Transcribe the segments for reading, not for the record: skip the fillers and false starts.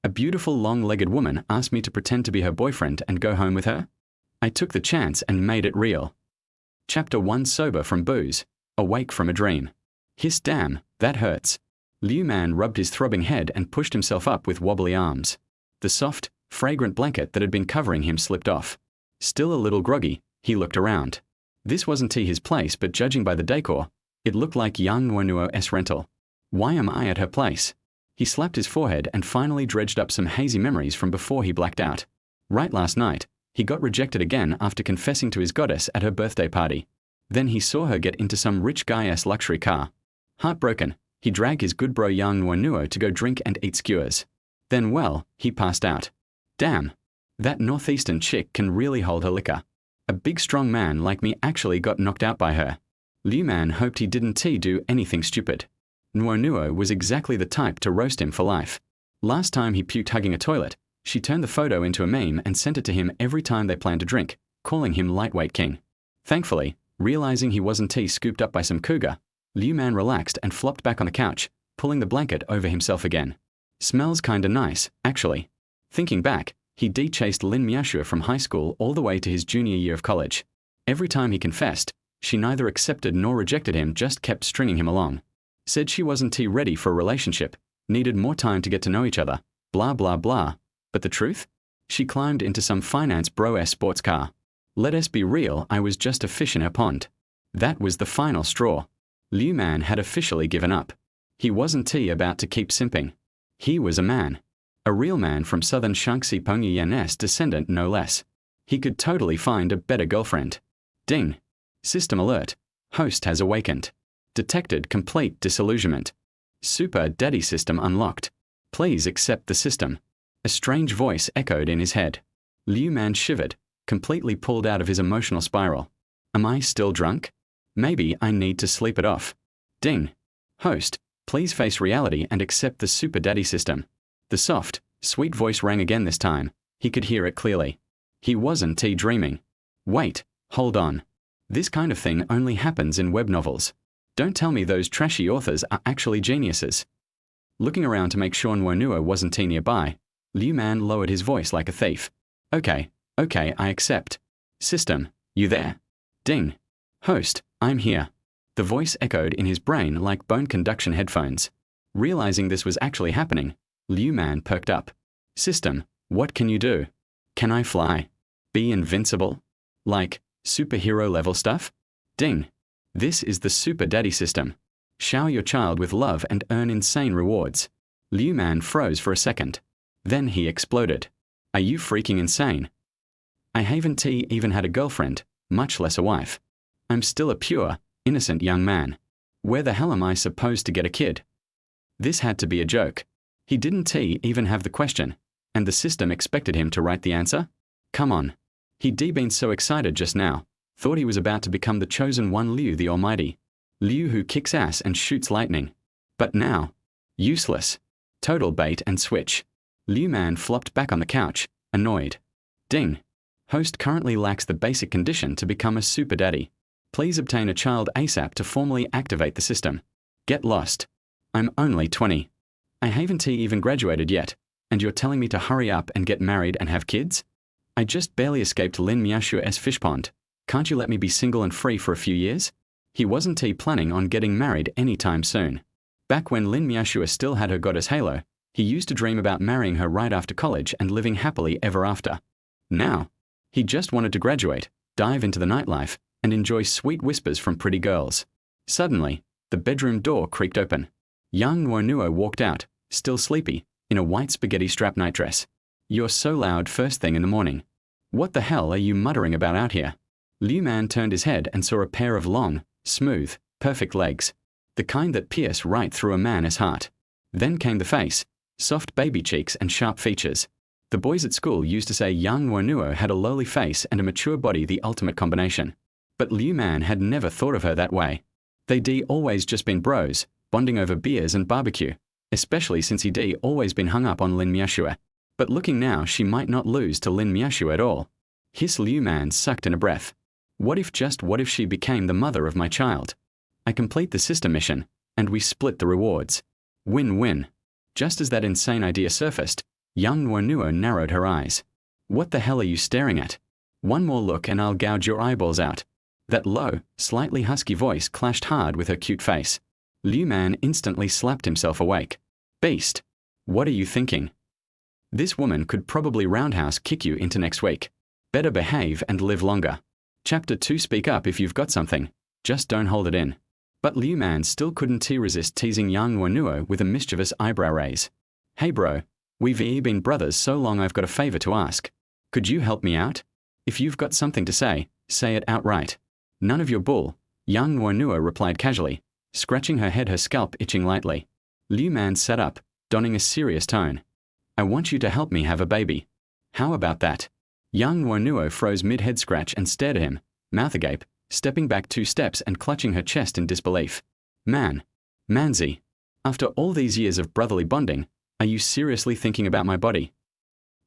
A beautiful long-legged woman asked me to pretend to be her boyfriend and go home with her? I took the chance and made it real. Chapter 1. Sober from booze, awake from a dream. Hiss, damn, that hurts. Liu Man rubbed his throbbing head and pushed himself up with wobbly arms. The soft, fragrant blanket that had been covering him slipped off. Still a little groggy, he looked around. This wasn't his place, but judging by the decor, it looked like Yang Nuonuo's rental. Why am I at her place? He slapped his forehead and finally dredged up some hazy memories from before he blacked out. Right, last night, he got rejected again after confessing to his goddess at her birthday party. Then he saw her get into some rich guy's luxury car. Heartbroken, he dragged his good bro Yang Nuonuo to go drink and eat skewers. Then, well, he passed out. Damn, that northeastern chick can really hold her liquor. A big strong man like me actually got knocked out by her. Liu Man hoped he didn't do anything stupid. Nuonuo was exactly the type to roast him for life. Last time he puked hugging a toilet, she turned the photo into a meme and sent it to him every time they planned to drink, calling him lightweight king. Thankfully, realizing he wasn't scooped up by some cougar, Liu Man relaxed and flopped back on the couch, pulling the blanket over himself again. Smells kinda nice, actually. Thinking back, he chased Lin Miashua from high school all the way to his junior year of college. Every time he confessed, she neither accepted nor rejected him, just kept stringing him along. Said she wasn't ready for a relationship, needed more time to get to know each other, blah blah blah. But the truth? She climbed into some finance bro-ass sports car. Let us be real, I was just a fish in her pond. That was the final straw. Liu Man had officially given up. He wasn't about to keep simping. He was a man. A real man from southern Shaanxi Pengyan's descendant, no less. He could totally find a better girlfriend. Ding. System alert. Host has awakened. Detected complete disillusionment. Super Daddy system unlocked. Please accept the system. A strange voice echoed in his head. Liu Man shivered, completely pulled out of his emotional spiral. Am I still drunk? Maybe I need to sleep it off. Ding. Host, please face reality and accept the Super Daddy system. The soft, sweet voice rang again this time. He could hear it clearly. He wasn't dreaming. Wait, hold on. This kind of thing only happens in web novels. Don't tell me those trashy authors are actually geniuses. Looking around to make sure Nuonuo wasn't nearby, Liu Man lowered his voice like a thief. Okay, I accept. System, you there? Ding. Host, I'm here. The voice echoed in his brain like bone conduction headphones. Realizing this was actually happening, Liu Man perked up. System, what can you do? Can I fly? Be invincible? Like, superhero level stuff? Ding. This is the Super Daddy system. Shower your child with love and earn insane rewards. Liu Man froze for a second. Then he exploded. Are you freaking insane? I haven't even had a girlfriend, much less a wife. I'm still a pure, innocent young man. Where the hell am I supposed to get a kid? This had to be a joke. He didn't even have the question, and the system expected him to write the answer? Come on. He'd been so excited just now, thought he was about to become the chosen one, Liu the Almighty. Liu who kicks ass and shoots lightning. But now, useless. Total bait and switch. Liu Man flopped back on the couch, annoyed. Ding. Host currently lacks the basic condition to become a super daddy. Please obtain a child ASAP to formally activate the system. Get lost. I'm only 20. I haven't even graduated yet, and you're telling me to hurry up and get married and have kids? I just barely escaped Lin Miashua's fish pond. Can't you let me be single and free for a few years? He wasn't planning on getting married anytime soon. Back when Lin Miashua still had her goddess halo, he used to dream about marrying her right after college and living happily ever after. Now, he just wanted to graduate, dive into the nightlife, and enjoy sweet whispers from pretty girls. Suddenly, the bedroom door creaked open. Yang Nuonuo walked out, still sleepy, in a white spaghetti strap nightdress. You're so loud first thing in the morning. What the hell are you muttering about out here? Liu Man turned his head and saw a pair of long, smooth, perfect legs. The kind that pierce right through a man's heart. Then came the face, soft baby cheeks and sharp features. The boys at school used to say Yang Nuonuo had a lowly face and a mature body, the ultimate combination. But Liu Man had never thought of her that way. They'd always just been bros, bonding over beers and barbecue, especially since he'd always been hung up on Lin Miashua. But looking now, she might not lose to Lin Miashua at all. His Liu Man sucked in a breath. What if she became the mother of my child? I complete the system mission, and we split the rewards. Win-win. Just as that insane idea surfaced, Yang Nuonuo narrowed her eyes. What the hell are you staring at? One more look and I'll gouge your eyeballs out. That low, slightly husky voice clashed hard with her cute face. Liu Man instantly slapped himself awake. Beast! What are you thinking? This woman could probably roundhouse kick you into next week. Better behave and live longer. Chapter 2. Speak up if you've got something. Just don't hold it in. But Liu Man still couldn't resist teasing Yang Nuonuo with a mischievous eyebrow raise. Hey bro, we've been brothers so long I've got a favor to ask. Could you help me out? If you've got something to say it outright. None of your bull, Yang Nuonuo replied casually, scratching her head, her scalp itching lightly. Liu Man sat up, donning a serious tone. I want you to help me have a baby. How about that? Yang Nuonuo froze mid-head scratch and stared at him, mouth agape, stepping back 2 steps and clutching her chest in disbelief. Manzi, after all these years of brotherly bonding, are you seriously thinking about my body?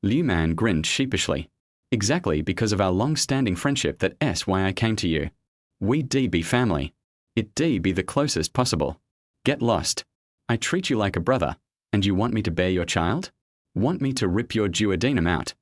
Liu Man grinned sheepishly. Exactly because of our long-standing friendship that's why I came to you. We be family. It be the closest possible. Get lost. I treat you like a brother, and you want me to bear your child? Want me to rip your duodenum out?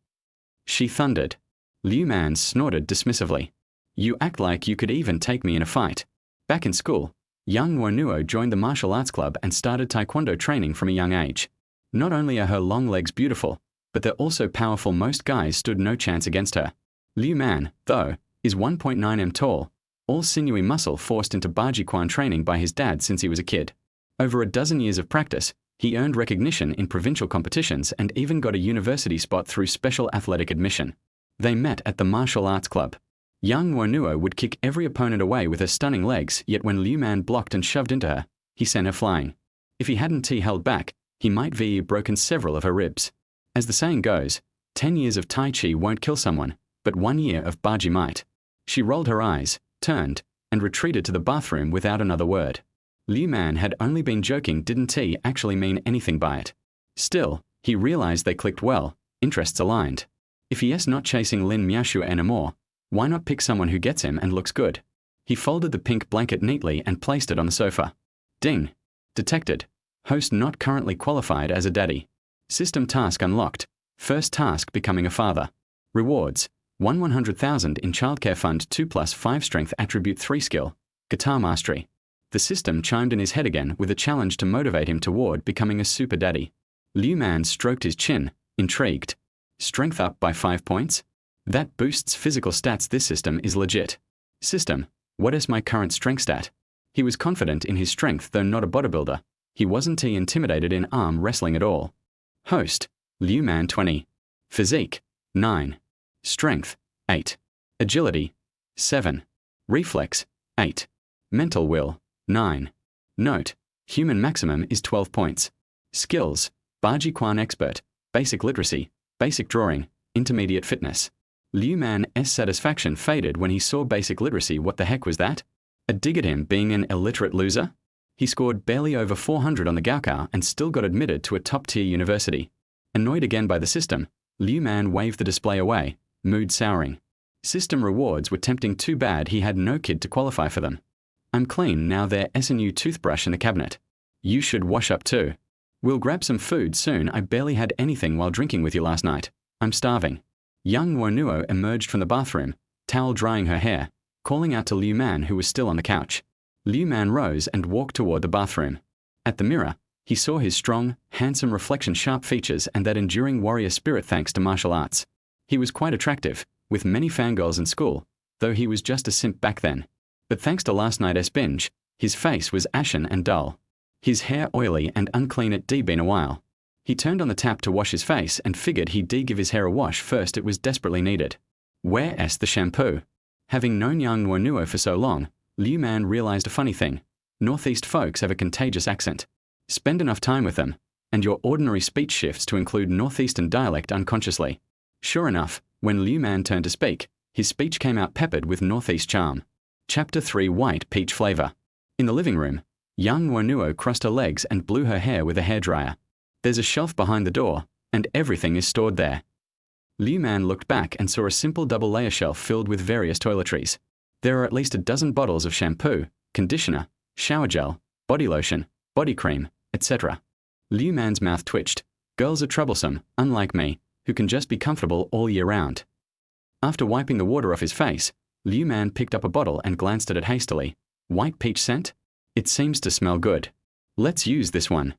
She thundered. Liu Man snorted dismissively. You act like you could even take me in a fight. Back in school, Yang Nuonuo joined the martial arts club and started taekwondo training from a young age. Not only are her long legs beautiful, but they're also powerful. Most guys stood no chance against her. Liu Man, though, is 1.9 m tall, all sinewy muscle forced into Bajiquan training by his dad since he was a kid. Over a dozen years of practice, he earned recognition in provincial competitions and even got a university spot through special athletic admission. They met at the martial arts club. Yang Nuonuo would kick every opponent away with her stunning legs, yet when Liu Man blocked and shoved into her, he sent her flying. If he hadn't held back, he might broken several of her ribs. As the saying goes, 10 years of Tai Chi won't kill someone, but 1 year of Baji might. She rolled her eyes, turned, and retreated to the bathroom without another word. Liu Man had only been joking, didn't he actually mean anything by it. Still, he realized they clicked well, interests aligned. If he is not chasing Lin Miaoshu anymore, why not pick someone who gets him and looks good? He folded the pink blanket neatly and placed it on the sofa. Ding. Detected. Host not currently qualified as a daddy. System task unlocked. First task becoming a father. Rewards. 100,000 in childcare fund 2+5 strength attribute 3 skill. Guitar mastery. The system chimed in his head again with a challenge to motivate him toward becoming a super daddy. Liu Man stroked his chin, intrigued. Strength up by 5 points? That boosts physical stats. This system is legit. System, what is my current strength stat? He was confident in his strength, though not a bodybuilder. He wasn't intimidated in arm wrestling at all. Host, Liu Man 20. Physique, 9. Strength, 8. Agility, 7. Reflex, 8. Mental will, 9. Note, human maximum is 12 points. Skills, Bajiquan expert, basic literacy, basic drawing, intermediate fitness. Liu Man's satisfaction faded when he saw basic literacy. What the heck was that? A dig at him being an illiterate loser? He scored barely over 400 on the Gaokao and still got admitted to a top-tier university. Annoyed again by the system, Liu Man waved the display away, mood souring. System rewards were tempting, too bad he had no kid to qualify for them. I'm clean now. There's a new toothbrush in the cabinet. You should wash up too. We'll grab some food soon. I barely had anything while drinking with you last night. I'm starving. Yang Nuonuo emerged from the bathroom, towel drying her hair, calling out to Liu Man, who was still on the couch. Liu Man rose and walked toward the bathroom. At the mirror, he saw his strong, handsome reflection, sharp features, and that enduring warrior spirit thanks to martial arts. He was quite attractive, with many fangirls in school, though he was just a simp back then. But thanks to last night's binge, his face was ashen and dull. His hair oily and unclean. It been a while. He turned on the tap to wash his face and figured he'd give his hair a wash first. It was desperately needed. Where's the shampoo? Having known Yang Nuonuo for so long, Liu Man realized a funny thing. Northeast folks have a contagious accent. Spend enough time with them, and your ordinary speech shifts to include Northeastern dialect unconsciously. Sure enough, when Liu Man turned to speak, his speech came out peppered with Northeast charm. Chapter 3. White Peach Flavor. In the living room, Yang Nuonuo crossed her legs and blew her hair with a hairdryer. There's a shelf behind the door, and everything is stored there. Liu Man looked back and saw a simple double-layer shelf filled with various toiletries. There are at least a dozen bottles of shampoo, conditioner, shower gel, body lotion, body cream, etc. Liu Man's mouth twitched. Girls are troublesome, unlike me, who can just be comfortable all year round. After wiping the water off his face, Liu Man picked up a bottle and glanced at it hastily. White peach scent? It seems to smell good. Let's use this one.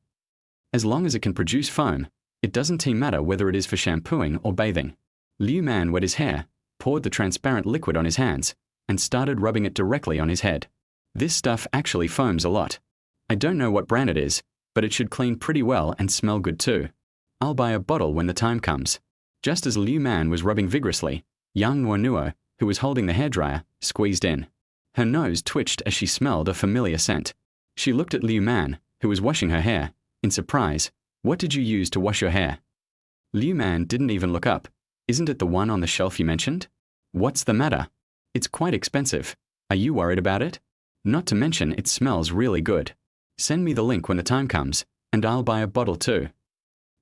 As long as it can produce foam, it doesn't matter whether it is for shampooing or bathing. Liu Man wet his hair, poured the transparent liquid on his hands, and started rubbing it directly on his head. This stuff actually foams a lot. I don't know what brand it is, but it should clean pretty well and smell good too. I'll buy a bottle when the time comes. Just as Liu Man was rubbing vigorously, Yang Nuonuo, who was holding the hairdryer, squeezed in. Her nose twitched as she smelled a familiar scent. She looked at Liu Man, who was washing her hair, in surprise. What did you use to wash your hair? Liu Man didn't even look up. Isn't it the one on the shelf you mentioned? What's the matter? It's quite expensive. Are you worried about it? Not to mention it smells really good. Send me the link when the time comes, and I'll buy a bottle too.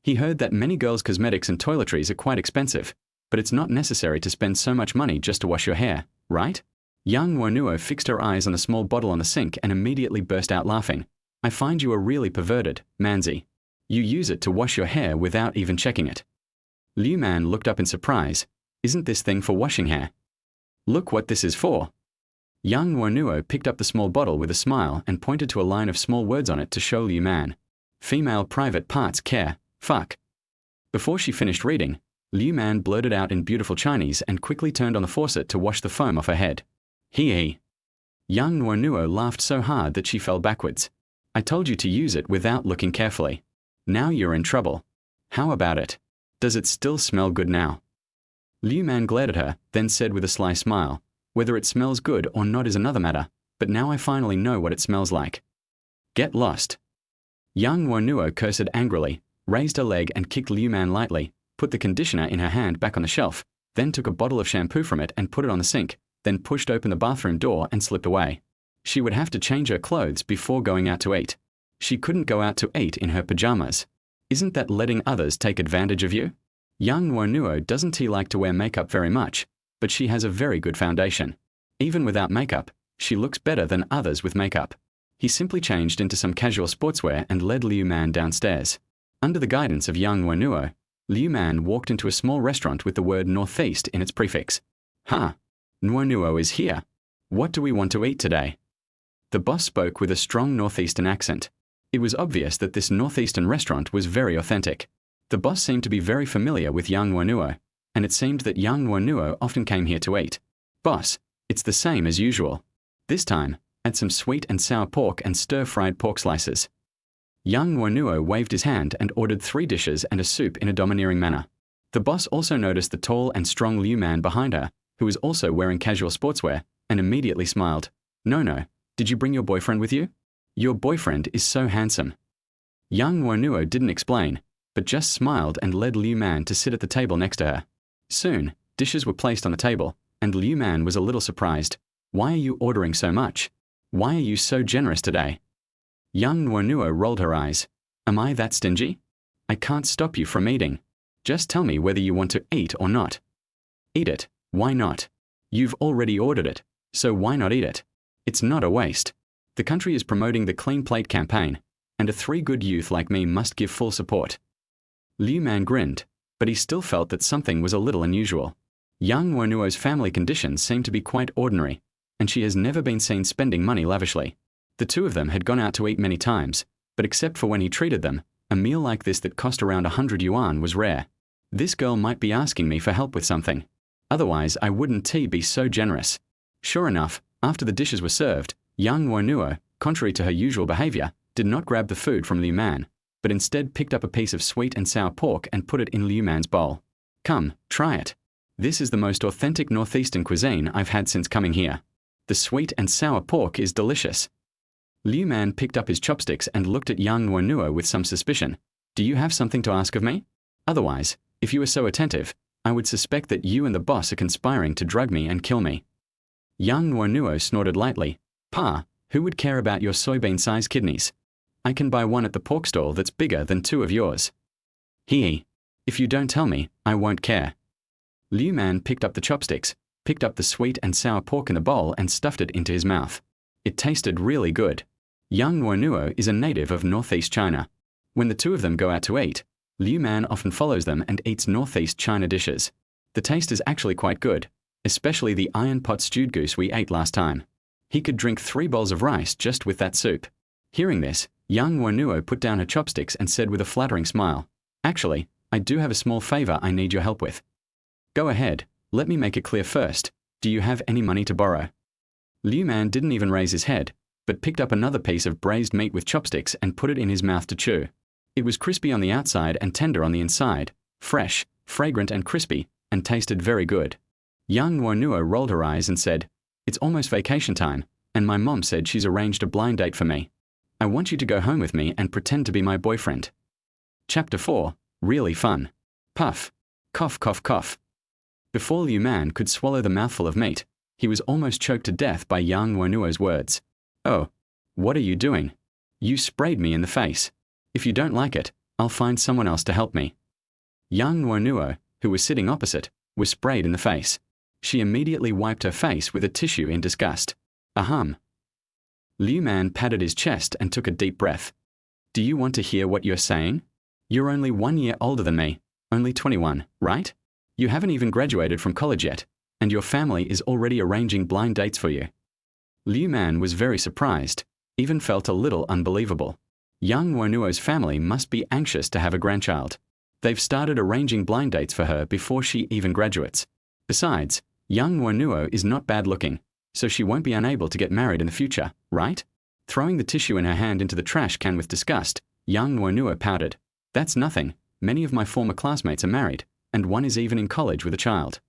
He heard that many girls' cosmetics and toiletries are quite expensive, but it's not necessary to spend so much money just to wash your hair, right? Yang Nuonuo fixed her eyes on the small bottle on the sink and immediately burst out laughing. I find you are really perverted, Manzi. You use it to wash your hair without even checking it. Liu Man looked up in surprise. Isn't this thing for washing hair? Look what this is for. Yang Nuonuo picked up the small bottle with a smile and pointed to a line of small words on it to show Liu Man. Female private parts care, fuck. Before she finished reading, Liu Man blurted out in beautiful Chinese and quickly turned on the faucet to wash the foam off her head. Hee. Yang Nuonuo laughed so hard that she fell backwards. I told you to use it without looking carefully. Now you're in trouble. How about it? Does it still smell good now? Liu Man glared at her, then said with a sly smile, whether it smells good or not is another matter, but now I finally know what it smells like. Get lost. Yang Nuonuo cursed angrily, raised her leg and kicked Liu Man lightly, put the conditioner in her hand back on the shelf, then took a bottle of shampoo from it and put it on the sink, then pushed open the bathroom door and slipped away. She would have to change her clothes before going out to eat. She couldn't go out to eat in her pajamas. Isn't that letting others take advantage of you? Yang Nuonuo doesn't like to wear makeup very much, but she has a very good foundation. Even without makeup, she looks better than others with makeup. He simply changed into some casual sportswear and led Liu Man downstairs. Under the guidance of Yang Nuonuo, Liu Man walked into a small restaurant with the word northeast in its prefix. Nuonuo is here. What do we want to eat today? The boss spoke with a strong northeastern accent. It was obvious that this northeastern restaurant was very authentic. The boss seemed to be very familiar with Yang Nuonuo, and it seemed that Yang Nuonuo often came here to eat. Boss, it's the same as usual. This time, add some sweet and sour pork and stir-fried pork slices. Yang Nuonuo waved his hand and ordered 3 dishes and a soup in a domineering manner. The boss also noticed the tall and strong Liu Man behind her, who was also wearing casual sportswear, and immediately smiled. No, did you bring your boyfriend with you? Your boyfriend is so handsome. Yang Nuonuo didn't explain, but just smiled and led Liu Man to sit at the table next to her. Soon, dishes were placed on the table, and Liu Man was a little surprised. Why are you ordering so much? Why are you so generous today? Yang Nuonuo rolled her eyes. Am I that stingy? I can't stop you from eating. Just tell me whether you want to eat or not. Eat it. Why not? You've already ordered it, so why not eat it? It's not a waste. The country is promoting the Clean Plate campaign, and a 3 good youth like me must give full support. Liu Man grinned, but he still felt that something was a little unusual. Yang Nuonuo's family conditions seemed to be quite ordinary, and she has never been seen spending money lavishly. The 2 of them had gone out to eat many times, but except for when he treated them, a meal like this that cost around 100 yuan was rare. This girl might be asking me for help with something. Otherwise, I wouldn't be so generous. Sure enough, after the dishes were served, Yang Nuonuo, contrary to her usual behavior, did not grab the food from Liu Man, but instead picked up a piece of sweet and sour pork and put it in Liu Man's bowl. Come, try it. This is the most authentic northeastern cuisine I've had since coming here. The sweet and sour pork is delicious. Liu Man picked up his chopsticks and looked at Yang Nuonuo with some suspicion. Do you have something to ask of me? Otherwise, if you are so attentive, I would suspect that you and the boss are conspiring to drug me and kill me. Yang Nuonuo snorted lightly. Pa, who would care about your soybean-sized kidneys? I can buy one at the pork stall that's bigger than 2 of yours. Hee. If you don't tell me, I won't care. Liu Man picked up the chopsticks, picked up the sweet and sour pork in the bowl and stuffed it into his mouth. It tasted really good. Yang Nuonuo is a native of northeast China. When the 2 of them go out to eat, Liu Man often follows them and eats northeast China dishes. The taste is actually quite good, especially the iron pot stewed goose we ate last time. He could drink 3 bowls of rice just with that soup. Hearing this, Yang Nuonuo put down her chopsticks and said with a flattering smile, "Actually, I do have a small favor I need your help with." "Go ahead, let me make it clear first. Do you have any money to borrow?" Liu Man didn't even raise his head, but picked up another piece of braised meat with chopsticks and put it in his mouth to chew. It was crispy on the outside and tender on the inside, fresh, fragrant and crispy, and tasted very good. Yang Nuonuo rolled her eyes and said, "It's almost vacation time, and my mom said she's arranged a blind date for me. I want you to go home with me and pretend to be my boyfriend." Chapter 4. Really fun. Puff. Cough, cough, cough. Before Liu Man could swallow the mouthful of meat, he was almost choked to death by Yang Nuonuo's words. "Oh, what are you doing? You sprayed me in the face. If you don't like it, I'll find someone else to help me." Yang Nuonuo, who was sitting opposite, was sprayed in the face. She immediately wiped her face with a tissue in disgust. Ahem. Liu Man patted his chest and took a deep breath. "Do you want to hear what you're saying? You're only 1 year older than me, only 21, right? You haven't even graduated from college yet, and your family is already arranging blind dates for you." Liu Man was very surprised, even felt a little unbelievable. Yang Nuonuo's family must be anxious to have a grandchild. They've started arranging blind dates for her before she even graduates. Besides, Yang Nuonuo is not bad looking, so she won't be unable to get married in the future, right? Throwing the tissue in her hand into the trash can with disgust, Yang Nuonuo pouted. "That's nothing. Many of my former classmates are married, and one is even in college with a child.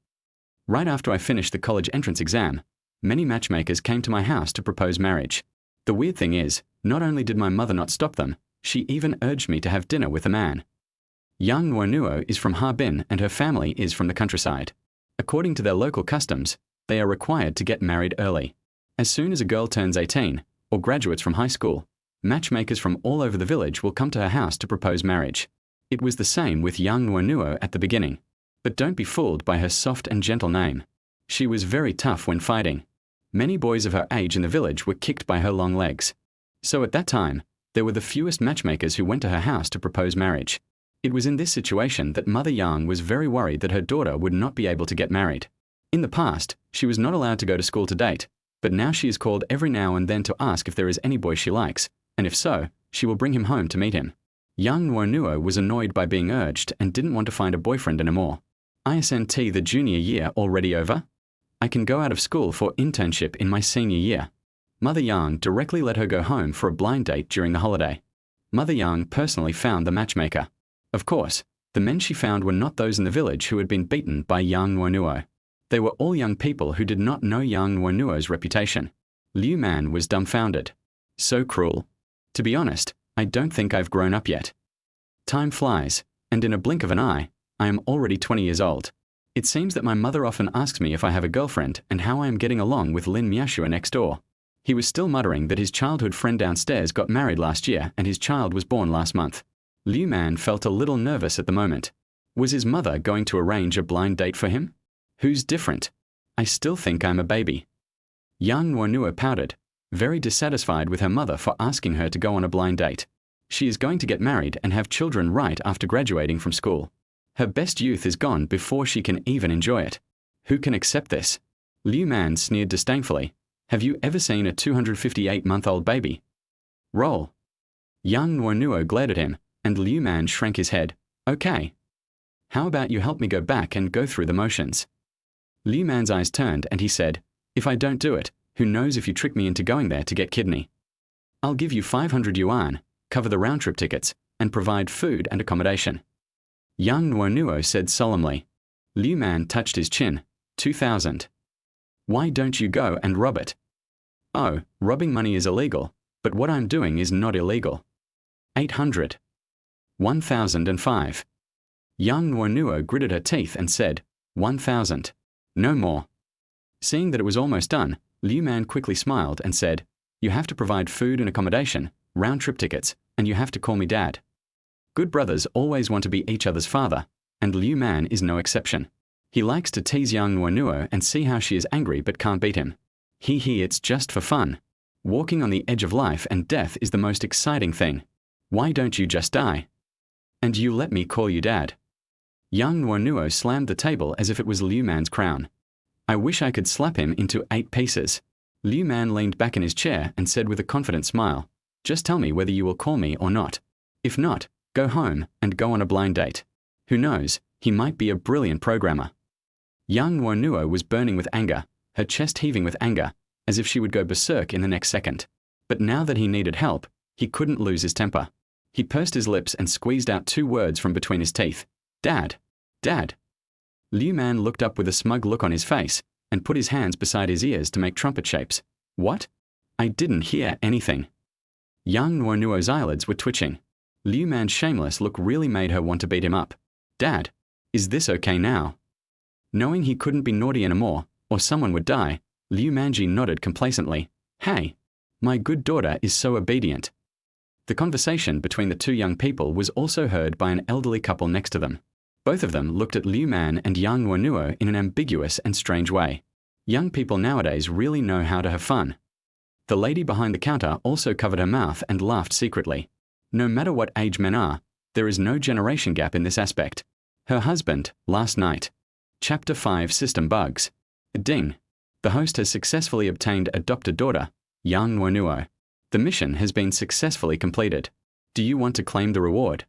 Right after I finished the college entrance exam, many matchmakers came to my house to propose marriage. The weird thing is, not only did my mother not stop them, she even urged me to have dinner with a man." Yang Nuonuo is from Harbin and her family is from the countryside. According to their local customs, they are required to get married early. As soon as a girl turns 18, or graduates from high school, matchmakers from all over the village will come to her house to propose marriage. It was the same with Yang Nuonuo at the beginning. But don't be fooled by her soft and gentle name. She was very tough when fighting. Many boys of her age in the village were kicked by her long legs. So at that time, there were the fewest matchmakers who went to her house to propose marriage. It was in this situation that Mother Yang was very worried that her daughter would not be able to get married. In the past, she was not allowed to go to school to date, but now she is called every now and then to ask if there is any boy she likes, and if so, she will bring him home to meet him. Yang Nuonuo was annoyed by being urged and didn't want to find a boyfriend anymore. "Isn't the junior year already over? I can go out of school for internship in my senior year." Mother Yang directly let her go home for a blind date during the holiday. Mother Yang personally found the matchmaker. Of course, the men she found were not those in the village who had been beaten by Yang Nuonuo. They were all young people who did not know Yang Nuonuo's reputation. Liu Man was dumbfounded. So cruel. To be honest, I don't think I've grown up yet. Time flies, and in a blink of an eye, I am already 20 years old. It seems that my mother often asks me if I have a girlfriend and how I am getting along with Lin Miashua next door. He was still muttering that his childhood friend downstairs got married last year and his child was born last month. Liu Man felt a little nervous at the moment. Was his mother going to arrange a blind date for him? Who's different? I still think I'm a baby. Yang Nuonuo pouted, very dissatisfied with her mother for asking her to go on a blind date. She is going to get married and have children right after graduating from school. Her best youth is gone before she can even enjoy it. Who can accept this? Liu Man sneered disdainfully. Have you ever seen a 258-month-old baby? Roll. Yang Nuonuo glared at him, and Liu Man shrank his head. Okay. How about you help me go back and go through the motions? Liu Man's eyes turned and he said, "If I don't do it, who knows if you trick me into going there to get kidney? I'll give you 500 yuan, cover the round-trip tickets, and provide food and accommodation." Yang Nuonuo said solemnly. Liu Man touched his chin. 2,000. Why don't you go and rob it? Oh, robbing money is illegal, but what I'm doing is not illegal. 800. 1,005. Yang Nuonuo gritted her teeth and said, 1,000. No more. Seeing that it was almost done, Liu Man quickly smiled and said, "You have to provide food and accommodation, round-trip tickets, and you have to call me Dad." Good brothers always want to be each other's father, and Liu Man is no exception. He likes to tease Yang Nuonuo and see how she is angry but can't beat him. It's just for fun. Walking on the edge of life and death is the most exciting thing. Why don't you just die? And you let me call you dad. Yang Nuonuo slammed the table as if it was Liu Man's crown. I wish I could slap him into 8 pieces. Liu Man leaned back in his chair and said with a confident smile, just tell me whether you will call me or not. If not, go home and go on a blind date. Who knows, he might be a brilliant programmer. Yang Nuonuo was burning with anger, her chest heaving with anger, as if she would go berserk in the next second. But now that he needed help, he couldn't lose his temper. He pursed his lips and squeezed out 2 words from between his teeth. Dad. Dad. Liu Man looked up with a smug look on his face and put his hands beside his ears to make trumpet shapes. What? I didn't hear anything. Yang Nuonuo's eyelids were twitching. Liu Man's shameless look really made her want to beat him up. Dad, is this okay now? Knowing he couldn't be naughty anymore, or someone would die, Liu Manji nodded complacently. Hey, my good daughter is so obedient. The conversation between the 2 young people was also heard by an elderly couple next to them. Both of them looked at Liu Man and Yang Nuonuo in an ambiguous and strange way. Young people nowadays really know how to have fun. The lady behind the counter also covered her mouth and laughed secretly. No matter what age men are, there is no generation gap in this aspect. Her husband, last night. Chapter 5 System Bugs. Ding. The host has successfully obtained adopted daughter, Yang Nuonuo. The mission has been successfully completed. Do you want to claim the reward?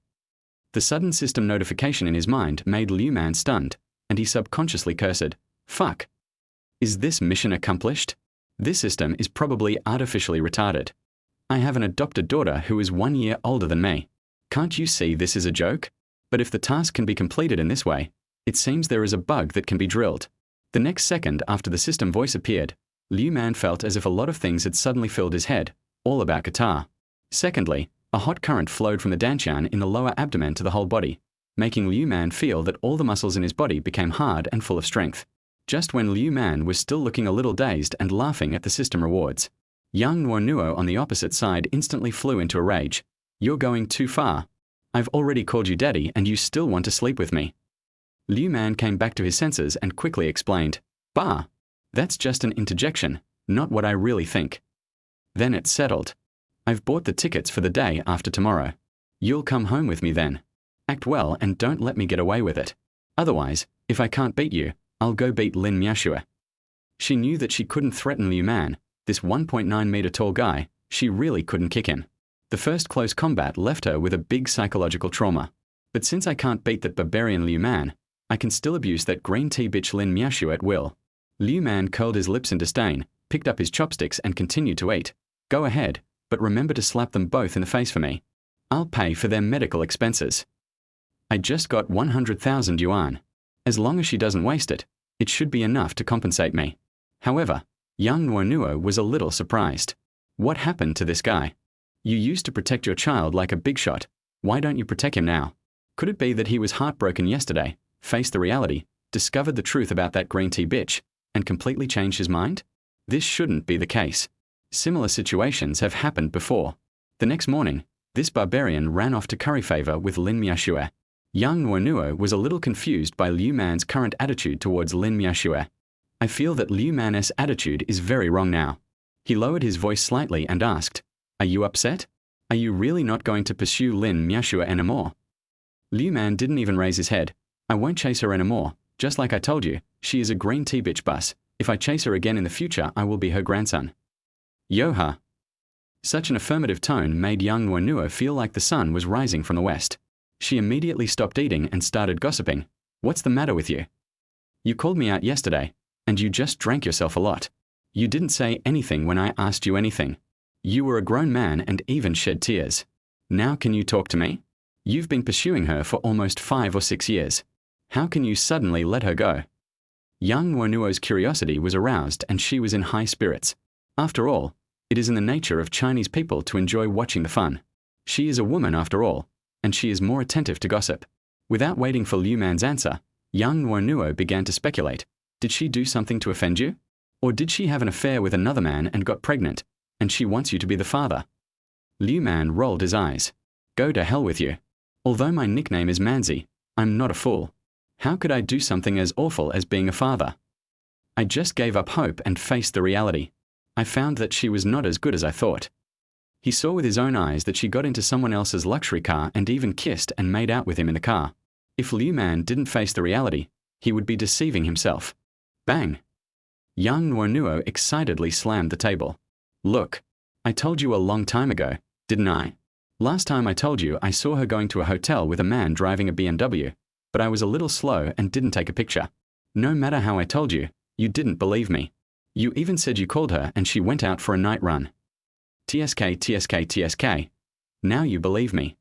The sudden system notification in his mind made Liu Man stunned, and he subconsciously cursed, fuck. Is this mission accomplished? This system is probably artificially retarded. I have an adopted daughter who is 1 year older than me. Can't you see this is a joke? But if the task can be completed in this way, it seems there is a bug that can be drilled. The next second after the system voice appeared, Liu Man felt as if a lot of things had suddenly filled his head, all about guitar. Secondly, a hot current flowed from the danchan in the lower abdomen to the whole body, making Liu Man feel that all the muscles in his body became hard and full of strength. Just when Liu Man was still looking a little dazed and laughing at the system rewards, Yang Nuonuo on the opposite side instantly flew into a rage. You're going too far. I've already called you daddy and you still want to sleep with me. Liu Man came back to his senses and quickly explained, Bah, that's just an interjection, not what I really think. Then it's settled. I've bought the tickets for the day after tomorrow. You'll come home with me then. Act well and don't let me get away with it. Otherwise, if I can't beat you, I'll go beat Lin Miaxue. She knew that she couldn't threaten Liu Man, this 1.9 meter tall guy. She really couldn't kick him. The first close combat left her with a big psychological trauma. But since I can't beat that barbarian Liu Man, I can still abuse that green tea bitch Lin Miaxue at will. Liu Man curled his lips in disdain, picked up his chopsticks and continued to eat. Go ahead, but remember to slap them both in the face for me. I'll pay for their medical expenses. I just got 100,000 yuan. As long as she doesn't waste it, it should be enough to compensate me. However, Yang Nuonuo was a little surprised. What happened to this guy? You used to protect your child like a big shot. Why don't you protect him now? Could it be that he was heartbroken yesterday, faced the reality, discovered the truth about that green tea bitch, and completely changed his mind? This shouldn't be the case. Similar situations have happened before. The next morning, this barbarian ran off to curry favor with Lin Miaxue. Yang Nuonuo was a little confused by Liu Man's current attitude towards Lin Miaxue. I feel that Liu Man's attitude is very wrong now. He lowered his voice slightly and asked, Are you upset? Are you really not going to pursue Lin Miaxue anymore? Liu Man didn't even raise his head. I won't chase her anymore. Just like I told you, she is a green tea bitch bus. If I chase her again in the future, I will be her grandson. Yoha. Such an affirmative tone made Yang Nuonuo feel like the sun was rising from the west. She immediately stopped eating and started gossiping. What's the matter with you? You called me out yesterday, and you just drank yourself a lot. You didn't say anything when I asked you anything. You were a grown man and even shed tears. Now can you talk to me? You've been pursuing her for almost 5 or 6 years. How can you suddenly let her go? Yang Nuonuo's curiosity was aroused and she was in high spirits. After all, it is in the nature of Chinese people to enjoy watching the fun. She is a woman after all, and she is more attentive to gossip. Without waiting for Liu Man's answer, Yang Nuonuo began to speculate. Did she do something to offend you? Or did she have an affair with another man and got pregnant, and she wants you to be the father? Liu Man rolled his eyes. Go to hell with you. Although my nickname is Manzi, I'm not a fool. How could I do something as awful as being a father? I just gave up hope and faced the reality. I found that she was not as good as I thought. He saw with his own eyes that she got into someone else's luxury car and even kissed and made out with him in the car. If Liu Man didn't face the reality, he would be deceiving himself. Bang! Yang Nuonuo excitedly slammed the table. Look, I told you a long time ago, didn't I? Last time I told you I saw her going to a hotel with a man driving a BMW, but I was a little slow and didn't take a picture. No matter how I told you, you didn't believe me. You even said you called her and she went out for a night run. TSK, TSK, TSK. Now you believe me.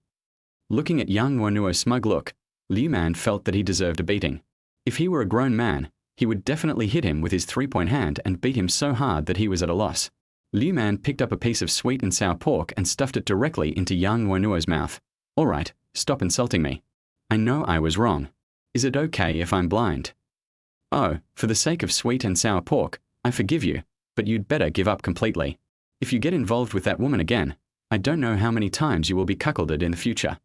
Looking at Yang Nuonuo's smug look, Liu Man felt that he deserved a beating. If he were a grown man, he would definitely hit him with his three-point hand and beat him so hard that he was at a loss. Liu Man picked up a piece of sweet and sour pork and stuffed it directly into Yang Nuonuo's mouth. All right, stop insulting me. I know I was wrong. Is it okay if I'm blind? Oh, for the sake of sweet and sour pork, I forgive you, but you'd better give up completely. If you get involved with that woman again, I don't know how many times you will be cuckolded in the future.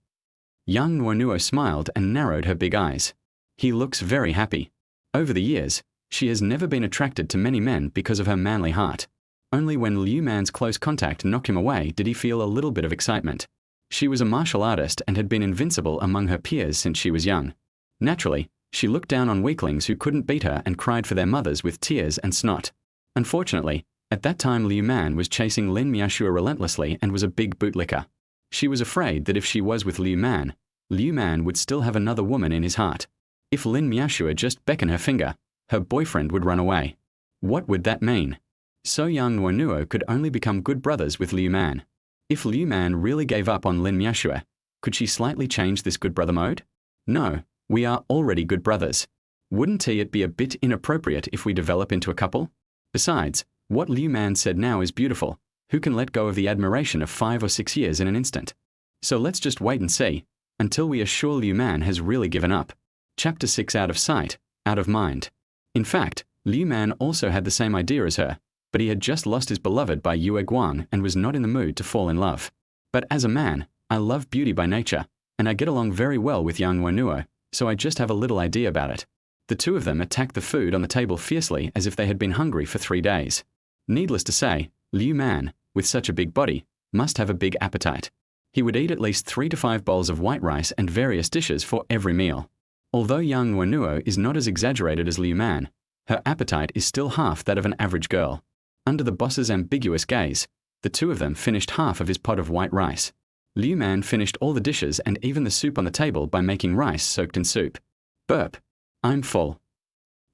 Yang Nuonuo smiled and narrowed her big eyes. He looks very happy. Over the years, she has never been attracted to many men because of her manly heart. Only when Liu Man's close contact knocked him away did he feel a little bit of excitement. She was a martial artist and had been invincible among her peers since she was young. Naturally, she looked down on weaklings who couldn't beat her and cried for their mothers with tears and snot. Unfortunately, at that time Liu Man was chasing Lin Miaoxue relentlessly and was a big bootlicker. She was afraid that if she was with Liu Man would still have another woman in his heart. If Lin Miaoxue just beckoned her finger, her boyfriend would run away. What would that mean? So Yang Nuonuo could only become good brothers with Liu Man. If Liu Man really gave up on Lin Miaoxue, could she slightly change this good brother mode? No, we are already good brothers. Wouldn't it be a bit inappropriate if we develop into a couple? Besides, what Liu Man said now is beautiful. Who can let go of the admiration of 5 or 6 years in an instant? So let's just wait and see, until we are sure Liu Man has really given up. Chapter 6. Out of sight, out of mind. In fact, Liu Man also had the same idea as her, but he had just lost his beloved by Yue Guang and was not in the mood to fall in love. But as a man, I love beauty by nature, and I get along very well with Yang Nuonuo, so I just have a little idea about it. The two of them attacked the food on the table fiercely as if they had been hungry for 3 days. Needless to say, Liu Man, with such a big body, must have a big appetite. He would eat at least 3 to 5 bowls of white rice and various dishes for every meal. Although Yang Nuonuo is not as exaggerated as Liu Man, her appetite is still half that of an average girl. Under the boss's ambiguous gaze, the two of them finished half of his pot of white rice. Liu Man finished all the dishes and even the soup on the table by making rice soaked in soup. Burp. I'm full.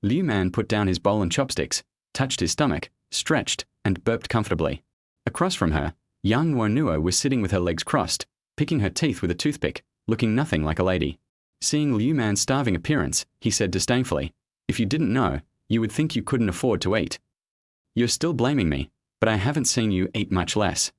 Liu Man put down his bowl and chopsticks, touched his stomach, stretched, and burped comfortably. Across from her, Yang Nuonuo was sitting with her legs crossed, picking her teeth with a toothpick, looking nothing like a lady. Seeing Liu Man's starving appearance, he said disdainfully, "If you didn't know, you would think you couldn't afford to eat. You're still blaming me, but I haven't seen you eat much less."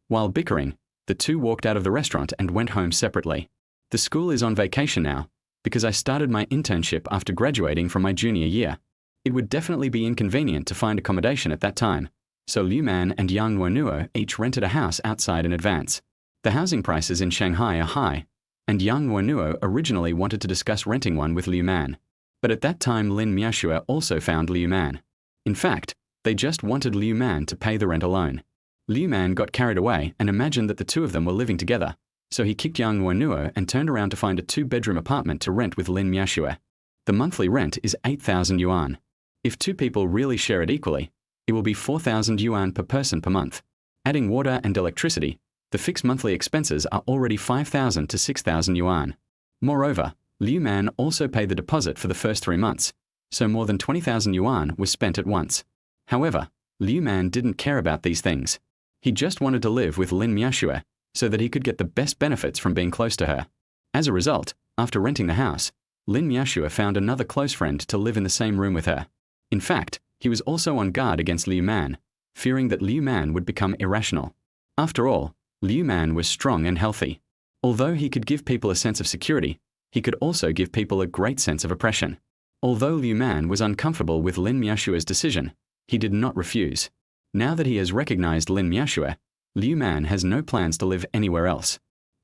While bickering, the two walked out of the restaurant and went home separately. The school is on vacation now, because I started my internship after graduating from my junior year. It would definitely be inconvenient to find accommodation at that time, so Liu Man and Yang Nuonuo each rented a house outside in advance. The housing prices in Shanghai are high, and Yang Nuonuo originally wanted to discuss renting one with Liu Man. But at that time Lin Miaoxue also found Liu Man. In fact, they just wanted Liu Man to pay the rent alone. Liu Man got carried away and imagined that the two of them were living together, so he kicked Yang Nuonuo and turned around to find a 2-bedroom apartment to rent with Lin Miaoxue. The monthly rent is 8,000 yuan. If 2 people really share it equally, it will be 4,000 yuan per person per month. Adding water and electricity, the fixed monthly expenses are already 5,000 to 6,000 yuan. Moreover, Liu Man also paid the deposit for the first 3 months, so more than 20,000 yuan was spent at once. However, Liu Man didn't care about these things. He just wanted to live with Lin Miaoxue so that he could get the best benefits from being close to her. As a result, after renting the house, Lin Miaoxue found another close friend to live in the same room with her. In fact, he was also on guard against Liu Man, fearing that Liu Man would become irrational. After all, Liu Man was strong and healthy. Although he could give people a sense of security, he could also give people a great sense of oppression. Although Liu Man was uncomfortable with Lin Miaoxue's decision, he did not refuse. Now that he has recognized Lin Miaoxue, Liu Man has no plans to live anywhere else.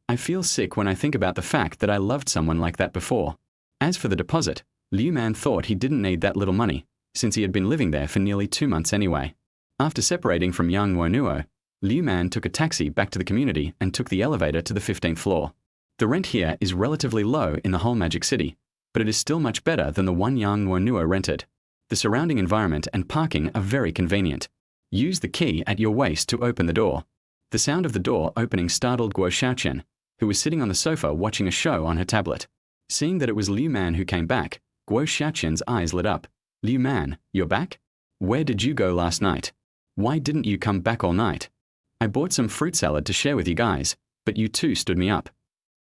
I feel sick when I think about the fact that I loved someone like that before. As for the deposit, Liu Man thought he didn't need that little money, since he had been living there for nearly 2 months anyway. After separating from Yang Nuonuo, Liu Man took a taxi back to the community and took the elevator to the 15th floor. The rent here is relatively low in the whole Magic City, but it is still much better than the one Yang Nuonuo rented. The surrounding environment and parking are very convenient. Use the key at your waist to open the door. The sound of the door opening startled Guo Xiaoqian, who was sitting on the sofa watching a show on her tablet. Seeing that it was Liu Man who came back, Guo Xiaoqian's eyes lit up. Liu Man, you're back? Where did you go last night? Why didn't you come back all night? I bought some fruit salad to share with you guys, but you two stood me up.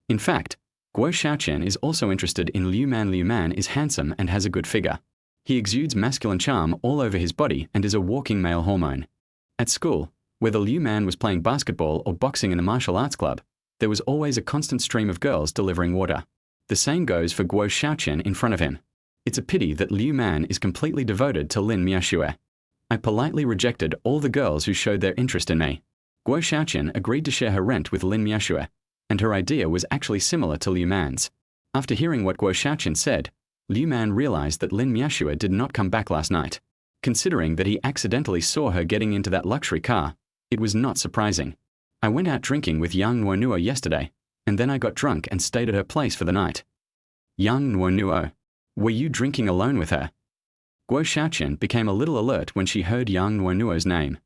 In fact, Guo Xiaoqian is also interested in Liu Man. Liu Man is handsome and has a good figure. He exudes masculine charm all over his body and is a walking male hormone. At school, whether Liu Man was playing basketball or boxing in the martial arts club, there was always a constant stream of girls delivering water. The same goes for Guo Xiaoqian in front of him. It's a pity that Liu Man is completely devoted to Lin Miaxue. I politely rejected all the girls who showed their interest in me. Guo Xiaoqian agreed to share her rent with Lin Miaxue, and her idea was actually similar to Liu Man's. After hearing what Guo Xiaoqian said, Liu Man realized that Lin Miaxue did not come back last night. Considering that he accidentally saw her getting into that luxury car, it was not surprising. I went out drinking with Yang Nuonuo yesterday, and then I got drunk and stayed at her place for the night. Yang Nuonuo. Were you drinking alone with her? Guo Xiaoqian became a little alert when she heard Yang Nuonuo's name.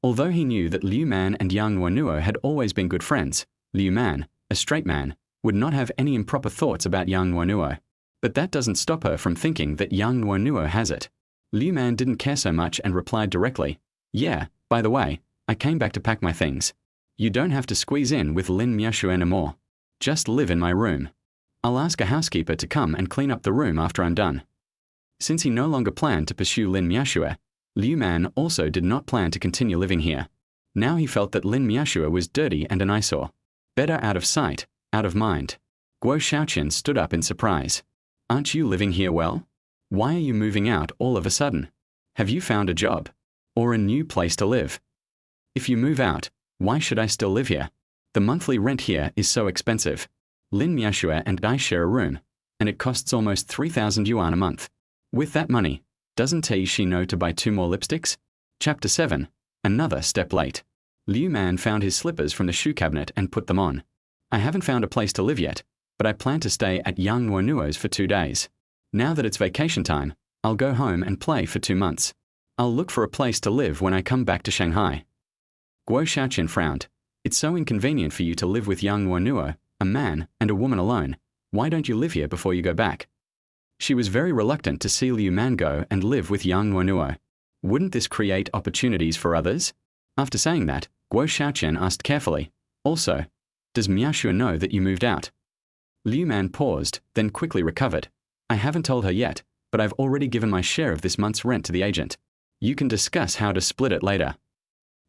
Although he knew that Liu Man and Yang Nuonuo had always been good friends, Liu Man, a straight man, would not have any improper thoughts about Yang Nuonuo. But that doesn't stop her from thinking that Yang Nuonuo has it. Liu Man didn't care so much and replied directly, "Yeah, by the way, I came back to pack my things. You don't have to squeeze in with Lin Miaxue anymore. Just live in my room. I'll ask a housekeeper to come and clean up the room after I'm done." Since he no longer planned to pursue Lin Miaxue, Liu Man also did not plan to continue living here. Now he felt that Lin Miaxue was dirty and an eyesore. Better out of sight, out of mind. Guo Xiaoqian stood up in surprise. "Aren't you living here well? Why are you moving out all of a sudden? Have you found a job? Or a new place to live? If you move out, why should I still live here? The monthly rent here is so expensive. Lin Miaxue and I share a room, and it costs almost 3,000 yuan a month. With that money, doesn't she know to buy 2 more lipsticks?" Chapter 7. Another step late. Liu Man found his slippers from the shoe cabinet and put them on. "I haven't found a place to live yet, but I plan to stay at Yang Nuonuo's for 2 days. Now that it's vacation time, I'll go home and play for 2 months. I'll look for a place to live when I come back to Shanghai." Guo Xiaoqian frowned. "It's so inconvenient for you to live with Yang Nuonuo, a man and a woman alone. Why don't you live here before you go back?" She was very reluctant to see Liu Man go and live with Yang Nuonuo. Wouldn't this create opportunities for others? After saying that, Guo Xiaoqian asked carefully, "Also, does Miaxue know that you moved out?" Liu Man paused, then quickly recovered. "I haven't told her yet, but I've already given my share of this month's rent to the agent. You can discuss how to split it later."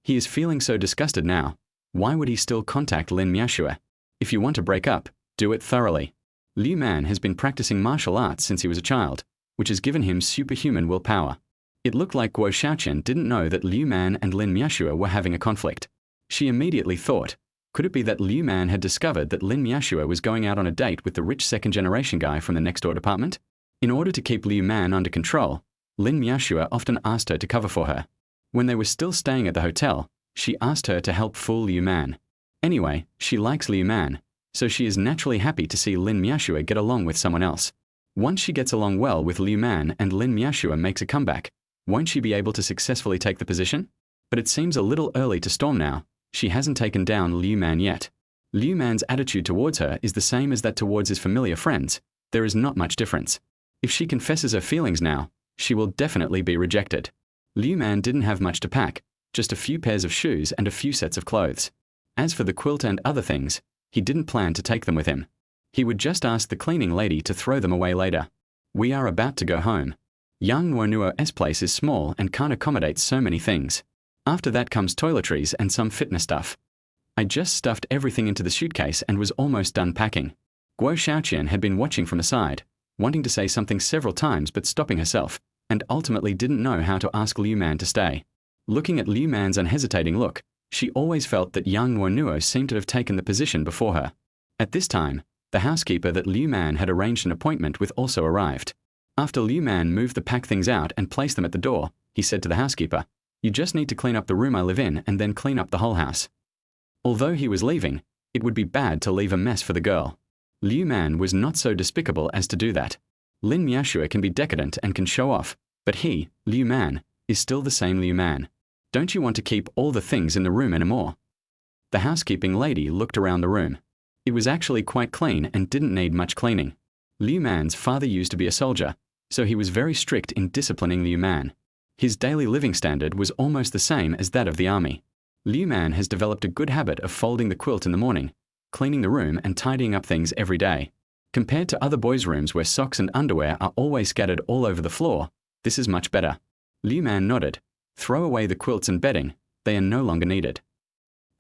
He is feeling so disgusted now. Why would he still contact Lin Miaxue? If you want to break up, do it thoroughly. Liu Man has been practicing martial arts since he was a child, which has given him superhuman willpower. It looked like Guo Xiaoqian didn't know that Liu Man and Lin Miaxue were having a conflict. She immediately thought, could it be that Liu Man had discovered that Lin Miaxue was going out on a date with the rich second-generation guy from the next-door department? In order to keep Liu Man under control, Lin Miaxue often asked her to cover for her. When they were still staying at the hotel, she asked her to help fool Liu Man. Anyway, she likes Liu Man, so she is naturally happy to see Lin Miaxue get along with someone else. Once she gets along well with Liu Man and Lin Miaxue makes a comeback, won't she be able to successfully take the position? But it seems a little early to storm now. She hasn't taken down Liu Man yet. Liu Man's attitude towards her is the same as that towards his familiar friends. There is not much difference. If she confesses her feelings now, she will definitely be rejected. Liu Man didn't have much to pack, just a few pairs of shoes and a few sets of clothes. As for the quilt and other things, he didn't plan to take them with him. He would just ask the cleaning lady to throw them away later. We are about to go home. Yang Nuonuo's place is small and can't accommodate so many things. After that comes toiletries and some fitness stuff. I just stuffed everything into the suitcase and was almost done packing. Guo Xiaoqian had been watching from the side, wanting to say something several times but stopping herself, and ultimately didn't know how to ask Liu Man to stay. Looking at Liu Man's unhesitating look, she always felt that Yang Nuonuo seemed to have taken the position before her. At this time, the housekeeper that Liu Man had arranged an appointment with also arrived. After Liu Man moved the packed things out and placed them at the door, he said to the housekeeper, You just need to clean up the room I live in and then clean up the whole house. Although he was leaving, it would be bad to leave a mess for the girl. Liu Man was not so despicable as to do that. Lin Miaoxue can be decadent and can show off, but he, Liu Man, is still the same Liu Man. Don't you want to keep all the things in the room anymore? The housekeeping lady looked around the room. It was actually quite clean and didn't need much cleaning. Liu Man's father used to be a soldier, so he was very strict in disciplining Liu Man. His daily living standard was almost the same as that of the army. Liu Man has developed a good habit of folding the quilt in the morning, cleaning the room and tidying up things every day. Compared to other boys' rooms where socks and underwear are always scattered all over the floor, this is much better. Liu Man nodded. Throw away the quilts and bedding, they are no longer needed.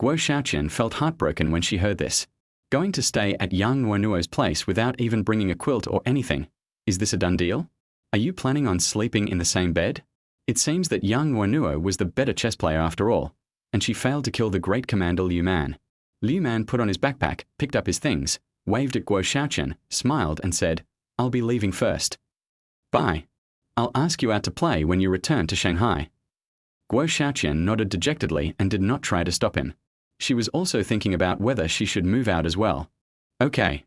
Guo Xiaoqian felt heartbroken when she heard this. Going to stay at Yang Nuonuo's place without even bringing a quilt or anything. Is this a done deal? Are you planning on sleeping in the same bed? It seems that Yang Nuonuo was the better chess player after all, and she failed to kill the great commander Liu Man. Liu Man put on his backpack, picked up his things, waved at Guo Xiaoqian, smiled and said, I'll be leaving first. Bye. I'll ask you out to play when you return to Shanghai. Guo Xiaoqian nodded dejectedly and did not try to stop him. She was also thinking about whether she should move out as well. Okay.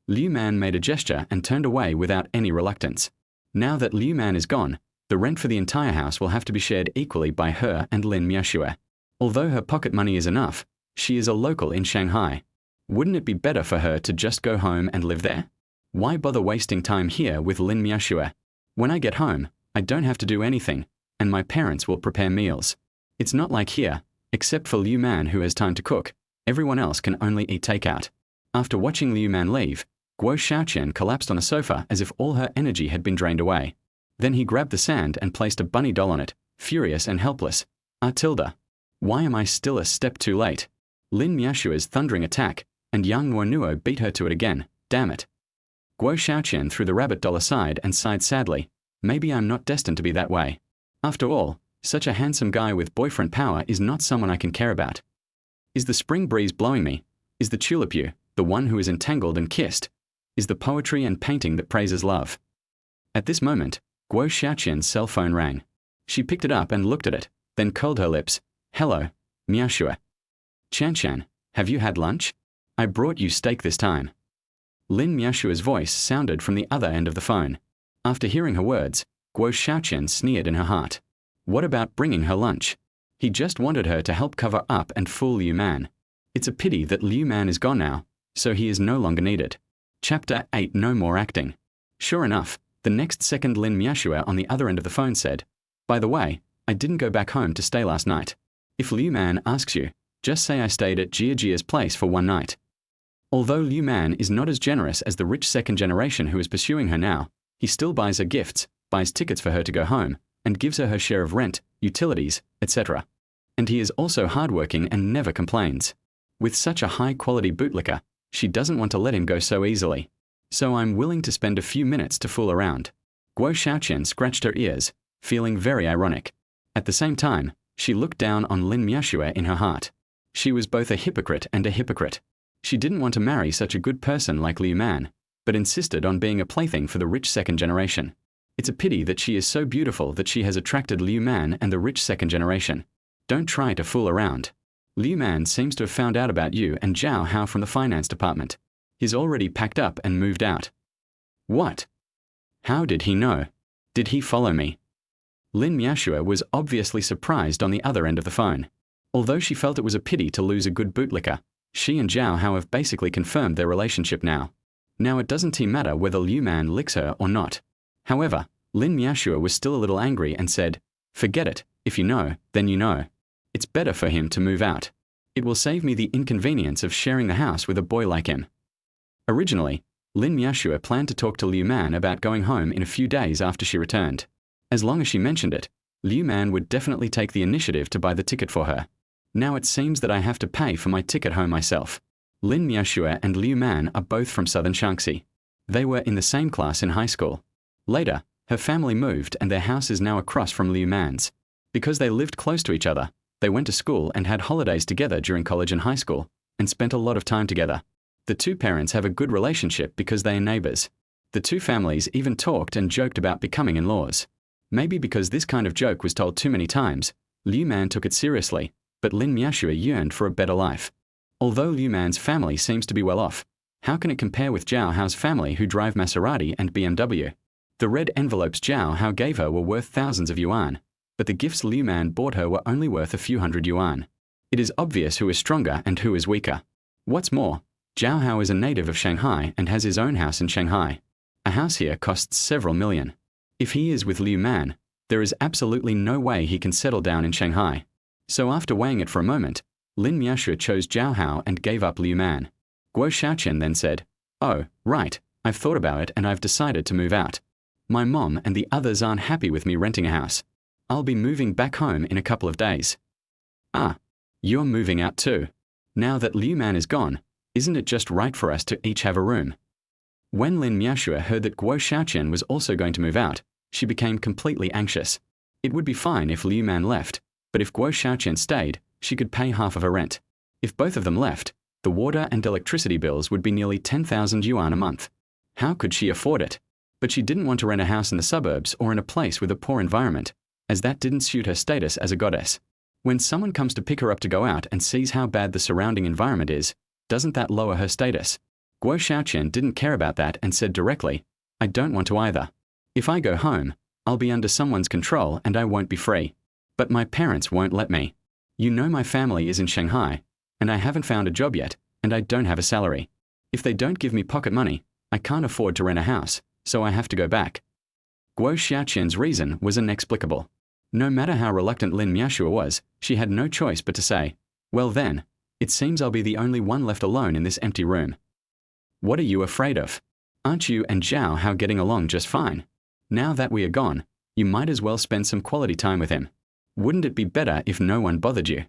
Liu Man made a gesture and turned away without any reluctance. Now that Liu Man is gone, the rent for the entire house will have to be shared equally by her and Lin Miaoxue. Although her pocket money is enough, she is a local in Shanghai. Wouldn't it be better for her to just go home and live there? Why bother wasting time here with Lin Miaoxue? When I get home, I don't have to do anything, and my parents will prepare meals. It's not like here. Except for Liu Man who has time to cook, everyone else can only eat takeout. After watching Liu Man leave, Guo Xiaoqian collapsed on a sofa as if all her energy had been drained away. Then he grabbed the sand and placed a bunny doll on it, furious and helpless. Tilda. Why am I still a step too late? Lin Miaoxue's thundering attack, and Yang Nuonuo beat her to it again, damn it. Guo Xiaoqian threw the rabbit doll aside and sighed sadly. Maybe I'm not destined to be that way. After all, such a handsome guy with boyfriend power is not someone I can care about. Is the spring breeze blowing me? Is the tulip you, the one who is entangled and kissed? Is the poetry and painting that praises love? At this moment, Guo Xiaoqian's cell phone rang. She picked it up and looked at it, then curled her lips. Hello, Miaoxue. Chan, have you had lunch? I brought you steak this time. Lin Miaoxue's voice sounded from the other end of the phone. After hearing her words, Guo Xiaoqian sneered in her heart. What about bringing her lunch? He just wanted her to help cover up and fool Liu Man. It's a pity that Liu Man is gone now, so he is no longer needed. Chapter 8 No More Acting. Sure enough, the next second Lin Miaoxue on the other end of the phone said, By the way, I didn't go back home to stay last night. If Liu Man asks you, just say I stayed at Jia's place for one night. Although Liu Man is not as generous as the rich second generation who is pursuing her now, he still buys her gifts, buys tickets for her to go home, and gives her share of rent, utilities, etc. And he is also hardworking and never complains. With such a high-quality bootlicker, she doesn't want to let him go so easily. So I'm willing to spend a few minutes to fool around. Guo Xiaoqian scratched her ears, feeling very ironic. At the same time, she looked down on Lin Miaoxue in her heart. She was both a hypocrite and a hypocrite. She didn't want to marry such a good person like Liu Man, but insisted on being a plaything for the rich second generation. It's a pity that she is so beautiful that she has attracted Liu Man and the rich second generation. Don't try to fool around. Liu Man seems to have found out about you and Zhao Hao from the finance department. He's already packed up and moved out. What? How did he know? Did he follow me? Lin Miaoxue was obviously surprised on the other end of the phone. Although she felt it was a pity to lose a good bootlicker, she and Zhao Hao have basically confirmed their relationship now. Now it doesn't matter whether Liu Man licks her or not. However, Lin Miaoxue was still a little angry and said, Forget it, if you know, then you know. It's better for him to move out. It will save me the inconvenience of sharing the house with a boy like him. Originally, Lin Miaoxue planned to talk to Liu Man about going home in a few days after she returned. As long as she mentioned it, Liu Man would definitely take the initiative to buy the ticket for her. Now it seems that I have to pay for my ticket home myself. Lin Miaoxue and Liu Man are both from southern Shaanxi. They were in the same class in high school. Later, her family moved and their house is now across from Liu Man's. Because they lived close to each other, they went to school and had holidays together during college and high school, and spent a lot of time together. The two parents have a good relationship because they are neighbors. The two families even talked and joked about becoming in-laws. Maybe because this kind of joke was told too many times, Liu Man took it seriously, but Lin Miaxue yearned for a better life. Although Liu Man's family seems to be well off, how can it compare with Zhao Hao's family who drive Maserati and BMW? The red envelopes Zhao Hao gave her were worth thousands of yuan, but the gifts Liu Man bought her were only worth a few hundred yuan. It is obvious who is stronger and who is weaker. What's more, Zhao Hao is a native of Shanghai and has his own house in Shanghai. A house here costs several million. If he is with Liu Man, there is absolutely no way he can settle down in Shanghai. So after weighing it for a moment, Lin Miaxue chose Zhao Hao and gave up Liu Man. Guo Xiaoqian then said, "Oh, right, I've thought about it and I've decided to move out. My mom and the others aren't happy with me renting a house. I'll be moving back home in a couple of days." "Ah, you're moving out too. Now that Liu Man is gone, isn't it just right for us to each have a room?" When Lin Miaxue heard that Guo Xiaoqian was also going to move out, she became completely anxious. It would be fine if Liu Man left, but if Guo Xiaoqian stayed, she could pay half of her rent. If both of them left, the water and electricity bills would be nearly 10,000 yuan a month. How could she afford it? But she didn't want to rent a house in the suburbs or in a place with a poor environment, as that didn't suit her status as a goddess. When someone comes to pick her up to go out and sees how bad the surrounding environment is, doesn't that lower her status? Guo Xiaoqian didn't care about that and said directly, "I don't want to either. If I go home, I'll be under someone's control and I won't be free. But my parents won't let me. You know my family is in Shanghai, and I haven't found a job yet, and I don't have a salary. If they don't give me pocket money, I can't afford to rent a house, so I have to go back." Guo Xiaoqian's reason was inexplicable. No matter how reluctant Lin Miaxue was, she had no choice but to say, "Well then, it seems I'll be the only one left alone in this empty room." "What are you afraid of? Aren't you and Zhao Hao getting along just fine? Now that we are gone, you might as well spend some quality time with him. Wouldn't it be better if no one bothered you?"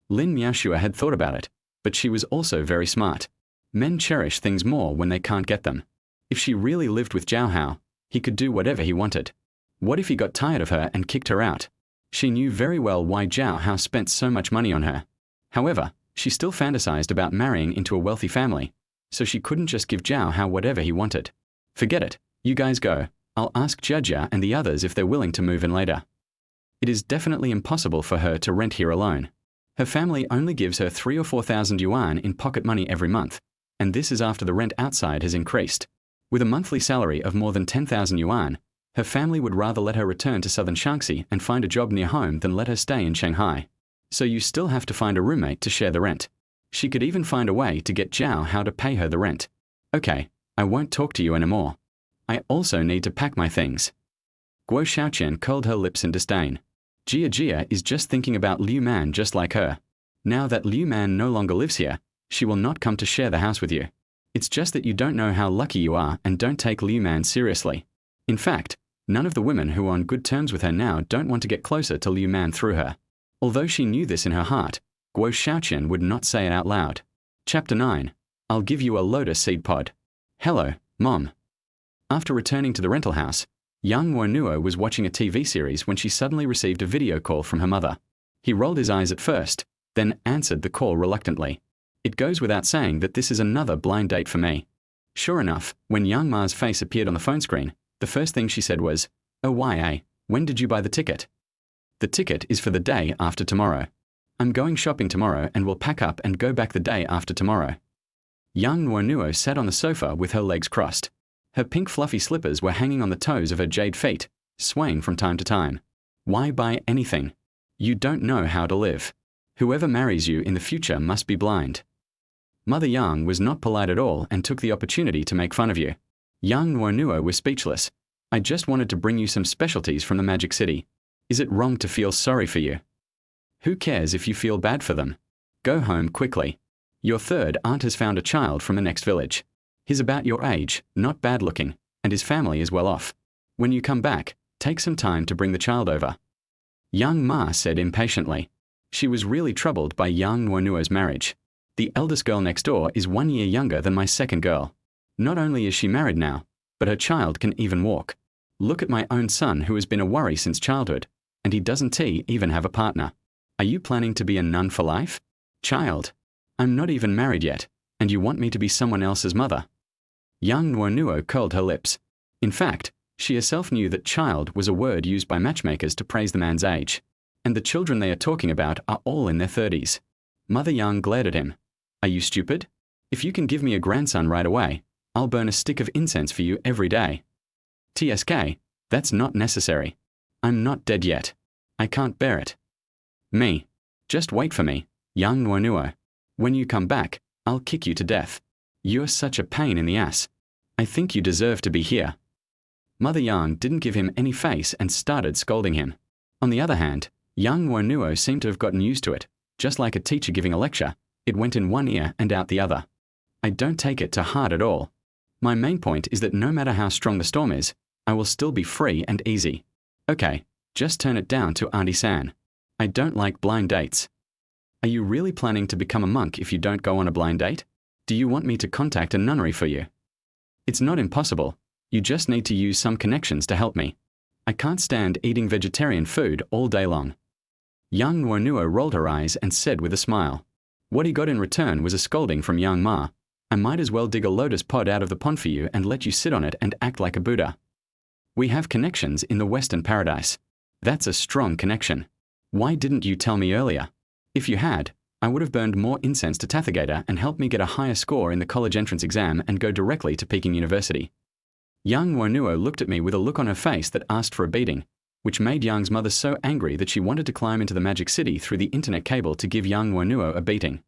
Lin Miaxue had thought about it, but she was also very smart. Men cherish things more when they can't get them. If she really lived with Zhao Hao, he could do whatever he wanted. What if he got tired of her and kicked her out? She knew very well why Zhao Hao spent so much money on her. However, she still fantasized about marrying into a wealthy family, so she couldn't just give Zhao Hao whatever he wanted. "Forget it, you guys go. I'll ask Jia and the others if they're willing to move in later." It is definitely impossible for her to rent here alone. Her family only gives her 3,000 or 4,000 yuan in pocket money every month, and this is after the rent outside has increased. With a monthly salary of more than 10,000 yuan, her family would rather let her return to southern Shaanxi and find a job near home than let her stay in Shanghai. So you still have to find a roommate to share the rent. She could even find a way to get Zhao Hao to pay her the rent. "Okay, I won't talk to you anymore. I also need to pack my things." Guo Xiaoqian curled her lips in disdain. Jia is just thinking about Liu Man just like her. Now that Liu Man no longer lives here, she will not come to share the house with you. It's just that you don't know how lucky you are and don't take Liu Man seriously. In fact, none of the women who are on good terms with her now don't want to get closer to Liu Man through her. Although she knew this in her heart, Guo Xiaoqian would not say it out loud. Chapter 9. I'll give you a lotus seed pod. "Hello, Mom." After returning to the rental house, Yang Nuonuo was watching a TV series when she suddenly received a video call from her mother. He rolled his eyes at first, then answered the call reluctantly. It goes without saying that this is another blind date for me. Sure enough, when Yang Ma's face appeared on the phone screen, the first thing she said was, "Oh YA, when did you buy the ticket?" "The ticket is for the day after tomorrow. I'm going shopping tomorrow and will pack up and go back the day after tomorrow." Yang Nuonuo sat on the sofa with her legs crossed. Her pink fluffy slippers were hanging on the toes of her jade feet, swaying from time to time. Why buy anything? You don't know how to live. Whoever marries you in the future must be blind. Mother Yang was not polite at all and took the opportunity to make fun of you. Yang Nuonuo was speechless. "I just wanted to bring you some specialties from the Magic City. Is it wrong to feel sorry for you? Who cares if you feel bad for them? Go home quickly. Your third aunt has found a child from the next village. He's about your age, not bad looking, and his family is well off. When you come back, take some time to bring the child over." Yang Ma said impatiently. She was really troubled by Yang Nuonuo's marriage. "The eldest girl next door is 1 year younger than my second girl. Not only is she married now, but her child can even walk. Look at my own son who has been a worry since childhood, and he doesn't even have a partner. Are you planning to be a nun for life? Child, I'm not even married yet, and you want me to be someone else's mother?" Yang Nuonuo curled her lips. In fact, she herself knew that child was a word used by matchmakers to praise the man's age. And the children they are talking about are all in their 30s. Mother Yang glared at him. Are you stupid? If you can give me a grandson right away, I'll burn a stick of incense for you every day. TSK, that's not necessary. I'm not dead yet. I can't bear it. Me. Just wait for me, Yang Nuonuo. When you come back, I'll kick you to death. You're such a pain in the ass. I think you deserve to be here. Mother Yang didn't give him any face and started scolding him. On the other hand, Yang Nuonuo seemed to have gotten used to it. Just like a teacher giving a lecture, it went in one ear and out the other. I don't take it to heart at all. My main point is that no matter how strong the storm is, I will still be free and easy. Okay, just turn it down to Auntie San. I don't like blind dates. Are you really planning to become a monk if you don't go on a blind date? Do you want me to contact a nunnery for you? It's not impossible. You just need to use some connections to help me. I can't stand eating vegetarian food all day long. Yang Nuonuo rolled her eyes and said with a smile. What he got in return was a scolding from Yang Ma. I might as well dig a lotus pod out of the pond for you and let you sit on it and act like a Buddha. We have connections in the Western paradise. That's a strong connection. Why didn't you tell me earlier? If you had, I would have burned more incense to Tathagata and helped me get a higher score in the college entrance exam and go directly to Peking University. Yang Nuonuo looked at me with a look on her face that asked for a beating, which made Yang's mother so angry that she wanted to climb into the magic city through the internet cable to give Yang Nuonuo a beating.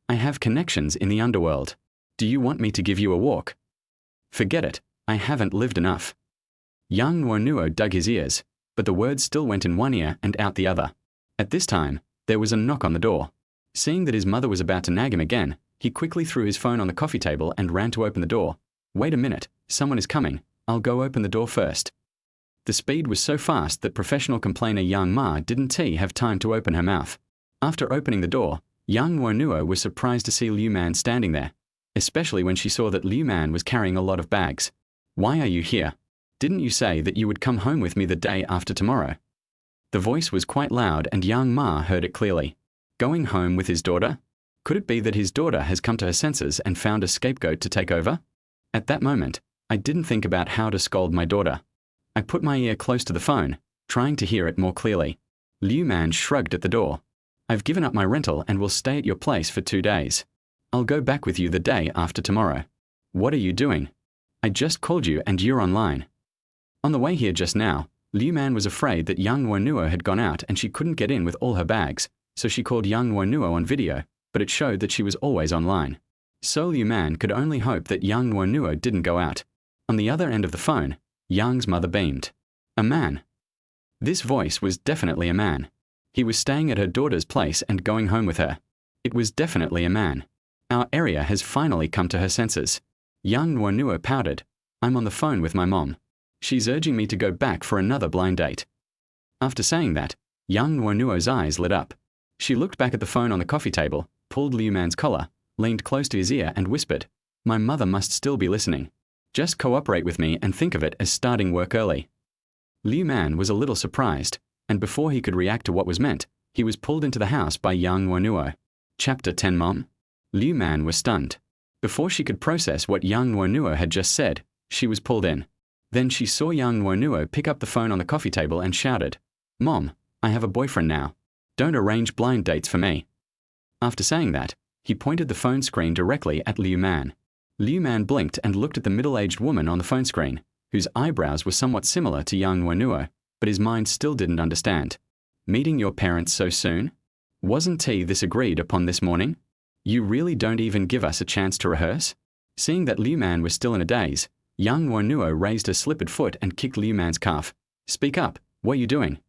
I have connections in the underworld. Do you want me to give you a walk? Forget it, I haven't lived enough. Yang Nuonuo dug his ears, but the words still went in one ear and out the other. At this time, there was a knock on the door. Seeing that his mother was about to nag him again, he quickly threw his phone on the coffee table and ran to open the door. Wait a minute, someone is coming. I'll go open the door first. The speed was so fast that professional complainer Yang Ma didn't have time to open her mouth. After opening the door, Yang Nuonuo was surprised to see Liu Man standing there, especially when she saw that Liu Man was carrying a lot of bags. Why are you here? Didn't you say that you would come home with me the day after tomorrow? The voice was quite loud and Yang Ma heard it clearly. Going home with his daughter? Could it be that his daughter has come to her senses and found a scapegoat to take over? At that moment, I didn't think about how to scold my daughter. I put my ear close to the phone, trying to hear it more clearly. Liu Man shrugged at the door. I've given up my rental and will stay at your place for 2 days. I'll go back with you the day after tomorrow. What are you doing? I just called you and you're online. On the way here just now, Liu Man was afraid that Yang Nuonuo had gone out and she couldn't get in with all her bags, so she called Yang Nuonuo on video, but it showed that she was always online. So Liu Man could only hope that Yang Nuonuo didn't go out. On the other end of the phone, Yang's mother beamed. A man. This voice was definitely a man. He was staying at her daughter's place and going home with her. It was definitely a man. Our area has finally come to her senses. Yang Nuonuo pouted. I'm on the phone with my mom. She's urging me to go back for another blind date. After saying that, Yang Nuonuo's eyes lit up. She looked back at the phone on the coffee table, pulled Liu Man's collar, leaned close to his ear and whispered, My mother must still be listening. Just cooperate with me and think of it as starting work early. Liu Man was a little surprised, and before he could react to what was meant, he was pulled into the house by Yang Nuonuo. Chapter 10 Mom? Liu Man was stunned. Before she could process what Yang Nuonuo had just said, she was pulled in. Then she saw Yang Nuonuo pick up the phone on the coffee table and shouted, Mom, I have a boyfriend now. Don't arrange blind dates for me. After saying that, he pointed the phone screen directly at Liu Man. Liu Man blinked and looked at the middle-aged woman on the phone screen, whose eyebrows were somewhat similar to Yang Nuonuo, but his mind still didn't understand. Meeting your parents so soon? Wasn't this agreed upon this morning? You really don't even give us a chance to rehearse? Seeing that Liu Man was still in a daze, Yang Nuonuo raised her slippered foot and kicked Liu Man's calf. Speak up, what are you doing?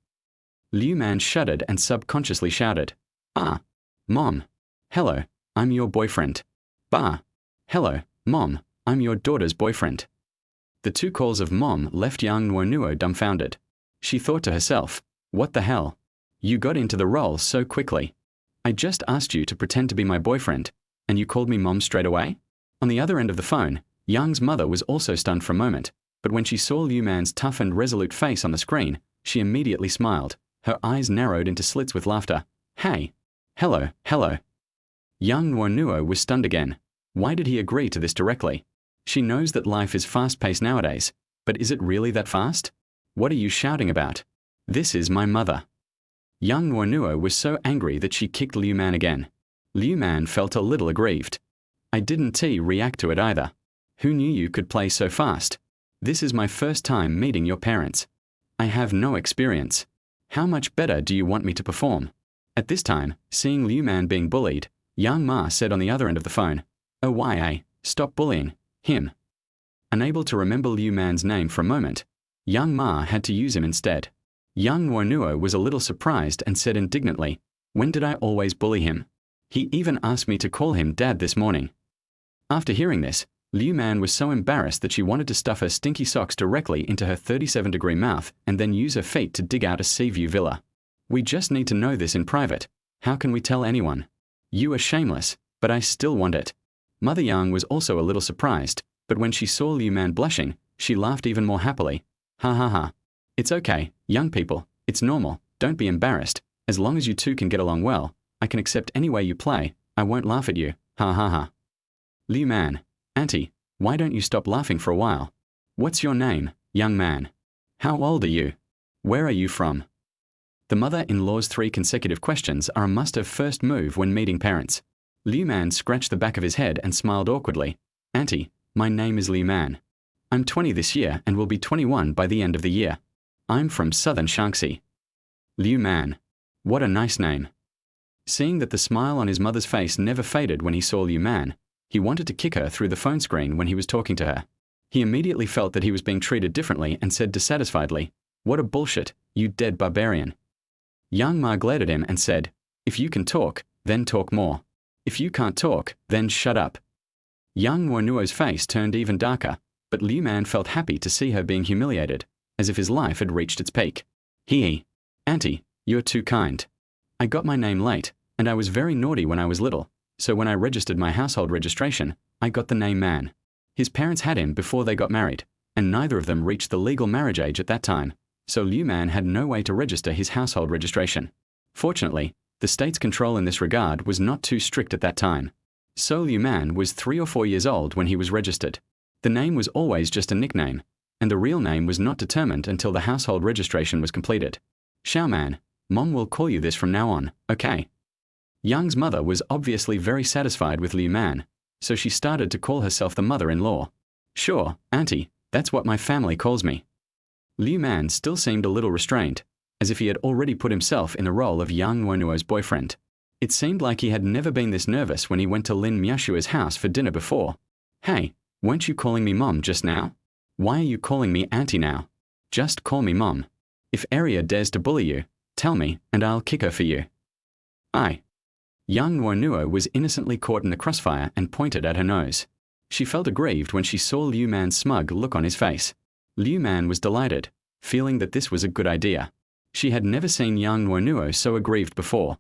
Liu Man shuddered and subconsciously shouted, Ah, Mom. Hello, I'm your boyfriend. Bah. Hello, Mom, I'm your daughter's boyfriend. The two calls of Mom left Yang Nuonuo dumbfounded. She thought to herself, what the hell? You got into the role so quickly. I just asked you to pretend to be my boyfriend, and you called me Mom straight away? On the other end of the phone, Yang's mother was also stunned for a moment, but when she saw Liu Man's tough and resolute face on the screen, she immediately smiled. Her eyes narrowed into slits with laughter. Hey. Hello, hello. Yang Nuonuo was stunned again. Why did he agree to this directly? She knows that life is fast-paced nowadays, but is it really that fast? What are you shouting about? This is my mother. Yang Nuonuo was so angry that she kicked Liu Man again. Liu Man felt a little aggrieved. I didn't react to it either. Who knew you could play so fast? This is my first time meeting your parents. I have no experience. How much better do you want me to perform? At this time, seeing Liu Man being bullied, Yang Ma said on the other end of the phone, Oh why, stop bullying him. Unable to remember Liu Man's name for a moment, Yang Ma had to use him instead. Yang Nuonuo was a little surprised and said indignantly, When did I always bully him? He even asked me to call him Dad this morning. After hearing this, Liu Man was so embarrassed that she wanted to stuff her stinky socks directly into her 37-degree mouth and then use her feet to dig out a sea view villa. We just need to know this in private. How can we tell anyone? You are shameless, but I still want it. Mother Yang was also a little surprised, but when she saw Liu Man blushing, she laughed even more happily. Ha ha ha. It's okay, young people, it's normal, don't be embarrassed. As long as you two can get along well, I can accept any way you play, I won't laugh at you, ha ha ha. Liu Man, Auntie, why don't you stop laughing for a while? What's your name, young man? How old are you? Where are you from? The mother-in-law's 3 consecutive questions are a must-have first move when meeting parents. Liu Man scratched the back of his head and smiled awkwardly. Auntie, my name is Liu Man. I'm 20 this year and will be 21 by the end of the year. I'm from southern Shaanxi. Liu Man. What a nice name. Seeing that the smile on his mother's face never faded when he saw Liu Man, he wanted to kick her through the phone screen when he was talking to her. He immediately felt that he was being treated differently and said dissatisfiedly, What a bullshit, you dead barbarian. Yang Ma glared at him and said, If you can talk, then talk more. If you can't talk, then shut up. Yang Nuonuo's face turned even darker, but Liu Man felt happy to see her being humiliated, as if his life had reached its peak. Auntie, you're too kind. I got my name late, and I was very naughty when I was little, so when I registered my household registration, I got the name Man. His parents had him before they got married, and neither of them reached the legal marriage age at that time, so Liu Man had no way to register his household registration. Fortunately, the state's control in this regard was not too strict at that time. So Liu Man was 3 or 4 years old when he was registered. The name was always just a nickname, and the real name was not determined until the household registration was completed. Xiao Man, Mom will call you this from now on, okay? Yang's mother was obviously very satisfied with Liu Man, so she started to call herself the mother-in-law. Sure, Auntie, that's what my family calls me. Liu Man still seemed a little restrained, as if he had already put himself in the role of Yang Nuonuo's boyfriend. It seemed like he had never been this nervous when he went to Lin Miashua's house for dinner before. Hey, weren't you calling me Mom just now? Why are you calling me Auntie now? Just call me Mom. If Aria dares to bully you, tell me, and I'll kick her for you. Yang Nuonuo was innocently caught in the crossfire and pointed at her nose. She felt aggrieved when she saw Liu Man's smug look on his face. Liu Man was delighted, feeling that this was a good idea. She had never seen Yang Nuonuo so aggrieved before.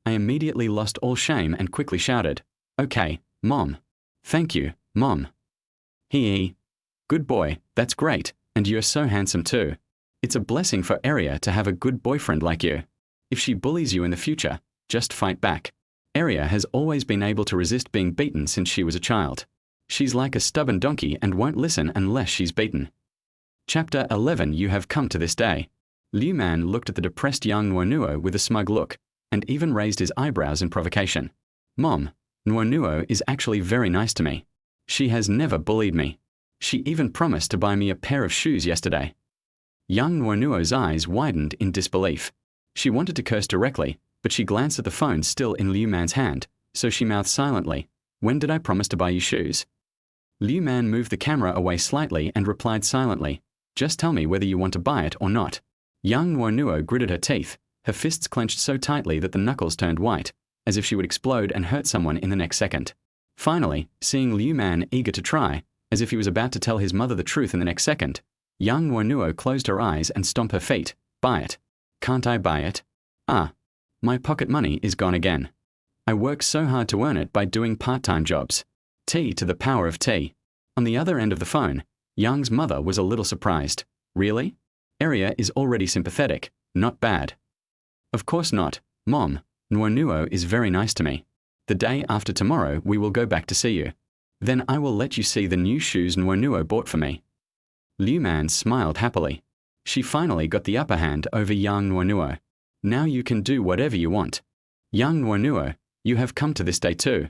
I immediately lost all shame and quickly shouted, Okay, Mom. Thank you, Mom. Good boy, that's great, and you're so handsome too. It's a blessing for Aria to have a good boyfriend like you. If she bullies you in the future, just fight back. Aria has always been able to resist being beaten since she was a child. She's like a stubborn donkey and won't listen unless she's beaten. Chapter 11. You have come to this day. Liu Man looked at the depressed Yang Nuonuo with a smug look, and even raised his eyebrows in provocation. Mom, Nuonuo is actually very nice to me. She has never bullied me. She even promised to buy me a pair of shoes yesterday. Yang Nuonuo's eyes widened in disbelief. She wanted to curse directly, but she glanced at the phone still in Liu Man's hand, so she mouthed silently, When did I promise to buy you shoes? Liu Man moved the camera away slightly and replied silently, Just tell me whether you want to buy it or not. Yang Nuonuo gritted her teeth, her fists clenched so tightly that the knuckles turned white, as if she would explode and hurt someone in the next second. Finally, seeing Liu Man eager to try, as if he was about to tell his mother the truth in the next second, Yang Nuonuo closed her eyes and stomped her feet. Buy it. Can't I buy it? My pocket money is gone again. I work so hard to earn it by doing part-time jobs. T to the power of T. On the other end of the phone, Yang's mother was a little surprised. Really? Aria is already sympathetic. Not bad. Of course not, Mom. Nuonuo is very nice to me. The day after tomorrow we will go back to see you. Then I will let you see the new shoes Nuonuo bought for me. Liu Man smiled happily. She finally got the upper hand over Yang Nuonuo. Now you can do whatever you want. Yang Nuonuo, you have come to this day too.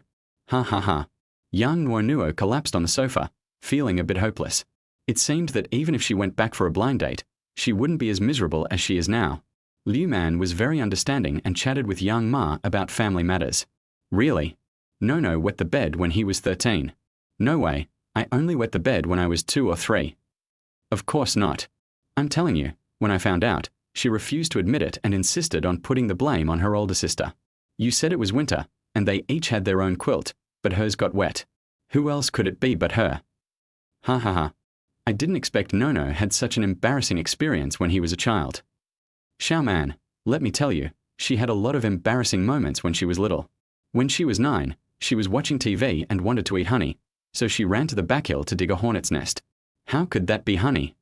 Ha ha ha. Yang Nuonuo collapsed on the sofa, feeling a bit hopeless. It seemed that even if she went back for a blind date, she wouldn't be as miserable as she is now. Liu Man was very understanding and chatted with Yang Ma about family matters. Really? Nono wet the bed when he was 13. No way, I only wet the bed when I was 2 or 3. Of course not. I'm telling you, when I found out, she refused to admit it and insisted on putting the blame on her older sister. You said it was winter, and they each had their own quilt, but hers got wet. Who else could it be but her? Ha ha ha. I didn't expect Nono had such an embarrassing experience when he was a child. Xiao Man, let me tell you, she had a lot of embarrassing moments when she was little. When she was 9, she was watching TV and wanted to eat honey, so she ran to the back hill to dig a hornet's nest. How could that be honey?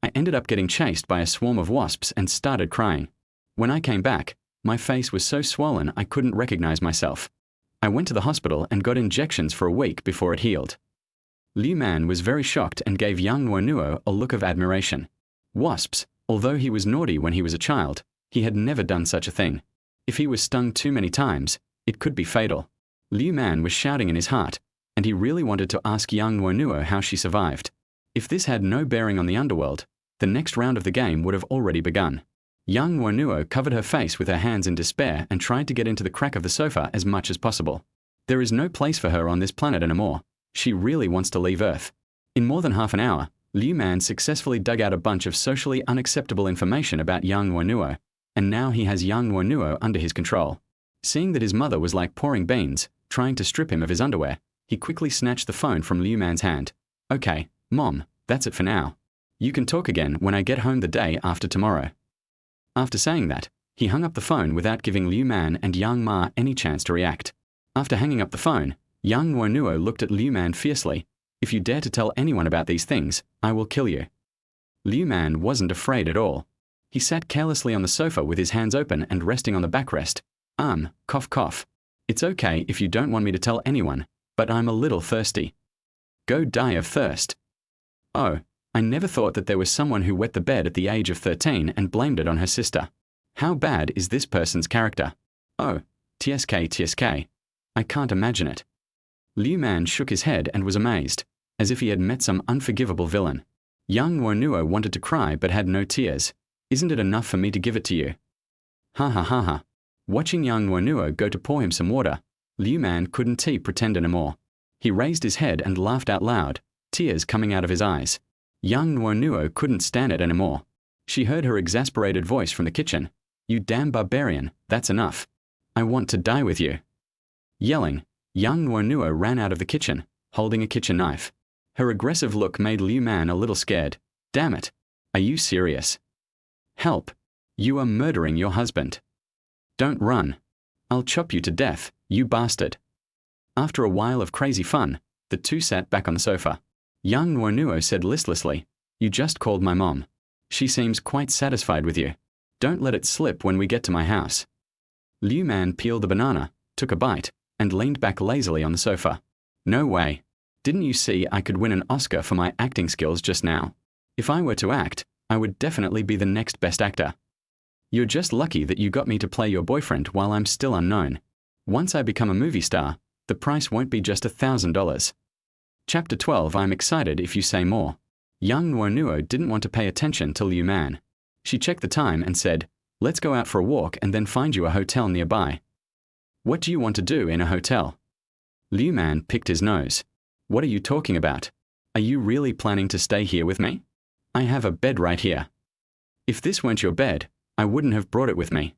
I ended up getting chased by a swarm of wasps and started crying. When I came back, my face was so swollen I couldn't recognize myself. I went to the hospital and got injections for a week before it healed. Liu Man was very shocked and gave Yang Nuonuo a look of admiration. Wasps, although he was naughty when he was a child, he had never done such a thing. If he was stung too many times, it could be fatal. Liu Man was shouting in his heart, and he really wanted to ask Yang Nuonuo how she survived. If this had no bearing on the underworld, the next round of the game would have already begun. Yang Nuonuo covered her face with her hands in despair and tried to get into the crack of the sofa as much as possible. There is no place for her on this planet anymore. She really wants to leave Earth. In more than half an hour, Liu Man successfully dug out a bunch of socially unacceptable information about Yang Nuonuo, and now he has Yang Nuonuo under his control. Seeing that his mother was like pouring beans, trying to strip him of his underwear, he quickly snatched the phone from Liu Man's hand. Okay, Mom, that's it for now. You can talk again when I get home the day after tomorrow. After saying that, he hung up the phone without giving Liu Man and Yang Ma any chance to react. After hanging up the phone, Yang Nuonuo looked at Liu Man fiercely. If you dare to tell anyone about these things, I will kill you. Liu Man wasn't afraid at all. He sat carelessly on the sofa with his hands open and resting on the backrest. Cough cough. It's okay if you don't want me to tell anyone, but I'm a little thirsty. Go die of thirst. Oh, I never thought that there was someone who wet the bed at the age of 13 and blamed it on her sister. How bad is this person's character? Oh, TSK. I can't imagine it. Liu Man shook his head and was amazed, as if he had met some unforgivable villain. Yang Nuonuo wanted to cry but had no tears. Isn't it enough for me to give it to you? Ha ha ha ha. Watching Yang Nuonuo go to pour him some water, Liu Man couldn't pretend anymore. He raised his head and laughed out loud, tears coming out of his eyes. Yang Nuonuo couldn't stand it anymore. She heard her exasperated voice from the kitchen. You damn barbarian, that's enough. I want to die with you. Yelling, Yang Nuonuo ran out of the kitchen, holding a kitchen knife. Her aggressive look made Liu Man a little scared. Damn it. Are you serious? Help. You are murdering your husband. Don't run. I'll chop you to death, you bastard. After a while of crazy fun, the two sat back on the sofa. Yang Nuonuo said listlessly, You just called my mom. She seems quite satisfied with you. Don't let it slip when we get to my house. Liu Man peeled the banana, took a bite, and leaned back lazily on the sofa. No way. Didn't you see I could win an Oscar for my acting skills just now? If I were to act, I would definitely be the next best actor. You're just lucky that you got me to play your boyfriend while I'm still unknown. Once I become a movie star, the price won't be just $1,000. Chapter 12. I'm excited if you say more. Yang Nuonuo didn't want to pay attention to Liu Man. She checked the time and said, Let's go out for a walk and then find you a hotel nearby. What do you want to do in a hotel? Liu Man picked his nose. What are you talking about? Are you really planning to stay here with me? I have a bed right here. If this weren't your bed, I wouldn't have brought it with me.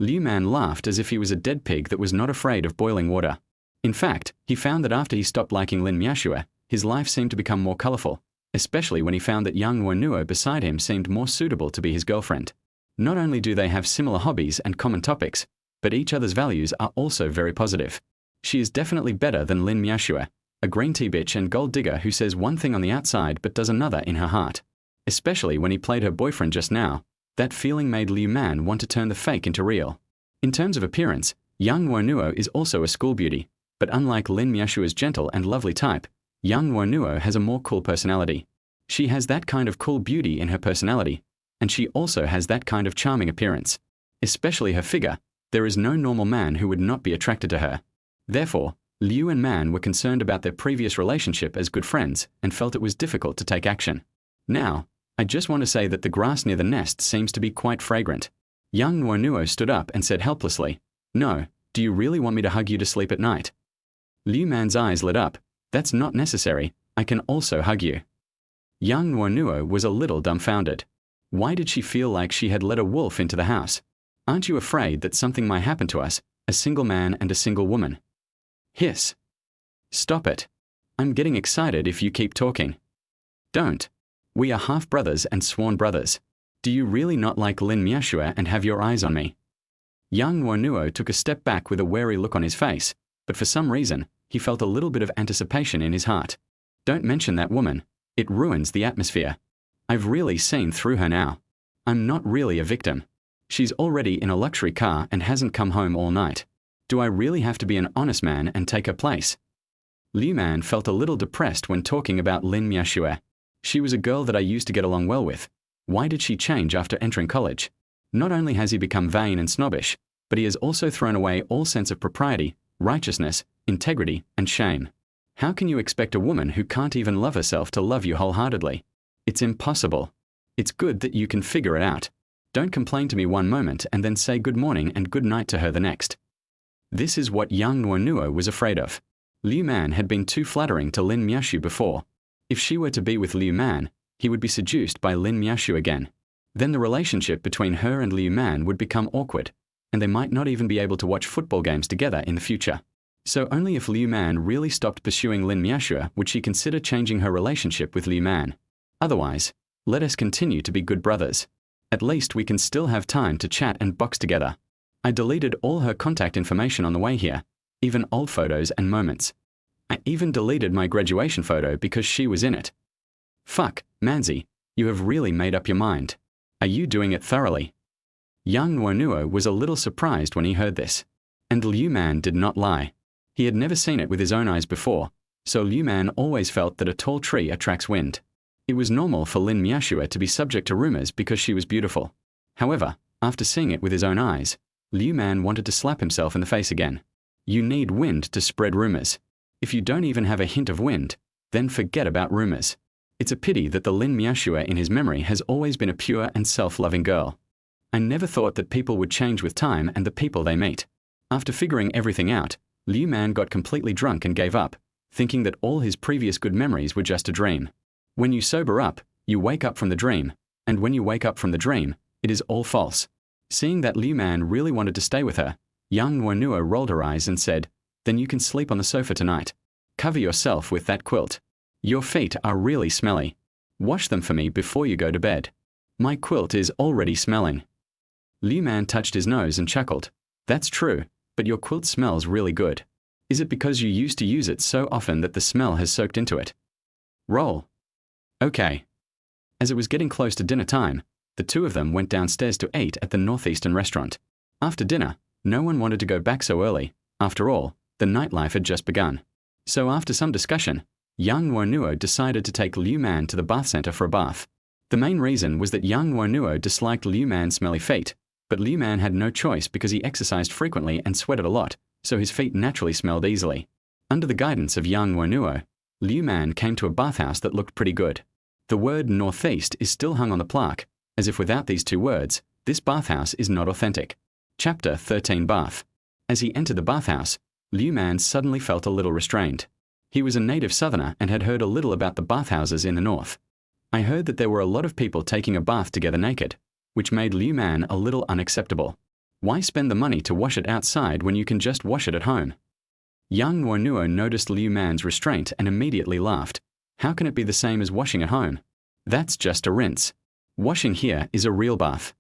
Liu Man laughed as if he was a dead pig that was not afraid of boiling water. In fact, he found that after he stopped liking Lin Miaxue, his life seemed to become more colorful, especially when he found that Yang Nuonuo beside him seemed more suitable to be his girlfriend. Not only do they have similar hobbies and common topics, but each other's values are also very positive. She is definitely better than Lin Miaxue, a green tea bitch and gold digger who says one thing on the outside but does another in her heart. Especially when he played her boyfriend just now, that feeling made Liu Man want to turn the fake into real. In terms of appearance, Yang Nuonuo is also a school beauty, but unlike Lin Miaxue's gentle and lovely type, Yang Nuonuo has a more cool personality. She has that kind of cool beauty in her personality, and she also has that kind of charming appearance. especially her figure. There is no normal man who would not be attracted to her. Therefore, Liu and Man were concerned about their previous relationship as good friends and felt it was difficult to take action. Now, I just want to say that the grass near the nest seems to be quite fragrant. Yang Nuonuo stood up and said helplessly, "No, do you really want me to hug you to sleep at night?" Liu Man's eyes lit up. "That's not necessary, I can also hug you." Yang Nuonuo was a little dumbfounded. Why did she feel like she had let a wolf into the house? "Aren't you afraid that something might happen to us, a single man and a single woman?" Hiss. "Stop it. I'm getting excited if you keep talking." "Don't. We are half-brothers and sworn brothers. Do you really not like Lin Miashua and have your eyes on me?" Yang Nuonuo took a step back with a wary look on his face, but for some reason, he felt a little bit of anticipation in his heart. "Don't mention that woman. It ruins the atmosphere. I've really seen through her now. I'm not really a victim. She's already in a luxury car and hasn't come home all night. Do I really have to be an honest man and take her place?" Liu Man felt a little depressed when talking about Lin Miashua. She was a girl that I used to get along well with. Why did she change after entering college? Not only has he become vain and snobbish, but he has also thrown away all sense of propriety, righteousness, integrity, and shame. How can you expect a woman who can't even love herself to love you wholeheartedly? It's impossible. It's good that you can figure it out. Don't complain to me one moment and then say good morning and good night to her the next. This is what Yang Nuonuo was afraid of. Liu Man had been too flattering to Lin Miashu before. If she were to be with Liu Man, he would be seduced by Lin Miashu again. Then the relationship between her and Liu Man would become awkward, and they might not even be able to watch football games together in the future. So only if Liu Man really stopped pursuing Lin Miashua would she consider changing her relationship with Liu Man. Otherwise, let us continue to be good brothers. At least we can still have time to chat and box together. I deleted all her contact information on the way here, even old photos and moments. I even deleted my graduation photo because she was in it. Fuck, Manzi, you have really made up your mind. Are you doing it thoroughly? Yang Nuonuo was a little surprised when he heard this. And Liu Man did not lie. He had never seen it with his own eyes before, so Liu Man always felt that a tall tree attracts wind. It was normal for Lin Miashua to be subject to rumors because she was beautiful. However, after seeing it with his own eyes, Liu Man wanted to slap himself in the face again. You need wind to spread rumors. If you don't even have a hint of wind, then forget about rumors. It's a pity that the Lin Miashua in his memory has always been a pure and self-loving girl. I never thought that people would change with time and the people they meet. After figuring everything out, Liu Man got completely drunk and gave up, thinking that all his previous good memories were just a dream. When you sober up, you wake up from the dream, and when you wake up from the dream, it is all false. Seeing that Liu Man really wanted to stay with her, Yang Nuonuo rolled her eyes and said, "Then you can sleep on the sofa tonight. Cover yourself with that quilt. Your feet are really smelly. Wash them for me before you go to bed. My quilt is already smelling." Liu Man touched his nose and chuckled. "That's true, but your quilt smells really good. Is it because you used to use it so often that the smell has soaked into it?" Roll. Okay. As it was getting close to dinner time, the two of them went downstairs to eat at the Northeastern restaurant. After dinner, no one wanted to go back so early. After all, the nightlife had just begun. So after some discussion, Yang Nuonuo decided to take Liu Man to the bath center for a bath. The main reason was that Yang Nuonuo disliked Liu Man's smelly feet, but Liu Man had no choice because he exercised frequently and sweated a lot, so his feet naturally smelled easily. Under the guidance of Yang Nuonuo, Liu Man came to a bathhouse that looked pretty good. The word Northeast is still hung on the plaque, as if without these two words, this bathhouse is not authentic. Chapter 13 Bath. As he entered the bathhouse, Liu Man suddenly felt a little restrained. He was a native southerner and had heard a little about the bathhouses in the north. I heard that there were a lot of people taking a bath together naked, which made Liu Man a little unacceptable. Why spend the money to wash it outside when you can just wash it at home? Yang Nuonuo noticed Liu Man's restraint and immediately laughed. How can it be the same as washing at home? That's just a rinse. Washing here is a real bath.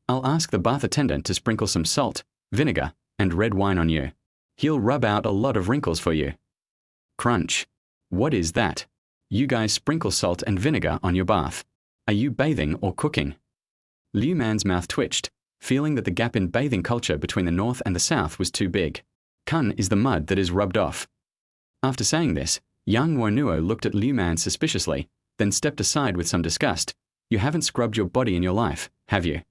I'll ask the bath attendant to sprinkle some salt, vinegar, and red wine on you. He'll rub out a lot of wrinkles for you. Crunch. What is that? You guys sprinkle salt and vinegar on your bath. Are you bathing or cooking? Liu Man's mouth twitched, feeling that the gap in bathing culture between the north and the south was too big. Kun is the mud that is rubbed off. After saying this, Yang Nuonuo looked at Liu Man suspiciously, then stepped aside with some disgust. You haven't scrubbed your body in your life, have you?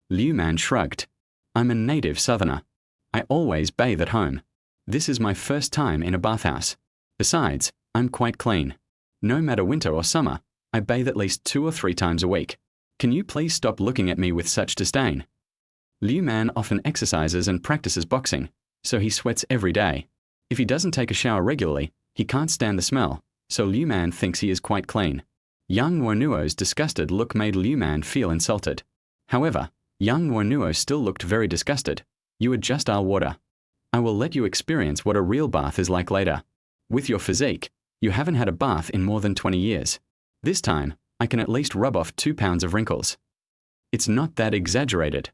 Liu Man shrugged. I'm a native southerner. I always bathe at home. This is my first time in a bathhouse. Besides, I'm quite clean. No matter winter or summer, I bathe at least 2 or 3 times a week. Can you please stop looking at me with such disdain? Liu Man often exercises and practices boxing, so he sweats every day. If he doesn't take a shower regularly, he can't stand the smell, so Liu Man thinks he is quite clean. Yang Nuonuo's disgusted look made Liu Man feel insulted. However, Yang Nuonuo still looked very disgusted. You are just our water. I will let you experience what a real bath is like later. With your physique, you haven't had a bath in more than 20 years. This time, I can at least rub off 2 pounds of wrinkles. It's not that exaggerated.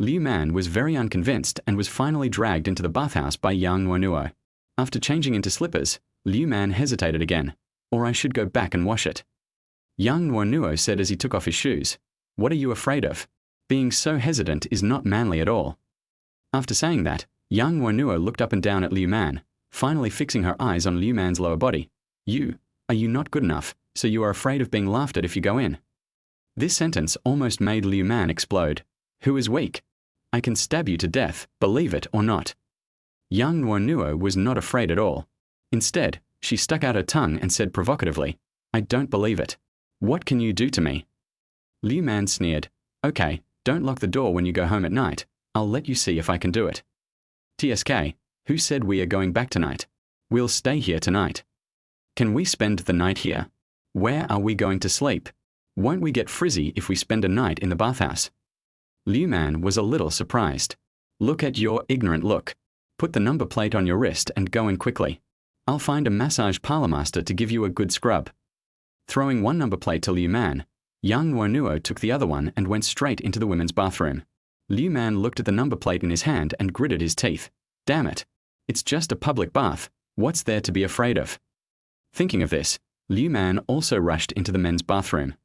Liu Man was very unconvinced and was finally dragged into the bathhouse by Yang Nuonuo. After changing into slippers, Liu Man hesitated again. Or I should go back and wash it. Yang Nuonuo said as he took off his shoes. What are you afraid of? Being so hesitant is not manly at all. After saying that, Yang Nuonuo looked up and down at Liu Man, finally fixing her eyes on Liu Man's lower body. Are you not good enough, so you are afraid of being laughed at if you go in? This sentence almost made Liu Man explode. Who is weak? I can stab you to death, believe it or not. Yang Nuonuo was not afraid at all. Instead, she stuck out her tongue and said provocatively, I don't believe it. What can you do to me? Liu Man sneered. Okay, don't lock the door when you go home at night. I'll let you see if I can do it. TSK, who said we are going back tonight? We'll stay here tonight. Can we spend the night here? Where are we going to sleep? Won't we get frizzy if we spend a night in the bathhouse? Liu Man was a little surprised. Look at your ignorant look. Put the number plate on your wrist and go in quickly. I'll find a massage parlor master to give you a good scrub. Throwing one number plate to Liu Man, Yang Nuonuo took the other one and went straight into the women's bathroom. Liu Man looked at the number plate in his hand and gritted his teeth. Damn it. It's just a public bath. What's there to be afraid of? Thinking of this, Liu Man also rushed into the men's bathroom.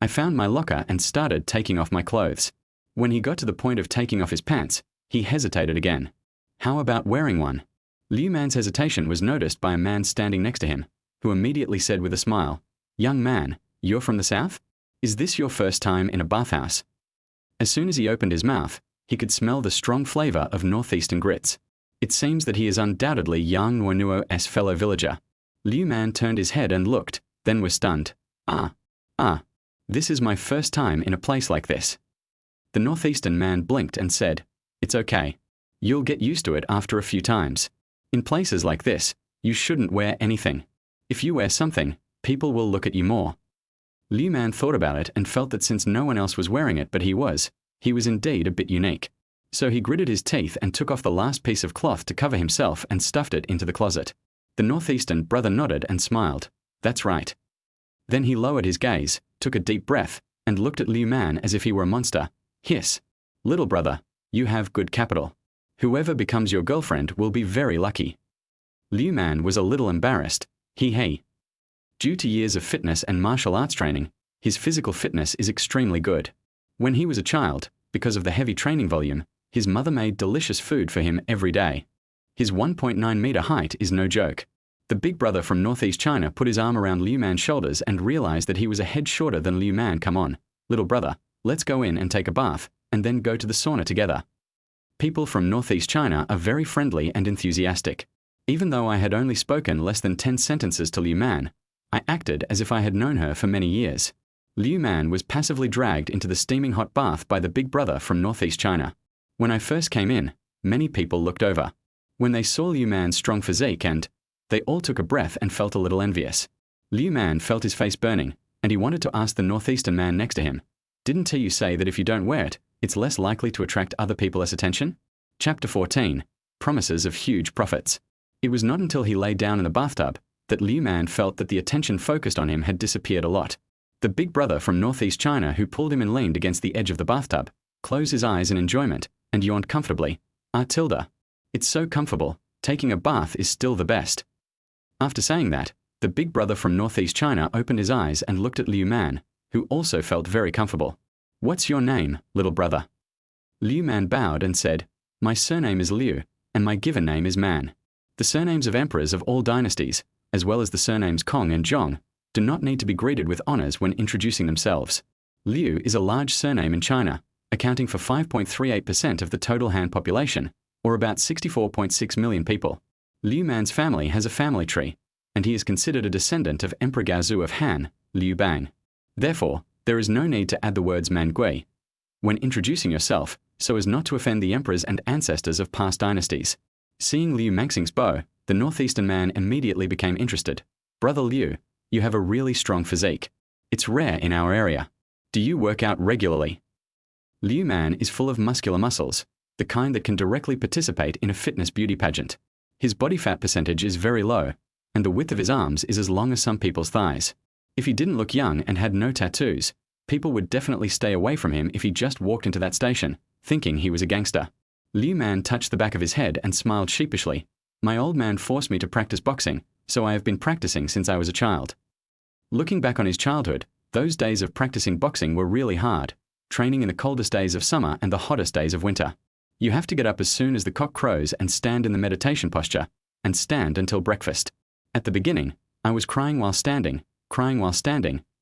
I found my locker and started taking off my clothes. When he got to the point of taking off his pants, he hesitated again. How about wearing one? Liu Man's hesitation was noticed by a man standing next to him, who immediately said with a smile, Young man, you're from the south? Is this your first time in a bathhouse? As soon as he opened his mouth, he could smell the strong flavor of northeastern grits. It seems that he is undoubtedly Yang Nuonuo's fellow villager. Liu Man turned his head and looked, then was stunned. This is my first time in a place like this. The northeastern man blinked and said, It's okay. You'll get used to it after a few times. In places like this, you shouldn't wear anything. If you wear something, people will look at you more. Liu Man thought about it and felt that since no one else was wearing it but he was indeed a bit unique. So he gritted his teeth and took off the last piece of cloth to cover himself and stuffed it into the closet. The northeastern brother nodded and smiled. That's right. Then he lowered his gaze, took a deep breath, and looked at Liu Man as if he were a monster. Hiss. Little brother, you have good capital. Whoever becomes your girlfriend will be very lucky. Liu Man was a little embarrassed. He. Due to years of fitness and martial arts training, his physical fitness is extremely good. When he was a child, because of the heavy training volume, his mother made delicious food for him every day. His 1.9 meter height is no joke. The big brother from northeast China put his arm around Liu Man's shoulders and realized that he was a head shorter than Liu Man. Come on, little brother, let's go in and take a bath, and then go to the sauna together. People from northeast China are very friendly and enthusiastic. Even though I had only spoken less than 10 sentences to Liu Man, I acted as if I had known her for many years. Liu Man was passively dragged into the steaming hot bath by the big brother from northeast China. When I first came in, many people looked over. When they saw Liu Man's strong physique they all took a breath and felt a little envious. Liu Man felt his face burning, and he wanted to ask the northeastern man next to him, Didn't you say that if you don't wear it, it's less likely to attract other people's attention? Chapter 14. Promises of huge profits. It was not until he lay down in the bathtub that Liu Man felt that the attention focused on him had disappeared a lot. The big brother from northeast China who pulled him and leaned against the edge of the bathtub, closed his eyes in enjoyment, and yawned comfortably. Tilda. It's so comfortable, taking a bath is still the best. After saying that, the big brother from northeast China opened his eyes and looked at Liu Man, who also felt very comfortable. What's your name, little brother? Liu Man bowed and said, My surname is Liu, and my given name is Man. The surnames of emperors of all dynasties, as well as the surnames Kong and Zhong, do not need to be greeted with honors when introducing themselves. Liu is a large surname in China, accounting for 5.38% of the total Han population, or about 64.6 million people. Liu Man's family has a family tree, and he is considered a descendant of Emperor Gaozu of Han, Liu Bang. Therefore, there is no need to add the words manhwa when introducing yourself, so as not to offend the emperors and ancestors of past dynasties. Seeing Liu Maxing's bow, the northeastern man immediately became interested. Brother Liu, you have a really strong physique. It's rare in our area. Do you work out regularly? Liu Man is full of muscular muscles, the kind that can directly participate in a fitness beauty pageant. His body fat percentage is very low, and the width of his arms is as long as some people's thighs. If he didn't look young and had no tattoos, people would definitely stay away from him if he just walked into that station, thinking he was a gangster. Liu Man touched the back of his head and smiled sheepishly. My old man forced me to practice boxing, so I have been practicing since I was a child. Looking back on his childhood, those days of practicing boxing were really hard, training in the coldest days of summer and the hottest days of winter. You have to get up as soon as the cock crows and stand in the meditation posture, and stand until breakfast. At the beginning, I was crying while standing,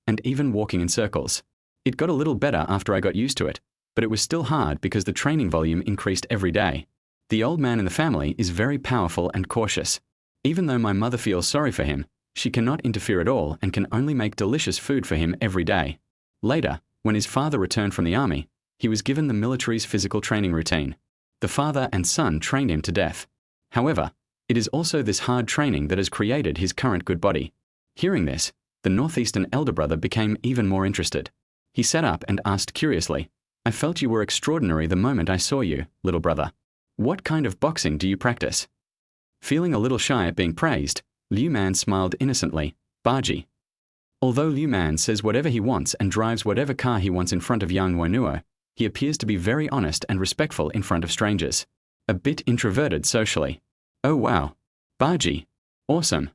and even walking in circles. It got a little better after I got used to it, but it was still hard because the training volume increased every day. The old man in the family is very powerful and cautious. Even though my mother feels sorry for him, she cannot interfere at all and can only make delicious food for him every day. Later, when his father returned from the army, he was given the military's physical training routine. The father and son trained him to death. However, it is also this hard training that has created his current good body. Hearing this, the northeastern elder brother became even more interested. He sat up and asked curiously, I felt you were extraordinary the moment I saw you, little brother. What kind of boxing do you practice? Feeling a little shy at being praised, Liu Man smiled innocently, Baji. Although Liu Man says whatever he wants and drives whatever car he wants in front of Yang Nuonuo, he appears to be very honest and respectful in front of strangers. A bit introverted socially. Oh wow. Baji. Awesome.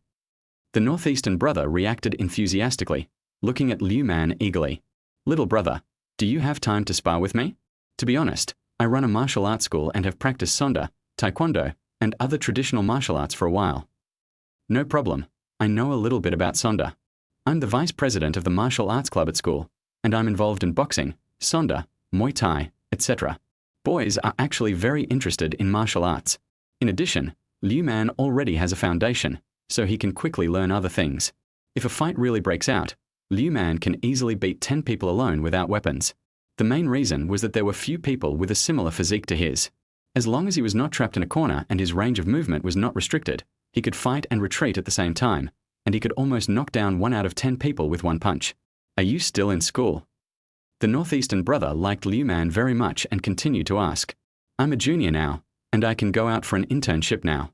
The northeastern brother reacted enthusiastically, looking at Liu Man eagerly. Little brother, do you have time to spar with me? To be honest, I run a martial arts school and have practiced Sonda, Taekwondo, and other traditional martial arts for a while. No problem. I know a little bit about Sonda. I'm the vice president of the martial arts club at school, and I'm involved in boxing, Sonda, Muay Thai, etc. Boys are actually very interested in martial arts. In addition, Liu Man already has a foundation, so he can quickly learn other things. If a fight really breaks out, Liu Man can easily beat 10 people alone without weapons. The main reason was that there were few people with a similar physique to his. As long as he was not trapped in a corner and his range of movement was not restricted, he could fight and retreat at the same time, and he could almost knock down 1 out of 10 people with one punch. Are you still in school? The northeastern brother liked Liu Man very much and continued to ask, I'm a junior now, and I can go out for an internship now.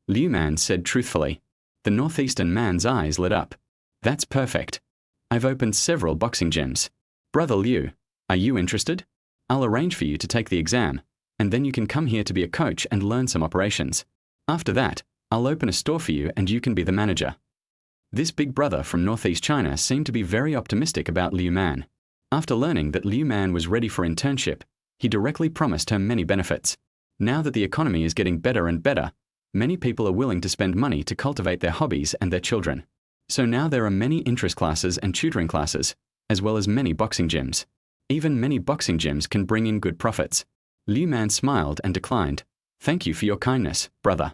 Liu Man said truthfully. The northeastern man's eyes lit up. That's perfect. I've opened several boxing gyms. Brother Liu, are you interested? I'll arrange for you to take the exam, and then you can come here to be a coach and learn some operations. After that, I'll open a store for you and you can be the manager. This big brother from Northeast China seemed to be very optimistic about Liu Man. After learning that Liu Man was ready for internship, he directly promised her many benefits. Now that the economy is getting better and better, many people are willing to spend money to cultivate their hobbies and their children. So now there are many interest classes and tutoring classes, as well as many boxing gyms. Even many boxing gyms can bring in good profits. Liu Man smiled and declined. Thank you for your kindness, brother.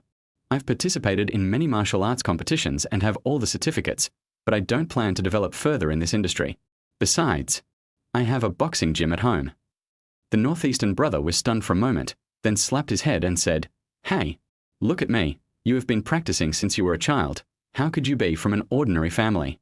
I've participated in many martial arts competitions and have all the certificates, but I don't plan to develop further in this industry. Besides, I have a boxing gym at home. The northeastern brother was stunned for a moment, then slapped his head and said, Hey, look at me. You have been practicing since you were a child. How could you be from an ordinary family?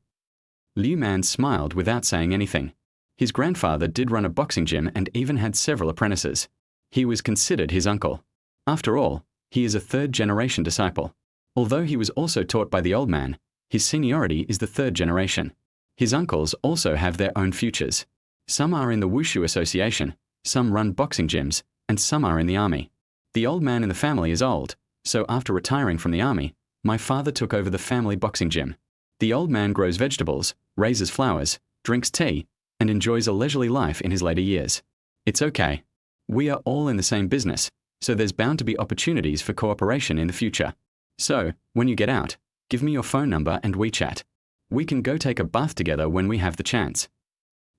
Liu Man smiled without saying anything. His grandfather did run a boxing gym and even had several apprentices. He was considered his uncle. After all, he is a third-generation disciple. Although he was also taught by the old man, his seniority is the third generation. His uncles also have their own futures. Some are in the Wushu Association, some run boxing gyms, and some are in the army. The old man in the family is old, so after retiring from the army, my father took over the family boxing gym. The old man grows vegetables, raises flowers, drinks tea, and enjoys a leisurely life in his later years. It's okay. We are all in the same business, so there's bound to be opportunities for cooperation in the future. So, when you get out, give me your phone number and WeChat. We can go take a bath together when we have the chance.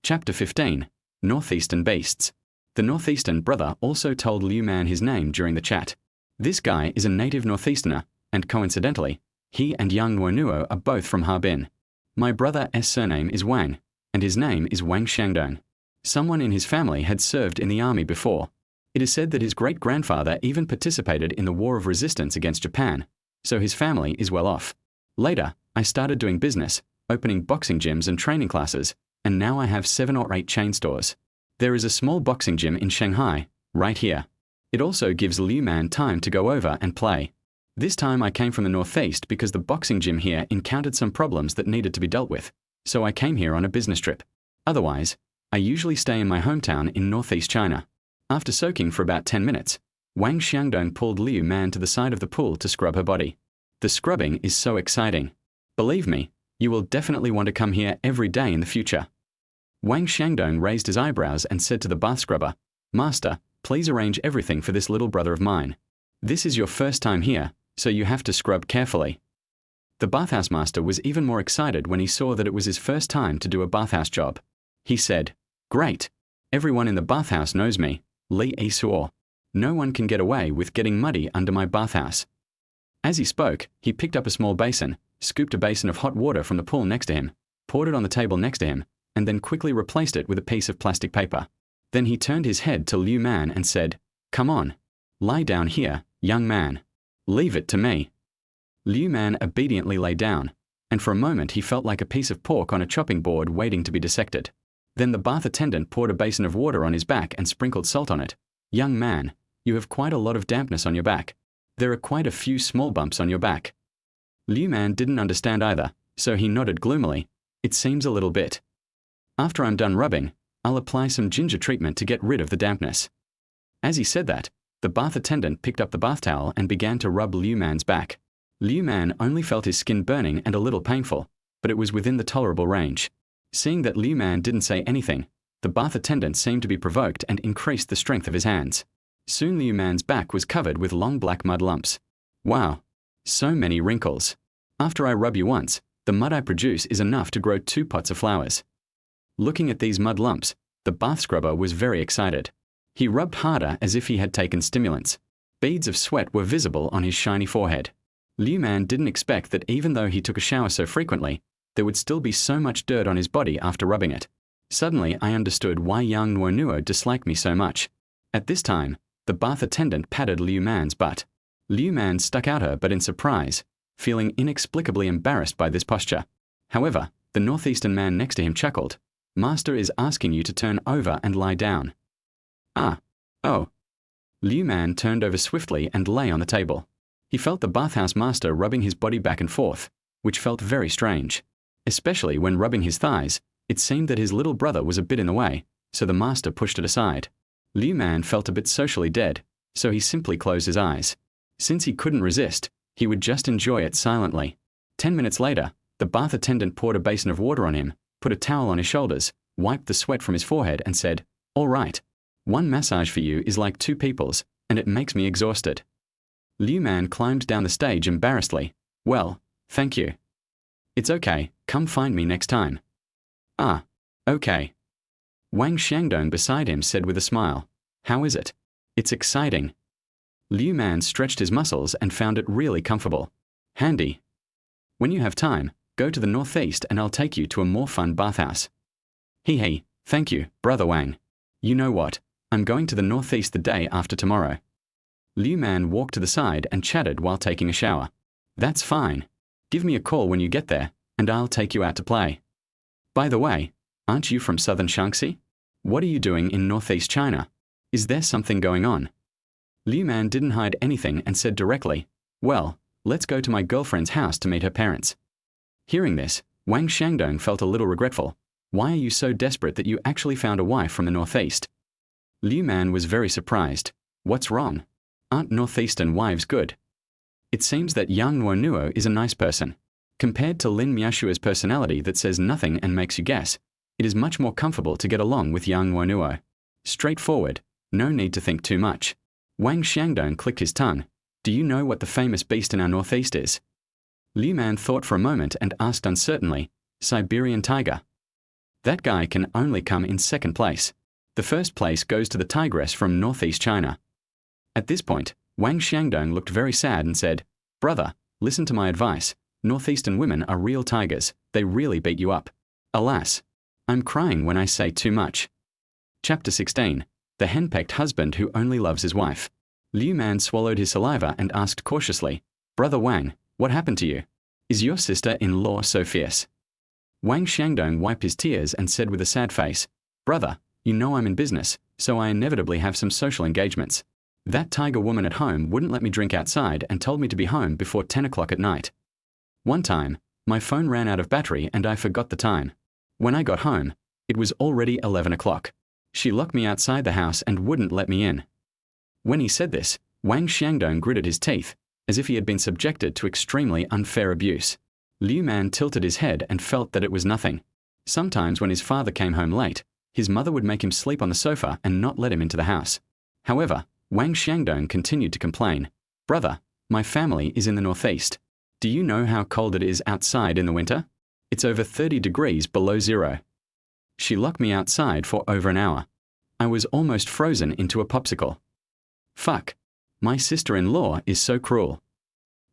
Chapter 15. Northeastern Beasts. The northeastern brother also told Liu Man his name during the chat. This guy is a native northeasterner, and coincidentally, he and Yang Nuonuo are both from Harbin. My brother's surname is Wang, and his name is Wang Xiangdong. Someone in his family had served in the army before. It is said that his great-grandfather even participated in the War of Resistance against Japan, so his family is well off. Later, I started doing business, opening boxing gyms and training classes, and now I have 7 or 8 chain stores. There is a small boxing gym in Shanghai, right here. It also gives Liu Man time to go over and play. This time I came from the northeast because the boxing gym here encountered some problems that needed to be dealt with, so I came here on a business trip. Otherwise, I usually stay in my hometown in northeast China. After soaking for about 10 minutes, Wang Xiangdong pulled Liu Man to the side of the pool to scrub her body. The scrubbing is so exciting. Believe me, you will definitely want to come here every day in the future. Wang Xiangdong raised his eyebrows and said to the bath scrubber, "Master, please arrange everything for this little brother of mine. This is your first time here, so you have to scrub carefully." The bathhouse master was even more excited when he saw that it was his first time to do a bathhouse job. He said, "Great! Everyone in the bathhouse knows me, Li Yisuo. No one can get away with getting muddy under my bathhouse." As he spoke, he picked up a small basin, scooped a basin of hot water from the pool next to him, poured it on the table next to him, and then quickly replaced it with a piece of plastic paper. Then he turned his head to Liu Man and said, "Come on. Lie down here, young man. Leave it to me." Liu Man obediently lay down, and for a moment he felt like a piece of pork on a chopping board waiting to be dissected. Then the bath attendant poured a basin of water on his back and sprinkled salt on it. "Young man, you have quite a lot of dampness on your back. There are quite a few small bumps on your back." Liu Man didn't understand either, so he nodded gloomily. "It seems a little bit. After I'm done rubbing, I'll apply some ginger treatment to get rid of the dampness." As he said that, the bath attendant picked up the bath towel and began to rub Liu Man's back. Liu Man only felt his skin burning and a little painful, but it was within the tolerable range. Seeing that Liu Man didn't say anything, the bath attendant seemed to be provoked and increased the strength of his hands. Soon Liu Man's back was covered with long black mud lumps. Wow! So many wrinkles. After I rub you once, the mud I produce is enough to grow 2 pots of flowers. Looking at these mud lumps, the bath scrubber was very excited. He rubbed harder as if he had taken stimulants. Beads of sweat were visible on his shiny forehead. Liu Man didn't expect that even though he took a shower so frequently, there would still be so much dirt on his body after rubbing it. Suddenly, I understood why Yang Nuonuo disliked me so much. At this time, the bath attendant patted Liu Man's butt. Liu Man stuck out her butt in surprise, feeling inexplicably embarrassed by this posture. However, the northeastern man next to him chuckled. "Master is asking you to turn over and lie down." "Ah, oh." Liu Man turned over swiftly and lay on the table. He felt the bathhouse master rubbing his body back and forth, which felt very strange. Especially when rubbing his thighs, it seemed that his little brother was a bit in the way, so the master pushed it aside. Liu Man felt a bit socially dead, so he simply closed his eyes. Since he couldn't resist, he would just enjoy it silently. 10 minutes later, the bath attendant poured a basin of water on him, put a towel on his shoulders, wiped the sweat from his forehead and said, "All right. 1 massage for you is like 2 people's, and it makes me exhausted." Liu Man climbed down the stage embarrassedly. "Well, thank you. It's okay, come find me next time." "Ah, okay." Wang Xiangdong beside him said with a smile, "How is it?" "It's exciting." Liu Man stretched his muscles and found it really comfortable. "Handy. When you have time, go to the northeast and I'll take you to a more fun bathhouse." Hey, thank you, Brother Wang. You know what? I'm going to the northeast the day after tomorrow." Liu Man walked to the side and chatted while taking a shower. "That's fine. Give me a call when you get there, and I'll take you out to play. By the way, aren't you from southern Shaanxi? What are you doing in northeast China? Is there something going on?" Liu Man didn't hide anything and said directly, "Well, let's go to my girlfriend's house to meet her parents." Hearing this, Wang Xiangdong felt a little regretful. Why are you so desperate that you actually found a wife from the northeast? Liu Man was very surprised. What's wrong? Aren't northeastern wives good? It seems that Yang Nuonuo is a nice person. Compared to Lin Miashua's personality that says nothing and makes you guess, it is much more comfortable to get along with Yang Nuonuo. Straightforward, no need to think too much. Wang Xiangdong clicked his tongue. "Do you know what the famous beast in our northeast is?" Liu Man thought for a moment and asked uncertainly, "Siberian tiger." "That guy can only come in second place. The first place goes to the tigress from northeast China. At this point, Wang Xiangdong looked very sad and said, "Brother, listen to my advice. Northeastern women are real tigers. They really beat you up." Alas, I'm crying when I say too much. Chapter 16. The henpecked husband who only loves his wife. Liu Man swallowed his saliva and asked cautiously, "Brother Wang, what happened to you? Is your sister-in-law so fierce?" Wang Xiangdong wiped his tears and said with a sad face, "Brother, you know I'm in business, so I inevitably have some social engagements. That tiger woman at home wouldn't let me drink outside and told me to be home before 10 o'clock at night. One time, my phone ran out of battery and I forgot the time. When I got home, it was already 11 o'clock. She locked me outside the house and wouldn't let me in." When he said this, Wang Xiangdong gritted his teeth, as if he had been subjected to extremely unfair abuse. Liu Man tilted his head and felt that it was nothing. Sometimes when his father came home late, his mother would make him sleep on the sofa and not let him into the house. However, Wang Xiangdong continued to complain, "Brother, my family is in the northeast. Do you know how cold it is outside in the winter? It's over 30 degrees below zero. She locked me outside for over an hour. I was almost frozen into a popsicle. Fuck. My sister-in-law is so cruel."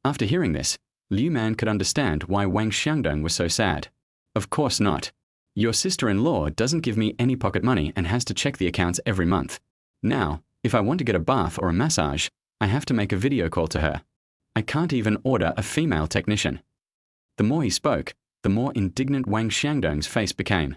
After hearing this, Liu Man could understand why Wang Xiangdong was so sad. "Of course not. Your sister-in-law doesn't give me any pocket money and has to check the accounts every month. Now, if I want to get a bath or a massage, I have to make a video call to her. I can't even order a female technician." The more he spoke, the more indignant Wang Xiangdong's face became.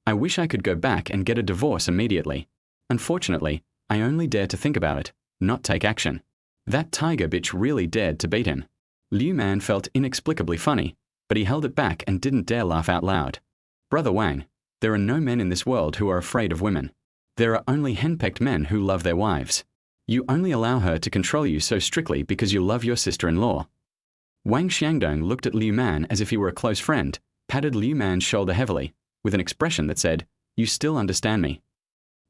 "I wish I could go back and get a divorce immediately. Unfortunately, I only dare to think about it, not take action. That tiger bitch really dared to beat him." Liu Man felt inexplicably funny, but he held it back and didn't dare laugh out loud. "Brother Wang, there are no men in this world who are afraid of women. There are only henpecked men who love their wives. You only allow her to control you so strictly because you love your sister-in-law." Wang Xiangdong looked at Liu Man as if he were a close friend, patted Liu Man's shoulder heavily, with an expression that said, "You still understand me."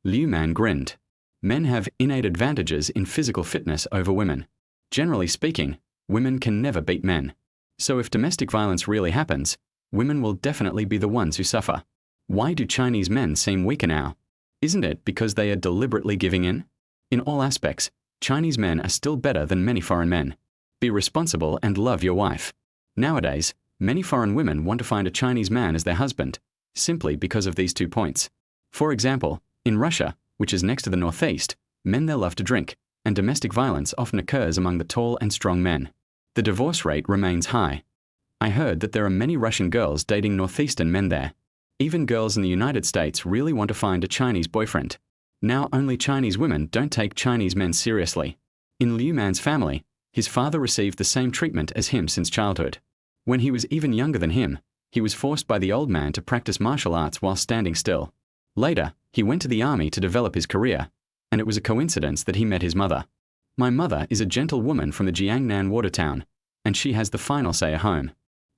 Liu Man grinned. Men have innate advantages in physical fitness over women. Generally speaking, women can never beat men. So if domestic violence really happens, women will definitely be the ones who suffer. Why do Chinese men seem weaker now? Isn't it because they are deliberately giving in? In all aspects, Chinese men are still better than many foreign men. Be responsible and love your wife. Nowadays, many foreign women want to find a Chinese man as their husband, simply because of these 2 points. For example, in Russia, which is next to the northeast, men there love to drink, and domestic violence often occurs among the tall and strong men. The divorce rate remains high. I heard that there are many Russian girls dating northeastern men there. Even girls in the United States really want to find a Chinese boyfriend. Now only Chinese women don't take Chinese men seriously. In Liu Man's family, his father received the same treatment as him since childhood. When he was even younger than him, he was forced by the old man to practice martial arts while standing still. Later, he went to the army to develop his career, and it was a coincidence that he met his mother. My mother is a gentle woman from the Jiangnan water town, and she has the final say at home.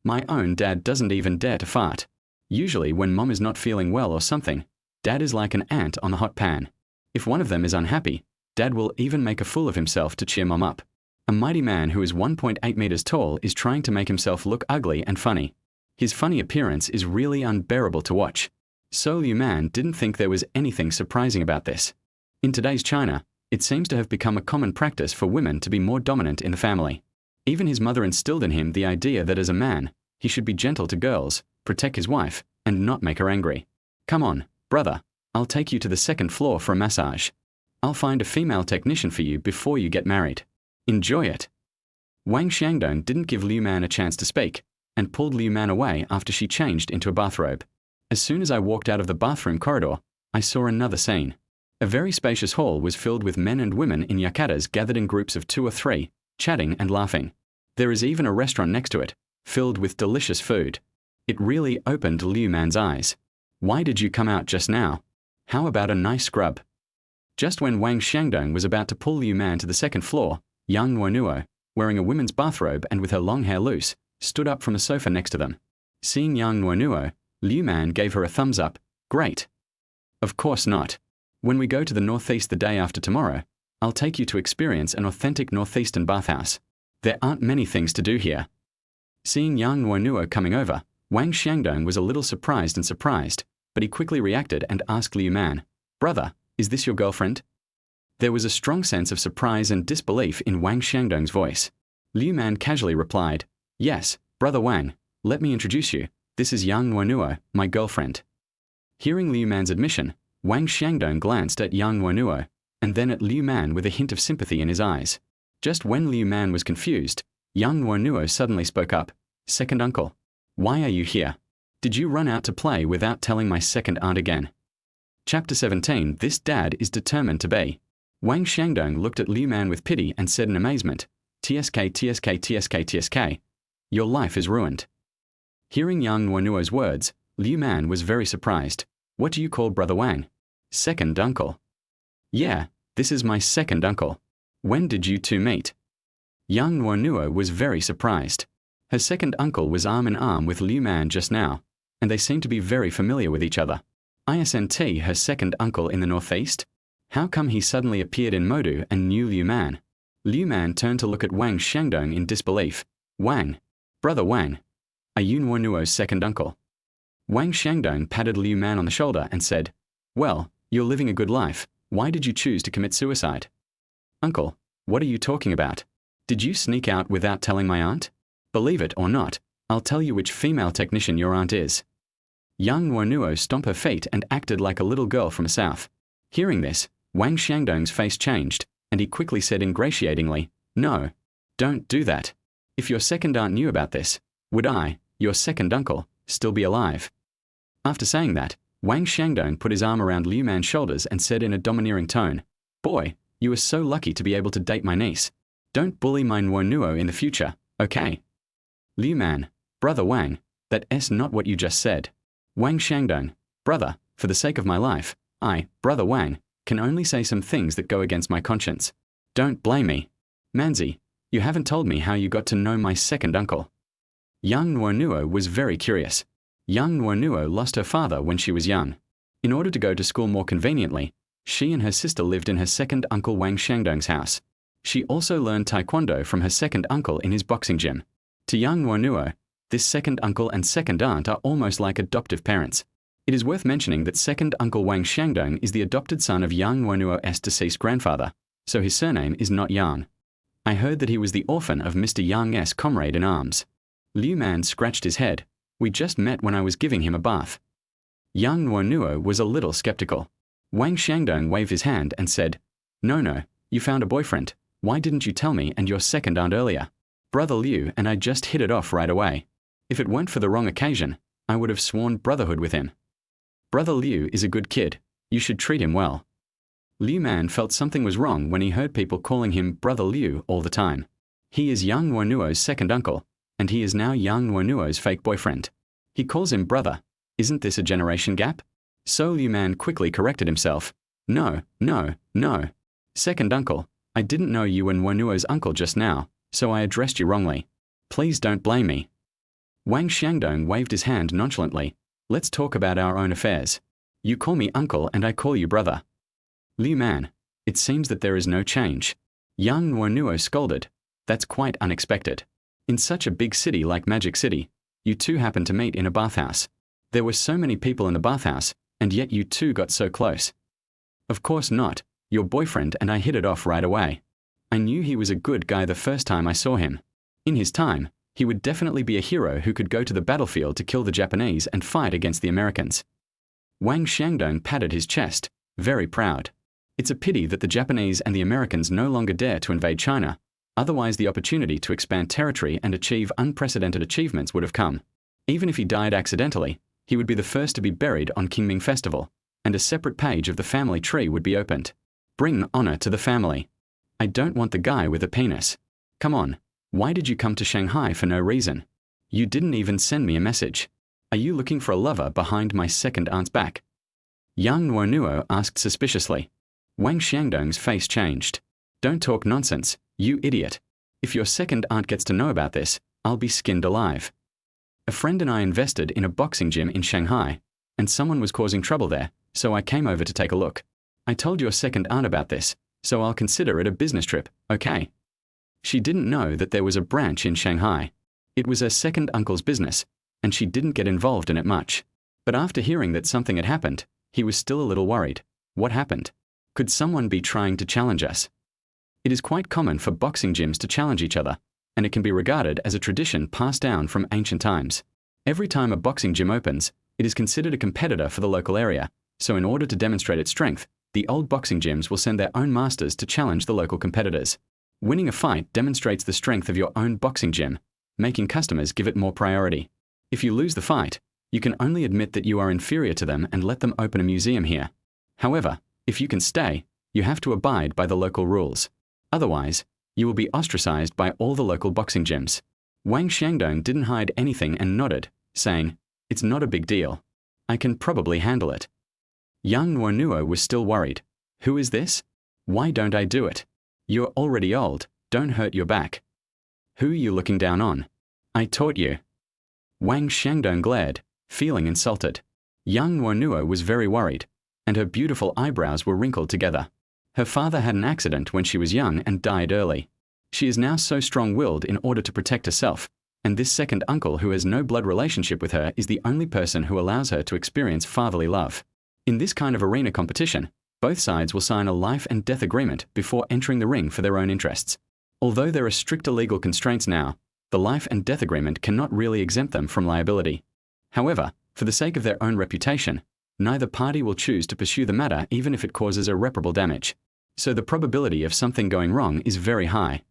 My own dad doesn't even dare to fart. Usually when mom is not feeling well or something, dad is like an ant on the hot pan. If one of them is unhappy, dad will even make a fool of himself to cheer mom up. A mighty man who is 1.8 meters tall is trying to make himself look ugly and funny. His funny appearance is really unbearable to watch. So Liu Man didn't think there was anything surprising about this. In today's China, it seems to have become a common practice for women to be more dominant in the family. Even his mother instilled in him the idea that as a man, he should be gentle to girls, protect his wife, and not make her angry. "Come on, brother, I'll take you to the second floor for a massage. I'll find a female technician for you before you get married. Enjoy it." Wang Xiangdong didn't give Liu Man a chance to speak, and pulled Liu Man away after she changed into a bathrobe. As soon as I walked out of the bathroom corridor, I saw another scene. A very spacious hall was filled with men and women in yakutas gathered in groups of 2 or 3, chatting and laughing. There is even a restaurant next to it, filled with delicious food. It really opened Liu Man's eyes. "Why did you come out just now? How about a nice scrub?" Just when Wang Xiangdong was about to pull Liu Man to the second floor, Yang Nuonuo, wearing a women's bathrobe and with her long hair loose, stood up from a sofa next to them. Seeing Yang Nuonuo, Liu Man gave her a thumbs up. "Great." "Of course not. When we go to the northeast the day after tomorrow, I'll take you to experience an authentic northeastern bathhouse. There aren't many things to do here." Seeing Yang Nuonuo coming over, Wang Xiangdong was a little surprised, but he quickly reacted and asked Liu Man, Brother, is this your girlfriend? There was a strong sense of surprise and disbelief in Wang Xiangdong's voice. Liu Man casually replied, Yes, Brother Wang, let me introduce you. This is Yang Nuonuo, my girlfriend. Hearing Liu Man's admission, Wang Xiangdong glanced at Yang Nuonuo, and then at Liu Man with a hint of sympathy in his eyes. Just when Liu Man was confused, Yang Nuonuo suddenly spoke up. Second uncle, why are you here? Did you run out to play without telling my second aunt again? Chapter 17. This dad is determined to be. Wang Xiangdong looked at Liu Man with pity and said in amazement, TSK, TSK, TSK, TSK. Your life is ruined. Hearing Yang Nuonuo's words, Liu Man was very surprised. What do you call Brother Wang? Second uncle. Yeah, this is my second uncle. When did you two meet? Yang Nuonuo was very surprised. Her second uncle was arm in arm with Liu Man just now, and they seemed to be very familiar with each other. Isn't her second uncle in the northeast? How come he suddenly appeared in Modu and knew Liu Man? Liu Man turned to look at Wang Xiangdong in disbelief. Wang, Brother Wang, are you Nuonuo's second uncle? Wang Xiangdong patted Liu Man on the shoulder and said, Well, you're living a good life. Why did you choose to commit suicide? Uncle, what are you talking about? Did you sneak out without telling my aunt? Believe it or not, I'll tell you which female technician your aunt is. Yang Nuonuo stomped her feet and acted like a little girl from the south. Hearing this, Wang Xiangdong's face changed, and he quickly said ingratiatingly, No, don't do that. If your second aunt knew about this, would I, your second uncle, still be alive? After saying that, Wang Xiangdong put his arm around Liu Man's shoulders and said in a domineering tone, Boy, you are so lucky to be able to date my niece. Don't bully my Nuonuo in the future, okay? Liu Man, Brother Wang, that's not what you just said. Wang Xiangdong, brother, for the sake of my life, I, Brother Wang, can only say some things that go against my conscience. Don't blame me. Manzi, you haven't told me how you got to know my second uncle. Yang Nuonuo was very curious. Yang Nuonuo lost her father when she was young. In order to go to school more conveniently, she and her sister lived in her second uncle Wang Xiangdong's house. She also learned taekwondo from her second uncle in his boxing gym. To Yang Nuonuo, this second uncle and second aunt are almost like adoptive parents. It is worth mentioning that second uncle Wang Xiangdong is the adopted son of Yang Nuonuo's deceased grandfather, so his surname is not Yang. I heard that he was the orphan of Mr. Yang's comrade in arms. Liu Man scratched his head. We just met when I was giving him a bath. Yang Nuonuo was a little skeptical. Wang Xiangdong waved his hand and said, No, you found a boyfriend. Why didn't you tell me and your second aunt earlier? Brother Liu and I just hit it off right away. If it weren't for the wrong occasion, I would have sworn brotherhood with him. Brother Liu is a good kid. You should treat him well. Liu Man felt something was wrong when he heard people calling him Brother Liu all the time. He is Yang Nuonuo's second uncle, and he is now Yang Nuonuo's fake boyfriend. He calls him brother. Isn't this a generation gap? So Liu Man quickly corrected himself. No. Second uncle, I didn't know you were Nuonuo's uncle just now, so I addressed you wrongly. Please don't blame me. Wang Xiangdong waved his hand nonchalantly. Let's talk about our own affairs. You call me uncle and I call you brother. Liu Man, it seems that there is no change. Yang Nuonuo scolded. That's quite unexpected. In such a big city like Magic City, you two happened to meet in a bathhouse. There were so many people in the bathhouse, and yet you two got so close. Of course not. Your boyfriend and I hit it off right away. I knew he was a good guy the first time I saw him. In his time, he would definitely be a hero who could go to the battlefield to kill the Japanese and fight against the Americans. Wang Xiangdong patted his chest, very proud. It's a pity that the Japanese and the Americans no longer dare to invade China, otherwise the opportunity to expand territory and achieve unprecedented achievements would have come. Even if he died accidentally, he would be the first to be buried on Qingming Festival, and a separate page of the family tree would be opened. Bring honor to the family. I don't want the guy with a penis. Come on. Why did you come to Shanghai for no reason? You didn't even send me a message. Are you looking for a lover behind my second aunt's back? Yang Nuonuo asked suspiciously. Wang Xiangdong's face changed. Don't talk nonsense, you idiot. If your second aunt gets to know about this, I'll be skinned alive. A friend and I invested in a boxing gym in Shanghai, and someone was causing trouble there, so I came over to take a look. I told your second aunt about this, so I'll consider it a business trip, okay? She didn't know that there was a branch in Shanghai. It was her second uncle's business, and she didn't get involved in it much. But after hearing that something had happened, he was still a little worried. What happened? Could someone be trying to challenge us? It is quite common for boxing gyms to challenge each other, and it can be regarded as a tradition passed down from ancient times. Every time a boxing gym opens, it is considered a competitor for the local area, so in order to demonstrate its strength, the old boxing gyms will send their own masters to challenge the local competitors. Winning a fight demonstrates the strength of your own boxing gym, making customers give it more priority. If you lose the fight, you can only admit that you are inferior to them and let them open a museum here. However, if you can stay, you have to abide by the local rules. Otherwise, you will be ostracized by all the local boxing gyms. Wang Xiangdong didn't hide anything and nodded, saying, "It's not a big deal. I can probably handle it." Yang Nuonuo was still worried. "Who is this? Why don't I do it? You're already old, don't hurt your back. Who are you looking down on? I taught you." Wang Xiangdong glared, feeling insulted. Yang Nuonuo was very worried, and her beautiful eyebrows were wrinkled together. Her father had an accident when she was young and died early. She is now so strong-willed in order to protect herself, and this second uncle who has no blood relationship with her is the only person who allows her to experience fatherly love. In this kind of arena competition, both sides will sign a life and death agreement before entering the ring for their own interests. Although there are stricter legal constraints now, the life and death agreement cannot really exempt them from liability. However, for the sake of their own reputation, neither party will choose to pursue the matter even if it causes irreparable damage. So the probability of something going wrong is very high.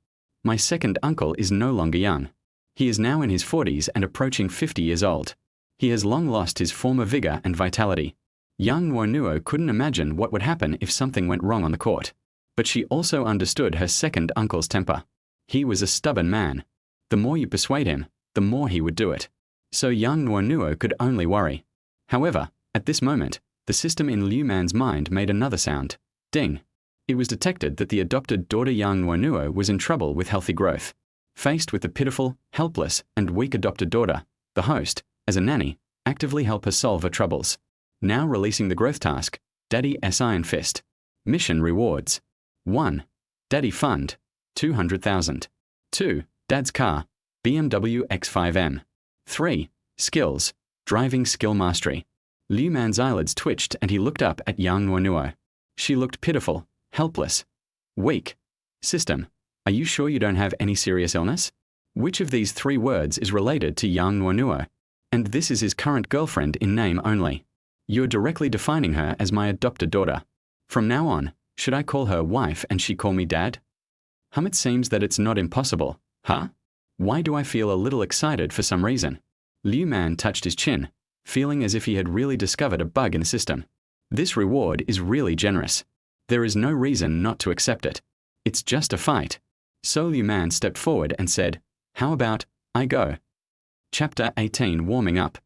My second uncle is no longer young. He is now in his 40s and approaching 50 years old. He has long lost his former vigor and vitality. Yang Nuonuo couldn't imagine what would happen if something went wrong on the court. But she also understood her second uncle's temper. He was a stubborn man. The more you persuade him, the more he would do it. So Yang Nuonuo could only worry. However, at this moment, the system in Liu Man's mind made another sound. Ding. It was detected that the adopted daughter Yang Nuonuo was in trouble with healthy growth. Faced with the pitiful, helpless, and weak adopted daughter, the host, as a nanny, actively helped her solve her troubles. Now releasing the growth task, Daddy's Iron Fist. Mission rewards. 1. Daddy Fund, 200,000. 2. Dad's Car, BMW X5M. 3. Skills, Driving Skill Mastery. Liu Man's eyelids twitched and he looked up at Yang Nuonuo. She looked pitiful, helpless, weak. System, are you sure you don't have any serious illness? Which of these 3 words is related to Yang Nuonuo? And this is his current girlfriend in name only. You're directly defining her as my adopted daughter. From now on, should I call her wife and she call me dad? It seems that it's not impossible, huh? Why do I feel a little excited for some reason? Liu Man touched his chin, feeling as if he had really discovered a bug in the system. This reward is really generous. There is no reason not to accept it. It's just a fight. So Liu Man stepped forward and said, "How about, I go." Chapter 18 Warming Up.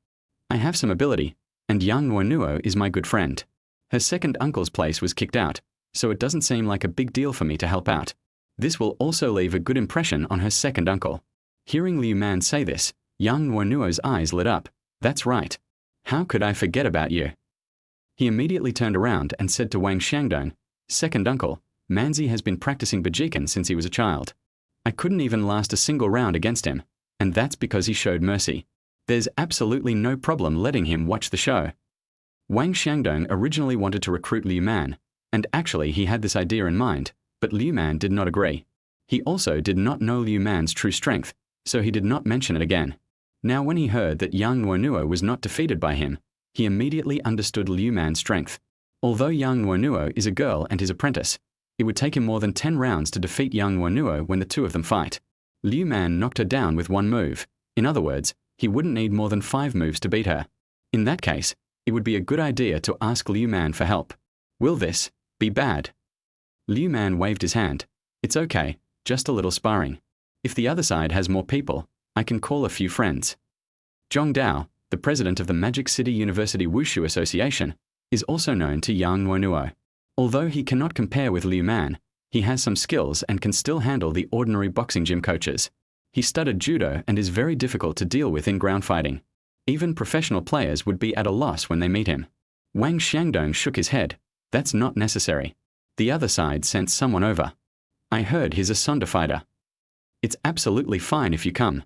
I have some ability, and Yang Nuonuo is my good friend. Her second uncle's place was kicked out, so it doesn't seem like a big deal for me to help out. This will also leave a good impression on her second uncle. Hearing Liu Man say this, Yang Nuonuo's eyes lit up. That's right. How could I forget about you? He immediately turned around and said to Wang Xiangdong, "Second uncle, Manzi has been practicing Bajikan since he was a child. I couldn't even last a single round against him, and that's because he showed mercy. There's absolutely no problem letting him watch the show." Wang Xiangdong originally wanted to recruit Liu Man, and actually he had this idea in mind, but Liu Man did not agree. He also did not know Liu Man's true strength, so he did not mention it again. Now when he heard that Yang Nuonuo was not defeated by him, he immediately understood Liu Man's strength. Although Yang Nuonuo is a girl and his apprentice, it would take him more than 10 rounds to defeat Yang Nuonuo when the two of them fight. Liu Man knocked her down with 1 move. In other words, he wouldn't need more than 5 moves to beat her. In that case, it would be a good idea to ask Liu Man for help. Will this be bad? Liu Man waved his hand. It's okay, just a little sparring. If the other side has more people, I can call a few friends. Zhong Dao, the president of the Magic City University Wushu Association, is also known to Yang Nuonuo. Although he cannot compare with Liu Man, he has some skills and can still handle the ordinary boxing gym coaches. He studied judo and is very difficult to deal with in ground fighting. Even professional players would be at a loss when they meet him. Wang Xiangdong shook his head. That's not necessary. The other side sent someone over. I heard he's a Sonda fighter. It's absolutely fine if you come.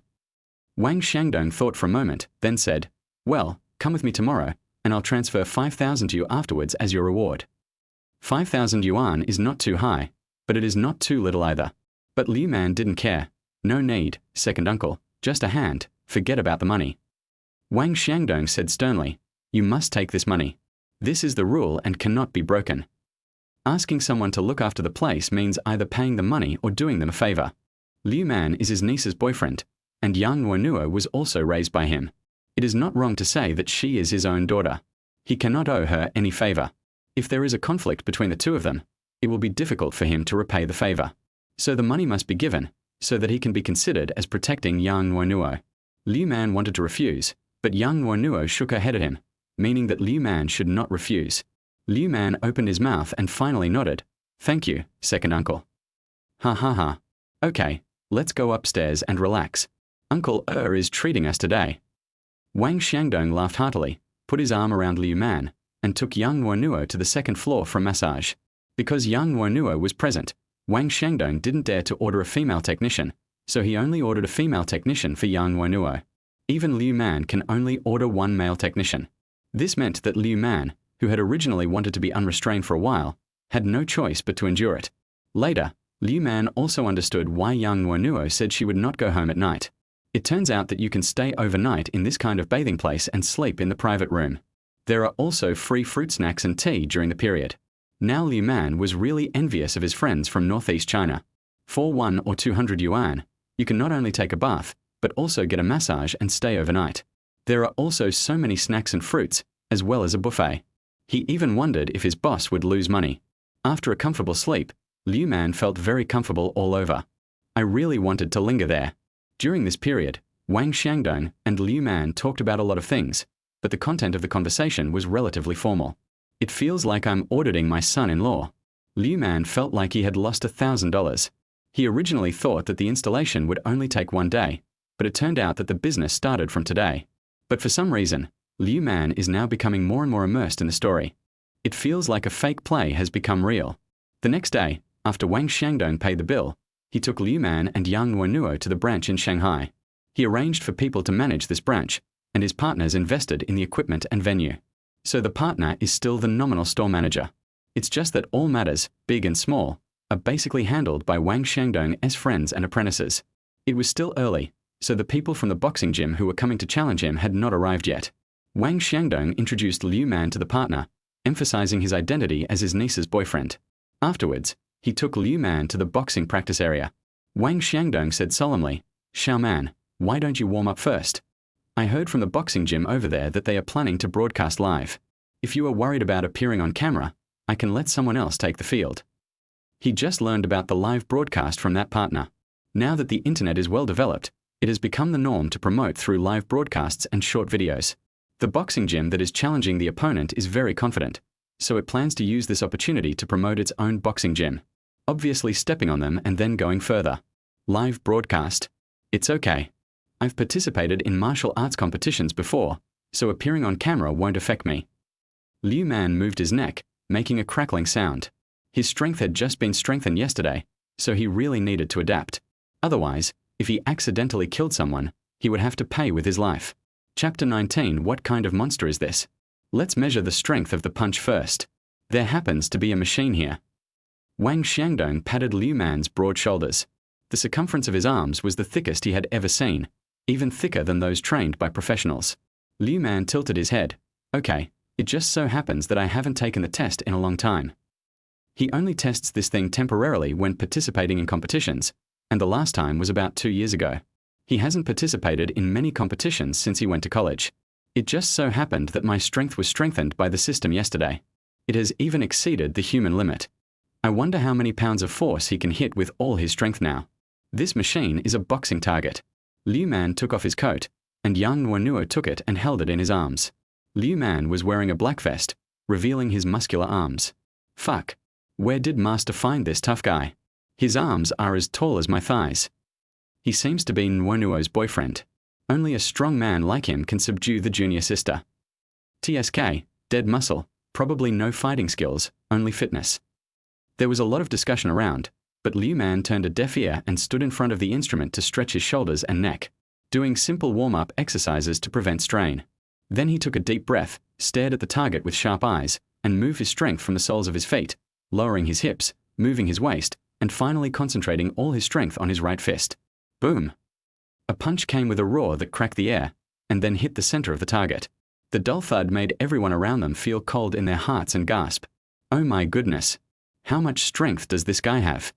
Wang Xiangdong thought for a moment, then said, "Well, come with me tomorrow, and I'll transfer 5,000 to you afterwards as your reward." 5,000 yuan is not too high, but it is not too little either. But Liu Man didn't care. No need, second uncle, just a hand, forget about the money. Wang Xiangdong said sternly, you must take this money. This is the rule and cannot be broken. Asking someone to look after the place means either paying them money or doing them a favor. Liu Man is his niece's boyfriend, and Yang Nuonuo was also raised by him. It is not wrong to say that she is his own daughter. He cannot owe her any favor. If there is a conflict between the two of them, it will be difficult for him to repay the favor. So the money must be given, so that he can be considered as protecting Yang Nuonuo. Liu Man wanted to refuse, but Yang Nuonuo shook her head at him, meaning that Liu Man should not refuse. Liu Man opened his mouth and finally nodded. Thank you, second uncle. Ha ha ha. Okay, let's go upstairs and relax. Uncle is treating us today. Wang Xiangdong laughed heartily, put his arm around Liu Man, and took Yang Nuonuo to the second floor for a massage. Because Yang Nuonuo was present, Wang Xiangdong didn't dare to order a female technician, so he only ordered a female technician for Yang Nuonuo. Even Liu Man can only order one male technician. This meant that Liu Man, who had originally wanted to be unrestrained for a while, had no choice but to endure it. Later, Liu Man also understood why Yang Nuonuo said she would not go home at night. It turns out that you can stay overnight in this kind of bathing place and sleep in the private room. There are also free fruit snacks and tea during the period. Now Liu Man was really envious of his friends from northeast China. For 1 or 200 yuan, you can not only take a bath, but also get a massage and stay overnight. There are also so many snacks and fruits, as well as a buffet. He even wondered if his boss would lose money. After a comfortable sleep, Liu Man felt very comfortable all over. I really wanted to linger there. During this period, Wang Xiangdong and Liu Man talked about a lot of things, but the content of the conversation was relatively formal. It feels like I'm auditing my son-in-law. Liu Man felt like he had lost $1,000. He originally thought that the installation would only take 1 day, but it turned out that the business started from today. But for some reason, Liu Man is now becoming more and more immersed in the story. It feels like a fake play has become real. The next day, after Wang Xiangdong paid the bill, he took Liu Man and Yang Nuonuo to the branch in Shanghai. He arranged for people to manage this branch, and his partners invested in the equipment and venue. So the partner is still the nominal store manager. It's just that all matters, big and small, are basically handled by Wang Xiangdong's friends and apprentices. It was still early, so the people from the boxing gym who were coming to challenge him had not arrived yet. Wang Xiangdong introduced Liu Man to the partner, emphasizing his identity as his niece's boyfriend. Afterwards, he took Liu Man to the boxing practice area. Wang Xiangdong said solemnly, Xiao Man, why don't you warm up first? I heard from the boxing gym over there that they are planning to broadcast live. If you are worried about appearing on camera, I can let someone else take the field. He just learned about the live broadcast from that partner. Now that the internet is well developed, it has become the norm to promote through live broadcasts and short videos. The boxing gym that is challenging the opponent is very confident, so it plans to use this opportunity to promote its own boxing gym, obviously stepping on them and then going further. Live broadcast. It's okay. I've participated in martial arts competitions before, so appearing on camera won't affect me. Liu Man moved his neck, making a crackling sound. His strength had just been strengthened yesterday, so he really needed to adapt. Otherwise, if he accidentally killed someone, he would have to pay with his life. Chapter 19. What kind of monster is this? Let's measure the strength of the punch first. There happens to be a machine here. Wang Xiangdong patted Liu Man's broad shoulders. The circumference of his arms was the thickest he had ever seen, even thicker than those trained by professionals. Liu Man tilted his head. Okay, it just so happens that I haven't taken the test in a long time. He only tests this thing temporarily when participating in competitions, and the last time was about 2 years ago. He hasn't participated in many competitions since he went to college. It just so happened that my strength was strengthened by the system yesterday. It has even exceeded the human limit. I wonder how many pounds of force he can hit with all his strength now. This machine is a boxing target. Liu Man took off his coat, and Yang Nuonuo took it and held it in his arms. Liu Man was wearing a black vest, revealing his muscular arms. Fuck. Where did Master find this tough guy? His arms are as tall as my thighs. He seems to be Nuonuo's boyfriend. Only a strong man like him can subdue the junior sister. TSK, dead muscle, probably no fighting skills, only fitness. There was a lot of discussion around, but Liu Man turned a deaf ear and stood in front of the instrument to stretch his shoulders and neck, doing simple warm-up exercises to prevent strain. Then he took a deep breath, stared at the target with sharp eyes, and moved his strength from the soles of his feet, lowering his hips, moving his waist, and finally concentrating all his strength on his right fist. Boom! A punch came with a roar that cracked the air, and then hit the center of the target. The dull thud made everyone around them feel cold in their hearts and gasp. Oh my goodness! How much strength does this guy have?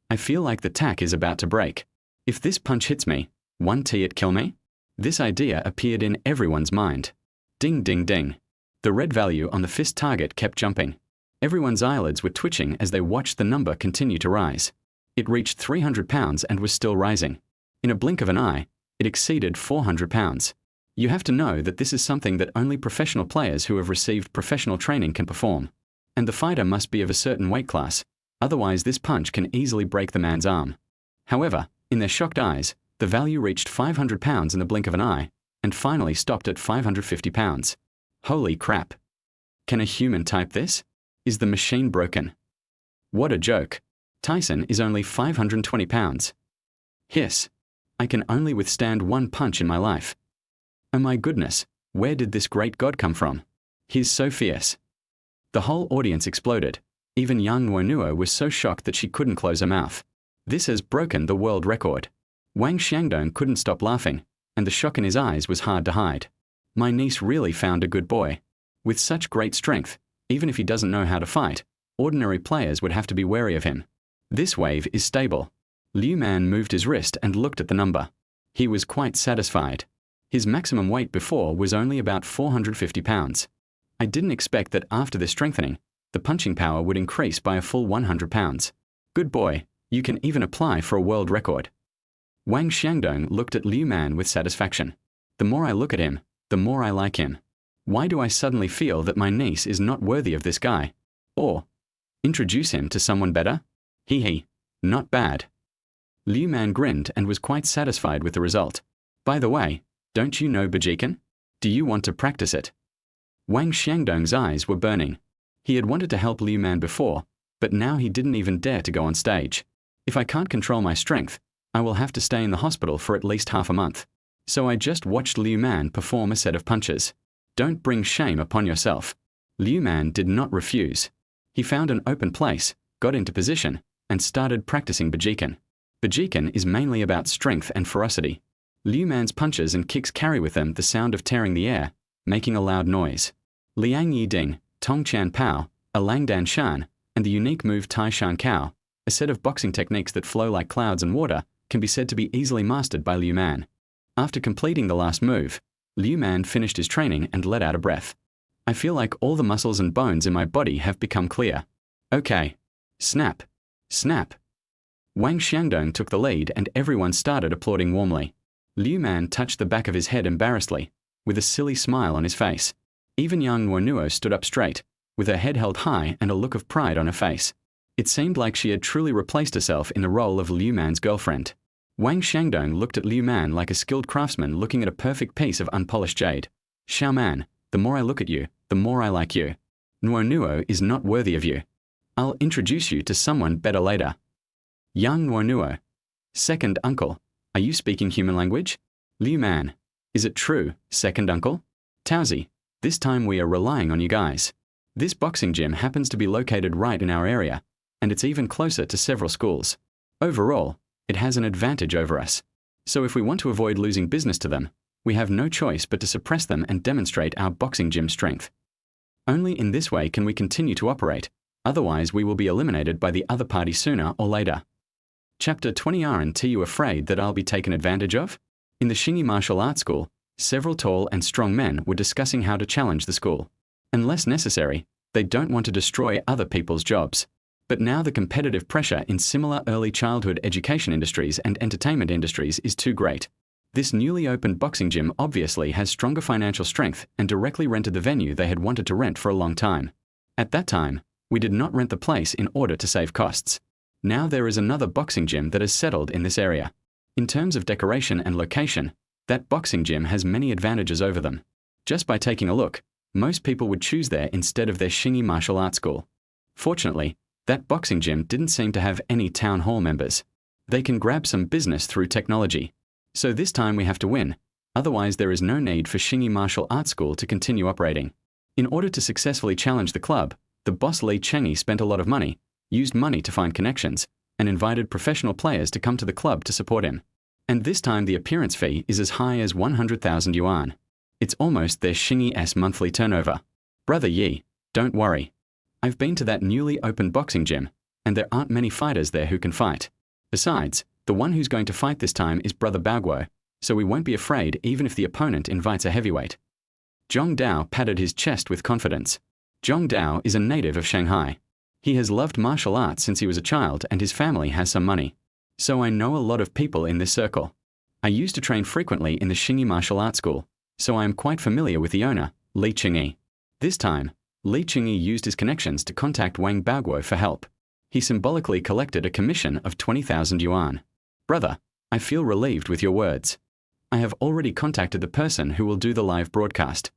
I feel like the tack is about to break. If this punch hits me, won't it kill me? This idea appeared in everyone's mind. Ding ding ding. The red value on the fist target kept jumping. Everyone's eyelids were twitching as they watched the number continue to rise. It reached 300 pounds and was still rising. In a blink of an eye, it exceeded 400 pounds. You have to know that this is something that only professional players who have received professional training can perform. And the fighter must be of a certain weight class, otherwise this punch can easily break the man's arm. However, in their shocked eyes, the value reached 500 pounds in the blink of an eye, and finally stopped at 550 pounds. Holy crap! Can a human type this? Is the machine broken? What a joke! Tyson is only 520 pounds. Hiss! I can only withstand one punch in my life. Oh my goodness, where did this great god come from? He's so fierce. The whole audience exploded. Even Yang Nuonuo was so shocked that she couldn't close her mouth. This has broken the world record. Wang Xiangdong couldn't stop laughing, and the shock in his eyes was hard to hide. My niece really found a good boy. With such great strength, even if he doesn't know how to fight, ordinary players would have to be wary of him. This wave is stable. Liu Man moved his wrist and looked at the number. He was quite satisfied. His maximum weight before was only about 450 pounds. I didn't expect that after this strengthening, the punching power would increase by a full 100 pounds. Good boy, you can even apply for a world record. Wang Xiangdong looked at Liu Man with satisfaction. The more I look at him, the more I like him. Why do I suddenly feel that my niece is not worthy of this guy? Or, introduce him to someone better? Hee, not bad. Liu Man grinned and was quite satisfied with the result. By the way, don't you know Bajikan? Do you want to practice it? Wang Xiangdong's eyes were burning. He had wanted to help Liu Man before, but now he didn't even dare to go on stage. If I can't control my strength, I will have to stay in the hospital for at least half a month. So I just watched Liu Man perform a set of punches. Don't bring shame upon yourself. Liu Man did not refuse. He found an open place, got into position, and started practicing Bajikan. Bajikan is mainly about strength and ferocity. Liu Man's punches and kicks carry with them the sound of tearing the air, making a loud noise. Liang Yi Ding, Tong Chan Pao, Alang Dan Shan, and the unique move Tai Shan Kao, a set of boxing techniques that flow like clouds and water, can be said to be easily mastered by Liu Man. After completing the last move, Liu Man finished his training and let out a breath. I feel like all the muscles and bones in my body have become clear. Okay. Snap. Snap. Wang Xiangdong took the lead and everyone started applauding warmly. Liu Man touched the back of his head embarrassedly, with a silly smile on his face. Even Yang Nuonuo stood up straight, with her head held high and a look of pride on her face. It seemed like she had truly replaced herself in the role of Liu Man's girlfriend. Wang Xiangdong looked at Liu Man like a skilled craftsman looking at a perfect piece of unpolished jade. Xiao Man, the more I look at you, the more I like you. Nuonuo is not worthy of you. I'll introduce you to someone better later. Yang Nuonuo. Second uncle. Are you speaking human language? Liu Man. Is it true, second uncle? Taozi. This time we are relying on you guys. This boxing gym happens to be located right in our area, and it's even closer to several schools. Overall, it has an advantage over us. So if we want to avoid losing business to them, we have no choice but to suppress them and demonstrate our boxing gym strength. Only in this way can we continue to operate, otherwise we will be eliminated by the other party sooner or later. Chapter 20. Aren't you afraid that I'll be taken advantage of? In the Xingyi Martial Arts School, several tall and strong men were discussing how to challenge the school. Unless necessary, they don't want to destroy other people's jobs. But now the competitive pressure in similar early childhood education industries and entertainment industries is too great. This newly opened boxing gym obviously has stronger financial strength and directly rented the venue they had wanted to rent for a long time. At that time, we did not rent the place in order to save costs. Now there is another boxing gym that has settled in this area. In terms of decoration and location, that boxing gym has many advantages over them. Just by taking a look, most people would choose there instead of their Xingyi Martial Arts School. Fortunately, that boxing gym didn't seem to have any town hall members. They can grab some business through technology. So this time we have to win, otherwise there is no need for Xingyi Martial Arts School to continue operating. In order to successfully challenge the club, the boss Li Chengyi spent a lot of money, used money to find connections, and invited professional players to come to the club to support him. And this time the appearance fee is as high as 100,000 yuan. It's almost their Xingyi's monthly turnover. Brother Yi, don't worry. I've been to that newly opened boxing gym, and there aren't many fighters there who can fight. Besides, the one who's going to fight this time is Brother Baguo, so we won't be afraid even if the opponent invites a heavyweight. Zhong Dao patted his chest with confidence. Zhong Dao is a native of Shanghai. He has loved martial arts since he was a child and his family has some money. So I know a lot of people in this circle. I used to train frequently in the Xingyi Martial Arts School, so I am quite familiar with the owner, Li Qingyi. This time, Li Qingyi used his connections to contact Wang Baguo for help. He symbolically collected a commission of 20,000 yuan. Brother, I feel relieved with your words. I have already contacted the person who will do the live broadcast.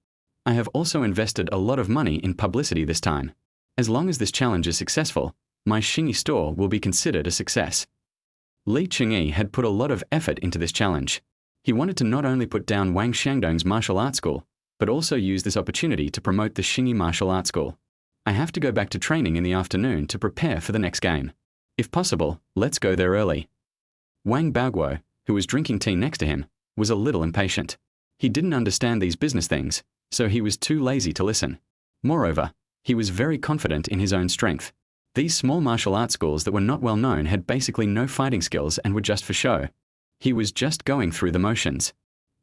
I have also invested a lot of money in publicity this time. As long as this challenge is successful, my Xingyi store will be considered a success. Li Qingyi had put a lot of effort into this challenge. He wanted to not only put down Wang Xiangdong's martial arts school, but also use this opportunity to promote the Xingyi Martial Arts School. I have to go back to training in the afternoon to prepare for the next game. If possible, let's go there early. Wang Baguo, who was drinking tea next to him, was a little impatient. He didn't understand these business things, so he was too lazy to listen. Moreover, he was very confident in his own strength. These small martial arts schools that were not well known had basically no fighting skills and were just for show. He was just going through the motions.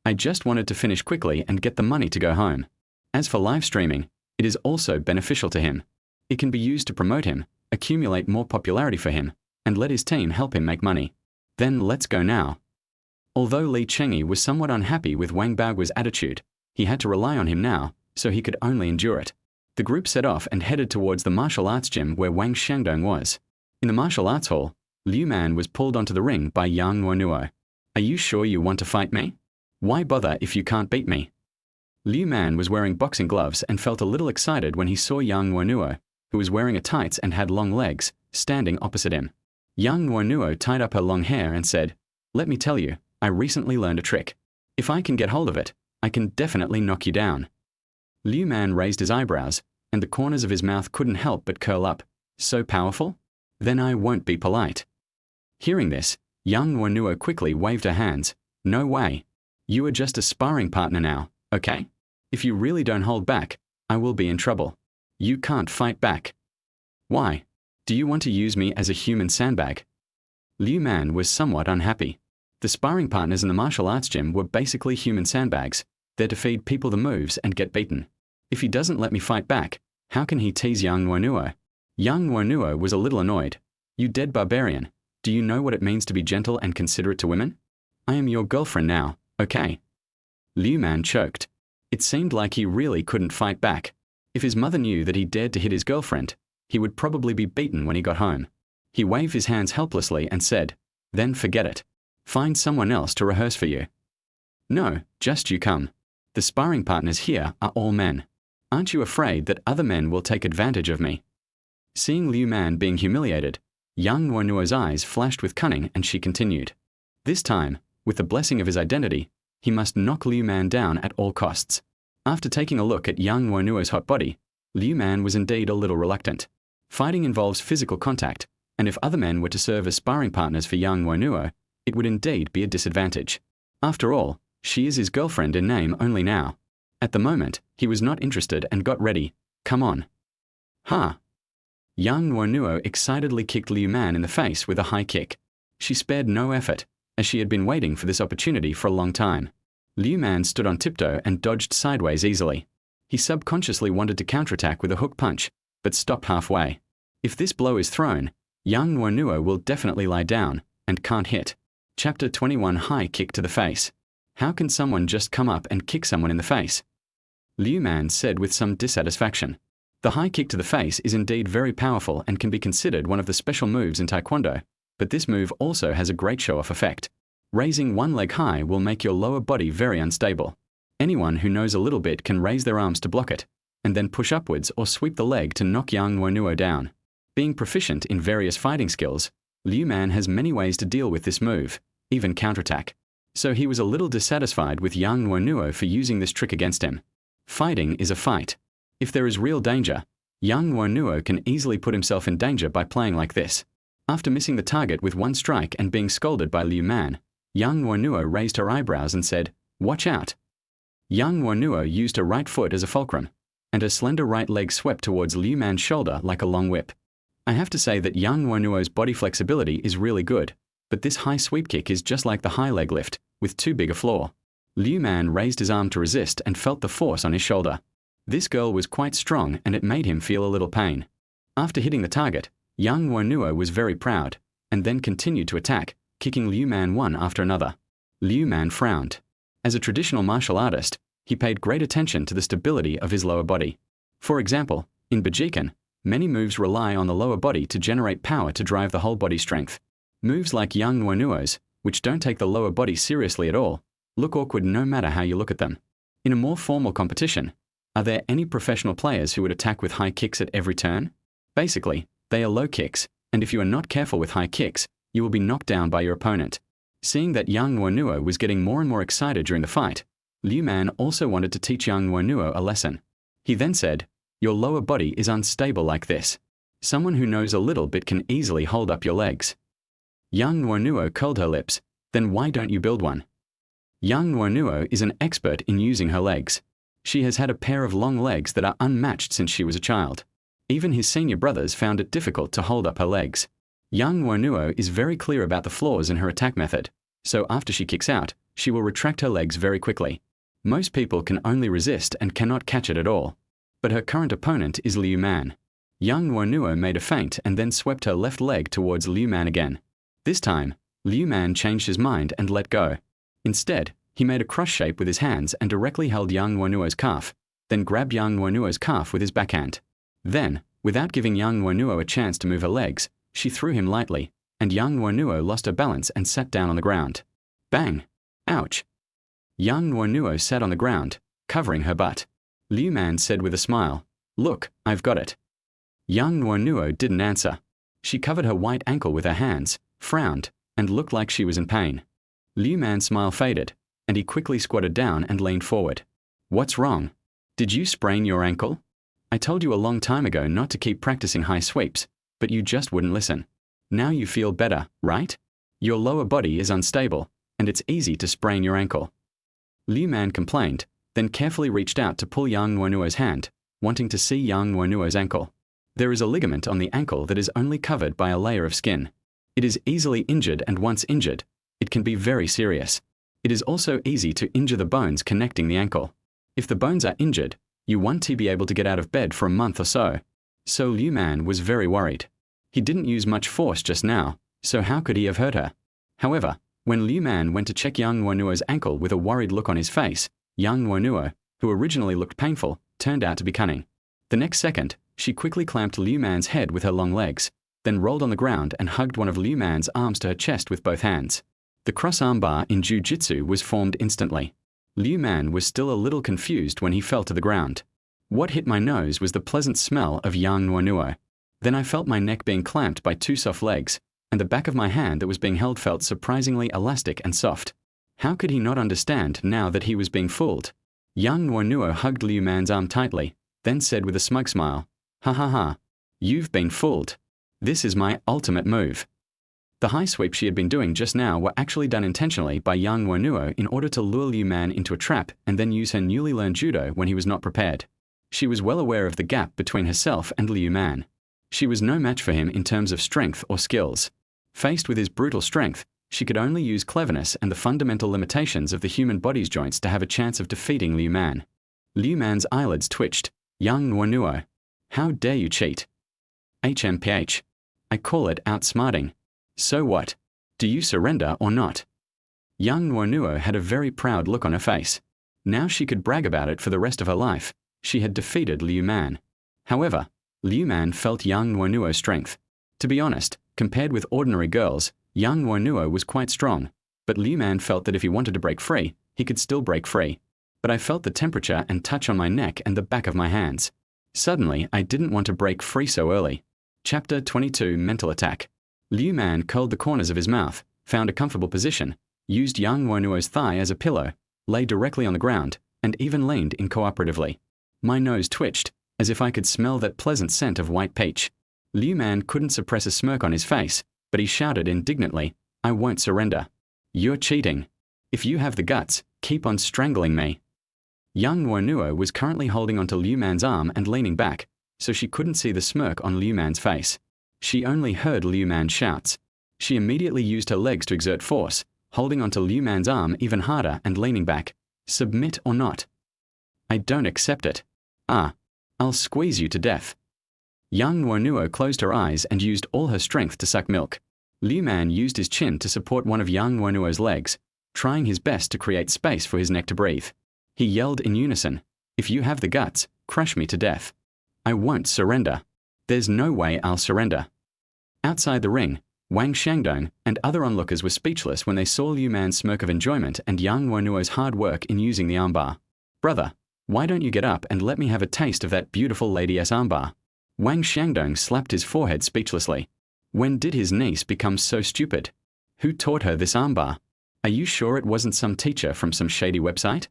I just wanted to finish quickly and get the money to go home. As for live streaming, it is also beneficial to him. It can be used to promote him, accumulate more popularity for him, and let his team help him make money. Then let's go now. Although Li Qingyi was somewhat unhappy with Wang Baguo's attitude, he had to rely on him now, so he could only endure it. The group set off and headed towards the martial arts gym where Wang Xiangdong was. In the martial arts hall, Liu Man was pulled onto the ring by Yang Nuonuo. Are you sure you want to fight me? Why bother if you can't beat me? Liu Man was wearing boxing gloves and felt a little excited when he saw Yang Nuonuo, who was wearing a tights and had long legs, standing opposite him. Yang Nuonuo tied up her long hair and said, "Let me tell you, I recently learned a trick. If I can get hold of it, I can definitely knock you down." Liu Man raised his eyebrows, and the corners of his mouth couldn't help but curl up. So powerful? Then I won't be polite. Hearing this, Yang Nuonuo quickly waved her hands. No way. You are just a sparring partner now, okay? If you really don't hold back, I will be in trouble. You can't fight back. Why? Do you want to use me as a human sandbag? Liu Man was somewhat unhappy. The sparring partners in the martial arts gym were basically human sandbags, there to feed people the moves and get beaten. If he doesn't let me fight back, how can he tease Yang Nuonuo? Yang Nuonuo was a little annoyed. You dead barbarian, do you know what it means to be gentle and considerate to women? I am your girlfriend now, okay? Liu Man choked. It seemed like he really couldn't fight back. If his mother knew that he dared to hit his girlfriend, he would probably be beaten when he got home. He waved his hands helplessly and said, "Then forget it. Find someone else to rehearse for you." "No, just you come. The sparring partners here are all men. Aren't you afraid that other men will take advantage of me?" Seeing Liu Man being humiliated, Yang Nuonuo's eyes flashed with cunning and she continued. This time, with the blessing of his identity, he must knock Liu Man down at all costs. After taking a look at Yang Nuonuo's hot body, Liu Man was indeed a little reluctant. Fighting involves physical contact, and if other men were to serve as sparring partners for Yang Nuonuo, it would indeed be a disadvantage. After all, she is his girlfriend in name only now. At the moment, he was not interested and got ready. Come on. Ha! Yang Nuonuo excitedly kicked Liu Man in the face with a high kick. She spared no effort, as she had been waiting for this opportunity for a long time. Liu Man stood on tiptoe and dodged sideways easily. He subconsciously wanted to counterattack with a hook punch, but stopped halfway. If this blow is thrown, Yang Nuonuo will definitely lie down and can't hit. Chapter 21 High Kick to the Face. How can someone just come up and kick someone in the face? Liu Man said with some dissatisfaction. The high kick to the face is indeed very powerful and can be considered one of the special moves in Taekwondo, but this move also has a great show-off effect. Raising one leg high will make your lower body very unstable. Anyone who knows a little bit can raise their arms to block it, and then push upwards or sweep the leg to knock Yang Nuonuo down. Being proficient in various fighting skills, Liu Man has many ways to deal with this move, even counterattack. So he was a little dissatisfied with Yang Nuonuo for using this trick against him. Fighting is a fight. If there is real danger, Yang Nuonuo can easily put himself in danger by playing like this. After missing the target with one strike and being scolded by Liu Man, Yang Nuonuo raised her eyebrows and said, "Watch out." Yang Nuonuo used her right foot as a fulcrum, and her slender right leg swept towards Liu Man's shoulder like a long whip. I have to say that Yang Nuonuo's body flexibility is really good, but this high sweep kick is just like the high leg lift, with too big a flaw. Liu Man raised his arm to resist and felt the force on his shoulder. This girl was quite strong and it made him feel a little pain. After hitting the target, Yang Nuonuo was very proud, and then continued to attack, kicking Liu Man one after another. Liu Man frowned. As a traditional martial artist, he paid great attention to the stability of his lower body. For example, in Bajikan, many moves rely on the lower body to generate power to drive the whole body strength. Moves like Yang Nuonuo's, which don't take the lower body seriously at all, look awkward no matter how you look at them. In a more formal competition, are there any professional players who would attack with high kicks at every turn? Basically, they are low kicks, and if you are not careful with high kicks, you will be knocked down by your opponent. Seeing that Yang Nuonuo was getting more and more excited during the fight, Liu Man also wanted to teach Yang Nuonuo a lesson. He then said, "Your lower body is unstable like this. Someone who knows a little bit can easily hold up your legs." Yang Nuonuo curled her lips. "Then why don't you build one?" Yang Nuonuo is an expert in using her legs. She has had a pair of long legs that are unmatched since she was a child. Even his senior brothers found it difficult to hold up her legs. Yang Nuonuo is very clear about the flaws in her attack method, so after she kicks out, she will retract her legs very quickly. Most people can only resist and cannot catch it at all. But her current opponent is Liu Man. Yang Nuonuo made a feint and then swept her left leg towards Liu Man again. This time, Liu Man changed his mind and let go. Instead, he made a cross shape with his hands and directly held Yang Nuonuo's calf, then grabbed Yang Nuonuo's calf with his backhand. Then, without giving Yang Nuonuo a chance to move her legs, she threw him lightly, and Yang Nuonuo lost her balance and sat down on the ground. Bang! Ouch! Yang Nuonuo sat on the ground, covering her butt. Liu Man said with a smile, "Look, I've got it." Yang Nuonuo didn't answer. She covered her white ankle with her hands, frowned, and looked like she was in pain. Liu Man's smile faded, and he quickly squatted down and leaned forward. "What's wrong? Did you sprain your ankle? I told you a long time ago not to keep practicing high sweeps, but you just wouldn't listen. Now you feel better, right? Your lower body is unstable, and it's easy to sprain your ankle." Liu Man complained, then carefully reached out to pull Yang Nuonuo's hand, wanting to see Yang Nuonuo's ankle. There is a ligament on the ankle that is only covered by a layer of skin. It is easily injured, and once injured, it can be very serious. It is also easy to injure the bones connecting the ankle. If the bones are injured, you want to be able to get out of bed for a month or so. So Liu Man was very worried. He didn't use much force just now, so how could he have hurt her? However, when Liu Man went to check Yang Nuonuo's ankle with a worried look on his face, Yang Nuonuo, who originally looked painful, turned out to be cunning. The next second, she quickly clamped Liu Man's head with her long legs, then rolled on the ground and hugged one of Liu Man's arms to her chest with both hands. The cross armbar in Jiu-Jitsu was formed instantly. Liu Man was still a little confused when he fell to the ground. What hit my nose was the pleasant smell of Yang Nuonuo. Then I felt my neck being clamped by two soft legs, and the back of my hand that was being held felt surprisingly elastic and soft. How could he not understand now that he was being fooled? Yang Nuonuo hugged Liu Man's arm tightly, then said with a smug smile, "Ha ha ha, you've been fooled. This is my ultimate move." The high sweep she had been doing just now were actually done intentionally by Yang Nuonuo in order to lure Liu Man into a trap and then use her newly learned judo when he was not prepared. She was well aware of the gap between herself and Liu Man. She was no match for him in terms of strength or skills. Faced with his brutal strength, she could only use cleverness and the fundamental limitations of the human body's joints to have a chance of defeating Liu Man. Liu Man's eyelids twitched. "Yang Nuonuo, how dare you cheat? HMPH. I call it outsmarting. So what? Do you surrender or not?" Yang Nuonuo had a very proud look on her face. Now she could brag about it for the rest of her life. She had defeated Liu Man. However, Liu Man felt Yang Nuonuo's strength. To be honest, compared with ordinary girls, Yang Nuonuo was quite strong, but Liu Man felt that if he wanted to break free, he could still break free. But I felt the temperature and touch on my neck and the back of my hands. Suddenly, I didn't want to break free so early. Chapter 22 Mental Attack. Liu Man curled the corners of his mouth, found a comfortable position, used Yang Nuonuo's thigh as a pillow, lay directly on the ground, and even leaned in cooperatively. My nose twitched, as if I could smell that pleasant scent of white peach. Liu Man couldn't suppress a smirk on his face, but he shouted indignantly, "I won't surrender. You're cheating. If you have the guts, keep on strangling me." Yang Nuonuo was currently holding onto Liu Man's arm and leaning back, so she couldn't see the smirk on Liu Man's face. She only heard Liu Man's shouts. She immediately used her legs to exert force, holding onto Liu Man's arm even harder and leaning back. "Submit or not?" "I don't accept it." "Ah, I'll squeeze you to death." Yang Nuonuo closed her eyes and used all her strength to suck milk. Liu Man used his chin to support one of Yang Nuonuo's legs, trying his best to create space for his neck to breathe. He yelled in unison, "If you have the guts, crush me to death. I won't surrender. There's no way I'll surrender." Outside the ring, Wang Xiangdong and other onlookers were speechless when they saw Liu Man's smirk of enjoyment and Yang Nuonuo's hard work in using the armbar. "Brother, why don't you get up and let me have a taste of that beautiful lady's armbar?" Wang Xiangdong slapped his forehead speechlessly. When did his niece become so stupid? Who taught her this armbar? Are you sure it wasn't some teacher from some shady website?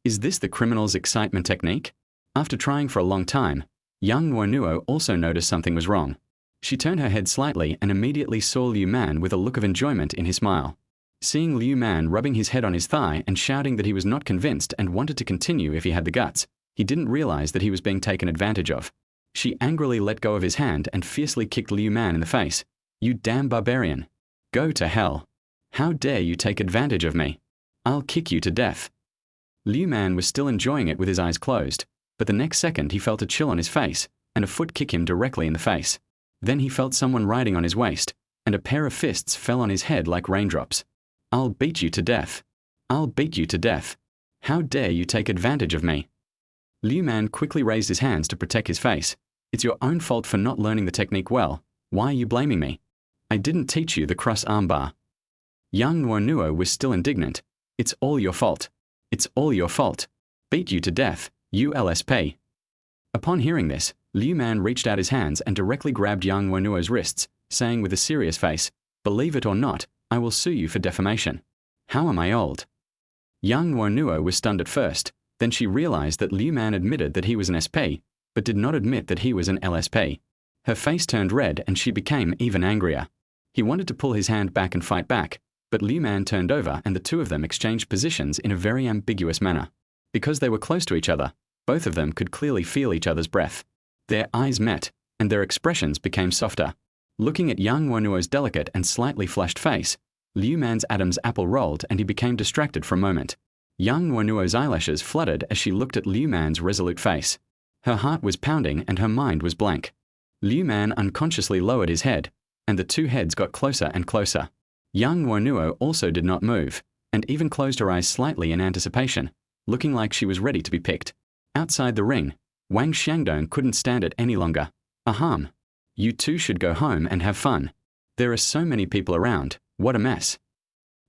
Is this the criminal's excitement technique? After trying for a long time, Yang Nuonuo also noticed something was wrong. She turned her head slightly and immediately saw Liu Man with a look of enjoyment in his smile. Seeing Liu Man rubbing his head on his thigh and shouting that he was not convinced and wanted to continue if he had the guts, he didn't realize that he was being taken advantage of. She angrily let go of his hand and fiercely kicked Liu Man in the face. "You damn barbarian. Go to hell. How dare you take advantage of me? I'll kick you to death." Liu Man was still enjoying it with his eyes closed, but the next second he felt a chill on his face and a foot kick him directly in the face. Then he felt someone riding on his waist, and a pair of fists fell on his head like raindrops. "I'll beat you to death. I'll beat you to death. How dare you take advantage of me?" Liu Man quickly raised his hands to protect his face. "It's your own fault for not learning the technique well. Why are you blaming me? I didn't teach you the cross armbar." Yang Nuonuo was still indignant. "It's all your fault. It's all your fault. Beat you to death, you LSP." Upon hearing this, Liu Man reached out his hands and directly grabbed Yang Nuonuo's wrists, saying with a serious face, "Believe it or not, I will sue you for defamation." "How am I old?" Yang Nuonuo was stunned at first, then she realized that Liu Man admitted that he was an SP, but did not admit that he was an LSP. Her face turned red and she became even angrier. He wanted to pull his hand back and fight back, but Liu Man turned over and the two of them exchanged positions in a very ambiguous manner. Because they were close to each other, both of them could clearly feel each other's breath. Their eyes met, and their expressions became softer. Looking at Yang Nuonuo's delicate and slightly flushed face, Liu Man's Adam's apple rolled and he became distracted for a moment. Yang Nuonuo's eyelashes fluttered as she looked at Liu Man's resolute face. Her heart was pounding and her mind was blank. Liu Man unconsciously lowered his head, and the two heads got closer and closer. Yang Nuonuo also did not move, and even closed her eyes slightly in anticipation, looking like she was ready to be picked. Outside the ring, Wang Xiangdong couldn't stand it any longer. "Aham. You two should go home and have fun. There are so many people around, what a mess."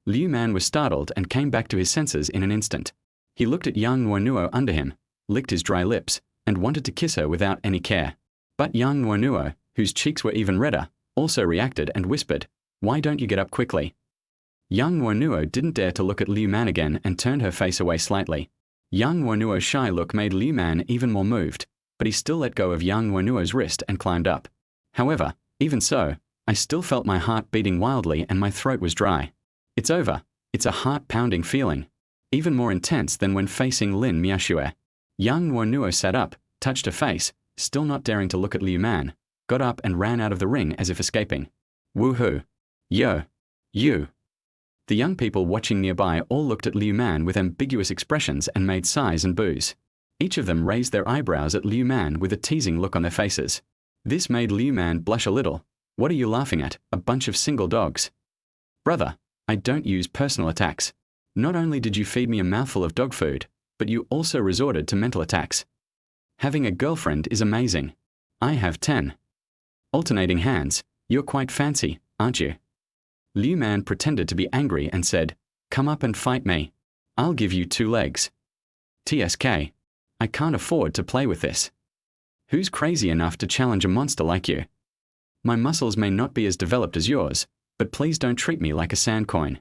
Liu Man was startled and came back to his senses in an instant. He looked at Yang Nuonuo under him, licked his dry lips, and wanted to kiss her without any care. But Yang Nuonuo, whose cheeks were even redder, also reacted and whispered, "Why don't you get up quickly?" Yang Nuonuo didn't dare to look at Liu Man again and turned her face away slightly. Yang Nuonuo's shy look made Liu Man even more moved, but he still let go of Yang Nuonuo's wrist and climbed up. However, even so, I still felt my heart beating wildly and my throat was dry. It's over. It's a heart-pounding feeling, even more intense than when facing Lin Miaxue. Yang Nuonuo sat up, touched her face, still not daring to look at Liu Man, got up and ran out of the ring as if escaping. "Woohoo! Yo! You!" The young people watching nearby all looked at Liu Man with ambiguous expressions and made sighs and boos. Each of them raised their eyebrows at Liu Man with a teasing look on their faces. This made Liu Man blush a little. "What are you laughing at, a bunch of single dogs?" "Brother, I don't use personal attacks. Not only did you feed me a mouthful of dog food, but you also resorted to mental attacks. Having a girlfriend is amazing. I have 10. Alternating hands. You're quite fancy, aren't you?" Liu Man pretended to be angry and said, "Come up and fight me. I'll give you 2 legs. TSK. I can't afford to play with this. Who's crazy enough to challenge a monster like you? My muscles may not be as developed as yours, but please don't treat me like a sand coin.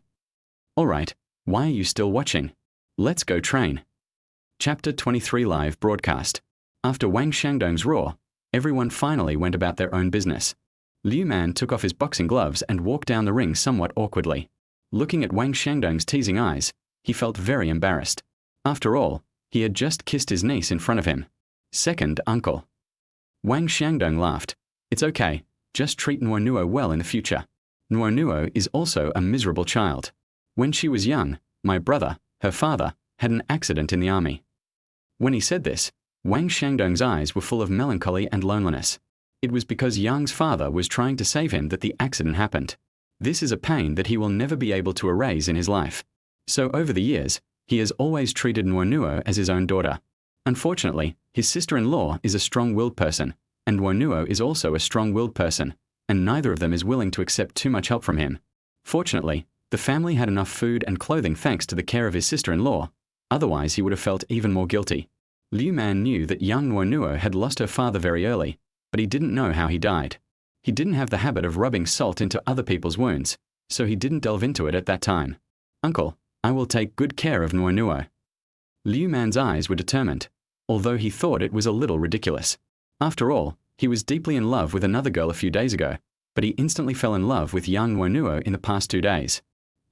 All right, why are you still watching? Let's go train." Chapter 23 Live Broadcast. After Wang Shandong's roar, everyone finally went about their own business. Liu Man took off his boxing gloves and walked down the ring somewhat awkwardly. Looking at Wang Shandong's teasing eyes, he felt very embarrassed. After all, he had just kissed his niece in front of him. Second uncle. Wang Shandong laughed. It's okay, just treat Nuonuo well in the future. Nuonuo is also a miserable child. When she was young, my brother, her father, had an accident in the army. When he said this, Wang Shandong's eyes were full of melancholy and loneliness. It was because Yang's father was trying to save him that the accident happened. This is a pain that he will never be able to erase in his life. So over the years, he has always treated Nuonuo as his own daughter. Unfortunately, his sister-in-law is a strong-willed person, and Nuonuo is also a strong-willed person, and neither of them is willing to accept too much help from him. Fortunately, the family had enough food and clothing thanks to the care of his sister-in-law, otherwise he would have felt even more guilty. Liu Man knew that young Nuonuo had lost her father very early, but he didn't know how he died. He didn't have the habit of rubbing salt into other people's wounds, so he didn't delve into it at that time. Uncle, I will take good care of Nuonuo. Liu Man's eyes were determined, although he thought it was a little ridiculous. After all, he was deeply in love with another girl a few days ago, but he instantly fell in love with young Nuonuo in the past 2 days.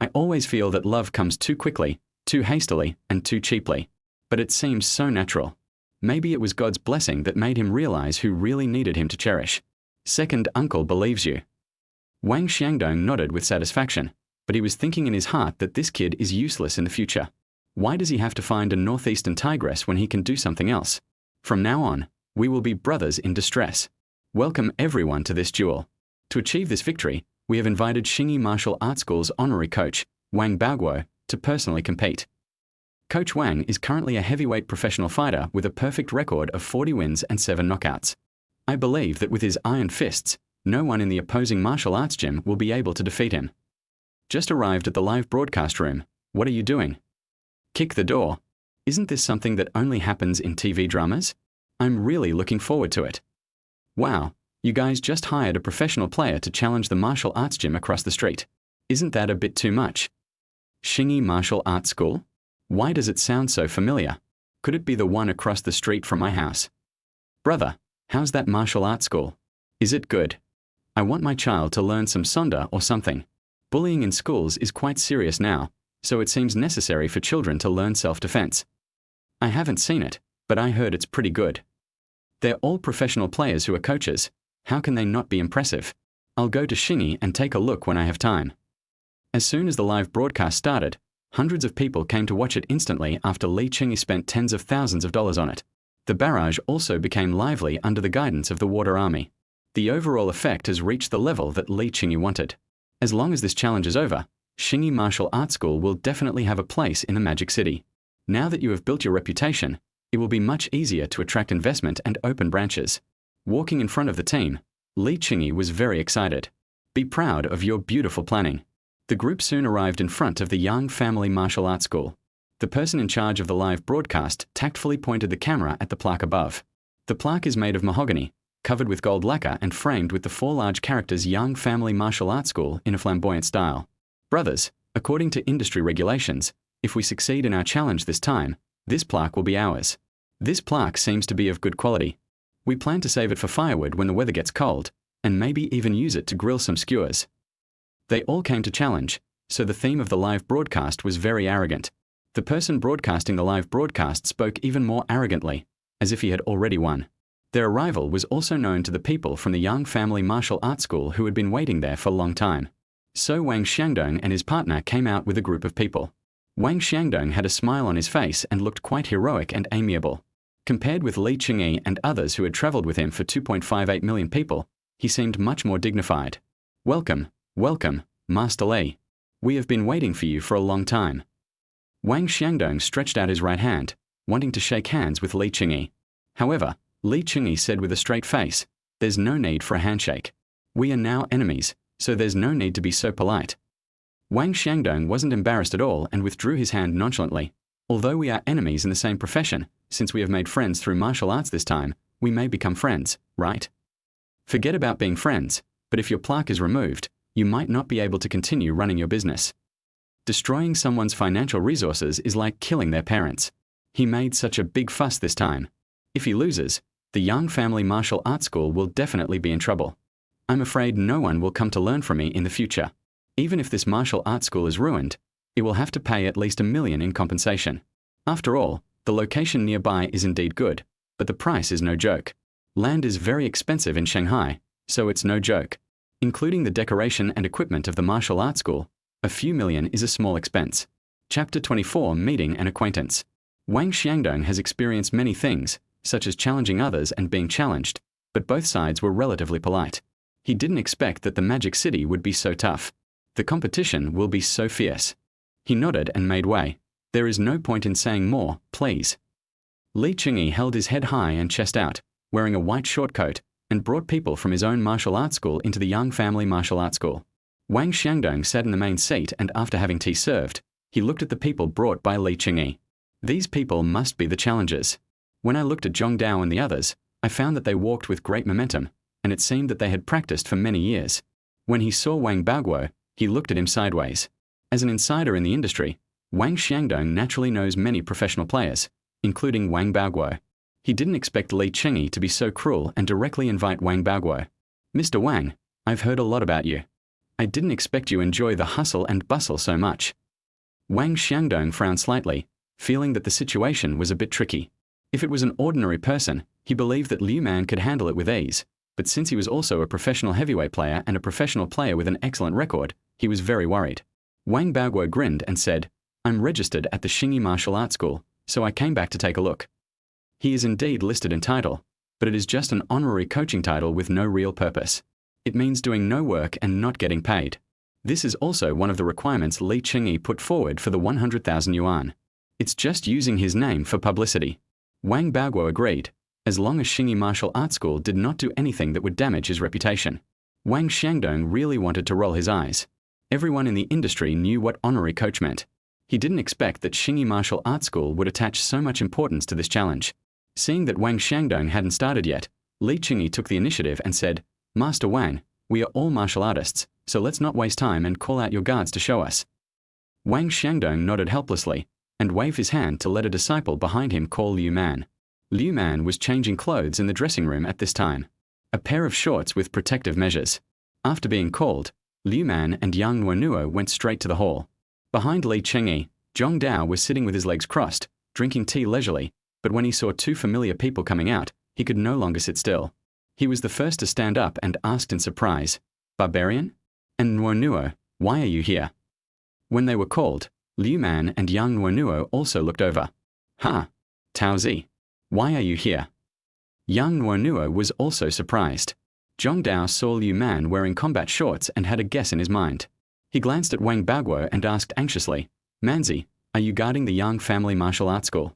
I always feel that love comes too quickly, too hastily, and too cheaply. But it seems so natural. Maybe it was God's blessing that made him realize who really needed him to cherish. Second uncle believes you. Wang Shandong nodded with satisfaction, but he was thinking in his heart that this kid is useless in the future. Why does he have to find a northeastern tigress when he can do something else? From now on, we will be brothers in distress. Welcome everyone to this duel. To achieve this victory, we have invited Xingyi Martial Arts School's honorary coach, Wang Baoguo, to personally compete. Coach Wang is currently a heavyweight professional fighter with a perfect record of 40 wins and 7 knockouts. I believe that with his iron fists, no one in the opposing martial arts gym will be able to defeat him. Just arrived at the live broadcast room. What are you doing? Kick the door. Isn't this something that only happens in TV dramas? I'm really looking forward to it. Wow, you guys just hired a professional player to challenge the martial arts gym across the street. Isn't that a bit too much? Xingyi Martial Arts School? Why does it sound so familiar? Could it be the one across the street from my house? Brother, how's that martial arts school? Is it good? I want my child to learn some sonda or something. Bullying in schools is quite serious now, so it seems necessary for children to learn self-defense. I haven't seen it, but I heard it's pretty good. They're all professional players who are coaches. How can they not be impressive? I'll go to Xingyi and take a look when I have time. As soon as the live broadcast started, hundreds of people came to watch it instantly after Li Qingyi spent tens of thousands of dollars on it. The barrage also became lively under the guidance of the Water Army. The overall effect has reached the level that Li Qingyi wanted. As long as this challenge is over, Xingyi Martial Arts School will definitely have a place in the Magic City. Now that you have built your reputation, it will be much easier to attract investment and open branches. Walking in front of the team, Li Qingyi was very excited. Be proud of your beautiful planning. The group soon arrived in front of the Yang Family Martial Arts School. The person in charge of the live broadcast tactfully pointed the camera at the plaque above. The plaque is made of mahogany, covered with gold lacquer and framed with the 4 large characters Yang Family Martial Arts School in a flamboyant style. Brothers, according to industry regulations, if we succeed in our challenge this time, this plaque will be ours. This plaque seems to be of good quality. We plan to save it for firewood when the weather gets cold, and maybe even use it to grill some skewers. They all came to challenge, so the theme of the live broadcast was very arrogant. The person broadcasting the live broadcast spoke even more arrogantly, as if he had already won. Their arrival was also known to the people from the Yang Family Martial Arts School who had been waiting there for a long time. So Wang Shandong and his partner came out with a group of people. Wang Shandong had a smile on his face and looked quite heroic and amiable. Compared with Li Qingyi and others who had traveled with him for 2.58 million people, he seemed much more dignified. Welcome, welcome, Master Li. We have been waiting for you for a long time. Wang Shandong stretched out his right hand, wanting to shake hands with Li Qingyi. However, Li Qingyi said with a straight face, "There's no need for a handshake. We are now enemies, so there's no need to be so polite." Wang Shandong wasn't embarrassed at all and withdrew his hand nonchalantly. Although we are enemies in the same profession, since we have made friends through martial arts this time, we may become friends, right? Forget about being friends, but if your plaque is removed, you might not be able to continue running your business. Destroying someone's financial resources is like killing their parents. He made such a big fuss this time. If he loses, the Yang family martial arts school will definitely be in trouble. I'm afraid no one will come to learn from me in the future. Even if this martial arts school is ruined, it will have to pay at least $1 million in compensation. After all, the location nearby is indeed good, but the price is no joke. Land is very expensive in Shanghai, so it's no joke. Including the decoration and equipment of the martial arts school, a few million is a small expense. Chapter 24, Meeting an Acquaintance. Wang Xiangdong has experienced many things, such as challenging others and being challenged, but both sides were relatively polite. He didn't expect that the Magic City would be so tough. The competition will be so fierce. He nodded and made way. There is no point in saying more, please. Li Qingyi held his head high and chest out, wearing a white short coat, and brought people from his own martial arts school into the Yang family martial arts school. Wang Xiangdong sat in the main seat, and after having tea served, he looked at the people brought by Li Qingyi. These people must be the challengers. When I looked at Zhong Dao and the others, I found that they walked with great momentum, and it seemed that they had practiced for many years. When he saw Wang Baoguo, he looked at him sideways. As an insider in the industry, Wang Xiangdong naturally knows many professional players, including Wang Baoguo. He didn't expect Li Qingyi to be so cruel and directly invite Wang Baoguo. Mr. Wang, I've heard a lot about you. I didn't expect you enjoy the hustle and bustle so much. Wang Xiangdong frowned slightly, feeling that the situation was a bit tricky. If it was an ordinary person, he believed that Liu Man could handle it with ease, but since he was also a professional heavyweight player and a professional player with an excellent record, he was very worried. Wang Baoguo grinned and said, I'm registered at the Xingyi Martial Arts School, so I came back to take a look. He is indeed listed in title, but it is just an honorary coaching title with no real purpose. It means doing no work and not getting paid. This is also one of the requirements Li Qingyi put forward for the 100,000 yuan. It's just using his name for publicity. Wang Baoguo agreed, as long as Xingyi Martial Arts School did not do anything that would damage his reputation. Wang Xiangdong really wanted to roll his eyes. Everyone in the industry knew what honorary coach meant. He didn't expect that Xingyi Martial Arts School would attach so much importance to this challenge. Seeing that Wang Xiangdong hadn't started yet, Li Qingyi took the initiative and said, Master Wang, we are all martial artists, so let's not waste time and call out your guards to show us. Wang Xiangdong nodded helplessly and waved his hand to let a disciple behind him call Liu Man. Liu Man was changing clothes in the dressing room at this time. A pair of shorts with protective measures. After being called, Liu Man and Yang Nuonuo went straight to the hall. Behind Li Qingyi, Zhong Dao was sitting with his legs crossed, drinking tea leisurely, but when he saw two familiar people coming out, he could no longer sit still. He was the first to stand up and asked in surprise, Barbarian? And Nuonuo, why are you here? When they were called, Liu Man and Yang Nuonuo also looked over. Ha! Taozi, why are you here? Yang Nuonuo was also surprised. Zhong Dao saw Liu Man wearing combat shorts and had a guess in his mind. He glanced at Wang Baoguo and asked anxiously, Manzi, are you guarding the Yang family martial arts school?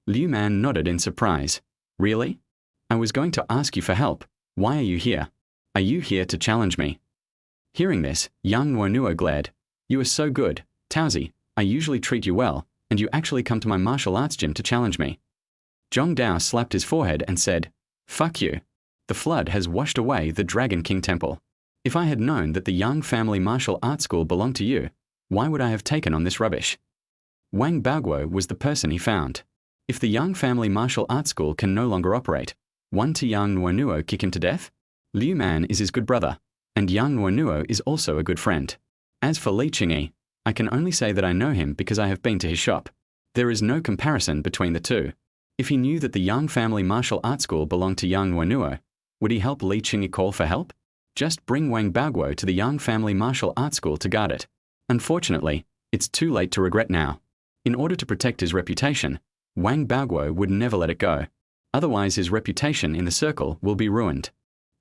Liu Man nodded in surprise. Really? I was going to ask you for help. Why are you here? Are you here to challenge me? Hearing this, Yang Nuonuo glared. You are so good, Taozi. I usually treat you well, and you actually come to my martial arts gym to challenge me. Zhong Dao slapped his forehead and said, Fuck you. The flood has washed away the Dragon King Temple. If I had known that the Yang family martial arts school belonged to you, why would I have taken on this rubbish? Wang Baoguo was the person he found. If the Yang family martial arts school can no longer operate, won't Yang Nuonuo kick him to death? Liu Man is his good brother, and Yang Nuonuo is also a good friend. As for Li Qingyi, I can only say that I know him because I have been to his shop. There is no comparison between the two. If he knew that the Yang family martial arts school belonged to Yang Nuonuo, would he help Li Qingyi call for help? Just bring Wang Baoguo to the Yang family martial arts school to guard it. Unfortunately, it's too late to regret now. In order to protect his reputation, Wang Baoguo would never let it go. Otherwise his reputation in the circle will be ruined.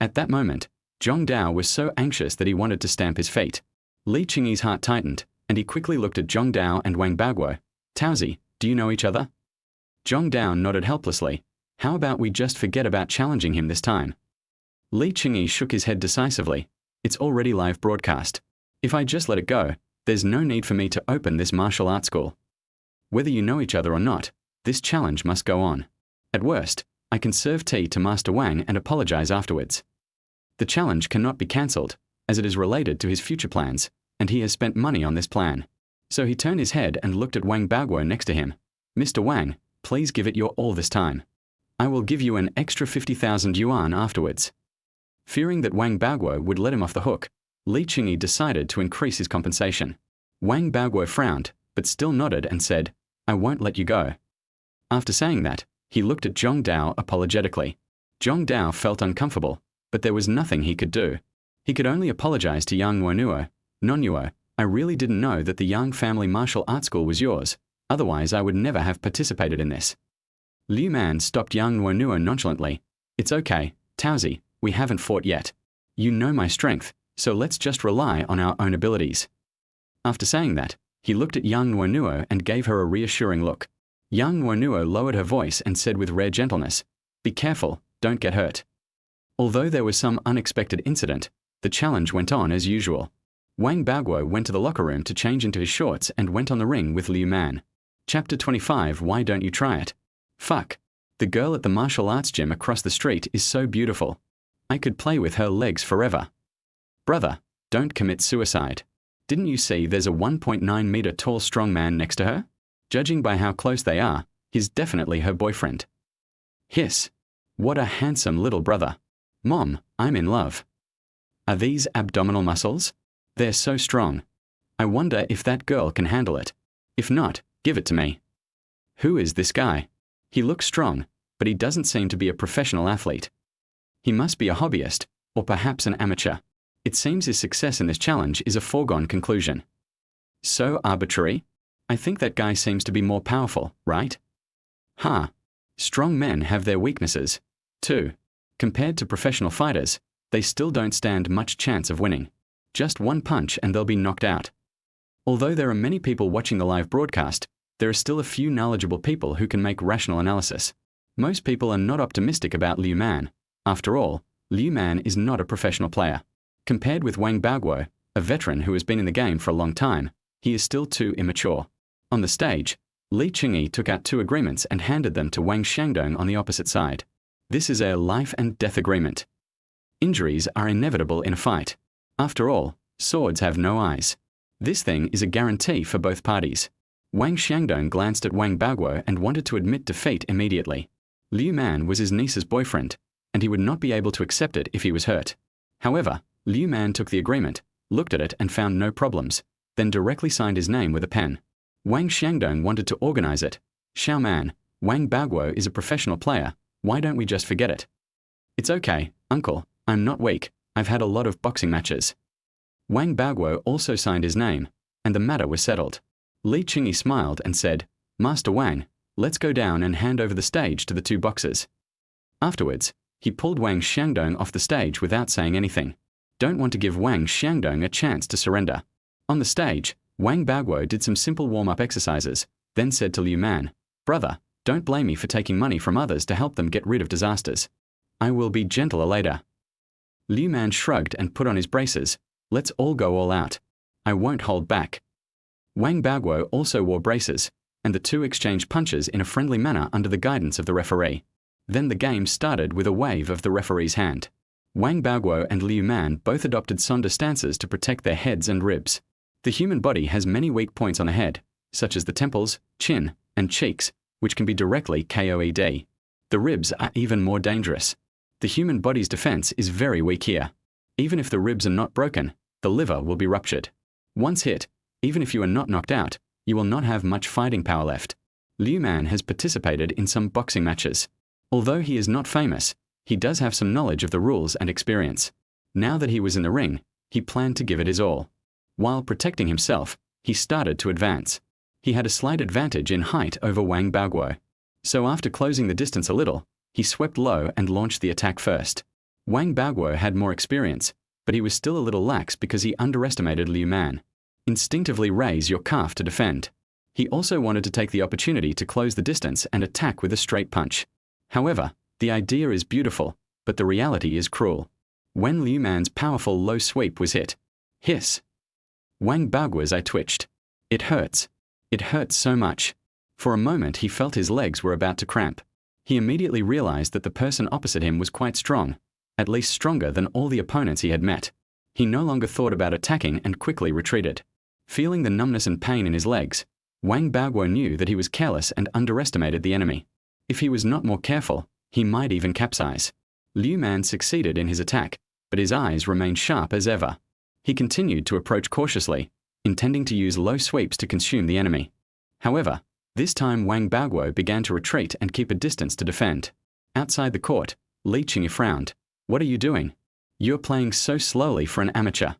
At that moment, Zhong Dao was so anxious that he wanted to stamp his feet. Li Qingyi's heart tightened, and he quickly looked at Zhong Dao and Wang Baoguo. Taozi, do you know each other? Zhong Dao nodded helplessly. How about we just forget about challenging him this time? Li Qingyi shook his head decisively. It's already live broadcast. If I just let it go, there's no need for me to open this martial arts school. Whether you know each other or not, this challenge must go on. At worst, I can serve tea to Master Wang and apologize afterwards. The challenge cannot be cancelled, as it is related to his future plans, and he has spent money on this plan. So he turned his head and looked at Wang Baoguo next to him. Mr. Wang, please give it your all this time. I will give you an extra 50,000 yuan afterwards. Fearing that Wang Baoguo would let him off the hook, Li Qingyi decided to increase his compensation. Wang Baoguo frowned, but still nodded and said, I won't let you go. After saying that, he looked at Zhong Dao apologetically. Zhong Dao felt uncomfortable, but there was nothing he could do. He could only apologize to Yang Nuonuo. I really didn't know that the Yang family martial arts school was yours, otherwise I would never have participated in this. Liu Man stopped Yang Nuonuo nonchalantly. It's okay, Taozi, we haven't fought yet. You know my strength, so let's just rely on our own abilities. After saying that, he looked at Yang Nuonuo and gave her a reassuring look. Yang Nuonuo lowered her voice and said with rare gentleness, Be careful, don't get hurt. Although there was some unexpected incident, the challenge went on as usual. Wang Baoguo went to the locker room to change into his shorts and went on the ring with Liu Man. Chapter 25. Why don't you try it? Fuck. The girl at the martial arts gym across the street is so beautiful. I could play with her legs forever. Brother, don't commit suicide. Didn't you see there's a 1.9 meter tall strong man next to her? Judging by how close they are, he's definitely her boyfriend. Hiss. What a handsome little brother. Mom, I'm in love. Are these abdominal muscles? They're so strong. I wonder if that girl can handle it. If not, give it to me. Who is this guy? He looks strong, but he doesn't seem to be a professional athlete. He must be a hobbyist, or perhaps an amateur. It seems his success in this challenge is a foregone conclusion. So arbitrary? I think that guy seems to be more powerful, right? Strong men have their weaknesses, too. Compared to professional fighters, they still don't stand much chance of winning. Just one punch and they'll be knocked out. Although there are many people watching the live broadcast, there are still a few knowledgeable people who can make rational analysis. Most people are not optimistic about Liu Man. After all, Liu Man is not a professional player. Compared with Wang Baoguo, a veteran who has been in the game for a long time, he is still too immature. On the stage, Li Qingyi took out 2 agreements and handed them to Wang Xiangdong on the opposite side. This is a life and death agreement. Injuries are inevitable in a fight. After all, swords have no eyes. This thing is a guarantee for both parties. Wang Xiangdong glanced at Wang Baoguo and wanted to admit defeat immediately. Liu Man was his niece's boyfriend, and he would not be able to accept it if he was hurt. However, Liu Man took the agreement, looked at it and found no problems, then directly signed his name with a pen. Wang Xiangdong wanted to organize it. Xiao Man, Wang Baoguo is a professional player, why don't we just forget it? It's okay, uncle, I'm not weak, I've had a lot of boxing matches. Wang Baoguo also signed his name, and the matter was settled. Li Qingyi smiled and said, Master Wang, let's go down and hand over the stage to the 2 boxers. Afterwards, he pulled Wang Xiangdong off the stage without saying anything. Don't want to give Wang Xiangdong a chance to surrender. On the stage, Wang Baoguo did some simple warm-up exercises, then said to Liu Man, Brother, don't blame me for taking money from others to help them get rid of disasters. I will be gentler later. Liu Man shrugged and put on his braces. Let's all go all out. I won't hold back. Wang Baoguo also wore braces, and the 2 exchanged punches in a friendly manner under the guidance of the referee. Then the game started with a wave of the referee's hand. Wang Baoguo and Liu Man both adopted Sonda stances to protect their heads and ribs. The human body has many weak points on the head, such as the temples, chin, and cheeks, which can be directly KOED. The ribs are even more dangerous. The human body's defense is very weak here. Even if the ribs are not broken, the liver will be ruptured. Once hit, even if you are not knocked out, you will not have much fighting power left. Liu Man has participated in some boxing matches. Although he is not famous, he does have some knowledge of the rules and experience. Now that he was in the ring, he planned to give it his all. While protecting himself, he started to advance. He had a slight advantage in height over Wang Baoguo. So after closing the distance a little, he swept low and launched the attack first. Wang Baoguo had more experience, but he was still a little lax because he underestimated Liu Man. Instinctively raise your calf to defend. He also wanted to take the opportunity to close the distance and attack with a straight punch. However, the idea is beautiful, but the reality is cruel. When Liu Man's powerful low sweep was hit, hiss. Wang Baoguo's eye twitched. It hurts. It hurts so much. For a moment he felt his legs were about to cramp. He immediately realized that the person opposite him was quite strong, at least stronger than all the opponents he had met. He no longer thought about attacking and quickly retreated. Feeling the numbness and pain in his legs, Wang Baoguo knew that he was careless and underestimated the enemy. If he was not more careful, He might even capsize. Liu Man succeeded in his attack, but his eyes remained sharp as ever. He continued to approach cautiously, intending to use low sweeps to consume the enemy. However, this time Wang Baoguo began to retreat and keep a distance to defend. Outside the court, Li Qingyi frowned. "What are you doing? You're playing so slowly for an amateur."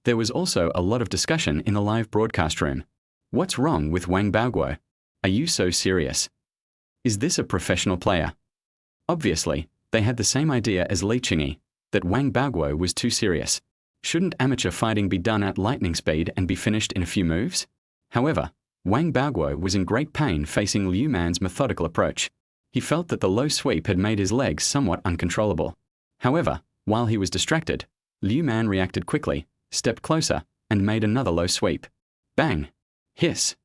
There was also a lot of discussion in the live broadcast room. What's wrong with Wang Baoguo? Are you so serious? Is this a professional player? Obviously, they had the same idea as Li Qingyi, that Wang Baoguo was too serious. Shouldn't amateur fighting be done at lightning speed and be finished in a few moves? However, Wang Baoguo was in great pain facing Liu Man's methodical approach. He felt that the low sweep had made his legs somewhat uncontrollable. However, while he was distracted, Liu Man reacted quickly, stepped closer, and made another low sweep. Bang! Hiss!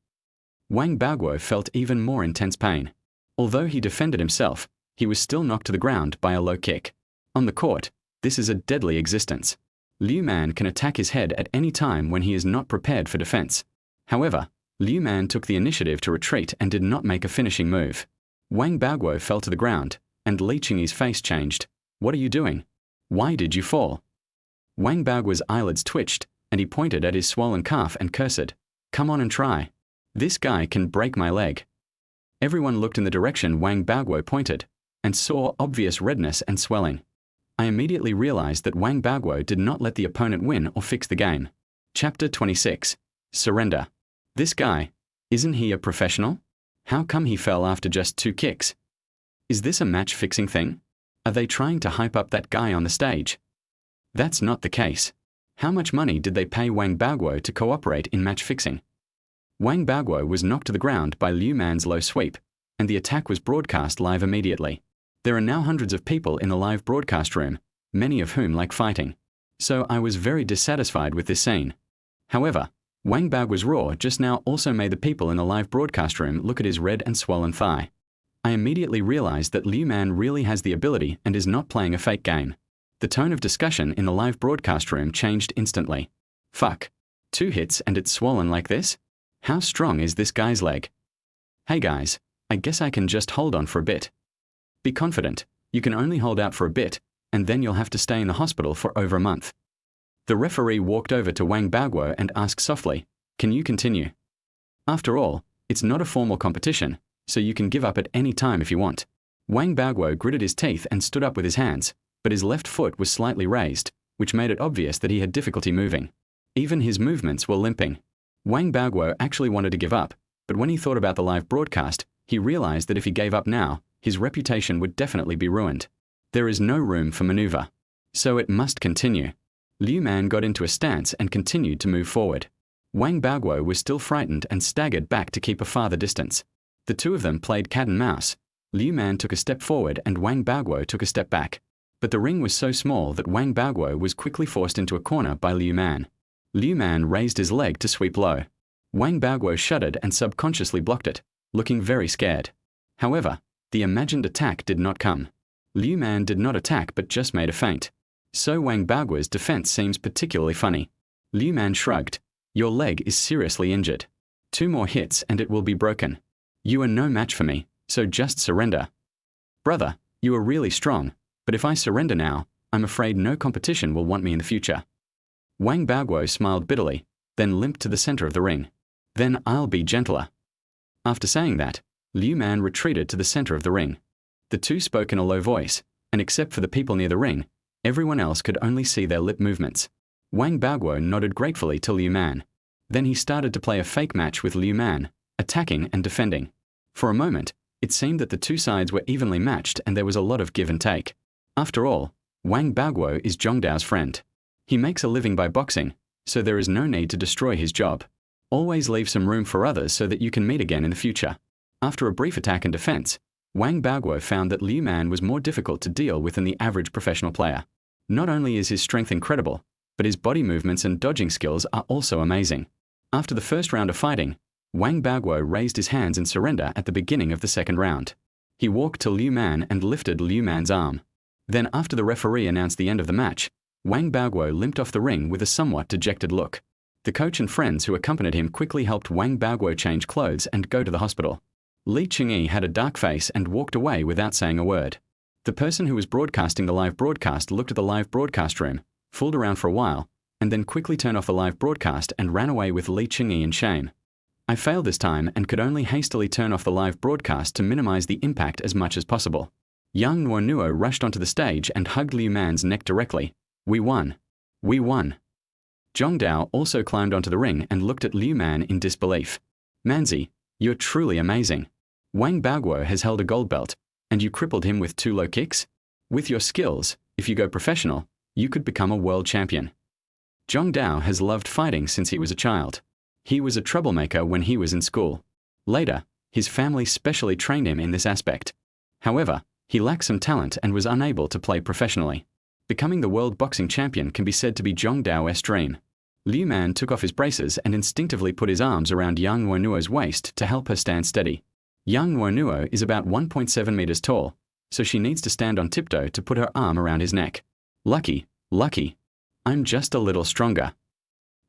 Wang Baoguo felt even more intense pain. Although he defended himself, he was still knocked to the ground by a low kick. On the court, this is a deadly existence. Liu Man can attack his head at any time when he is not prepared for defense. However, Liu Man took the initiative to retreat and did not make a finishing move. Wang Baoguo fell to the ground, and Li Qingyi's face changed. "What are you doing? Why did you fall?" Wang Baoguo's eyelids twitched, and he pointed at his swollen calf and cursed. "Come on and try. This guy can break my leg." Everyone looked in the direction Wang Baoguo pointed, and saw obvious redness and swelling. I immediately realized that Wang Baoguo did not let the opponent win or fix the game. Chapter 26. Surrender. This guy, isn't he a professional? How come he fell after just 2 kicks? Is this a match-fixing thing? Are they trying to hype up that guy on the stage? That's not the case. How much money did they pay Wang Baoguo to cooperate in match-fixing? Wang Baoguo was knocked to the ground by Liu Man's low sweep, and the attack was broadcast live immediately. There are now hundreds of people in the live broadcast room, many of whom like fighting. So I was very dissatisfied with this scene. However, Wang Baoguo's roar just now also made the people in the live broadcast room look at his red and swollen thigh. I immediately realized that Liu Man really has the ability and is not playing a fake game. The tone of discussion in the live broadcast room changed instantly. Fuck. 2 hits and it's swollen like this? How strong is this guy's leg? Hey guys, I guess I can just hold on for a bit. Be confident, you can only hold out for a bit, and then you'll have to stay in the hospital for over a month. The referee walked over to Wang Baoguo and asked softly, "Can you continue?" After all, it's not a formal competition, so you can give up at any time if you want. Wang Baoguo gritted his teeth and stood up with his hands, but his left foot was slightly raised, which made it obvious that he had difficulty moving. Even his movements were limping. Wang Baoguo actually wanted to give up, but when he thought about the live broadcast, he realized that if he gave up now, his reputation would definitely be ruined. There is no room for maneuver. So it must continue. Liu Man got into a stance and continued to move forward. Wang Baoguo was still frightened and staggered back to keep a farther distance. The two of them played cat and mouse. Liu Man took a step forward and Wang Baoguo took a step back. But the ring was so small that Wang Baoguo was quickly forced into a corner by Liu Man. Liu Man raised his leg to sweep low. Wang Baoguo shuddered and subconsciously blocked it, looking very scared. However, the imagined attack did not come. Liu Man did not attack but just made a feint. So Wang Baoguo's defense seems particularly funny. Liu Man shrugged. "Your leg is seriously injured. 2 more hits and it will be broken. You are no match for me, so just surrender." "Brother, you are really strong, but if I surrender now, I'm afraid no competition will want me in the future." Wang Baoguo smiled bitterly, then limped to the center of the ring. "Then I'll be gentler." After saying that, Liu Man retreated to the center of the ring. The two spoke in a low voice, and except for the people near the ring, everyone else could only see their lip movements. Wang Baoguo nodded gratefully to Liu Man. Then he started to play a fake match with Liu Man, attacking and defending. For a moment, it seemed that the two sides were evenly matched and there was a lot of give and take. After all, Wang Baoguo is Zhongdao's friend. He makes a living by boxing, so there is no need to destroy his job. Always leave some room for others so that you can meet again in the future. After a brief attack and defense, Wang Baoguo found that Liu Man was more difficult to deal with than the average professional player. Not only is his strength incredible, but his body movements and dodging skills are also amazing. After the first round of fighting, Wang Baoguo raised his hands in surrender at the beginning of the second round. He walked to Liu Man and lifted Liu Man's arm. Then after the referee announced the end of the match, Wang Baoguo limped off the ring with a somewhat dejected look. The coach and friends who accompanied him quickly helped Wang Baoguo change clothes and go to the hospital. Li Qingyi had a dark face and walked away without saying a word. The person who was broadcasting the live broadcast looked at the live broadcast room, fooled around for a while, and then quickly turned off the live broadcast and ran away with Li Qingyi in shame. I failed this time and could only hastily turn off the live broadcast to minimize the impact as much as possible. Yang Nuonuo rushed onto the stage and hugged Liu Man's neck directly. We won. We won. Zhong Dao also climbed onto the ring and looked at Liu Man in disbelief. Manzi, you're truly amazing. Wang Baoguo has held a gold belt, and you crippled him with 2 low kicks? With your skills, if you go professional, you could become a world champion. Zhong Dao has loved fighting since he was a child. He was a troublemaker when he was in school. Later, his family specially trained him in this aspect. However, he lacked some talent and was unable to play professionally. Becoming the world boxing champion can be said to be Zhong Dao's dream. Liu Man took off his braces and instinctively put his arms around Yang Nuonuo's waist to help her stand steady. Yang Nuonuo is about 1.7 meters tall, so she needs to stand on tiptoe to put her arm around his neck. Lucky, lucky. I'm just a little stronger.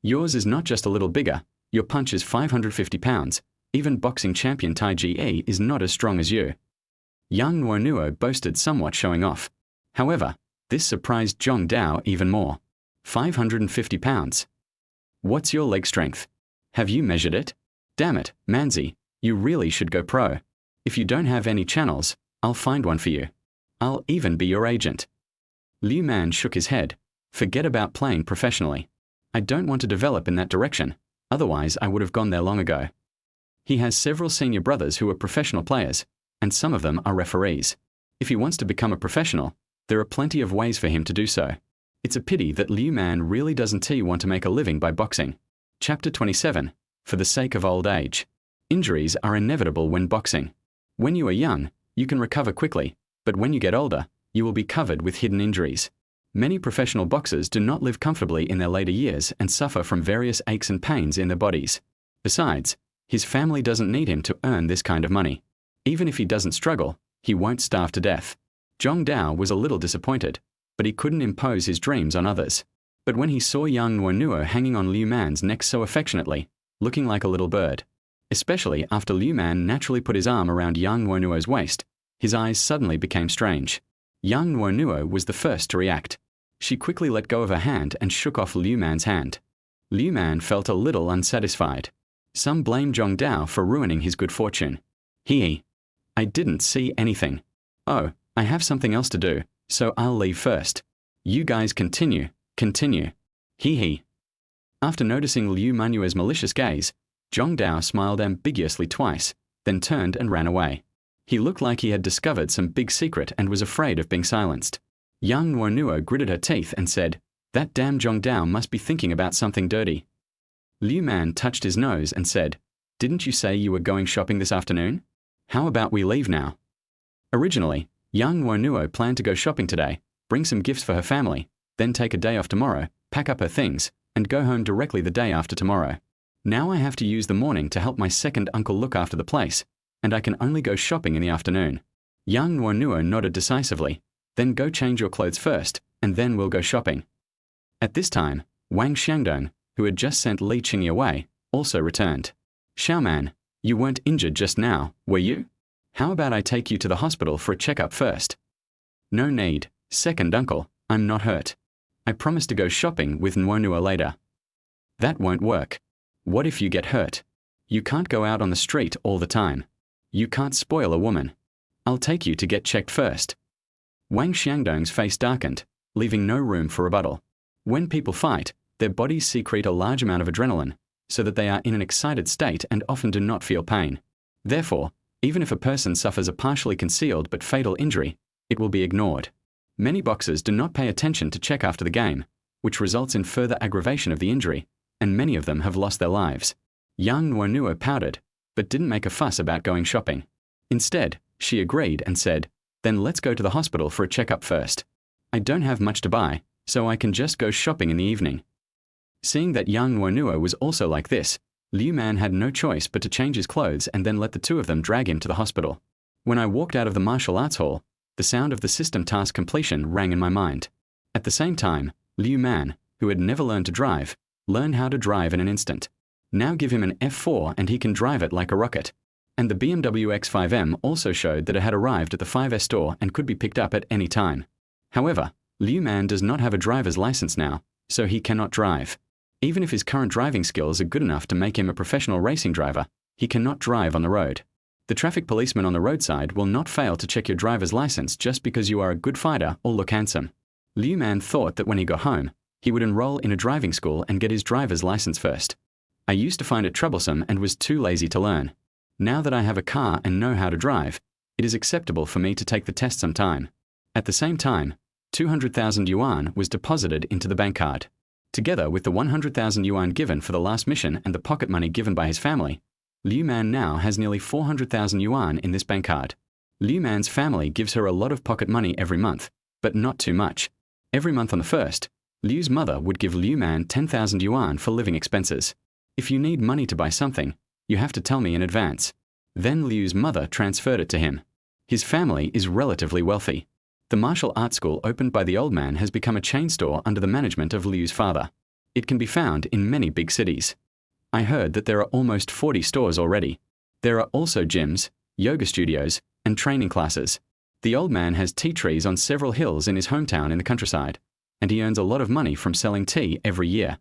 Yours is not just a little bigger, your punch is 550 pounds. Even boxing champion Tai Ji is not as strong as you. Yang Nuonuo boasted, somewhat showing off. However, this surprised Zhong Dao even more. 550 pounds. What's your leg strength? Have you measured it? Damn it, Manzi, you really should go pro. If you don't have any channels, I'll find one for you. I'll even be your agent. Liu Man shook his head. Forget about playing professionally. I don't want to develop in that direction, otherwise I would have gone there long ago. He has several senior brothers who are professional players, and some of them are referees. If he wants to become a professional, there are plenty of ways for him to do so. It's a pity that Liu Man really doesn't want to make a living by boxing. Chapter 27. For the sake of old age. Injuries are inevitable when boxing. When you are young, you can recover quickly, but when you get older, you will be covered with hidden injuries. Many professional boxers do not live comfortably in their later years and suffer from various aches and pains in their bodies. Besides, his family doesn't need him to earn this kind of money. Even if he doesn't struggle, he won't starve to death. Zhong Dao was a little disappointed, but he couldn't impose his dreams on others. But when he saw Yang Nuonuo hanging on Liu Man's neck so affectionately, looking like a little bird, especially after Liu Man naturally put his arm around Yang Nuonuo's waist, his eyes suddenly became strange. Yang Nuonuo was the first to react. She quickly let go of her hand and shook off Liu Man's hand. Liu Man felt a little unsatisfied. Some blamed Zhong Dao for ruining his good fortune. I didn't see anything. Oh, I have something else to do, so I'll leave first. You guys continue. After noticing Liu Manuel's malicious gaze, Zhong Dao smiled ambiguously twice, then turned and ran away. He looked like he had discovered some big secret and was afraid of being silenced. Yang Nuonuo gritted her teeth and said, "That damn Zhong Dao must be thinking about something dirty." Liu Man touched his nose and said, "Didn't you say you were going shopping this afternoon? How about we leave now?" Originally, Yang Nuonuo planned to go shopping today, bring some gifts for her family, then take a day off tomorrow, pack up her things, and go home directly the day after tomorrow. Now I have to use the morning to help my second uncle look after the place, and I can only go shopping in the afternoon. Yang Nuonuo nodded decisively. Then go change your clothes first, and then we'll go shopping. At this time, Wang Xiangdong, who had just sent Li Qingyi away, also returned. "Xiaoman, you weren't injured just now, were you? How about I take you to the hospital for a checkup first?" "No need, second uncle, I'm not hurt. I promise to go shopping with Nuonuo later." "That won't work. What if you get hurt? You can't go out on the street all the time. You can't spoil a woman. I'll take you to get checked first." Wang Xiangdong's face darkened, leaving no room for rebuttal. When people fight, their bodies secrete a large amount of adrenaline, so that they are in an excited state and often do not feel pain. Therefore, even if a person suffers a partially concealed but fatal injury, it will be ignored. Many boxers do not pay attention to check after the game, which results in further aggravation of the injury, and many of them have lost their lives. Yang Nuonuo pouted, but didn't make a fuss about going shopping. Instead, she agreed and said, "Then let's go to the hospital for a checkup first. I don't have much to buy, so I can just go shopping in the evening." Seeing that Yang Nuonuo was also like this, Liu Man had no choice but to change his clothes and then let the two of them drag him to the hospital. When I walked out of the martial arts hall, the sound of the system task completion rang in my mind. At the same time, Liu Man, who had never learned to drive, learned how to drive in an instant. Now give him an F4 and he can drive it like a rocket. And the BMW X5M also showed that it had arrived at the 5S store and could be picked up at any time. However, Liu Man does not have a driver's license now, so he cannot drive. Even if his current driving skills are good enough to make him a professional racing driver, he cannot drive on the road. The traffic policeman on the roadside will not fail to check your driver's license just because you are a good fighter or look handsome. Liu Man thought that when he got home, he would enroll in a driving school and get his driver's license first. I used to find it troublesome and was too lazy to learn. Now that I have a car and know how to drive, it is acceptable for me to take the test sometime. At the same time, 200,000 yuan was deposited into the bank card. Together with the 100,000 yuan given for the last mission and the pocket money given by his family, Liu Man now has nearly 400,000 yuan in this bank card. Liu Man's family gives her a lot of pocket money every month, but not too much. Every month on the 1st, Liu's mother would give Liu Man 10,000 yuan for living expenses. If you need money to buy something, you have to tell me in advance. Then Liu's mother transferred it to him. His family is relatively wealthy. The martial arts school opened by the old man has become a chain store under the management of Liu's father. It can be found in many big cities. I heard that there are almost 40 stores already. There are also gyms, yoga studios, and training classes. The old man has tea trees on several hills in his hometown in the countryside, and he earns a lot of money from selling tea every year.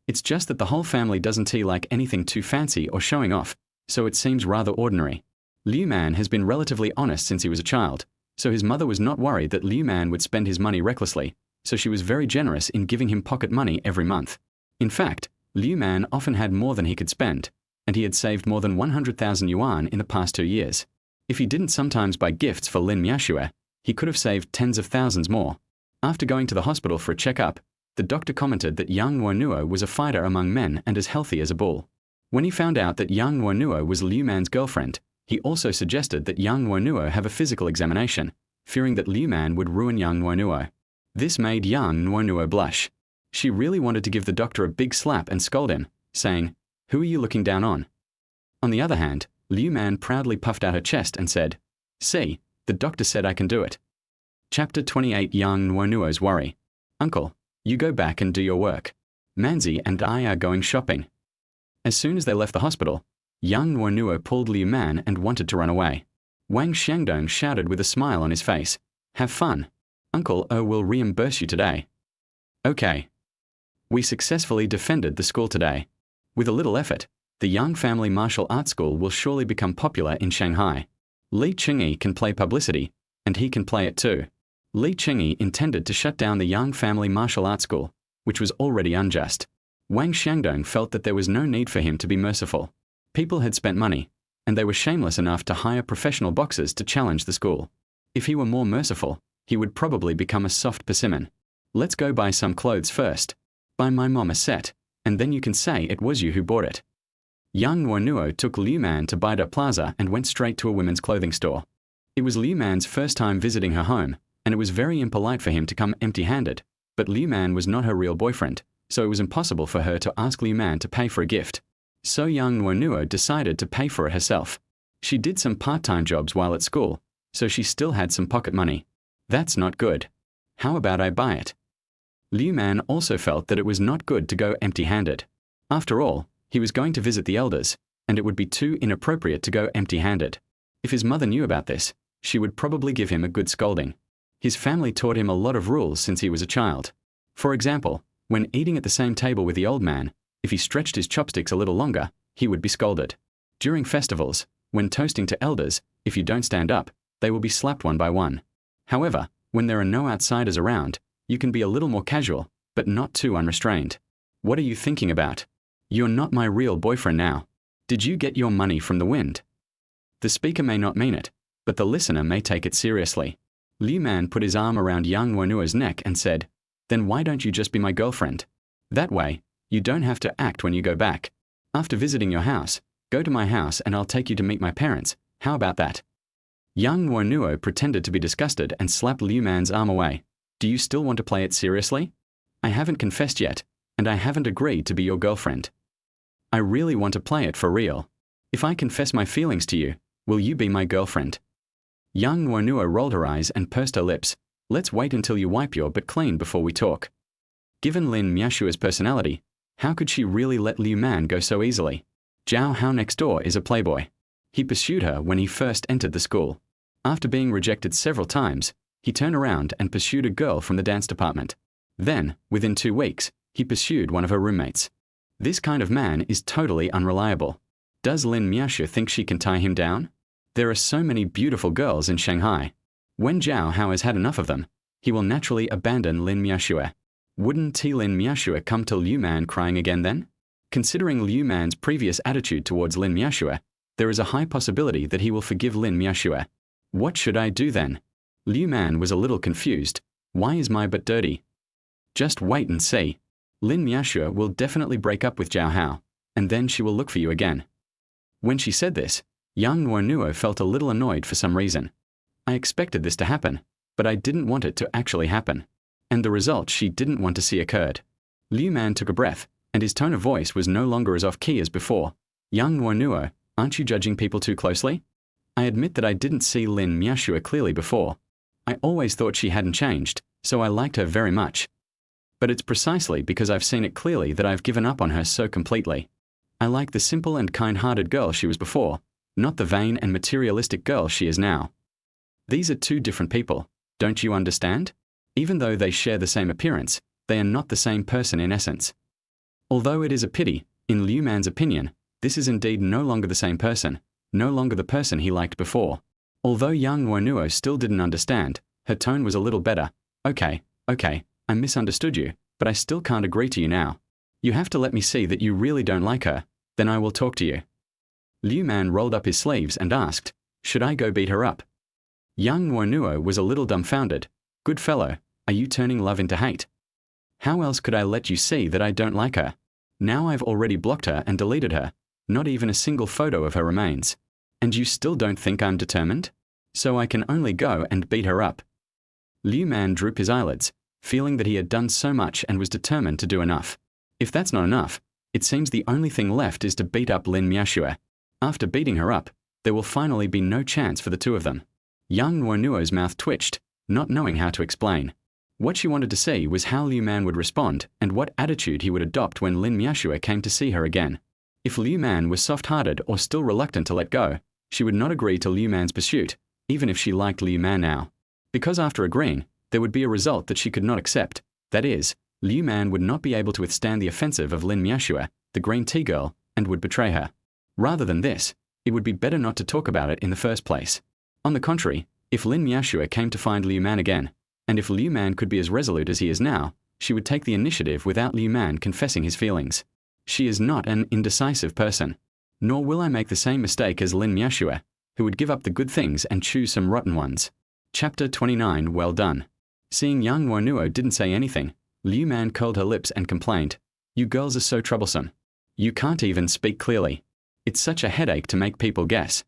It's just that the whole family doesn't like anything too fancy or showing off, so it seems rather ordinary. Liu Man has been relatively honest since he was a child, so his mother was not worried that Liu Man would spend his money recklessly, so she was very generous in giving him pocket money every month. In fact, Liu Man often had more than he could spend, and he had saved more than 100,000 yuan in the past 2 years. If he didn't sometimes buy gifts for Lin Miaxue, he could have saved tens of thousands more. After going to the hospital for a checkup, the doctor commented that Yang Nuonuo was a fighter among men and as healthy as a bull. When he found out that Yang Nuonuo was Liu Man's girlfriend, he also suggested that Yang Nuonuo have a physical examination, fearing that Liu Man would ruin Yang Nuonuo. This made Yang Nuonuo blush. She really wanted to give the doctor a big slap and scold him, saying, "Who are you looking down on?" On the other hand, Liu Man proudly puffed out her chest and said, "See, the doctor said I can do it." Chapter 28 Yang Nuonuo's worry. Uncle, you go back and do your work. Manzi and I are going shopping. As soon as they left the hospital, Yang Nuonuo pulled Liu Man and wanted to run away. Wang Xiangdong shouted with a smile on his face, "Have fun. Uncle will reimburse you today." Okay. We successfully defended the school today. With a little effort, the Yang Family Martial Arts School will surely become popular in Shanghai. Li Chingyi can play publicity, and he can play it too. Li Chingyi intended to shut down the Yang Family Martial Arts School, which was already unjust. Wang Xiangdong felt that there was no need for him to be merciful. People had spent money, and they were shameless enough to hire professional boxers to challenge the school. If he were more merciful, he would probably become a soft persimmon. Let's go buy some clothes first. Buy my mom a set, and then you can say it was you who bought it. Yang Nuonuo took Liu Man to Baida Plaza and went straight to a women's clothing store. It was Liu Man's first time visiting her home, and it was very impolite for him to come empty-handed, but Liu Man was not her real boyfriend, so it was impossible for her to ask Liu Man to pay for a gift. So Yang Nuonuo decided to pay for it herself. She did some part-time jobs while at school, so she still had some pocket money. That's not good. How about I buy it? Liu Man also felt that it was not good to go empty-handed. After all, he was going to visit the elders, and it would be too inappropriate to go empty-handed. If his mother knew about this, she would probably give him a good scolding. His family taught him a lot of rules since he was a child. For example, when eating at the same table with the old man, if he stretched his chopsticks a little longer, he would be scolded. During festivals, when toasting to elders, if you don't stand up, they will be slapped one by one. However, when there are no outsiders around, you can be a little more casual, but not too unrestrained. What are you thinking about? You're not my real boyfriend now. Did you get your money from the wind? The speaker may not mean it, but the listener may take it seriously. Liu Man put his arm around Yang Nuonuo's neck and said, "Then why don't you just be my girlfriend? That way, you don't have to act when you go back. After visiting your house, go to my house and I'll take you to meet my parents. How about that?" Yang Nuonuo pretended to be disgusted and slapped Liu Man's arm away. "Do you still want to play it seriously? I haven't confessed yet, and I haven't agreed to be your girlfriend. I really want to play it for real. If I confess my feelings to you, will you be my girlfriend?" Yang Nuonuo rolled her eyes and pursed her lips. "Let's wait until you wipe your butt clean before we talk." Given Lin Miaxue's personality, how could she really let Liu Man go so easily? Zhao Hao next door is a playboy. He pursued her when he first entered the school. After being rejected several times, he turned around and pursued a girl from the dance department. Then, within 2 weeks, he pursued one of her roommates. This kind of man is totally unreliable. Does Lin Miaxue think she can tie him down? There are so many beautiful girls in Shanghai. When Zhao Hao has had enough of them, he will naturally abandon Lin Miaxue. Wouldn't Lin Miaxue come to Liu Man crying again then? Considering Liu Man's previous attitude towards Lin Miaxue, there is a high possibility that he will forgive Lin Miaxue. What should I do then? Liu Man was a little confused. Why is my butt dirty? Just wait and see. Lin Miaxue will definitely break up with Zhao Hao, and then she will look for you again. When she said this, Yang Nuonuo felt a little annoyed for some reason. I expected this to happen, but I didn't want it to actually happen. And the result she didn't want to see occurred. Liu Man took a breath, and his tone of voice was no longer as off-key as before. Yang Nuonuo, aren't you judging people too closely? I admit that I didn't see Lin Miaxue clearly before. I always thought she hadn't changed, so I liked her very much. But it's precisely because I've seen it clearly that I've given up on her so completely. I like the simple and kind-hearted girl she was before, not the vain and materialistic girl she is now. These are 2 different people, don't you understand? Even though they share the same appearance, they are not the same person in essence. Although it is a pity, in Liu Man's opinion, this is indeed no longer the same person, no longer the person he liked before. Although Yang Nuonuo still didn't understand, her tone was a little better. Okay, I misunderstood you, but I still can't agree to you now. You have to let me see that you really don't like her, then I will talk to you. Liu Man rolled up his sleeves and asked, should I go beat her up? Yang Nuonuo was a little dumbfounded. Good fellow, are you turning love into hate? How else could I let you see that I don't like her? Now I've already blocked her and deleted her. Not even a single photo of her remains. And you still don't think I'm determined? So I can only go and beat her up. Liu Man drooped his eyelids, feeling that he had done so much and was determined to do enough. If that's not enough, it seems the only thing left is to beat up Lin Miaxue. After beating her up, there will finally be no chance for the 2 of them. Yang Nuonuo's mouth twitched, not knowing how to explain. What she wanted to see was how Liu Man would respond and what attitude he would adopt when Lin Miaxue came to see her again. If Liu Man was soft-hearted or still reluctant to let go, she would not agree to Liu Man's pursuit, even if she liked Liu Man now. Because after agreeing, there would be a result that she could not accept. That is, Liu Man would not be able to withstand the offensive of Lin Miaxue, the green tea girl, and would betray her. Rather than this, it would be better not to talk about it in the first place. On the contrary, if Lin Miaxue came to find Liu Man again, and if Liu Man could be as resolute as he is now, she would take the initiative without Liu Man confessing his feelings. She is not an indecisive person. Nor will I make the same mistake as Lin Miaxue, who would give up the good things and choose some rotten ones. Chapter 29. Well done. Seeing Yang Nuonuo didn't say anything, Liu Man curled her lips and complained, you girls are so troublesome. You can't even speak clearly. It's such a headache to make people guess.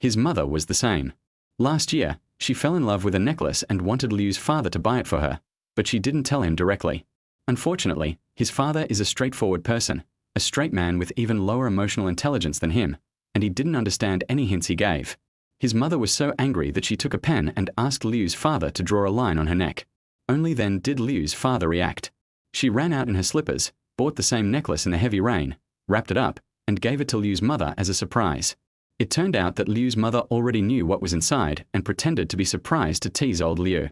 His mother was the same. Last year, she fell in love with a necklace and wanted Liu's father to buy it for her, but she didn't tell him directly. Unfortunately, his father is a straightforward person, a straight man with even lower emotional intelligence than him, and he didn't understand any hints he gave. His mother was so angry that she took a pen and asked Liu's father to draw a line on her neck. Only then did Liu's father react. She ran out in her slippers, bought the same necklace in the heavy rain, wrapped it up, and gave it to Liu's mother as a surprise. It turned out that Liu's mother already knew what was inside and pretended to be surprised to tease old Liu.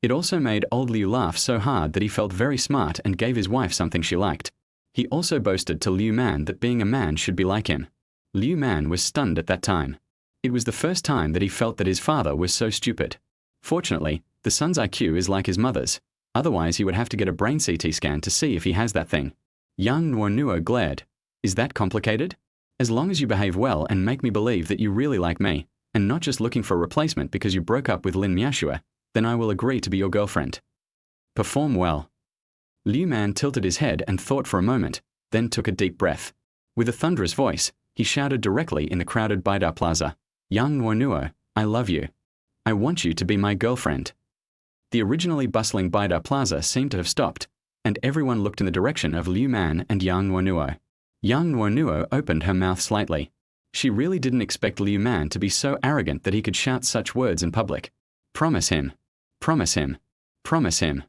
It also made old Liu laugh so hard that he felt very smart and gave his wife something she liked. He also boasted to Liu Man that being a man should be like him. Liu Man was stunned at that time. It was the first time that he felt that his father was so stupid. Fortunately, the son's IQ is like his mother's. Otherwise he would have to get a brain CT scan to see if he has that thing. Yang Nuonuo glared. Is that complicated? As long as you behave well and make me believe that you really like me, and not just looking for a replacement because you broke up with Lin Miaxue, then I will agree to be your girlfriend. Perform well. Liu Man tilted his head and thought for a moment, then took a deep breath. With a thunderous voice, he shouted directly in the crowded Baida Plaza, Yang Nuonuo, I love you. I want you to be my girlfriend. The originally bustling Baida Plaza seemed to have stopped, and everyone looked in the direction of Liu Man and Yang Nuonuo. Yang Nuonuo opened her mouth slightly. She really didn't expect Liu Man to be so arrogant that he could shout such words in public. Promise him. Promise him. Promise him.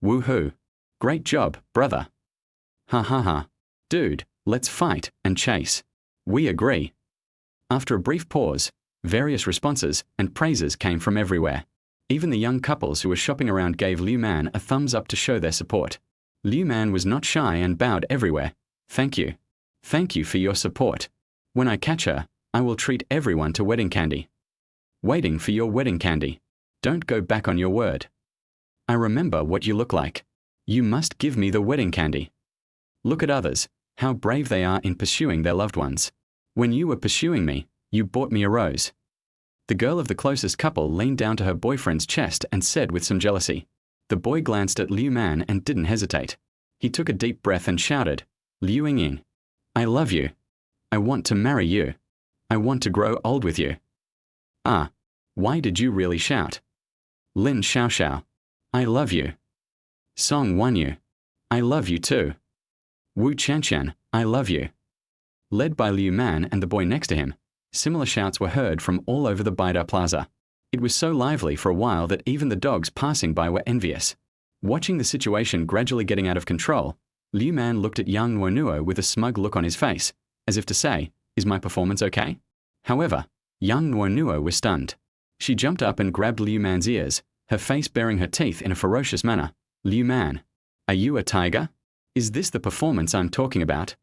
Woohoo. Great job, brother. Ha ha ha. Dude, let's fight and chase. We agree. After a brief pause, various responses and praises came from everywhere. Even the young couples who were shopping around gave Liu Man a thumbs up to show their support. Liu Man was not shy and bowed everywhere. Thank you. Thank you for your support. When I catch her, I will treat everyone to wedding candy. Waiting for your wedding candy. Don't go back on your word. I remember what you look like. You must give me the wedding candy. Look at others, how brave they are in pursuing their loved ones. When you were pursuing me, you bought me a rose. The girl of the closest couple leaned down to her boyfriend's chest and said with some jealousy. The boy glanced at Liu Man and didn't hesitate. He took a deep breath and shouted, Liu Ying, I love you. I want to marry you. I want to grow old with you. Ah, why did you really shout? Lin Xiaoxiao, I love you. Song Wanyu, I love you too. Wu Chanqian, I love you. Led by Liu Man and the boy next to him, similar shouts were heard from all over the Baida Plaza. It was so lively for a while that even the dogs passing by were envious. Watching the situation gradually getting out of control, Liu Man looked at Yang Nuonuo with a smug look on his face, as if to say, is my performance okay? However, Yang Nuonuo was stunned. She jumped up and grabbed Liu Man's ears, her face baring her teeth in a ferocious manner. Liu Man, are you a tiger? Is this the performance I'm talking about?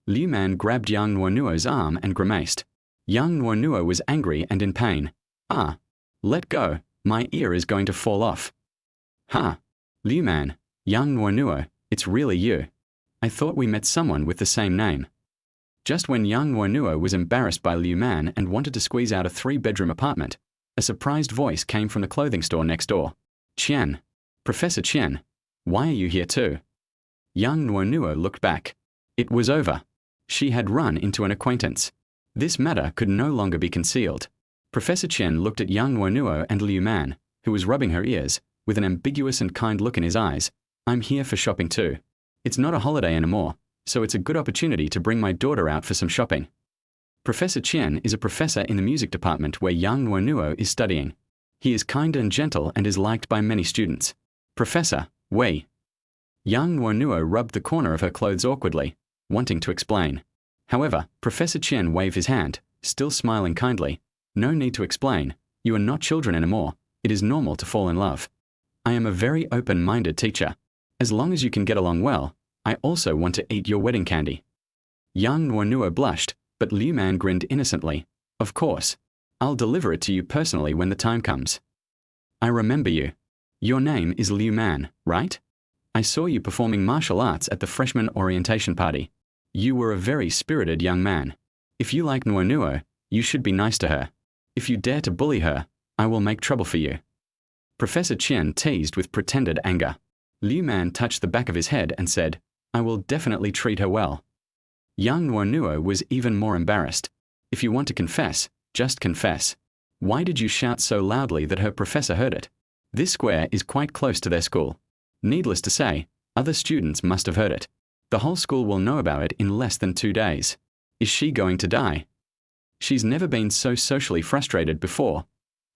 Liu Man grabbed Yang Nuonuo's arm and grimaced. Yang Nuonuo was angry and in pain. Ah, let go, my ear is going to fall off. Ha! Liu Man, Yang Nuonuo, it's really you. I thought we met someone with the same name. Just when Yang Nuonuo was embarrassed by Liu Man and wanted to squeeze out a 3-bedroom apartment, a surprised voice came from the clothing store next door. Qian, Professor Qian, why are you here too? Yang Nuonuo looked back. It was over. She had run into an acquaintance. This matter could no longer be concealed. Professor Qian looked at Yang Nuonuo and Liu Man, who was rubbing her ears, with an ambiguous and kind look in his eyes. I'm here for shopping too. It's not a holiday anymore, so it's a good opportunity to bring my daughter out for some shopping. Professor Qian is a professor in the music department where Yang Nuonuo is studying. He is kind and gentle and is liked by many students. Professor, Wei. Yang Nuonuo rubbed the corner of her clothes awkwardly, wanting to explain. However, Professor Qian waved his hand, still smiling kindly. No need to explain. You are not children anymore. It is normal to fall in love. I am a very open-minded teacher. As long as you can get along well, I also want to eat your wedding candy. Yang Nuonuo blushed, but Liu Man grinned innocently. Of course. I'll deliver it to you personally when the time comes. I remember you. Your name is Liu Man, right? I saw you performing martial arts at the freshman orientation party. You were a very spirited young man. If you like Nuonuo, you should be nice to her. If you dare to bully her, I will make trouble for you. Professor Qian teased with pretended anger. Liu Man touched the back of his head and said, I will definitely treat her well. Yang Nuonuo was even more embarrassed. If you want to confess, just confess. Why did you shout so loudly that her professor heard it? This square is quite close to their school. Needless to say, other students must have heard it. The whole school will know about it in less than 2 days. Is she going to die? She's never been so socially frustrated before.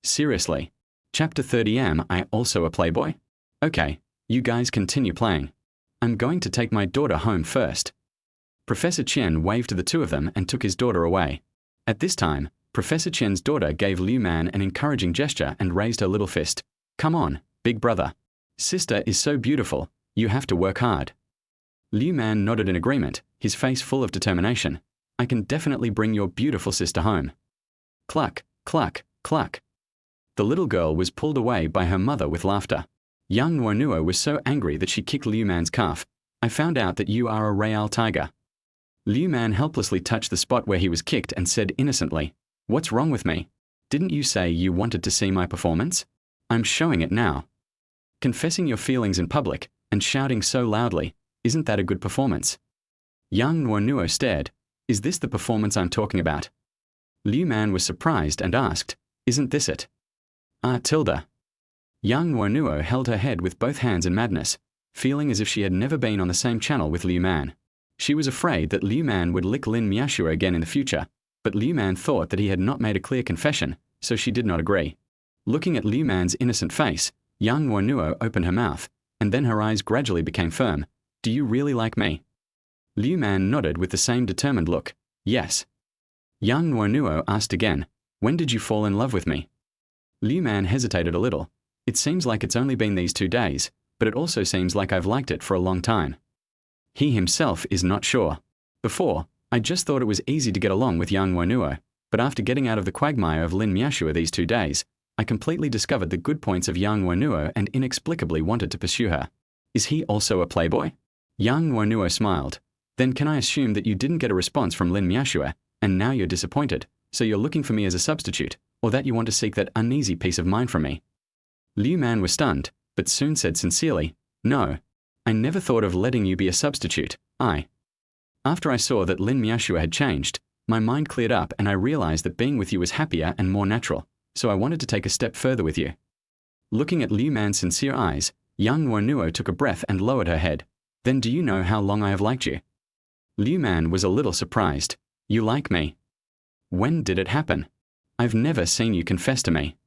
Seriously. Chapter 30. Am I also a playboy? Okay, you guys continue playing. I'm going to take my daughter home first. Professor Qian waved to the two of them and took his daughter away. At this time, Professor Qian's daughter gave Liu Man an encouraging gesture and raised her little fist. Come on, big brother. Sister is so beautiful, you have to work hard. Liu Man nodded in agreement, his face full of determination. I can definitely bring your beautiful sister home. Cluck, cluck, cluck. The little girl was pulled away by her mother with laughter. Yang Nuonuo was so angry that she kicked Liu Man's calf. I found out that you are a real tiger. Liu Man helplessly touched the spot where he was kicked and said innocently, What's wrong with me? Didn't you say you wanted to see my performance? I'm showing it now. Confessing your feelings in public and shouting so loudly, isn't that a good performance? Yang Nuonuo stared. Is this the performance I'm talking about? Liu Man was surprised and asked, Isn't this it? Ah, tilde. Yang Nuonuo held her head with both hands in madness, feeling as if she had never been on the same channel with Liu Man. She was afraid that Liu Man would lick Lin Miashua again in the future, but Liu Man thought that he had not made a clear confession, so she did not agree. Looking at Liu Man's innocent face, Yang Nuonuo opened her mouth, and then her eyes gradually became firm. Do you really like me? Liu Man nodded with the same determined look. Yes. Yang Nuonuo asked again, when did you fall in love with me? Liu Man hesitated a little. It seems like it's only been these 2 days, but it also seems like I've liked it for a long time. He himself is not sure. Before, I just thought it was easy to get along with Yang Nuonuo, but after getting out of the quagmire of Lin Miashua these 2 days, I completely discovered the good points of Yang Nuonuo and inexplicably wanted to pursue her. Is he also a playboy? Yang Nuonuo smiled. Then can I assume that you didn't get a response from Lin Miashua, and now you're disappointed, so you're looking for me as a substitute, or that you want to seek that uneasy peace of mind from me? Liu Man was stunned, but soon said sincerely, no. I never thought of letting you be a substitute. After I saw that Lin Miashua had changed, my mind cleared up and I realized that being with you was happier and more natural, so I wanted to take a step further with you. Looking at Liu Man's sincere eyes, Yang Nuonuo took a breath and lowered her head. Then do you know how long I have liked you? Liu Man was a little surprised. You like me? When did it happen? I've never seen you confess to me.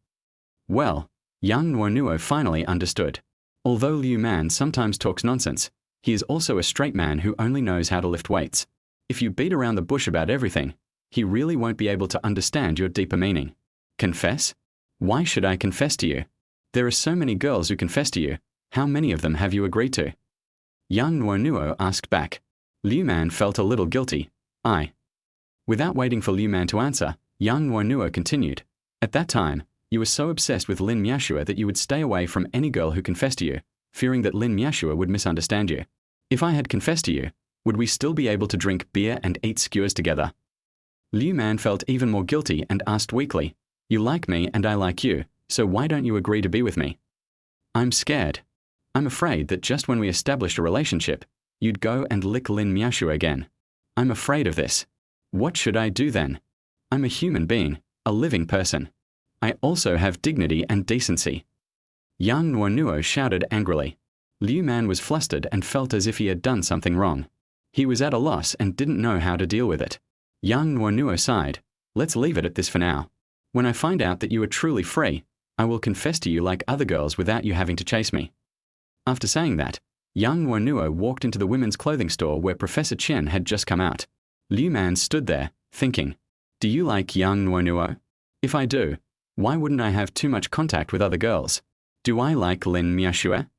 Well, Yang Nuonuo finally understood. Although Liu Man sometimes talks nonsense, he is also a straight man who only knows how to lift weights. If you beat around the bush about everything, he really won't be able to understand your deeper meaning. Confess? Why should I confess to you? There are so many girls who confess to you. How many of them have you agreed to? Yang Nuonuo asked back. Liu Man felt a little guilty. Without waiting for Liu Man to answer, Yang Nuonuo continued. At that time, you were so obsessed with Lin Miashua that you would stay away from any girl who confessed to you, fearing that Lin Miashua would misunderstand you. If I had confessed to you, would we still be able to drink beer and eat skewers together? Liu Man felt even more guilty and asked weakly, you like me and I like you, so why don't you agree to be with me? I'm scared. I'm afraid that just when we established a relationship, you'd go and lick Lin Miashua again. I'm afraid of this. What should I do then? I'm a human being, a living person. I also have dignity and decency. Yang Nuonuo shouted angrily. Liu Man was flustered and felt as if he had done something wrong. He was at a loss and didn't know how to deal with it. Yang Nuonuo sighed. Let's leave it at this for now. When I find out that you are truly free, I will confess to you like other girls without you having to chase me. After saying that, Yang Nuonuo walked into the women's clothing store where Professor Chen had just come out. Liu Man stood there, thinking, do you like Yang Nuonuo? If I do, why wouldn't I have too much contact with other girls? Do I like Lin Miashua?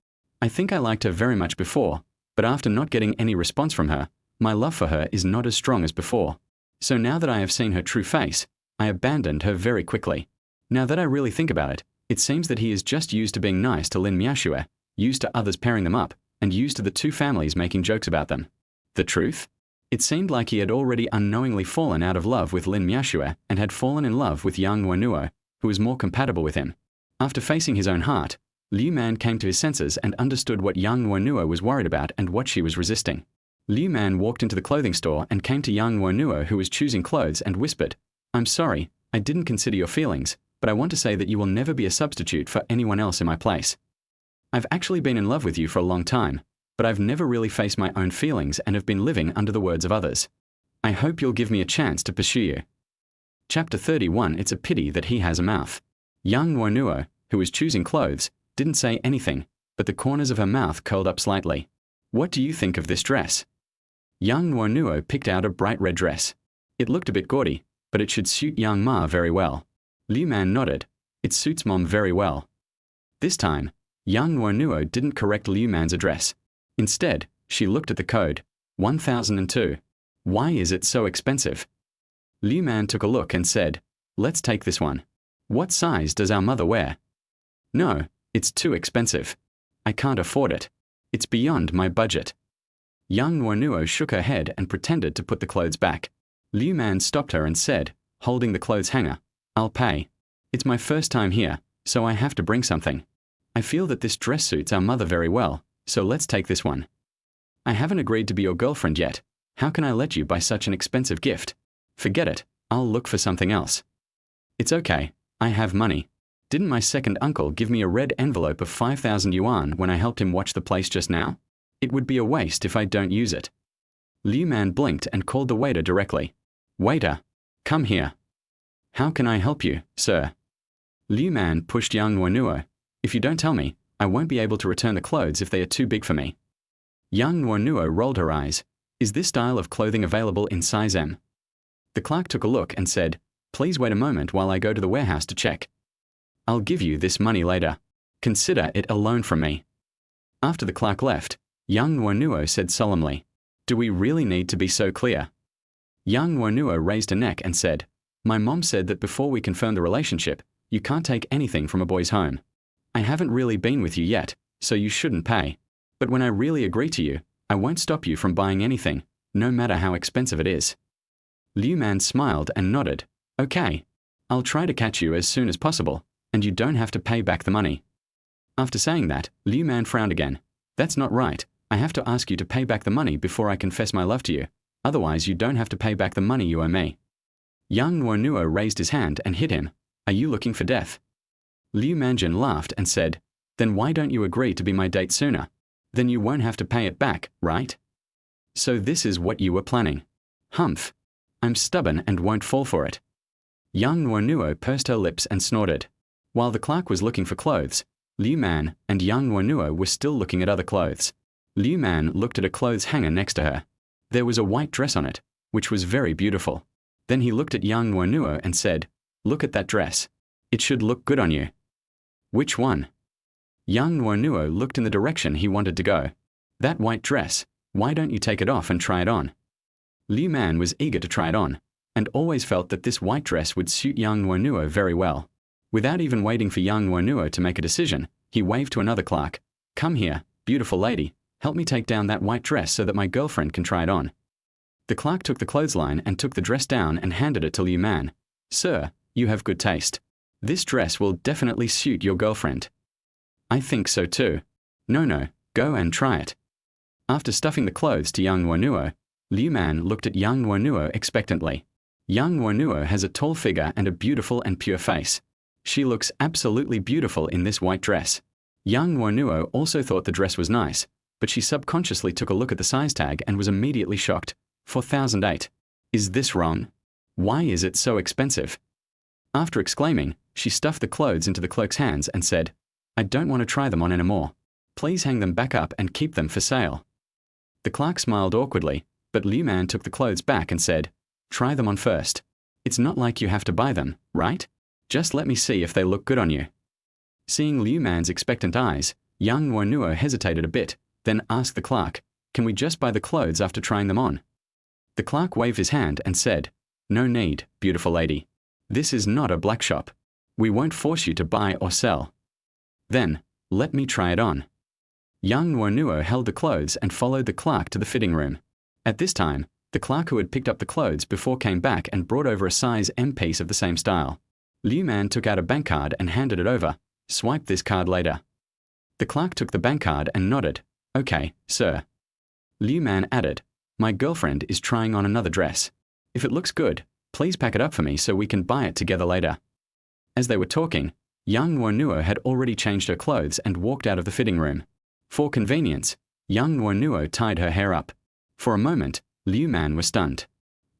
I think I liked her very much before, but after not getting any response from her, my love for her is not as strong as before. So now that I have seen her true face, I abandoned her very quickly. Now that I really think about it, it seems that he is just used to being nice to Lin Miashua, used to others pairing them up, and used to the two families making jokes about them. The truth? It seemed like he had already unknowingly fallen out of love with Lin Miashua and had fallen in love with Yang Nuonuo, who was more compatible with him. After facing his own heart, Liu Man came to his senses and understood what Yang Nuonuo was worried about and what she was resisting. Liu Man walked into the clothing store and came to Yang Nuonuo, who was choosing clothes, and whispered, I'm sorry, I didn't consider your feelings, but I want to say that you will never be a substitute for anyone else in my place. I've actually been in love with you for a long time, but I've never really faced my own feelings and have been living under the words of others. I hope you'll give me a chance to pursue you. Chapter 31. It's a pity that he has a mouth. Yang Nuonuo, who was choosing clothes, didn't say anything, but the corners of her mouth curled up slightly. What do you think of this dress? Yang Nuonuo picked out a bright red dress. It looked a bit gaudy, but it should suit Yang Ma very well. Liu Man nodded. It suits Mom very well. This time, Yang Nuonuo didn't correct Liu Man's address. Instead, she looked at the code. 1002. Why is it so expensive? Liu Man took a look and said, let's take this one. What size does our mother wear? No, it's too expensive. I can't afford it. It's beyond my budget. Yang Nuonuo shook her head and pretended to put the clothes back. Liu Man stopped her and said, holding the clothes hanger, I'll pay. It's my first time here, so I have to bring something. I feel that this dress suits our mother very well, so let's take this one. I haven't agreed to be your girlfriend yet. How can I let you buy such an expensive gift? Forget it, I'll look for something else. It's okay, I have money. Didn't my second uncle give me a red envelope of 5,000 yuan when I helped him watch the place just now? It would be a waste if I don't use it. Liu Man blinked and called the waiter directly. Waiter, come here. How can I help you, sir? Liu Man pushed Yang Nuonuo. If you don't tell me, I won't be able to return the clothes if they are too big for me. Yang Nuonuo rolled her eyes. Is this style of clothing available in size M? The clerk took a look and said, "Please wait a moment while I go to the warehouse to check. I'll give you this money later. Consider it a loan from me." After the clerk left, Yang Nuonuo said solemnly, "Do we really need to be so clear?" Yang Nuonuo raised her neck and said, "My mom said that before we confirm the relationship, you can't take anything from a boy's home. I haven't really been with you yet, so you shouldn't pay. But when I really agree to you, I won't stop you from buying anything, no matter how expensive it is." Liu Man smiled and nodded. "Okay. I'll try to catch you as soon as possible, and you don't have to pay back the money." After saying that, Liu Man frowned again. "That's not right. I have to ask you to pay back the money before I confess my love to you. Otherwise, you don't have to pay back the money you owe me." Yang Nuonuo raised his hand and hit him. "Are you looking for death?" Liu Manjin laughed and said, "Then why don't you agree to be my date sooner? Then you won't have to pay it back, right? So this is what you were planning. Humph. I'm stubborn and won't fall for it." Yang Nuonuo pursed her lips and snorted. While the clerk was looking for clothes, Liu Man and Yang Nuonuo were still looking at other clothes. Liu Man looked at a clothes hanger next to her. There was a white dress on it, which was very beautiful. Then he looked at Yang Nuonuo and said, "Look at that dress. It should look good on you." "Which one?" Yang Nuonuo looked in the direction he wanted to go. "That white dress. Why don't you take it off and try it on?" Liu Man was eager to try it on, and always felt that this white dress would suit Yang Nuonuo very well. Without even waiting for Yang Nuonuo to make a decision, he waved to another clerk. "Come here, beautiful lady. Help me take down that white dress so that my girlfriend can try it on." The clerk took the clothesline and took the dress down and handed it to Liu Man. "Sir, you have good taste. This dress will definitely suit your girlfriend." "I think so too." No, go and try it." After stuffing the clothes to Yang Nuonuo, Liu Man looked at Yang Nuonuo expectantly. Yang Nuonuo has a tall figure and a beautiful and pure face. She looks absolutely beautiful in this white dress. Yang Nuonuo also thought the dress was nice, but she subconsciously took a look at the size tag and was immediately shocked. 4,008. Is this wrong? Why is it so expensive? After exclaiming, she stuffed the clothes into the clerk's hands and said, "I don't want to try them on anymore. Please hang them back up and keep them for sale." The clerk smiled awkwardly, but Liu Man took the clothes back and said, "Try them on first. It's not like you have to buy them, right? Just let me see if they look good on you." Seeing Liu Man's expectant eyes, Yang Nuonuo hesitated a bit, then asked the clerk, "Can we just buy the clothes after trying them on?" The clerk waved his hand and said, "No need, beautiful lady. This is not a black shop. We won't force you to buy or sell." "Then, let me try it on." Yang Nuonuo held the clothes and followed the clerk to the fitting room. At this time, the clerk who had picked up the clothes before came back and brought over a size M piece of the same style. Liu Man took out a bank card and handed it over. "Swipe this card later." The clerk took the bank card and nodded. "Okay, sir." Liu Man added, "My girlfriend is trying on another dress. If it looks good, please pack it up for me so we can buy it together later." As they were talking, Yang Nuonuo had already changed her clothes and walked out of the fitting room. For convenience, Yang Nuonuo tied her hair up. For a moment, Liu Man was stunned.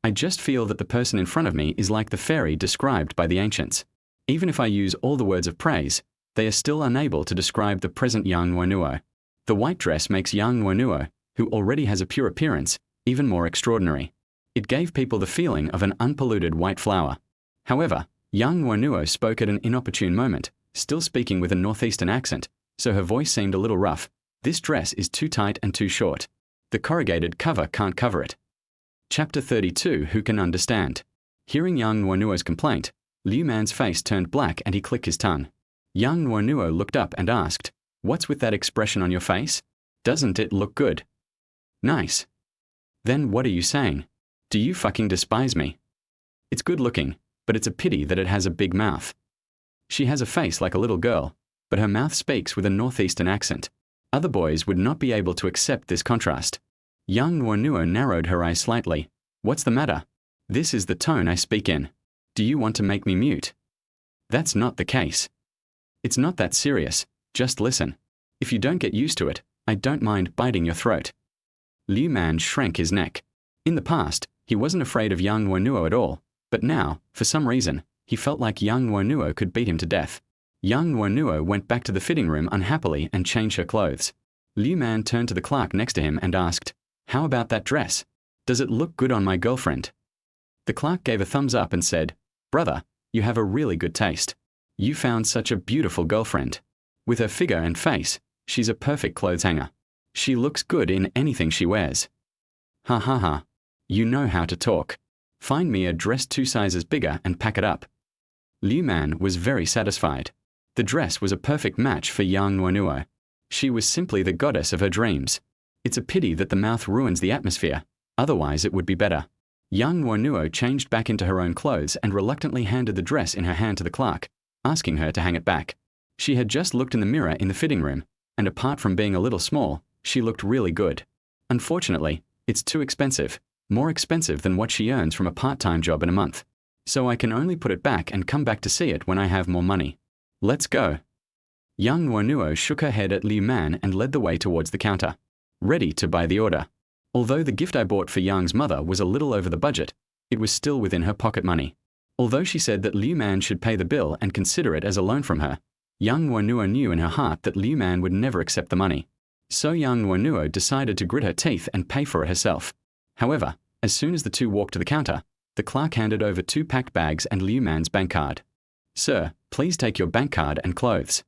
"I just feel that the person in front of me is like the fairy described by the ancients. Even if I use all the words of praise, they are still unable to describe the present Yang Nuonuo. The white dress makes Yang Nuonuo, who already has a pure appearance, even more extraordinary. It gave people the feeling of an unpolluted white flower." However, Yang Nuonuo spoke at an inopportune moment, still speaking with a northeastern accent, so her voice seemed a little rough. "This dress is too tight and too short. The corrugated cover can't cover it." Chapter 32. Who can understand? Hearing Yang Nuonuo's complaint, Liu Man's face turned black and he clicked his tongue. Yang Nuonuo looked up and asked, "What's with that expression on your face? Doesn't it look good?" "Nice." "Then what are you saying? Do you fucking despise me?" "It's good looking, but it's a pity that it has a big mouth." She has a face like a little girl, but her mouth speaks with a northeastern accent. Other boys would not be able to accept this contrast. Yang Nuonuo narrowed her eyes slightly. "What's the matter? This is the tone I speak in. Do you want to make me mute?" "That's not the case. It's not that serious. Just listen. If you don't get used to it, I don't mind biting your throat." Liu Man shrank his neck. In the past, he wasn't afraid of Yang Nuonuo at all, but now, for some reason, he felt like Yang Nuonuo could beat him to death. Yang Nuonuo went back to the fitting room unhappily and changed her clothes. Liu Man turned to the clerk next to him and asked, "How about that dress? Does it look good on my girlfriend?" The clerk gave a thumbs up and said, "Brother, you have a really good taste. You found such a beautiful girlfriend. With her figure and face, she's a perfect clothes hanger. She looks good in anything she wears. Ha ha ha. You know how to talk. Find me a dress 2 sizes bigger and pack it up." Liu Man was very satisfied. The dress was a perfect match for Yang Nuonuo. She was simply the goddess of her dreams. It's a pity that the mouth ruins the atmosphere, otherwise it would be better. Yang Nuonuo changed back into her own clothes and reluctantly handed the dress in her hand to the clerk, asking her to hang it back. She had just looked in the mirror in the fitting room, and apart from being a little small, she looked really good. Unfortunately, it's too expensive, more expensive than what she earns from a part-time job in a month. So I can only put it back and come back to see it when I have more money. Let's go. Yang Nuonuo shook her head at Liu Man and led the way towards the counter, ready to buy the order. Although the gift I bought for Yang's mother was a little over the budget, it was still within her pocket money. Although she said that Liu Man should pay the bill and consider it as a loan from her, Yang Nuonuo knew in her heart that Liu Man would never accept the money. So Yang Nuonuo decided to grit her teeth and pay for it herself. However, as soon as the two walked to the counter, the clerk handed over 2 packed bags and Liu Man's bank card. "Sir, please take your bank card and clothes.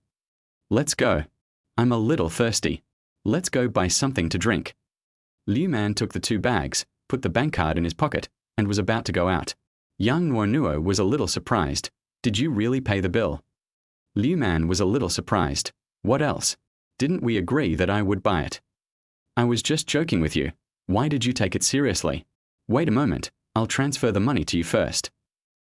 Let's go. I'm a little thirsty. Let's go buy something to drink." Liu Man took the 2 bags, put the bank card in his pocket, and was about to go out. Yang Nuonuo was a little surprised. "Did you really pay the bill?" Liu Man was a little surprised. "What else? Didn't we agree that I would buy it?" "I was just joking with you. Why did you take it seriously?" "Wait a moment, I'll transfer the money to you first."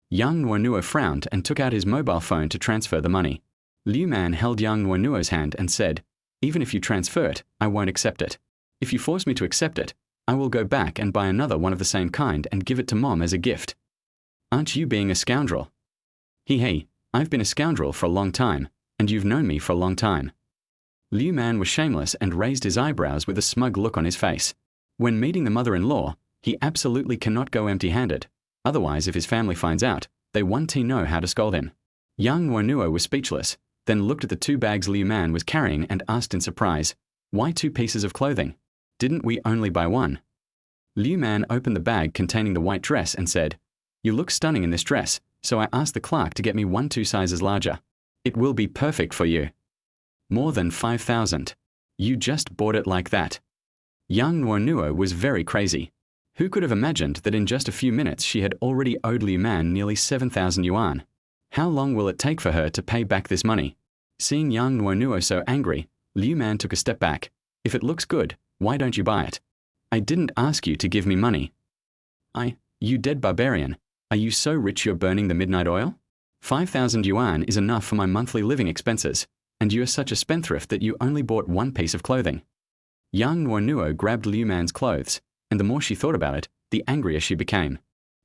Yang Nuonuo frowned and took out his mobile phone to transfer the money. Liu Man held Yang Nuonuo's hand and said, "Even if you transfer it, I won't accept it. If you force me to accept it, I will go back and buy another one of the same kind and give it to Mom as a gift." "Aren't you being a scoundrel?" He, I've been a scoundrel for a long time, and you've known me for a long time." Liu Man was shameless and raised his eyebrows with a smug look on his face. When meeting the mother-in-law, he absolutely cannot go empty-handed. Otherwise, if his family finds out, they won't know how to scold him. Yang Nuonuo was speechless, then looked at the 2 bags Liu Man was carrying and asked in surprise, "Why 2 pieces of clothing? Didn't we only buy 1? Liu Man opened the bag containing the white dress and said, "You look stunning in this dress, so I asked the clerk to get me 1 2 sizes larger. It will be perfect for you." "More than 5,000. You just bought it like that." Yang Nuonuo was very crazy. Who could have imagined that in just a few minutes she had already owed Liu Man nearly 7,000 yuan? How long will it take for her to pay back this money? Seeing Yang Nuonuo so angry, Liu Man took a step back. "If it looks good, why don't you buy it? I didn't ask you to give me money." You dead barbarian. Are you so rich you're burning the midnight oil? 5,000 yuan is enough for my monthly living expenses, and you are such a spendthrift that you only bought 1 piece of clothing." Yang Nuonuo grabbed Liu Man's clothes, and the more she thought about it, the angrier she became.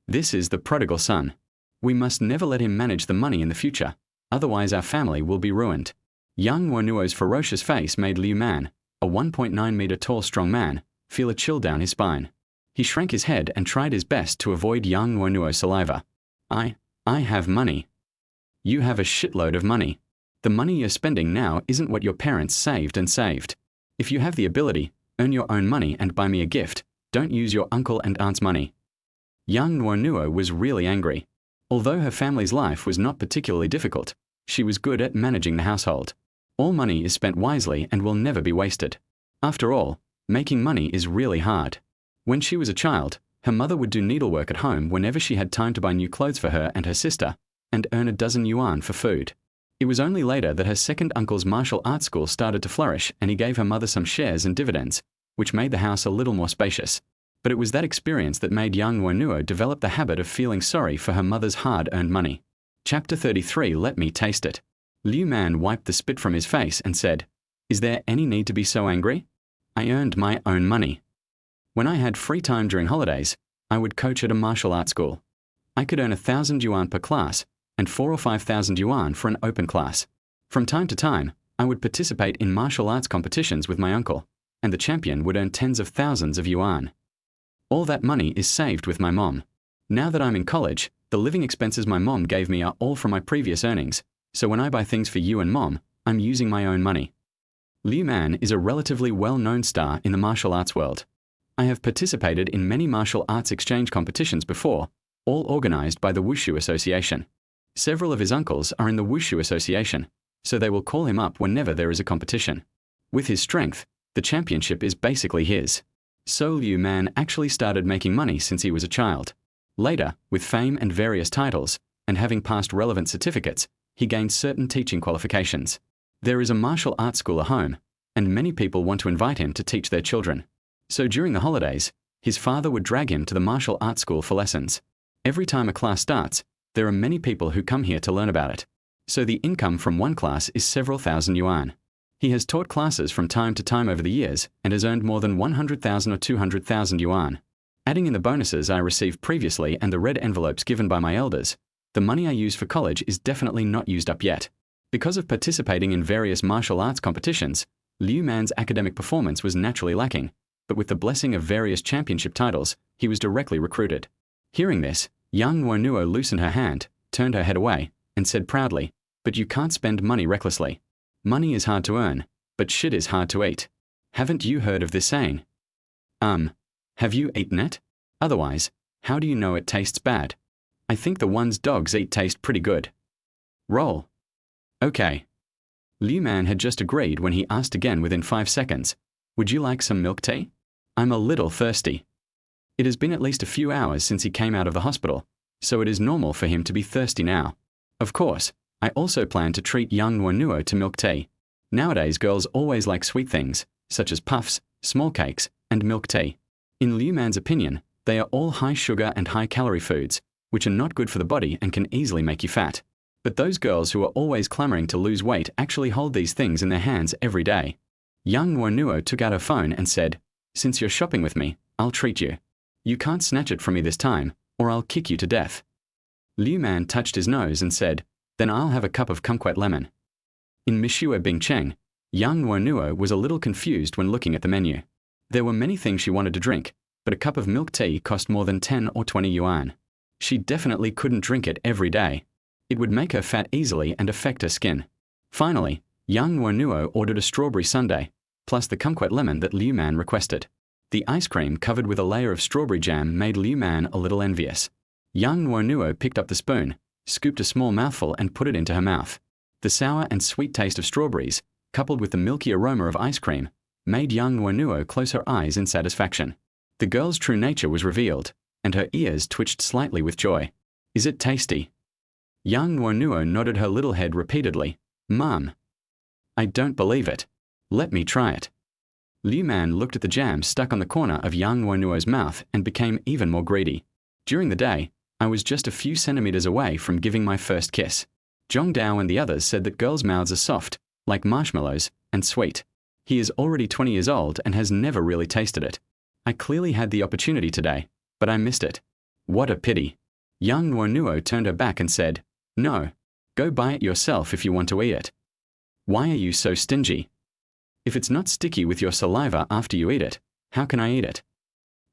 This is the prodigal son. We must never let him manage the money in the future, otherwise our family will be ruined. Yang Nuonuo's ferocious face made Liu Man, a 1.9 meter tall strong man, feel a chill down his spine. He shrank his head and tried his best to avoid Yang Nuonuo's saliva. I have money." "You have a shitload of money. The money you're spending now isn't what your parents saved and saved. If you have the ability, earn your own money and buy me a gift. Don't use your uncle and aunt's money." Yang Nuonuo was really angry. Although her family's life was not particularly difficult, she was good at managing the household. All money is spent wisely and will never be wasted. After all, making money is really hard. When she was a child, her mother would do needlework at home whenever she had time to buy new clothes for her and her sister, and earn a dozen yuan for food. It was only later that her second uncle's martial arts school started to flourish and he gave her mother some shares and dividends, which made the house a little more spacious. But it was that experience that made Yang Nuonuo develop the habit of feeling sorry for her mother's hard-earned money. Chapter 33. Let me taste it. Liu Man wiped the spit from his face and said, "Is there any need to be so angry? I earned my own money. When I had free time during holidays, I would coach at a martial arts school. I could earn 1,000 yuan per class and 4,000 or 5,000 yuan for an open class. From time to time, I would participate in martial arts competitions with my uncle, and the champion would earn tens of thousands of yuan. All that money is saved with my mom. Now that I'm in college, the living expenses my mom gave me are all from my previous earnings, so when I buy things for you and Mom, I'm using my own money." Liu Man is a relatively well-known star in the martial arts world. I have participated in many martial arts exchange competitions before, all organized by the Wushu Association. Several of his uncles are in the Wushu Association, so they will call him up whenever there is a competition. With his strength, the championship is basically his. So Liu Man actually started making money since he was a child. Later, with fame and various titles, and having passed relevant certificates, he gained certain teaching qualifications. There is a martial arts school at home, and many people want to invite him to teach their children. So during the holidays, his father would drag him to the martial arts school for lessons. Every time a class starts, there are many people who come here to learn about it. So the income from one class is several thousand yuan. He has taught classes from time to time over the years and has earned more than 100,000 or 200,000 yuan. Adding in the bonuses I received previously and the red envelopes given by my elders, the money I use for college is definitely not used up yet. Because of participating in various martial arts competitions, Liu Man's academic performance was naturally lacking, but with the blessing of various championship titles, he was directly recruited. Hearing this, Yang Nuonuo loosened her hand, turned her head away, and said proudly, "But you can't spend money recklessly. Money is hard to earn, but shit is hard to eat. Haven't you heard of this saying? Have you eaten it? Otherwise, how do you know it tastes bad? I think the ones dogs eat taste pretty good. Roll." Okay. Liu Man had just agreed when he asked again within 5 seconds, "Would you like some milk tea? I'm a little thirsty." It has been at least a few hours since he came out of the hospital, so it is normal for him to be thirsty now. Of course, I also plan to treat Yang Nuonuo to milk tea. Nowadays girls always like sweet things, such as puffs, small cakes, and milk tea. In Liu Man's opinion, they are all high sugar and high calorie foods, which are not good for the body and can easily make you fat. But those girls who are always clamoring to lose weight actually hold these things in their hands every day. Yang Nuonuo took out her phone and said, "Since you're shopping with me, I'll treat you. You can't snatch it from me this time, or I'll kick you to death." Liu Man touched his nose and said, "Then I'll have a cup of kumquat lemon." In Mishua Bingcheng, Yang Nuonuo was a little confused when looking at the menu. There were many things she wanted to drink, but a cup of milk tea cost more than 10 or 20 yuan. She definitely couldn't drink it every day. It would make her fat easily and affect her skin. Finally, Yang Nuonuo ordered a strawberry sundae, plus the kumquat lemon that Liu Man requested. The ice cream covered with a layer of strawberry jam made Liu Man a little envious. Yang Nuonuo picked up the spoon, scooped a small mouthful and put it into her mouth. The sour and sweet taste of strawberries, coupled with the milky aroma of ice cream, made Yang Nuonuo close her eyes in satisfaction. The girl's true nature was revealed, and her ears twitched slightly with joy. "Is it tasty?" Yang Nuonuo nodded her little head repeatedly. "Mum." "I don't believe it. Let me try it." Liu Man looked at the jam stuck on the corner of Yang Nuonuo's mouth and became even more greedy. During the day, I was just a few centimeters away from giving my first kiss. Zhong Dao and the others said that girls' mouths are soft, like marshmallows, and sweet. He is already 20 years old and has never really tasted it. I clearly had the opportunity today, but I missed it. What a pity. Yang Nuonuo turned her back and said, "No, go buy it yourself if you want to eat it. Why are you so stingy? If it's not sticky with your saliva after you eat it, how can I eat it?"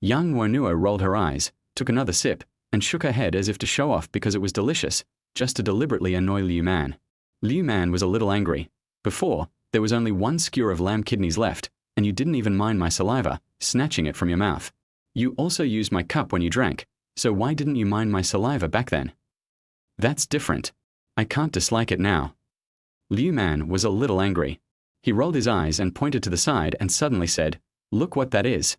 Yang Nuonuo rolled her eyes, took another sip, and shook her head as if to show off because it was delicious, just to deliberately annoy Liu Man. Liu Man was a little angry. "Before, there was only one skewer of lamb kidneys left, and you didn't even mind my saliva, snatching it from your mouth. You also used my cup when you drank, so why didn't you mind my saliva back then? That's different. I can't dislike it now." Liu Man was a little angry. He rolled his eyes and pointed to the side and suddenly said, "Look what that is."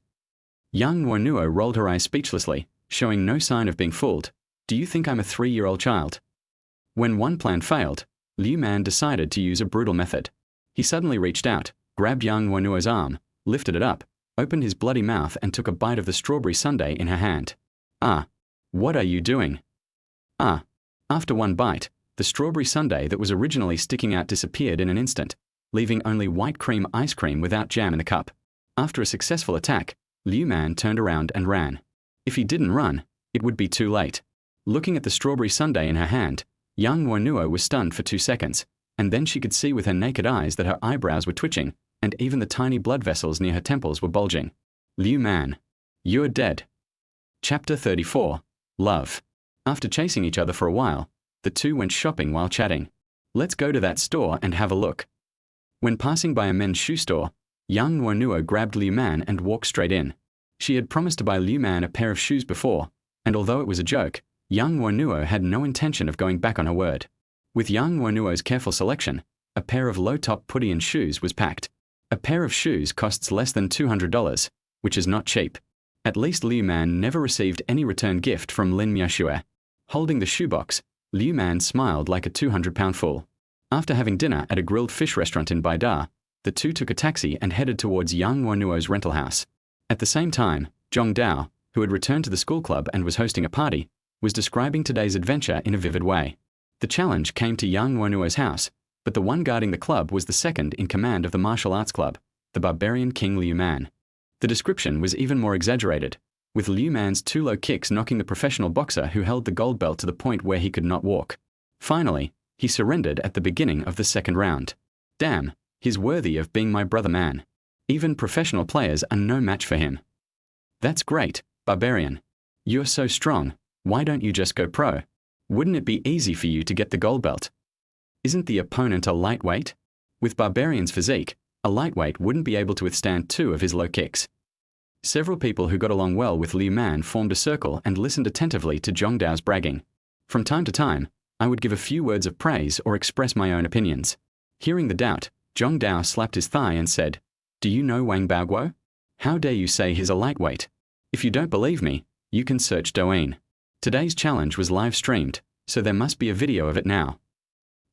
Yang Nuonuo rolled her eyes speechlessly, showing no sign of being fooled. "Do you think I'm a 3-year-old child?" When one plan failed, Liu Man decided to use a brutal method. He suddenly reached out, grabbed Yang Nuonuo's arm, lifted it up, opened his bloody mouth and took a bite of the strawberry sundae in her hand. "Ah, what are you doing?" "Ah." After one bite, the strawberry sundae that was originally sticking out disappeared in an instant, leaving only white cream ice cream without jam in the cup. After a successful attack, Liu Man turned around and ran. If he didn't run, it would be too late. Looking at the strawberry sundae in her hand, Yang Nuonuo was stunned for 2 seconds, and then she could see with her naked eyes that her eyebrows were twitching, and even the tiny blood vessels near her temples were bulging. "Liu Man, you're dead." Chapter 34. Love. After chasing each other for a while, the two went shopping while chatting. "Let's go to that store and have a look." When passing by a men's shoe store, Yang Nuonuo grabbed Liu Man and walked straight in. She had promised to buy Liu Man a pair of shoes before, and although it was a joke, Yang Nuonuo had no intention of going back on her word. With Yang Nuonuo's careful selection, a pair of low-top Puttian shoes was packed. A pair of shoes costs less than $200, which is not cheap. At least Liu Man never received any return gift from Lin Miaxue. Holding the shoebox, Liu Man smiled like a 200-pound fool. After having dinner at a grilled fish restaurant in Baida, the two took a taxi and headed towards Yang Nuonuo's rental house. At the same time, Zhong Dao, who had returned to the school club and was hosting a party, was describing today's adventure in a vivid way. The challenge came to Yang Nuonuo's house, but the one guarding the club was the second in command of the martial arts club, the barbarian King Liu Man. The description was even more exaggerated, with Liu Man's two low kicks knocking the professional boxer who held the gold belt to the point where he could not walk. Finally, he surrendered at the beginning of the second round. Damn, he's worthy of being my brother man. Even professional players are no match for him. That's great, barbarian. You're so strong, why don't you just go pro? Wouldn't it be easy for you to get the gold belt? Isn't the opponent a lightweight? With barbarian's physique, a lightweight wouldn't be able to withstand two of his low kicks. Several people who got along well with Liu Man formed a circle and listened attentively to Zhong Dao's bragging. From time to time, I would give a few words of praise or express my own opinions. Hearing the doubt, Zhong Dao slapped his thigh and said, "Do you know Wang Baoguo? How dare you say he's a lightweight? If you don't believe me, you can search Douyin. Today's challenge was live streamed, so there must be a video of it now."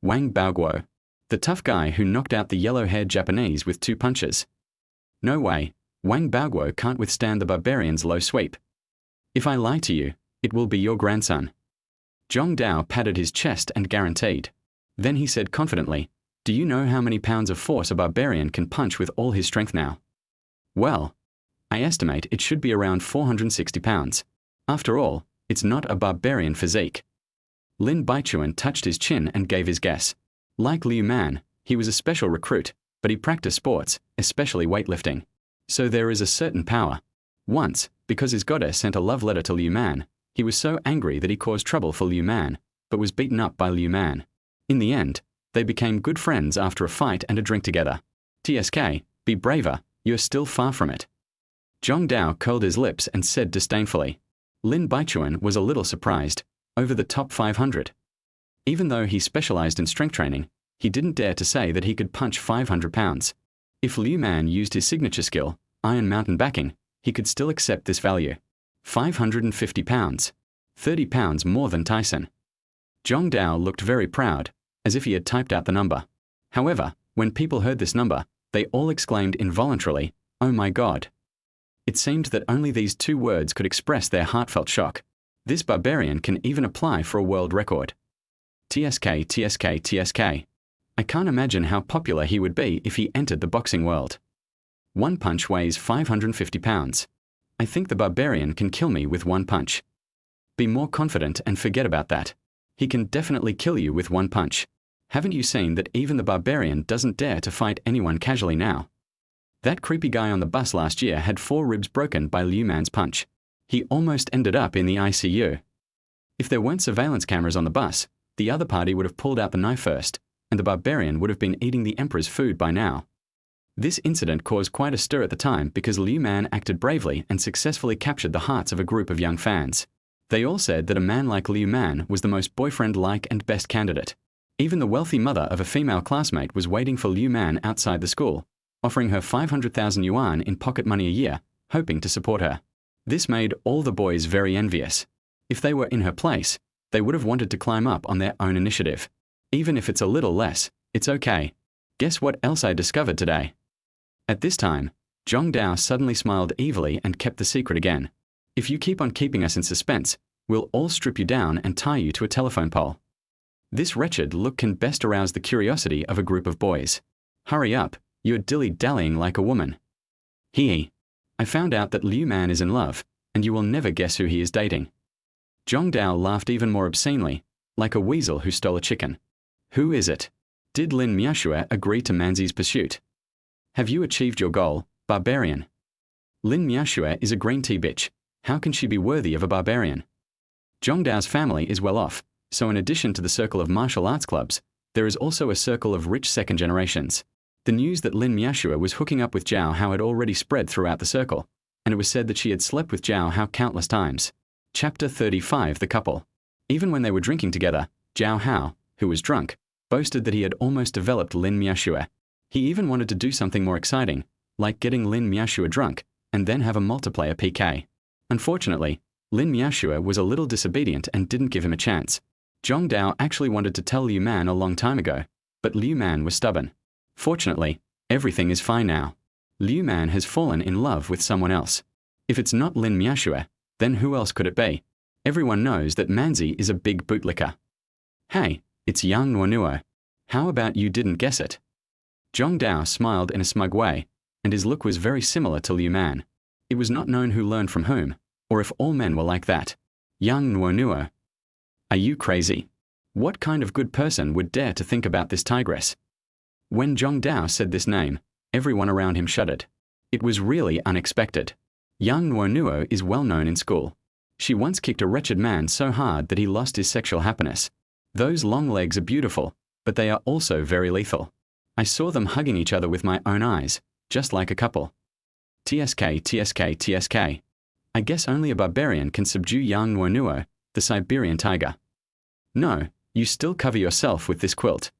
Wang Baoguo, the tough guy who knocked out the yellow-haired Japanese with 2 punches. No way, Wang Baoguo can't withstand the barbarian's low sweep. If I lie to you, it will be your grandson. Zhong Dao patted his chest and guaranteed. Then he said confidently, "Do you know how many pounds of force a barbarian can punch with all his strength now?" "Well, I estimate it should be around 460 pounds. After all, it's not a barbarian physique." Lin Baichuan touched his chin and gave his guess. Like Liu Man, he was a special recruit, but he practiced sports, especially weightlifting. So there is a certain power. Once, because his goddess sent a love letter to Liu Man, he was so angry that he caused trouble for Liu Man, but was beaten up by Liu Man. In the end, they became good friends after a fight and a drink together. TSK, be braver, you're still far from it. Zhong Dao curled his lips and said disdainfully. Lin Baichuan was a little surprised. Over the top 500. Even though he specialized in strength training, he didn't dare to say that he could punch 500 pounds. If Liu Man used his signature skill, iron mountain backing, he could still accept this value. 550 pounds. 30 pounds more than Tyson. Zhong Dao looked very proud, as if he had typed out the number. However, when people heard this number, they all exclaimed involuntarily, "Oh my God." It seemed that only these 2 words could express their heartfelt shock. This barbarian can even apply for a world record. TSK, TSK, TSK. I can't imagine how popular he would be if he entered the boxing world. One punch weighs 550 pounds. I think the barbarian can kill me with one punch. Be more confident and forget about that. He can definitely kill you with one punch. Haven't you seen that even the barbarian doesn't dare to fight anyone casually now? That creepy guy on the bus last year had 4 ribs broken by Liu Man's punch. He almost ended up in the ICU. If there weren't surveillance cameras on the bus, the other party would have pulled out the knife first, and the barbarian would have been eating the emperor's food by now. This incident caused quite a stir at the time because Liu Man acted bravely and successfully captured the hearts of a group of young fans. They all said that a man like Liu Man was the most boyfriend-like and best candidate. Even the wealthy mother of a female classmate was waiting for Liu Man outside the school, offering her 500,000 yuan in pocket money a year, hoping to support her. This made all the boys very envious. If they were in her place, they would have wanted to climb up on their own initiative. Even if it's a little less, it's okay. Guess what else I discovered today? At this time, Zhong Dao suddenly smiled evilly and kept the secret again. If you keep on keeping us in suspense, we'll all strip you down and tie you to a telephone pole. This wretched look can best arouse the curiosity of a group of boys. Hurry up, you're dilly-dallying like a woman. Hee. I found out that Liu Man is in love, and you will never guess who he is dating. Zhong Dao laughed even more obscenely, like a weasel who stole a chicken. Who is it? Did Lin Miaxue agree to Manzi's pursuit? Have you achieved your goal, barbarian? Lin Miaxue is a green tea bitch. How can she be worthy of a barbarian? Zhong Dao's family is well off, so in addition to the circle of martial arts clubs, there is also a circle of rich second generations. The news that Lin Miaxue was hooking up with Zhao Hao had already spread throughout the circle, and it was said that she had slept with Zhao Hao countless times. Chapter 35: The Couple. Even when they were drinking together, Zhao Hao, who was drunk, boasted that he had almost developed Lin Miaxue. He even wanted to do something more exciting, like getting Lin Miaxue drunk, and then have a multiplayer PK. Unfortunately, Lin Miaxue was a little disobedient and didn't give him a chance. Zhong Dao actually wanted to tell Liu Man a long time ago, but Liu Man was stubborn. Fortunately, everything is fine now. Liu Man has fallen in love with someone else. If it's not Lin Miaxue, then who else could it be? Everyone knows that Manzi is a big bootlicker. Hey, it's Yang Nuonuo. How about you didn't guess it? Zhong Dao smiled in a smug way, and his look was very similar to Liu Man. It was not known who learned from whom, or if all men were like that. Yang Nuonuo. Are you crazy? What kind of good person would dare to think about this tigress? When Zhong Dao said this name, everyone around him shuddered. It was really unexpected. Yang Nuonuo is well known in school. She once kicked a wretched man so hard that he lost his sexual happiness. Those long legs are beautiful, but they are also very lethal. I saw them hugging each other with my own eyes, just like a couple. TSK, TSK, TSK. I guess only a barbarian can subdue Yang Nuonuo, the Siberian tiger. No, you still cover yourself with this quilt.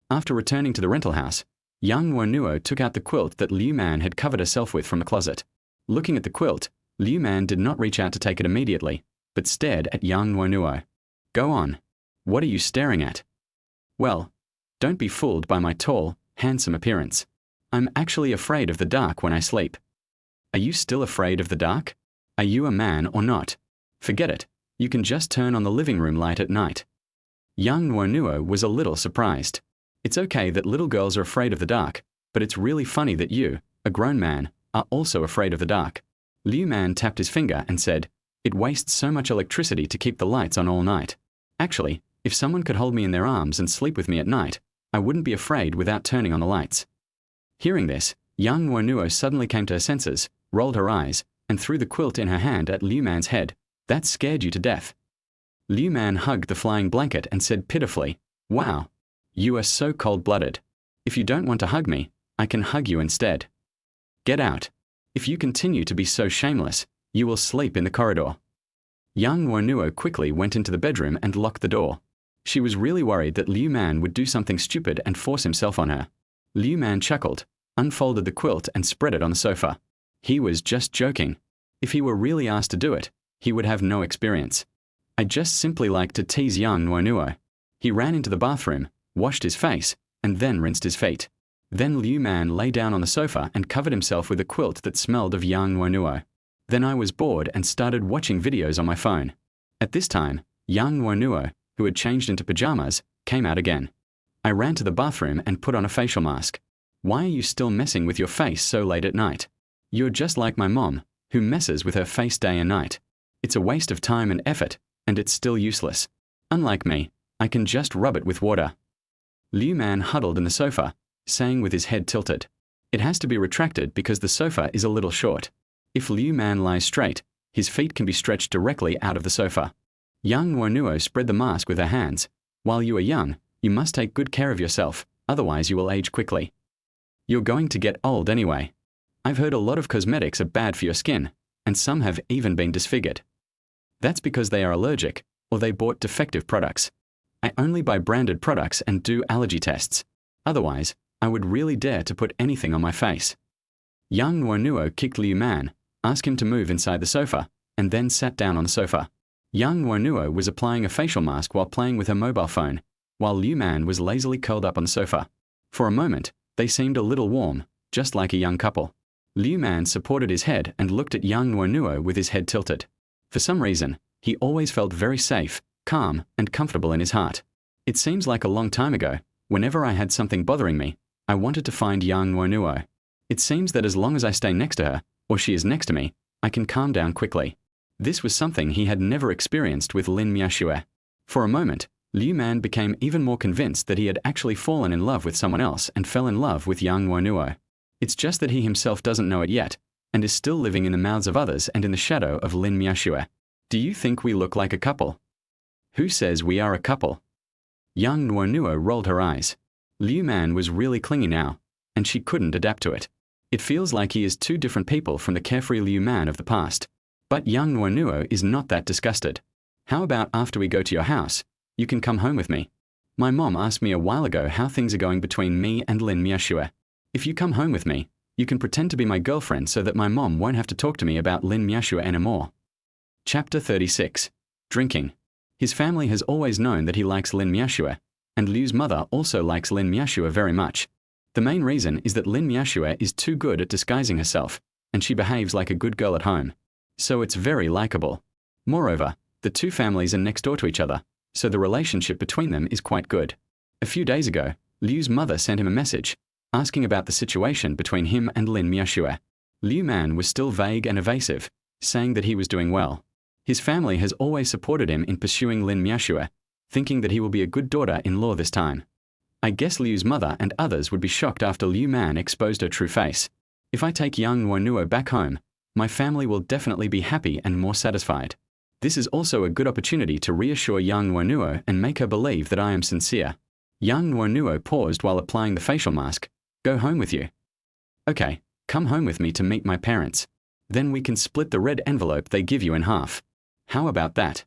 After returning to the rental house, Yang Nuonuo took out the quilt that Liu Man had covered herself with from the closet. Looking at the quilt, Liu Man did not reach out to take it immediately, but stared at Yang Nuonuo. Go on. What are you staring at? Well, don't be fooled by my tall, handsome appearance. I'm actually afraid of the dark when I sleep. Are you still afraid of the dark? Are you a man or not? Forget it. You can just turn on the living room light at night. Yang Nuonuo was a little surprised. It's okay that little girls are afraid of the dark, but it's really funny that you, a grown man, are also afraid of the dark. Liu Man tapped his finger and said, "It wastes so much electricity to keep the lights on all night. Actually, if someone could hold me in their arms and sleep with me at night, I wouldn't be afraid without turning on the lights." Hearing this, Yang Nuonuo suddenly came to her senses, rolled her eyes, and threw the quilt in her hand at Liu Man's head. That scared you to death. Liu Man hugged the flying blanket and said pitifully, "Wow, you are so cold-blooded. If you don't want to hug me, I can hug you instead. Get out. If you continue to be so shameless, you will sleep in the corridor." Yang Nuonuo quickly went into the bedroom and locked the door. She was really worried that Liu Man would do something stupid and force himself on her. Liu Man chuckled, unfolded the quilt and spread it on the sofa. He was just joking. If he were really asked to do it, he would have no experience. I just simply like to tease Yang Nuonuo. He ran into the bathroom, washed his face, and then rinsed his feet. Then Liu Man lay down on the sofa and covered himself with a quilt that smelled of Yang Nuonuo. Then I was bored and started watching videos on my phone. At this time, Yang Nuonuo, who had changed into pajamas, came out again. I ran to the bathroom and put on a facial mask. Why are you still messing with your face so late at night? You're just like my mom, who messes with her face day and night. It's a waste of time and effort, and it's still useless. Unlike me, I can just rub it with water. Liu Man huddled in the sofa, saying with his head tilted, "It has to be retracted because the sofa is a little short. If Liu Man lies straight, his feet can be stretched directly out of the sofa." Yang Nuonuo spread the mask with her hands. "While you are young, you must take good care of yourself, otherwise you will age quickly. You're going to get old anyway. I've heard a lot of cosmetics are bad for your skin, and some have even been disfigured. That's because they are allergic, or they bought defective products. I only buy branded products and do allergy tests. Otherwise, I would really dare to put anything on my face." Yang Nuonuo kicked Liu Man, asked him to move inside the sofa, and then sat down on the sofa. Yang Nuonuo was applying a facial mask while playing with her mobile phone, while Liu Man was lazily curled up on the sofa. For a moment, they seemed a little warm, just like a young couple. Liu Man supported his head and looked at Yang Nuonuo with his head tilted. For some reason, he always felt very safe, calm, and comfortable in his heart. It seems like a long time ago, whenever I had something bothering me, I wanted to find Yang Nuonuo. It seems that as long as I stay next to her, or she is next to me, I can calm down quickly. This was something he had never experienced with Lin Miaxue. For a moment, Liu Man became even more convinced that he had actually fallen in love with someone else and fell in love with Yang Nuonuo. It's just that he himself doesn't know it yet, and is still living in the mouths of others and in the shadow of Lin Miaxue. Do you think we look like a couple? Who says we are a couple? Yang Nuonuo rolled her eyes. Liu Man was really clingy now, and she couldn't adapt to it. It feels like he is two different people from the carefree Liu Man of the past. But Yang Nuonuo is not that disgusted. How about after we go to your house, you can come home with me? My mom asked me a while ago how things are going between me and Lin Miaxue. If you come home with me, you can pretend to be my girlfriend so that my mom won't have to talk to me about Lin Miaxue anymore. Chapter 36. Drinking. His family has always known that he likes Lin Miaxue, and Liu's mother also likes Lin Miaxue very much. The main reason is that Lin Miaxue is too good at disguising herself, and she behaves like a good girl at home. So it's very likable. Moreover, the two families are next door to each other, so the relationship between them is quite good. A few days ago, Liu's mother sent him a message, asking about the situation between him and Lin Miaxue. Liu Man was still vague and evasive, saying that he was doing well. His family has always supported him in pursuing Lin Miaxue, thinking that he will be a good daughter-in-law this time. I guess Liu's mother and others would be shocked after Liu Man exposed her true face. If I take Yang Nuonuo back home, my family will definitely be happy and more satisfied. This is also a good opportunity to reassure Yang Nuonuo and make her believe that I am sincere. Yang Nuonuo paused while applying the facial mask. Go home with you. Okay, come home with me to meet my parents. Then we can split the red envelope they give you in half. How about that?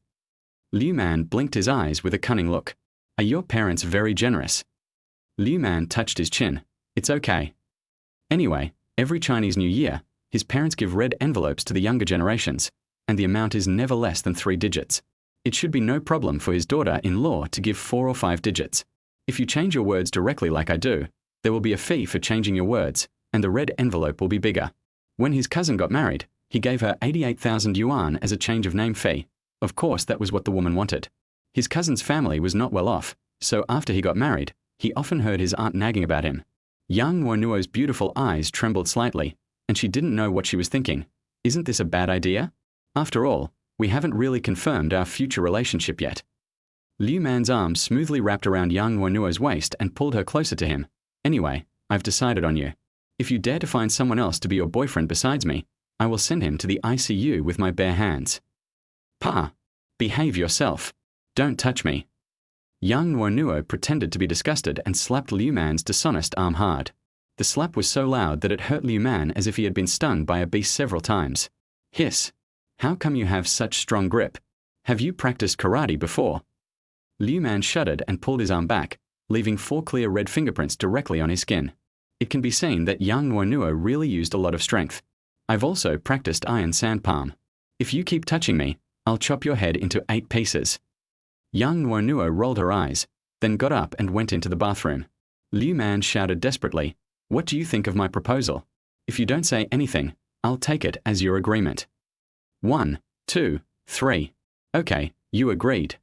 Liu Man blinked his eyes with a cunning look. Are your parents very generous? Liu Man touched his chin. It's okay. Anyway, every Chinese New Year, his parents give red envelopes to the younger generations, and the amount is never less than 3 digits. It should be no problem for his daughter-in-law to give 4 or 5 digits. If you change your words directly like I do, there will be a fee for changing your words, and the red envelope will be bigger. When his cousin got married, he gave her 88,000 yuan as a change of name fee. Of course, that was what the woman wanted. His cousin's family was not well off, so after he got married, he often heard his aunt nagging about him. Yang Nuonuo's beautiful eyes trembled slightly, and she didn't know what she was thinking. Isn't this a bad idea? After all, we haven't really confirmed our future relationship yet. Liu Man's arm smoothly wrapped around Yang Nuonuo's waist and pulled her closer to him. Anyway, I've decided on you. If you dare to find someone else to be your boyfriend besides me, I will send him to the ICU with my bare hands. Pa! Behave yourself. Don't touch me. Yang Nuonuo pretended to be disgusted and slapped Liu Man's dishonest arm hard. The slap was so loud that it hurt Liu Man as if he had been stung by a beast several times. Hiss! How come you have such strong grip? Have you practiced karate before? Liu Man shuddered and pulled his arm back, leaving 4 clear red fingerprints directly on his skin. It can be seen that Yang Nuonuo really used a lot of strength. I've also practiced iron sand palm. If you keep touching me, I'll chop your head into 8 pieces. Yang Nuonuo rolled her eyes, then got up and went into the bathroom. Liu Man shouted desperately, "What do you think of my proposal? If you don't say anything, I'll take it as your agreement." 1, 2, 3. Okay, you agreed.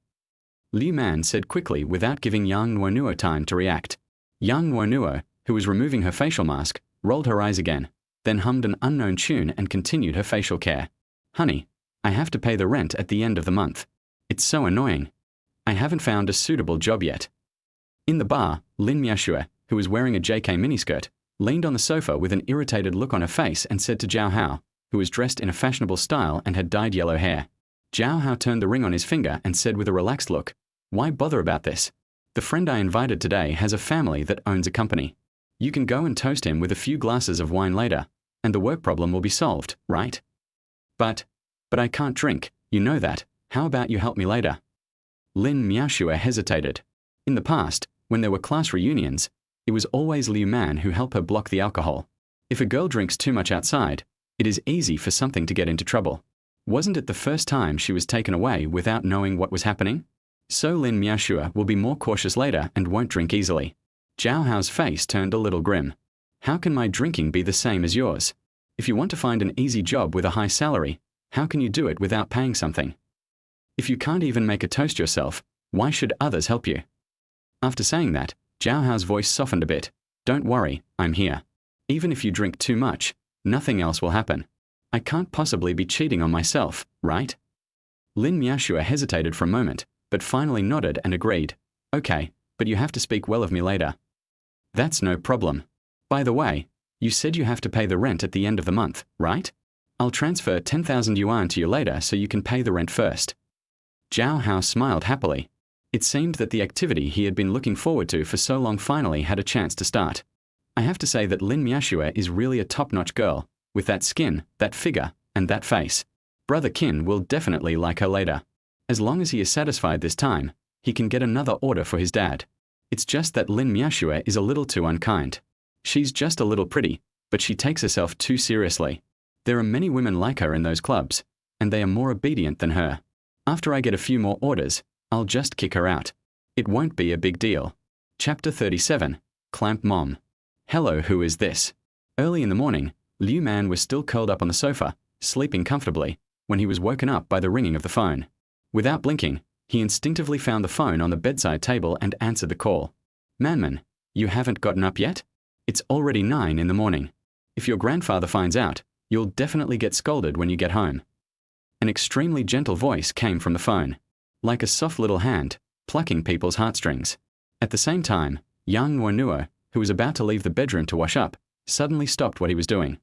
Liu Man said quickly without giving Yang Nuonuo time to react. Yang Nuonuo, who was removing her facial mask, rolled her eyes again, then hummed an unknown tune and continued her facial care. Honey, I have to pay the rent at the end of the month. It's so annoying. I haven't found a suitable job yet. In the bar, Lin Miaxue, who was wearing a JK miniskirt, leaned on the sofa with an irritated look on her face and said to Zhao Hao, who was dressed in a fashionable style and had dyed yellow hair. Zhao Hao turned the ring on his finger and said with a relaxed look, "Why bother about this? The friend I invited today has a family that owns a company. You can go and toast him with a few glasses of wine later, and the work problem will be solved, right?" But I can't drink, you know that. How about you help me later?" Lin Miaxue hesitated. In the past, when there were class reunions, it was always Liu Man who helped her block the alcohol. If a girl drinks too much outside, it is easy for something to get into trouble. Wasn't it the first time she was taken away without knowing what was happening? So Lin Miaxue will be more cautious later and won't drink easily. Zhao Hao's face turned a little grim. How can my drinking be the same as yours? If you want to find an easy job with a high salary, how can you do it without paying something? If you can't even make a toast yourself, why should others help you? After saying that, Zhao Hao's voice softened a bit. Don't worry, I'm here. Even if you drink too much, nothing else will happen. I can't possibly be cheating on myself, right? Lin Miaxue hesitated for a moment, but finally nodded and agreed. Okay, but you have to speak well of me later. That's no problem. By the way, you said you have to pay the rent at the end of the month, right? I'll transfer 10,000 yuan to you later so you can pay the rent first. Zhao Hao smiled happily. It seemed that the activity he had been looking forward to for so long finally had a chance to start. I have to say that Lin Miaxue is really a top-notch girl, with that skin, that figure, and that face. Brother Qin will definitely like her later. As long as he is satisfied this time, he can get another order for his dad. It's just that Lin Miaxue is a little too unkind. She's just a little pretty, but she takes herself too seriously. There are many women like her in those clubs, and they are more obedient than her. After I get a few more orders, I'll just kick her out. It won't be a big deal. Chapter 37. Clamp Mom. Hello, who is this? Early in the morning, Liu Man was still curled up on the sofa, sleeping comfortably, when he was woken up by the ringing of the phone. Without blinking, he instinctively found the phone on the bedside table and answered the call. "Manman, you haven't gotten up yet? It's already 9 in the morning. If your grandfather finds out, you'll definitely get scolded when you get home." An extremely gentle voice came from the phone, like a soft little hand, plucking people's heartstrings. At the same time, Yang Nuonuo, who was about to leave the bedroom to wash up, suddenly stopped what he was doing.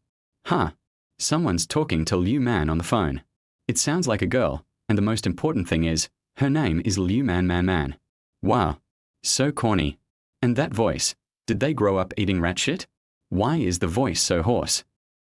"Huh, someone's talking to Liu Man on the phone. It sounds like a girl, and the most important thing is, her name is Liu Man. Wow, so corny. And that voice, did they grow up eating rat shit? Why is the voice so hoarse?"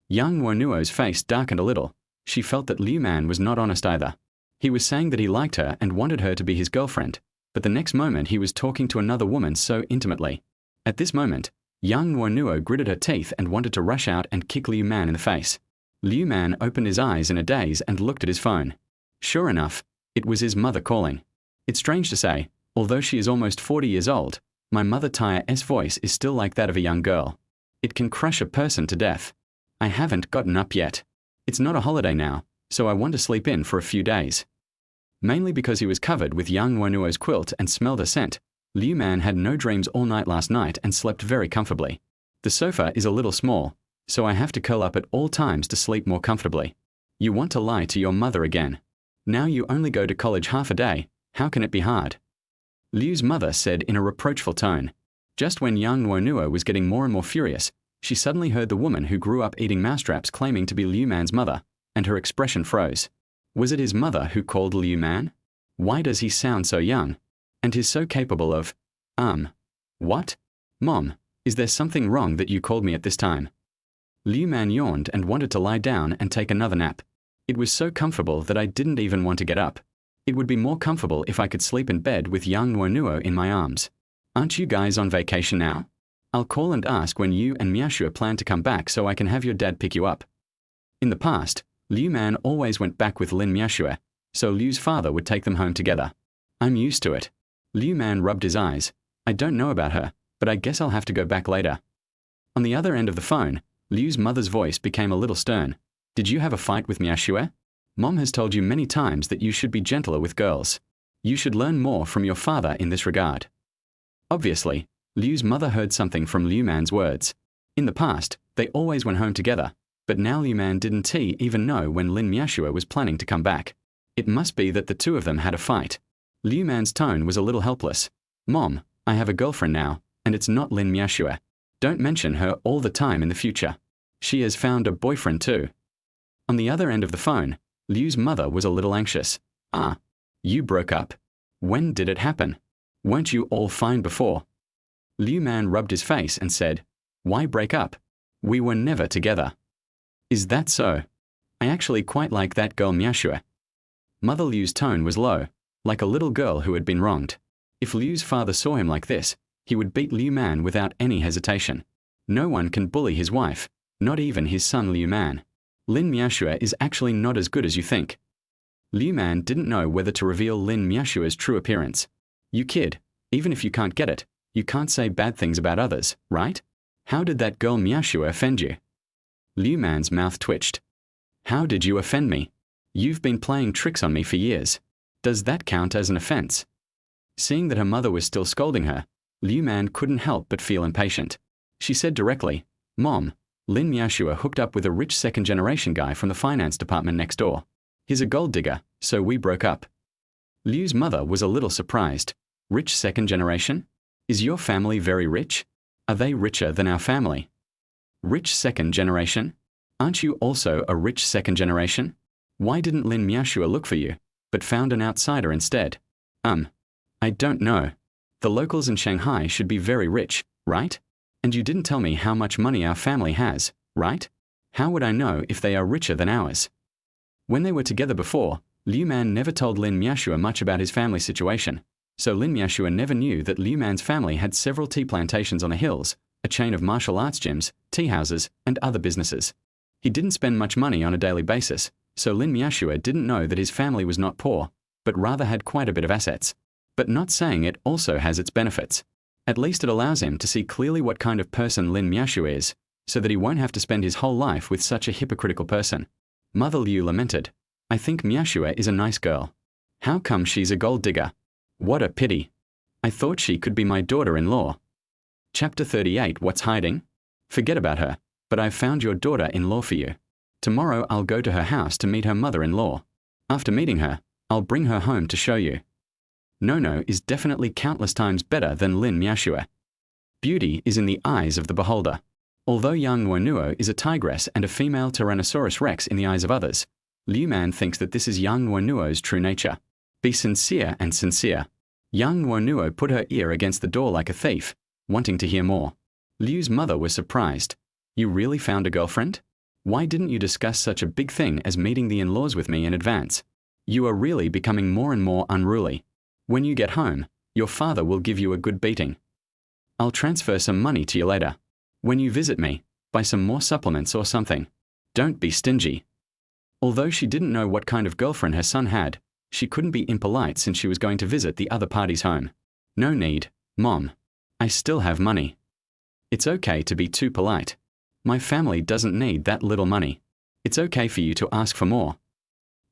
Yang Nuonuo's face darkened a little. She felt that Liu Man was not honest either. He was saying that he liked her and wanted her to be his girlfriend, but the next moment he was talking to another woman so intimately. At this moment, Yang Nuonuo gritted her teeth and wanted to rush out and kick Liu Man in the face. Liu Man opened his eyes in a daze and looked at his phone. Sure enough, it was his mother calling. It's strange to say, although she is almost 40 years old, my mother Taya's voice is still like that of a young girl. It can crush a person to death. I haven't gotten up yet. It's not a holiday now, so I want to sleep in for a few days. Mainly because he was covered with Yang Nuonuo's quilt and smelled her scent, Liu Man had no dreams all night last night and slept very comfortably. The sofa is a little small, so I have to curl up at all times to sleep more comfortably. You want to lie to your mother again. Now you only go to college half a day, how can it be hard? Liu's mother said in a reproachful tone. Just when Yang Nuonuo was getting more and more furious, she suddenly heard the woman who grew up eating mousetraps claiming to be Liu Man's mother, and her expression froze. Was it his mother who called Liu Man? Why does he sound so young? And he's so capable of, what? Mom, is there something wrong that you called me at this time? Liu Man yawned and wanted to lie down and take another nap. It was so comfortable that I didn't even want to get up. It would be more comfortable if I could sleep in bed with Yang Nuonuo in my arms. Aren't you guys on vacation now? I'll call and ask when you and Miaxue plan to come back so I can have your dad pick you up. In the past, Liu Man always went back with Lin Miaxue, so Liu's father would take them home together. I'm used to it. Liu Man rubbed his eyes. I don't know about her, but I guess I'll have to go back later. On the other end of the phone, Liu's mother's voice became a little stern. Did you have a fight with Miaxue? Mom has told you many times that you should be gentler with girls. You should learn more from your father in this regard. Obviously, Liu's mother heard something from Liu Man's words. In the past, they always went home together, but now Liu Man didn't even know when Lin Miaxue was planning to come back. It must be that the two of them had a fight. Liu Man's tone was a little helpless. Mom, I have a girlfriend now, and it's not Lin Miaxue. Don't mention her all the time in the future. She has found a boyfriend too. On the other end of the phone, Liu's mother was a little anxious. You broke up? When did it happen? Weren't you all fine before? Liu Man rubbed his face and said, Why break up? We were never together. Is that so? I actually quite like that girl Miaxue. Mother Liu's tone was low, like a little girl who had been wronged. If Liu's father saw him like this, he would beat Liu Man without any hesitation. No one can bully his wife, not even his son Liu Man. Lin Miaxue is actually not as good as you think. Liu Man didn't know whether to reveal Lin Miaxue's true appearance. You kid, even if you can't get it, you can't say bad things about others, right? How did that girl Miaxue offend you? Liu Man's mouth twitched. How did you offend me? You've been playing tricks on me for years. Does that count as an offense? Seeing that her mother was still scolding her, Liu Man couldn't help but feel impatient. She said directly, Mom, Lin Miaxue hooked up with a rich second-generation guy from the finance department next door. He's a gold digger, so we broke up. Liu's mother was a little surprised. Rich second generation? Is your family very rich? Are they richer than our family? Rich second generation? Aren't you also a rich second generation? Why didn't Lin Miaxue look for you, but found an outsider instead? I don't know. The locals in Shanghai should be very rich, right? And you didn't tell me how much money our family has, right? How would I know if they are richer than ours? When they were together before, Liu Man never told Lin Miaoxue much about his family situation, so Lin Miaoxue never knew that Liu Man's family had several tea plantations on the hills, a chain of martial arts gyms, tea houses, and other businesses. He didn't spend much money on a daily basis, so Lin Miaoxue didn't know that his family was not poor, but rather had quite a bit of assets. But not saying it also has its benefits. At least it allows him to see clearly what kind of person Lin Miaoxue is, so that he won't have to spend his whole life with such a hypocritical person. Mother Liu lamented, I think Miaoxue is a nice girl. How come she's a gold digger? What a pity. I thought she could be my daughter-in-law. Chapter 38. What's hiding? Forget about her, but I've found your daughter-in-law for you. Tomorrow I'll go to her house to meet her mother-in-law. After meeting her, I'll bring her home to show you. Nuonuo is definitely countless times better than Lin Miaoxue. Beauty is in the eyes of the beholder. Although Yang Nuonuo is a tigress and a female Tyrannosaurus rex in the eyes of others, Liu Man thinks that this is Yang Nuonuo's true nature. Be sincere and sincere. Yang Nuonuo put her ear against the door like a thief, wanting to hear more. Liu's mother was surprised. You really found a girlfriend? Why didn't you discuss such a big thing as meeting the in-laws with me in advance? You are really becoming more and more unruly. When you get home, your father will give you a good beating. I'll transfer some money to you later. When you visit me, buy some more supplements or something. Don't be stingy. Although she didn't know what kind of girlfriend her son had, she couldn't be impolite since she was going to visit the other party's home. No need, Mom. I still have money. It's okay to be too polite. My family doesn't need that little money. It's okay for you to ask for more.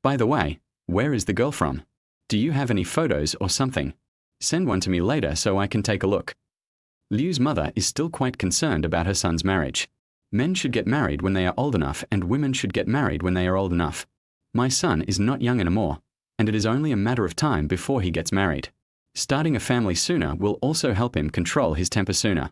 By the way, where is the girl from? Do you have any photos or something? Send one to me later so I can take a look. Liu's mother is still quite concerned about her son's marriage. Men should get married when they are old enough and women should get married when they are old enough. My son is not young anymore, and it is only a matter of time before he gets married. Starting a family sooner will also help him control his temper sooner.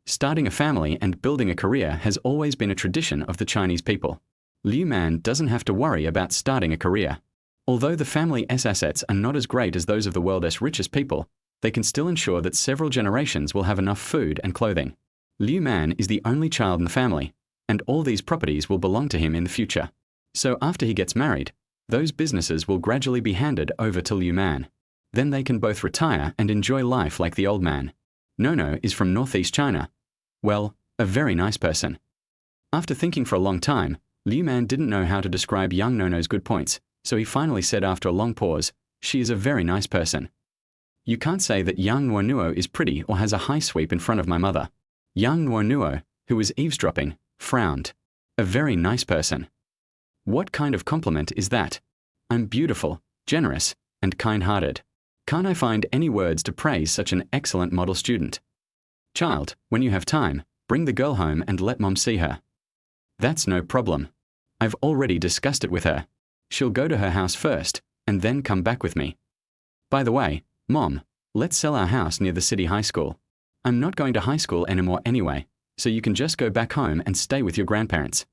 Starting a family and building a career has always been a tradition of the Chinese people. Liu Man doesn't have to worry about starting a career. Although the family's assets are not as great as those of the world's richest people, they can still ensure that several generations will have enough food and clothing. Liu Man is the only child in the family, and all these properties will belong to him in the future. So after he gets married, those businesses will gradually be handed over to Liu Man. Then they can both retire and enjoy life like the old man. Nuonuo is from northeast China. Well, a very nice person. After thinking for a long time, Liu Man didn't know how to describe Yang Nuonuo's good points, so he finally said after a long pause, she is a very nice person. You can't say that Yang Nuonuo is pretty or has a high sweep in front of my mother. Yang Nuonuo, who was eavesdropping, frowned. A very nice person. What kind of compliment is that? I'm beautiful, generous, and kind-hearted. Can't I find any words to praise such an excellent model student? Child, when you have time, bring the girl home and let Mom see her. That's no problem. I've already discussed it with her. She'll go to her house first, and then come back with me. By the way, Mom, let's sell our house near the city high school. I'm not going to high school anymore anyway, so you can just go back home and stay with your grandparents.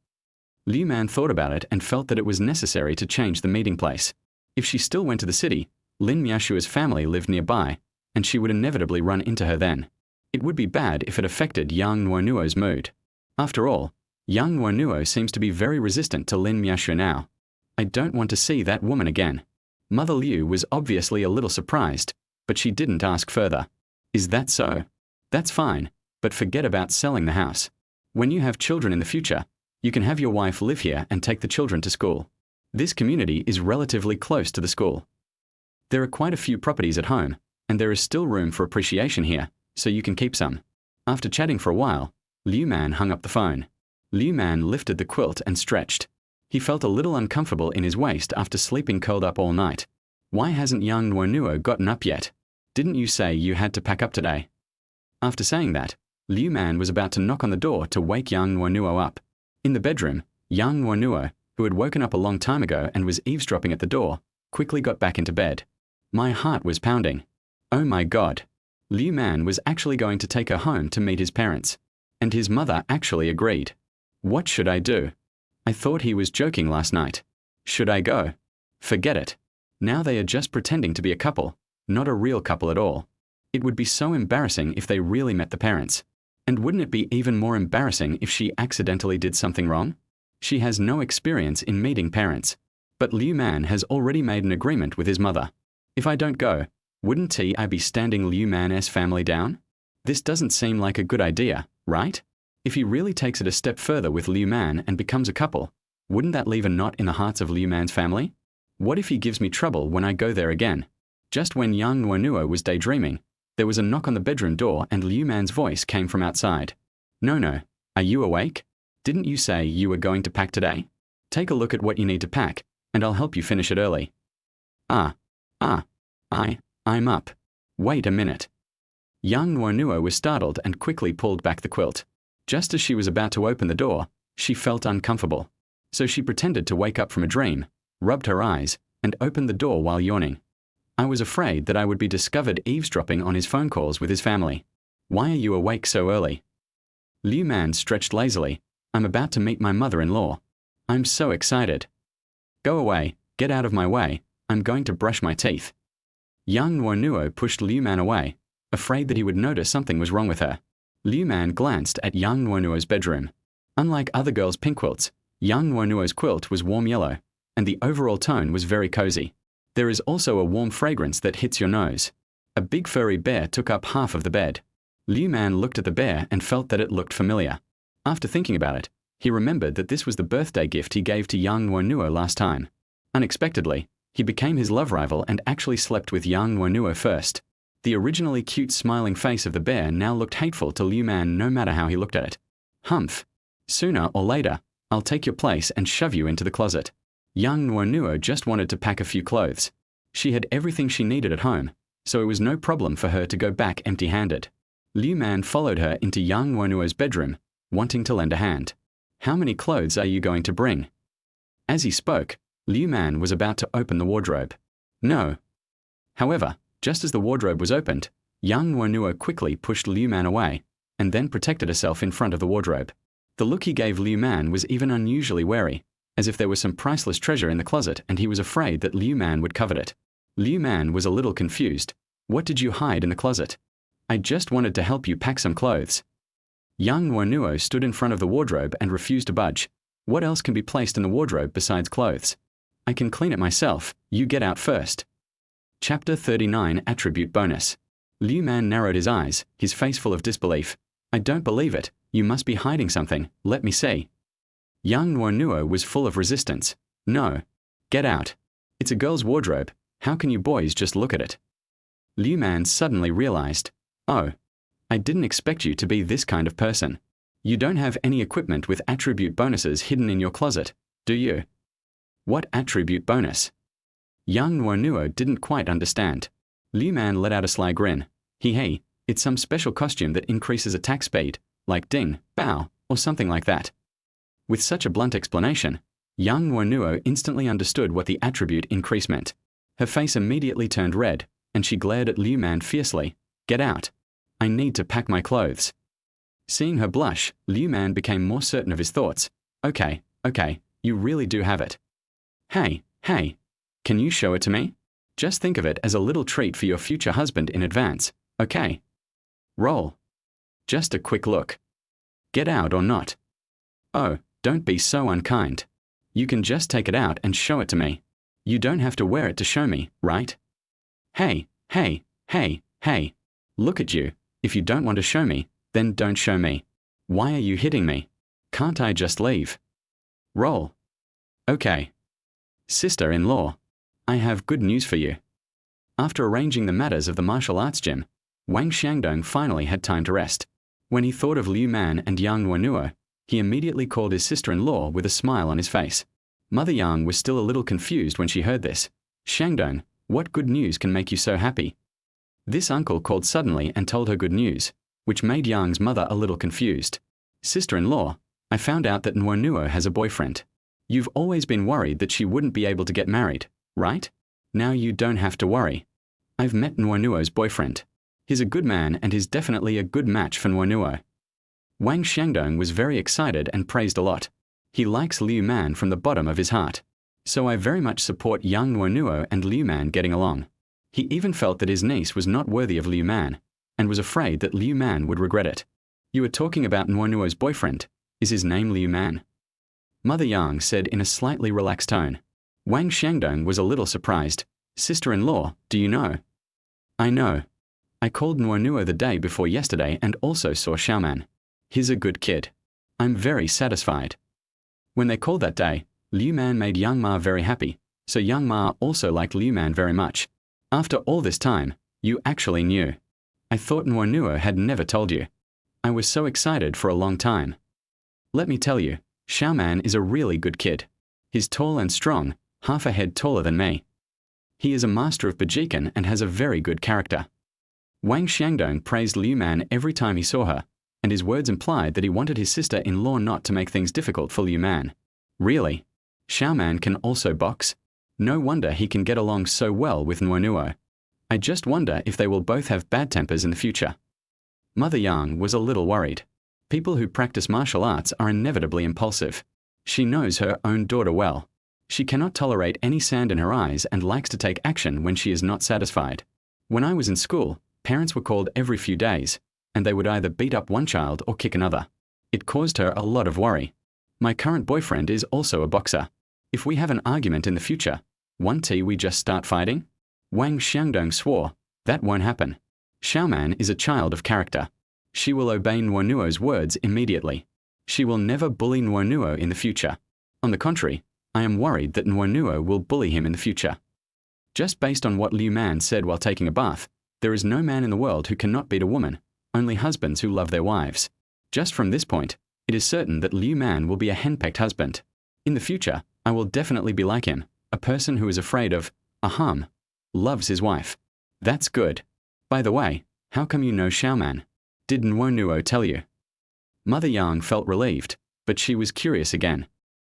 Liu Man thought about it and felt that it was necessary to change the meeting place. If she still went to the city, Lin Miaoxue's family lived nearby, and she would inevitably run into her then. It would be bad if it affected Yang Nuonuo's mood. After all, Yang Nuonuo seems to be very resistant to Lin Miaoxue now. I don't want to see that woman again. Mother Liu was obviously a little surprised, but she didn't ask further. Is that so? That's fine, but forget about selling the house. When you have children in the future, you can have your wife live here and take the children to school. This community is relatively close to the school. There are quite a few properties at home, and there is still room for appreciation here, so you can keep some. After chatting for a while, Liu Man hung up the phone. Liu Man lifted the quilt and stretched. He felt a little uncomfortable in his waist after sleeping curled up all night. Why hasn't Yang Nuonuo gotten up yet? Didn't you say you had to pack up today? After saying that, Liu Man was about to knock on the door to wake Yang Nuonuo up. In the bedroom, Yang Nuonuo, who had woken up a long time ago and was eavesdropping at the door, quickly got back into bed. My heart was pounding. Oh my God. Liu Man was actually going to take her home to meet his parents. And his mother actually agreed. What should I do? I thought he was joking last night. Should I go? Forget it. Now they are just pretending to be a couple, not a real couple at all. It would be so embarrassing if they really met the parents. And wouldn't it be even more embarrassing if she accidentally did something wrong? She has no experience in meeting parents. But Liu Man has already made an agreement with his mother. If I don't go, wouldn't I be standing Liu Man's family down? This doesn't seem like a good idea, right? If he really takes it a step further with Liu Man and becomes a couple, wouldn't that leave a knot in the hearts of Liu Man's family? What if he gives me trouble when I go there again? Just when Yang Nuonuo was daydreaming, there was a knock on the bedroom door and Liu Man's voice came from outside. No, are you awake? Didn't you say you were going to pack today? Take a look at what you need to pack, and I'll help you finish it early. I'm up. Wait a minute. Yang Nuonuo was startled and quickly pulled back the quilt. Just as she was about to open the door, she felt uncomfortable. So she pretended to wake up from a dream, rubbed her eyes, and opened the door while yawning. I was afraid that I would be discovered eavesdropping on his phone calls with his family. Why are you awake so early? Liu Man stretched lazily. I'm about to meet my mother-in-law. I'm so excited. Go away, get out of my way, I'm going to brush my teeth. Yang Nuonuo pushed Liu Man away, afraid that he would notice something was wrong with her. Liu Man glanced at Yang Nuonuo's bedroom. Unlike other girls' pink quilts, Yang Nuonuo's quilt was warm yellow, and the overall tone was very cozy. There is also a warm fragrance that hits your nose. A big furry bear took up half of the bed. Liu Man looked at the bear and felt that it looked familiar. After thinking about it, he remembered that this was the birthday gift he gave to Yang Nuonuo last time. Unexpectedly, he became his love rival and actually slept with Yang Nuonuo first. The originally cute smiling face of the bear now looked hateful to Liu Man no matter how he looked at it. Humph. Sooner or later, I'll take your place and shove you into the closet. Yang Nuonuo just wanted to pack a few clothes. She had everything she needed at home, so it was no problem for her to go back empty-handed. Liu Man followed her into Yang Nuonuo's bedroom, wanting to lend a hand. How many clothes are you going to bring? As he spoke, Liu Man was about to open the wardrobe. No. However, just as the wardrobe was opened, Yang Nuonuo quickly pushed Liu Man away, and then protected herself in front of the wardrobe. The look he gave Liu Man was even unusually wary, as if there was some priceless treasure in the closet and he was afraid that Liu Man would covet it. Liu Man was a little confused. What did you hide in the closet? I just wanted to help you pack some clothes. Yang Nuonuo stood in front of the wardrobe and refused to budge. What else can be placed in the wardrobe besides clothes? I can clean it myself, you get out first. Chapter 39 Attribute Bonus. Liu Man narrowed his eyes, his face full of disbelief. I don't believe it, you must be hiding something, let me see. Yang Nuonuo was full of resistance. No. Get out. It's a girl's wardrobe, how can you boys just look at it? Liu Man suddenly realized. Oh. I didn't expect you to be this kind of person. You don't have any equipment with attribute bonuses hidden in your closet, do you? What attribute bonus? Yang Nuonuo didn't quite understand. Liu Man let out a sly grin. He, it's some special costume that increases attack speed, like ding, bow, or something like that. With such a blunt explanation, Yang Nuonuo instantly understood what the attribute increase meant. Her face immediately turned red, and she glared at Liu Man fiercely. Get out. I need to pack my clothes. Seeing her blush, Liu Man became more certain of his thoughts. Okay, you really do have it. Hey, can you show it to me? Just think of it as a little treat for your future husband in advance, okay? Roll. Just a quick look. Get out or not? Oh, don't be so unkind. You can just take it out and show it to me. You don't have to wear it to show me, right? Hey. Look at you. If you don't want to show me, then don't show me. Why are you hitting me? Can't I just leave? Roll. Okay. Sister-in-law, I have good news for you. After arranging the matters of the martial arts gym, Wang Xiangdong finally had time to rest. When he thought of Liu Man and Yang Nuonuo, he immediately called his sister-in-law with a smile on his face. Mother Yang was still a little confused when she heard this. Xiangdong, what good news can make you so happy? This uncle called suddenly and told her good news, which made Yang's mother a little confused. Sister-in-law, I found out that Nuonuo has a boyfriend. You've always been worried that she wouldn't be able to get married, right? Now you don't have to worry. I've met Nuonuo's boyfriend. He's a good man and is definitely a good match for Nuonuo. Wang Xiangdong was very excited and praised a lot. He likes Liu Man from the bottom of his heart. So I very much support Yang Nuonuo and Liu Man getting along. He even felt that his niece was not worthy of Liu Man, and was afraid that Liu Man would regret it. You were talking about Nuonuo's boyfriend. Is his name Liu Man? Mother Yang said in a slightly relaxed tone. Wang Xiangdong was a little surprised. Sister-in-law, do you know? I know. I called Nuonuo the day before yesterday and also saw Xiaoman. He's a good kid. I'm very satisfied. When they called that day, Liu Man made Yang Ma very happy, so Yang Ma also liked Liu Man very much. After all this time, you actually knew. I thought Nuonuo had never told you. I was so excited for a long time. Let me tell you, Xiaoman is a really good kid. He's tall and strong, half a head taller than me. He is a master of Bajikan and has a very good character. Wang Xiangdong praised Liu Man every time he saw her, and his words implied that he wanted his sister-in-law not to make things difficult for Liu Man. Really? Xiaoman can also box? No wonder he can get along so well with Nuonuo. I just wonder if they will both have bad tempers in the future. Mother Yang was a little worried. People who practice martial arts are inevitably impulsive. She knows her own daughter well. She cannot tolerate any sand in her eyes and likes to take action when she is not satisfied. When I was in school, parents were called every few days, and they would either beat up one child or kick another. It caused her a lot of worry. My current boyfriend is also a boxer. If we have an argument in the future, we just start fighting? Wang Xiangdong swore, that won't happen. Xiaoman is a child of character. She will obey Nuonuo's words immediately. She will never bully Nuonuo in the future. On the contrary, I am worried that Nuonuo will bully him in the future. Just based on what Liu Man said while taking a bath, there is no man in the world who cannot beat a woman, only husbands who love their wives. Just from this point, it is certain that Liu Man will be a henpecked husband. In the future, I will definitely be like him, a person who is afraid of, loves his wife. That's good. By the way, how come you know Xiaoman? Did Nuonuo tell you? Mother Yang felt relieved, but she was curious again.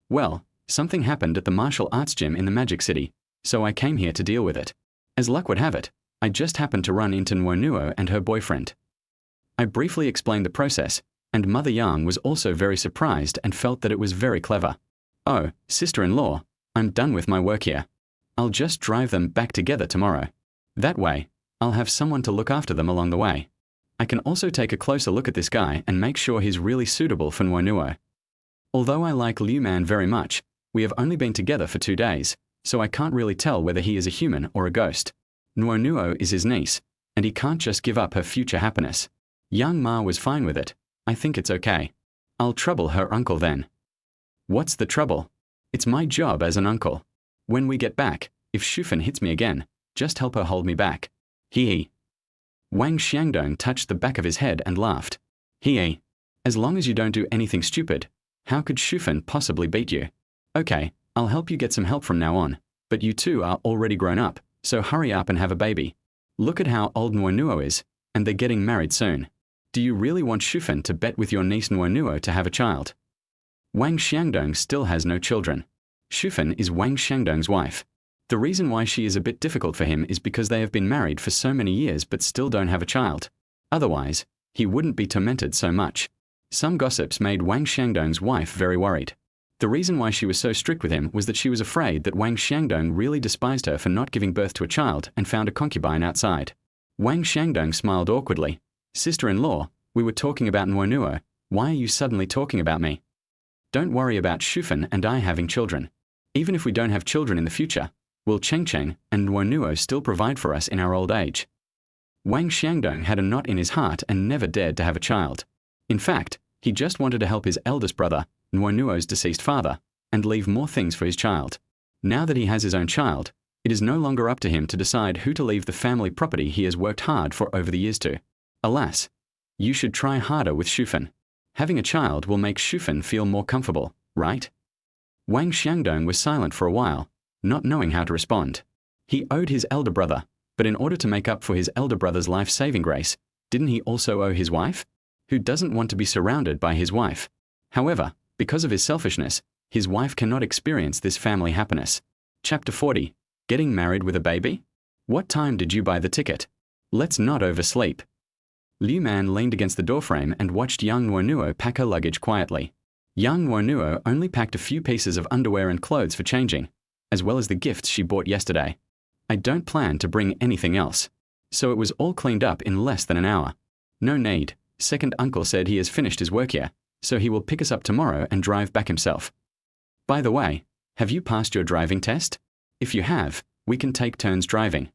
Well, something happened at the martial arts gym in the Magic City, so I came here to deal with it. As luck would have it, I just happened to run into Nuonuo and her boyfriend. I briefly explained the process, and Mother Yang was also very surprised and felt that it was very clever. Oh, sister-in-law, I'm done with my work here. I'll just drive them back together tomorrow. That way, I'll have someone to look after them along the way. I can also take a closer look at this guy and make sure he's really suitable for Nuonuo. Although I like Liu Man very much, we have only been together for 2 days, so I can't really tell whether he is a human or a ghost. Nuonuo is his niece, and he can't just give up her future happiness. Yang Ma was fine with it. I think it's okay. I'll trouble her uncle then. What's the trouble? It's my job as an uncle. When we get back, if Shufan hits me again, just help her hold me back. Hee. Wang Xiangdong touched the back of his head and laughed. Hee. As long as you don't do anything stupid, how could Shufan possibly beat you? Okay, I'll help you get some help from now on, but you two are already grown up, so hurry up and have a baby. Look at how old Nuonuo is, and they're getting married soon. Do you really want Shufan to bet with your niece Nuonuo to have a child? Wang Xiangdong still has no children. Shufan is Wang Xiangdong's wife. The reason why she is a bit difficult for him is because they have been married for so many years but still don't have a child. Otherwise, he wouldn't be tormented so much. Some gossips made Wang Xiangdong's wife very worried. The reason why she was so strict with him was that she was afraid that Wang Xiangdong really despised her for not giving birth to a child and found a concubine outside. Wang Xiangdong smiled awkwardly. Sister-in-law, we were talking about Nuonuo. Why are you suddenly talking about me? Don't worry about Shufan and I having children. Even if we don't have children in the future, will Cheng Cheng and Nuonuo still provide for us in our old age? Wang Xiangdong had a knot in his heart and never dared to have a child. In fact, he just wanted to help his eldest brother, Nuonuo's deceased father, and leave more things for his child. Now that he has his own child, it is no longer up to him to decide who to leave the family property he has worked hard for over the years to. Alas, you should try harder with Shufan. Having a child will make Shufan feel more comfortable, right? Wang Xiangdong was silent for a while, not knowing how to respond. He owed his elder brother, but in order to make up for his elder brother's life-saving grace, didn't he also owe his wife? Who doesn't want to be surrounded by his wife? However, because of his selfishness, his wife cannot experience this family happiness. Chapter 40. Getting married with a baby? What time did you buy the ticket? Let's not oversleep. Liu Man leaned against the doorframe and watched Yang Nuonuo pack her luggage quietly. Yang Nuonuo only packed a few pieces of underwear and clothes for changing, as well as the gifts she bought yesterday. I don't plan to bring anything else. So it was all cleaned up in less than an hour. No need. Second uncle said he has finished his work here, so he will pick us up tomorrow and drive back himself. By the way, have you passed your driving test? If you have, we can take turns driving.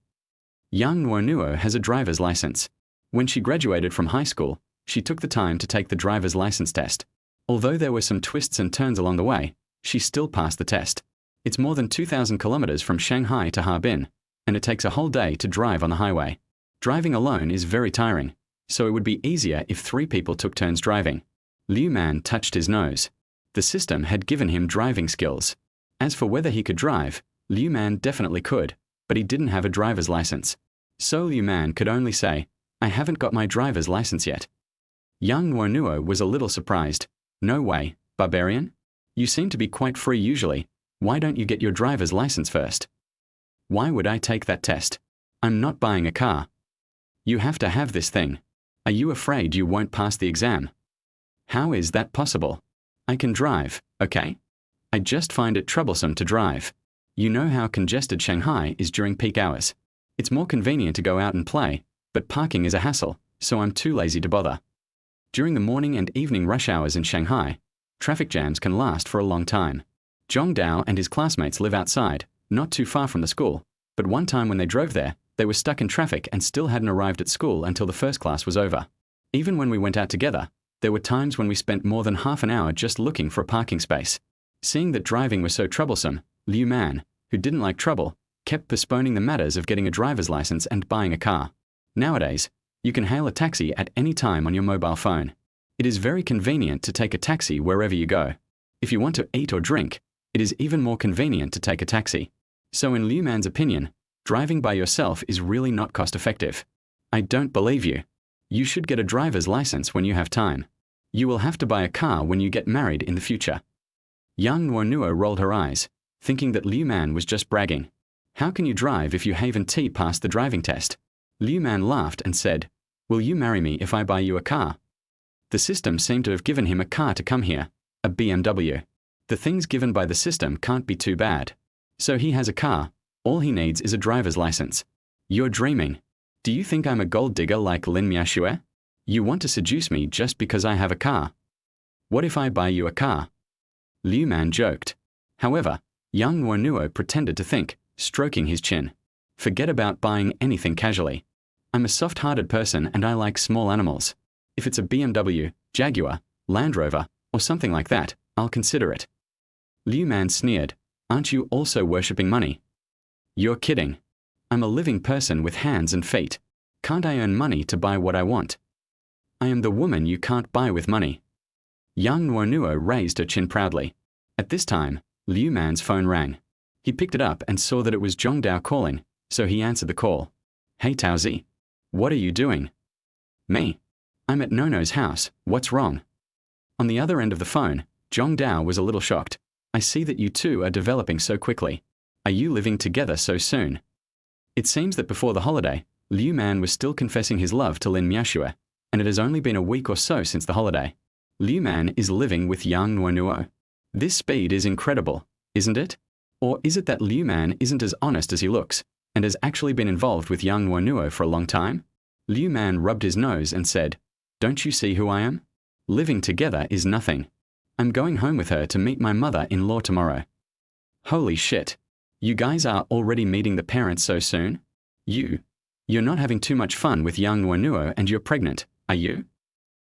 Yang Nuonuo has a driver's license. When she graduated from high school, she took the time to take the driver's license test. Although there were some twists and turns along the way, she still passed the test. It's more than 2,000 kilometers from Shanghai to Harbin, and it takes a whole day to drive on the highway. Driving alone is very tiring, so it would be easier if 3 people took turns driving. Liu Man touched his nose. The system had given him driving skills. As for whether he could drive, Liu Man definitely could, but he didn't have a driver's license. So Liu Man could only say, "I haven't got my driver's license yet." Yang Nuonuo was a little surprised. "No way, barbarian? You seem to be quite free usually. Why don't you get your driver's license first?" "Why would I take that test? I'm not buying a car." "You have to have this thing. Are you afraid you won't pass the exam?" "How is that possible? I can drive, okay? I just find it troublesome to drive. You know how congested Shanghai is during peak hours. It's more convenient to go out and play, but parking is a hassle, so I'm too lazy to bother. During the morning and evening rush hours in Shanghai, traffic jams can last for a long time. Zhong Dao and his classmates live outside, not too far from the school, but one time when they drove there, they were stuck in traffic and still hadn't arrived at school until the first class was over. Even when we went out together, there were times when we spent more than half an hour just looking for a parking space. Seeing that driving was so troublesome, Liu Man, who didn't like trouble, kept postponing the matters of getting a driver's license and buying a car. Nowadays, you can hail a taxi at any time on your mobile phone. It is very convenient to take a taxi wherever you go. If you want to eat or drink, it is even more convenient to take a taxi. So in Liu Man's opinion, driving by yourself is really not cost-effective. I don't believe you. You should get a driver's license when you have time. You will have to buy a car when you get married in the future. Yang Nuonuo rolled her eyes, thinking that Liu Man was just bragging. How can you drive if you haven't passed the driving test? Liu Man laughed and said, "Will you marry me if I buy you a car?" The system seemed to have given him a car to come here, a BMW. The things given by the system can't be too bad. So he has a car. All he needs is a driver's license. You're dreaming. Do you think I'm a gold digger like Lin Miaxue? You want to seduce me just because I have a car. What if I buy you a car? Liu Man joked. However, Yang Nuonuo pretended to think, stroking his chin. Forget about buying anything casually. I'm a soft-hearted person and I like small animals. If it's a BMW, Jaguar, Land Rover, or something like that, I'll consider it. Liu Man sneered. Aren't you also worshipping money? You're kidding. I'm a living person with hands and feet. Can't I earn money to buy what I want? I am the woman you can't buy with money. Yang Nuonuo raised her chin proudly. At this time, Liu Man's phone rang. He picked it up and saw that it was Zhong Dao calling, so he answered the call. Hey Taozi. What are you doing? Me. I'm at Nono's house. What's wrong? On the other end of the phone, Zhong Dao was a little shocked. I see that you two are developing so quickly. Are you living together so soon? It seems that before the holiday, Liu Man was still confessing his love to Lin Miaxue, and it has only been a week or so since the holiday. Liu Man is living with Yang Nuonuo. This speed is incredible, isn't it? Or is it that Liu Man isn't as honest as he looks, and has actually been involved with Yang Nuonuo for a long time? Liu Man rubbed his nose and said, Don't you see who I am? Living together is nothing. I'm going home with her to meet my mother-in-law tomorrow. Holy shit. You guys are already meeting the parents so soon? You're not having too much fun with Yang Nuonuo and you're pregnant, are you?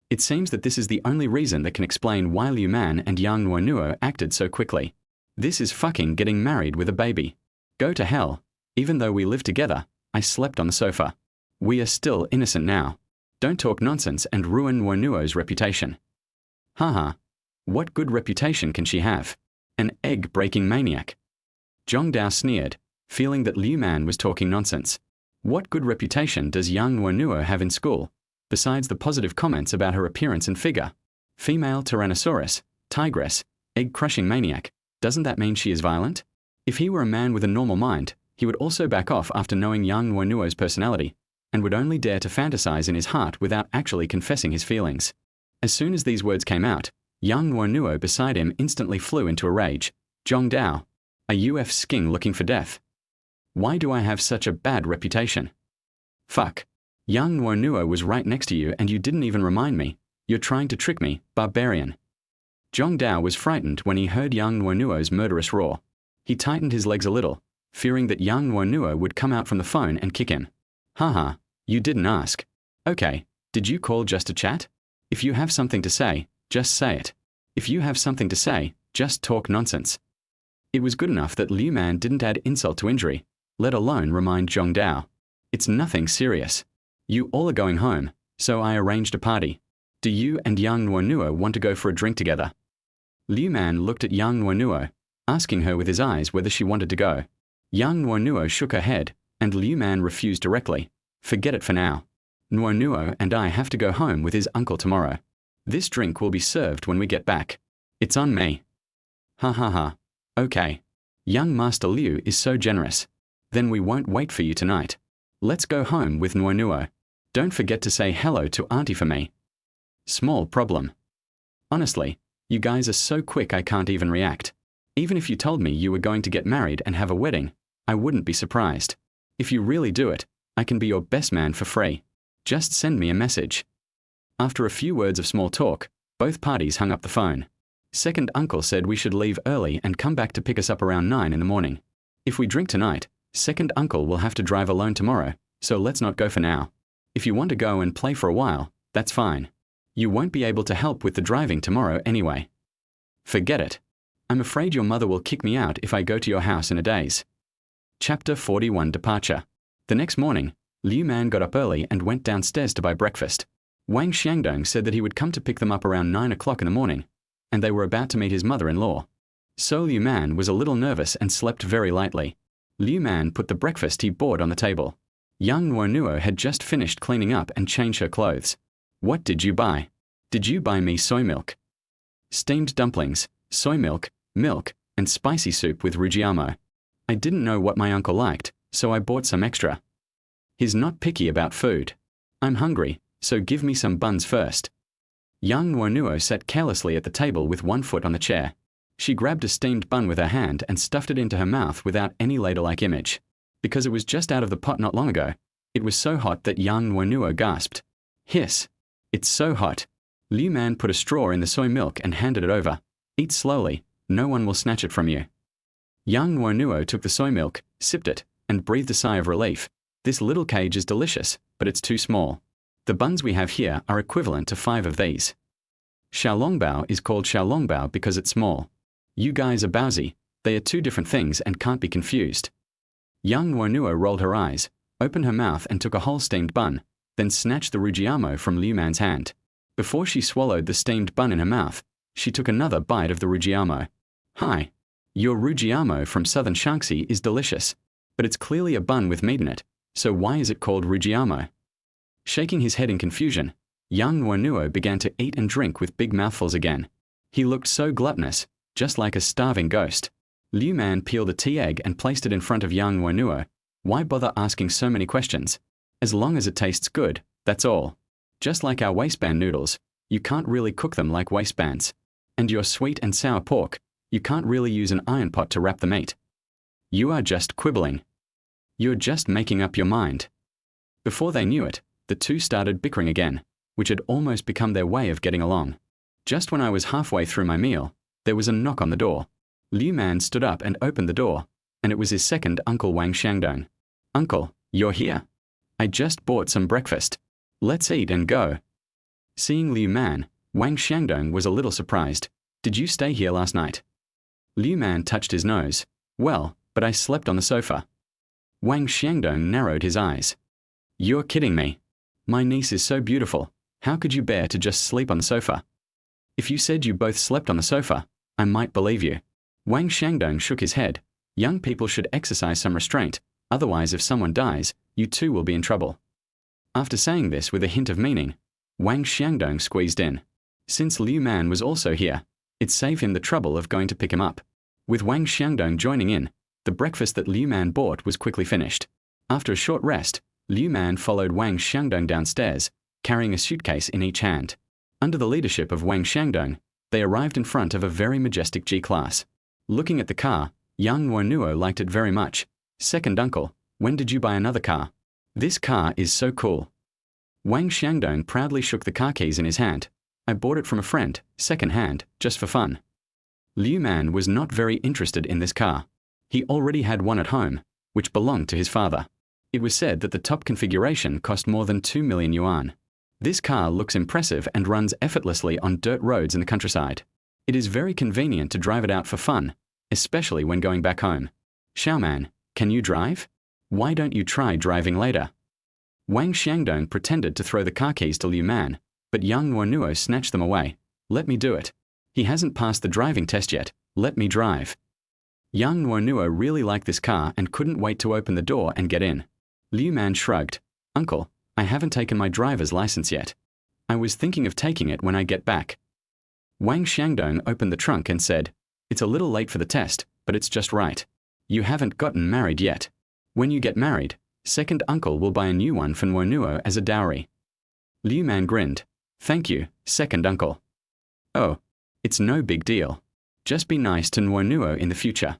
It seems that this is the only reason that can explain why Liu Man and Yang Nuonuo acted so quickly. This is fucking getting married with a baby. Go to hell. Even though we live together, I slept on the sofa. We are still innocent now. Don't talk nonsense and ruin Nuonuo's reputation. Haha. What good reputation can she have? An egg-breaking maniac. Zhong Dao sneered, feeling that Liu Man was talking nonsense. What good reputation does Yang Nuonuo have in school, besides the positive comments about her appearance and figure? Female Tyrannosaurus, tigress, egg-crushing maniac. Doesn't that mean she is violent? If he were a man with a normal mind, he would also back off after knowing Yang Nuonuo's personality, and would only dare to fantasize in his heart without actually confessing his feelings. As soon as these words came out, Yang Nuonuo beside him instantly flew into a rage. Zhong Dao, are you f***ing looking for death? Why do I have such a bad reputation? Fuck. Yang Nuonuo was right next to you and you didn't even remind me. You're trying to trick me, barbarian. Zhong Dao was frightened when he heard Yang Nuonuo's murderous roar. He tightened his legs a little, fearing that Yang Nuonuo would come out from the phone and kick him. Haha, you didn't ask. Okay, did you call just to chat? If you have something to say, just say it. If you have something to say, just talk nonsense. It was good enough that Liu Man didn't add insult to injury, let alone remind Zhong Dao. It's nothing serious. You all are going home, so I arranged a party. Do you and Yang Nuonuo want to go for a drink together? Liu Man looked at Yang Nuonuo, asking her with his eyes whether she wanted to go. Yang Nuonuo shook her head, and Liu Man refused directly. Forget it for now. Nuonuo and I have to go home with his uncle tomorrow. This drink will be served when we get back. It's on me. Ha ha ha. Okay. Young Master Liu is so generous. Then we won't wait for you tonight. Let's go home with Nuonuo. Don't forget to say hello to Auntie for me. Small problem. Honestly, you guys are so quick I can't even react. Even if you told me you were going to get married and have a wedding, I wouldn't be surprised. If you really do it, I can be your best man for free. Just send me a message. After a few words of small talk, both parties hung up the phone. Second uncle said we should leave early and come back to pick us up around 9 in the morning. If we drink tonight, second uncle will have to drive alone tomorrow, so let's not go for now. If you want to go and play for a while, that's fine. You won't be able to help with the driving tomorrow anyway. Forget it. I'm afraid your mother will kick me out if I go to your house in a daze. Chapter 41 Departure. The next morning, Liu Man got up early and went downstairs to buy breakfast. Wang Xiangdong said that he would come to pick them up around 9 o'clock in the morning, and they were about to meet his mother-in-law. So Liu Man was a little nervous and slept very lightly. Liu Man put the breakfast he bought on the table. Yang Nuonuo had just finished cleaning up and changed her clothes. What did you buy? Did you buy me soy milk? Steamed dumplings, soy milk, and spicy soup with rujiamo. I didn't know what my uncle liked, so I bought some extra. He's not picky about food. I'm hungry, so give me some buns first. Yang Nuonuo sat carelessly at the table with one foot on the chair. She grabbed a steamed bun with her hand and stuffed it into her mouth without any ladle-like image. Because it was just out of the pot not long ago, it was so hot that Yang Nuonuo gasped. Hiss! It's so hot. Liu Man put a straw in the soy milk and handed it over. Eat slowly, no one will snatch it from you. Yang Nuonuo took the soy milk, sipped it, and breathed a sigh of relief. This little cage is delicious, but it's too small. The buns we have here are equivalent to 5 of these. Xiaolongbao is called Xiaolongbao because it's small. You guys are Baozi, they are 2 different things and can't be confused. Yang Nuonuo rolled her eyes, opened her mouth and took a whole steamed bun, then snatched the rujiamo from Liu Man's hand. Before she swallowed the steamed bun in her mouth, she took another bite of the rujiamo. Hi. Your rujiamo from southern Shaanxi is delicious, but it's clearly a bun with meat in it, so why is it called rujiamo? Shaking his head in confusion, Yang Nuonuo began to eat and drink with big mouthfuls again. He looked so gluttonous, just like a starving ghost. Liu Man peeled a tea egg and placed it in front of Yang Nuonuo. Why bother asking so many questions? As long as it tastes good, that's all. Just like our waistband noodles, you can't really cook them like waistbands. And your sweet and sour pork, you can't really use an iron pot to wrap the meat. You are just quibbling. You're just making up your mind. Before they knew it, the two started bickering again, which had almost become their way of getting along. Just when I was halfway through my meal, there was a knock on the door. Liu Man stood up and opened the door, and it was his second uncle Wang Xiangdong. Uncle, you're here. I just bought some breakfast. Let's eat and go. Seeing Liu Man, Wang Xiangdong was a little surprised. Did you stay here last night? Liu Man touched his nose. Well, but I slept on the sofa. Wang Xiangdong narrowed his eyes. You're kidding me. My niece is so beautiful. How could you bear to just sleep on the sofa? If you said you both slept on the sofa, I might believe you. Wang Xiangdong shook his head. Young people should exercise some restraint, otherwise if someone dies, you too will be in trouble. After saying this with a hint of meaning, Wang Xiangdong squeezed in. Since Liu Man was also here, it saved him the trouble of going to pick him up. With Wang Xiangdong joining in, the breakfast that Liu Man bought was quickly finished. After a short rest, Liu Man followed Wang Xiangdong downstairs, carrying a suitcase in each hand. Under the leadership of Wang Xiangdong, they arrived in front of a very majestic G-Class. Looking at the car, Yang Nuonuo liked it very much. Second uncle, when did you buy another car? This car is so cool. Wang Xiangdong proudly shook the car keys in his hand. I bought it from a friend, second hand, just for fun. Liu Man was not very interested in this car. He already had one at home, which belonged to his father. It was said that the top configuration cost more than 2 million yuan. This car looks impressive and runs effortlessly on dirt roads in the countryside. It is very convenient to drive it out for fun, especially when going back home. Xiaoman, can you drive? Why don't you try driving later? Wang Xiangdong pretended to throw the car keys to Liu Man, but Yang Nuonuo snatched them away. Let me do it. He hasn't passed the driving test yet. Let me drive. Yang Nuonuo really liked this car and couldn't wait to open the door and get in. Liu Man shrugged. Uncle, I haven't taken my driver's license yet. I was thinking of taking it when I get back. Wang Xiangdong opened the trunk and said, It's a little late for the test, but it's just right. You haven't gotten married yet. When you get married, second uncle will buy a new one for Nuonuo as a dowry. Liu Man grinned. Thank you, second uncle. Oh, it's no big deal. Just be nice to Nuonuo in the future.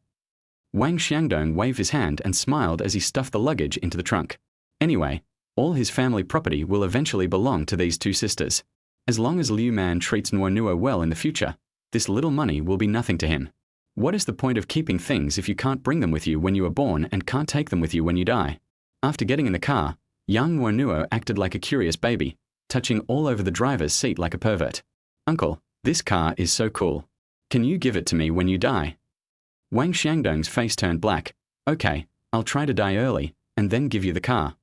Wang Xiangdong waved his hand and smiled as he stuffed the luggage into the trunk. Anyway, all his family property will eventually belong to these two sisters. As long as Liu Man treats Nuonuo well in the future, this little money will be nothing to him. What is the point of keeping things if you can't bring them with you when you are born and can't take them with you when you die? After getting in the car, Yang Nuonuo acted like a curious baby, touching all over the driver's seat like a pervert. Uncle, this car is so cool. Can you give it to me when you die? Wang Xiangdong's face turned black. Okay, I'll try to die early, and then give you the car.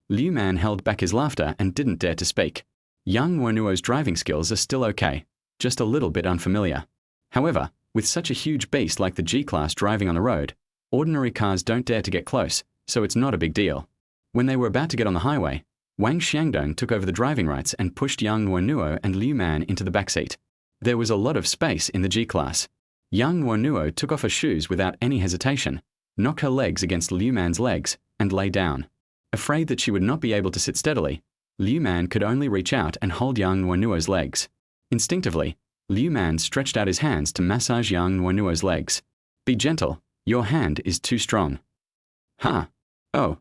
Liu Man held back his laughter and didn't dare to speak. Yang Nuonuo's driving skills are still okay, just a little bit unfamiliar. However, with such a huge beast like the G-Class driving on the road, ordinary cars don't dare to get close, so it's not a big deal. When they were about to get on the highway, Wang Xiangdong took over the driving rights and pushed Yang Nuonuo and Liu Man into the backseat. There was a lot of space in the G-Class. Yang Nuonuo took off her shoes without any hesitation, knocked her legs against Liu Man's legs, and lay down. Afraid that she would not be able to sit steadily, Liu Man could only reach out and hold Yang Nuonuo's legs. Instinctively, Liu Man stretched out his hands to massage Yang Nuonuo's legs. Be gentle, your hand is too strong. Ha! Oh!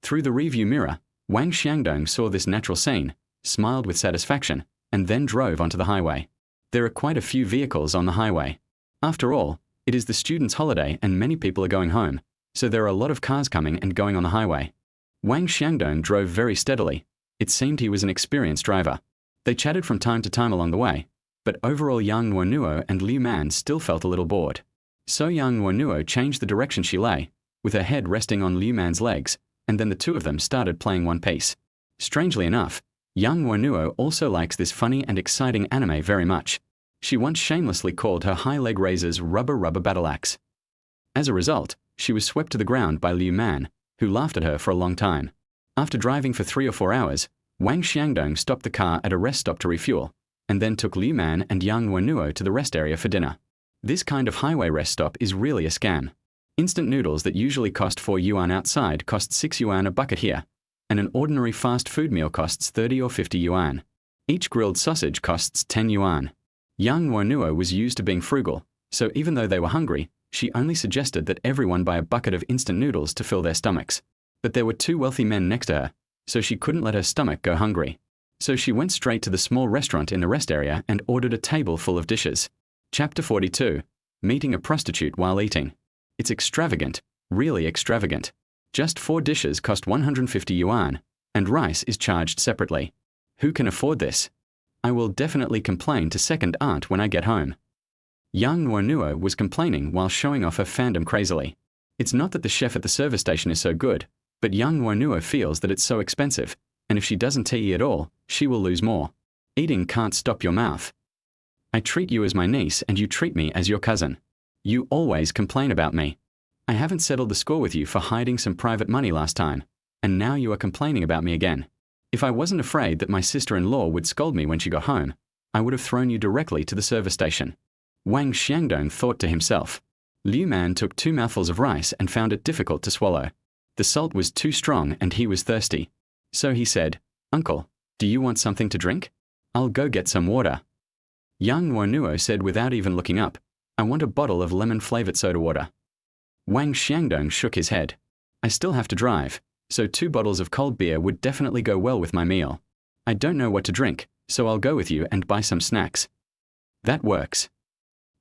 Through the rearview mirror, Wang Xiangdong saw this natural scene, smiled with satisfaction, and then drove onto the highway. There are quite a few vehicles on the highway. After all, it is the students' holiday and many people are going home, so there are a lot of cars coming and going on the highway. Wang Xiangdong drove very steadily. It seemed he was an experienced driver. They chatted from time to time along the way, but overall Yang Nuonuo and Liu Man still felt a little bored. So Yang Nuonuo changed the direction she lay, with her head resting on Liu Man's legs, and then the two of them started playing one piece. Strangely enough, Yang Nuonuo also likes this funny and exciting anime very much. She once shamelessly called her high leg razors rubber battle axe. As a result, she was swept to the ground by Liu Man, who laughed at her for a long time. After driving for 3 or 4 hours, Wang Xiangdong stopped the car at a rest stop to refuel, and then took Liu Man and Yang Nuonuo to the rest area for dinner. This kind of highway rest stop is really a scam. Instant noodles that usually cost 4 yuan outside cost 6 yuan a bucket here, and an ordinary fast food meal costs 30 or 50 yuan. Each grilled sausage costs 10 yuan. Yang Nuonuo was used to being frugal, so even though they were hungry, she only suggested that everyone buy a bucket of instant noodles to fill their stomachs. But there were 2 wealthy men next to her, so she couldn't let her stomach go hungry. So she went straight to the small restaurant in the rest area and ordered a table full of dishes. Chapter 42. Meeting a prostitute while eating. It's extravagant, really extravagant. Just 4 dishes cost 150 yuan, and rice is charged separately. Who can afford this? I will definitely complain to second aunt when I get home. Yang Nuonuo was complaining while showing off her fandom crazily. It's not that the chef at the service station is so good, but Yang Nuonuo feels that it's so expensive, and if she doesn't eat at all, she will lose more. Eating can't stop your mouth. I treat you as my niece and you treat me as your cousin. You always complain about me. I haven't settled the score with you for hiding some private money last time, and now you are complaining about me again. If I wasn't afraid that my sister-in-law would scold me when she got home, I would have thrown you directly to the service station. Wang Xiangdong thought to himself. Liu Man took 2 mouthfuls of rice and found it difficult to swallow. The salt was too strong and he was thirsty. So he said, Uncle, do you want something to drink? I'll go get some water. Yang Nuonuo said without even looking up, I want a bottle of lemon-flavored soda water. Wang Xiangdong shook his head. I still have to drive, so 2 bottles of cold beer would definitely go well with my meal. I don't know what to drink, so I'll go with you and buy some snacks. That works.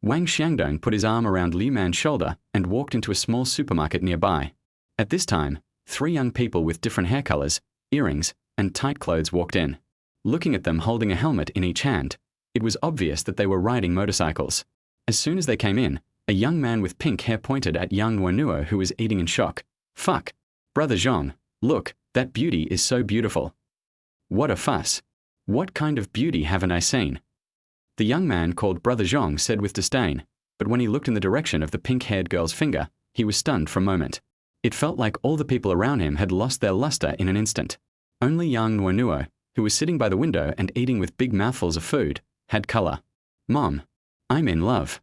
Wang Xiangdong put his arm around Liu Man's shoulder and walked into a small supermarket nearby. At this time, 3 young people with different hair colors, earrings, and tight clothes walked in. Looking at them holding a helmet in each hand, it was obvious that they were riding motorcycles. As soon as they came in, a young man with pink hair pointed at Yang Nuonuo, who was eating in shock. "Fuck! Brother Zhong, look, that beauty is so beautiful." "What a fuss! What kind of beauty haven't I seen?" The young man called Brother Zhong said with disdain, but when he looked in the direction of the pink-haired girl's finger, he was stunned for a moment. It felt like all the people around him had lost their luster in an instant. Only Yang Nuonuo, who was sitting by the window and eating with big mouthfuls of food, had color. "Mom, I'm in love."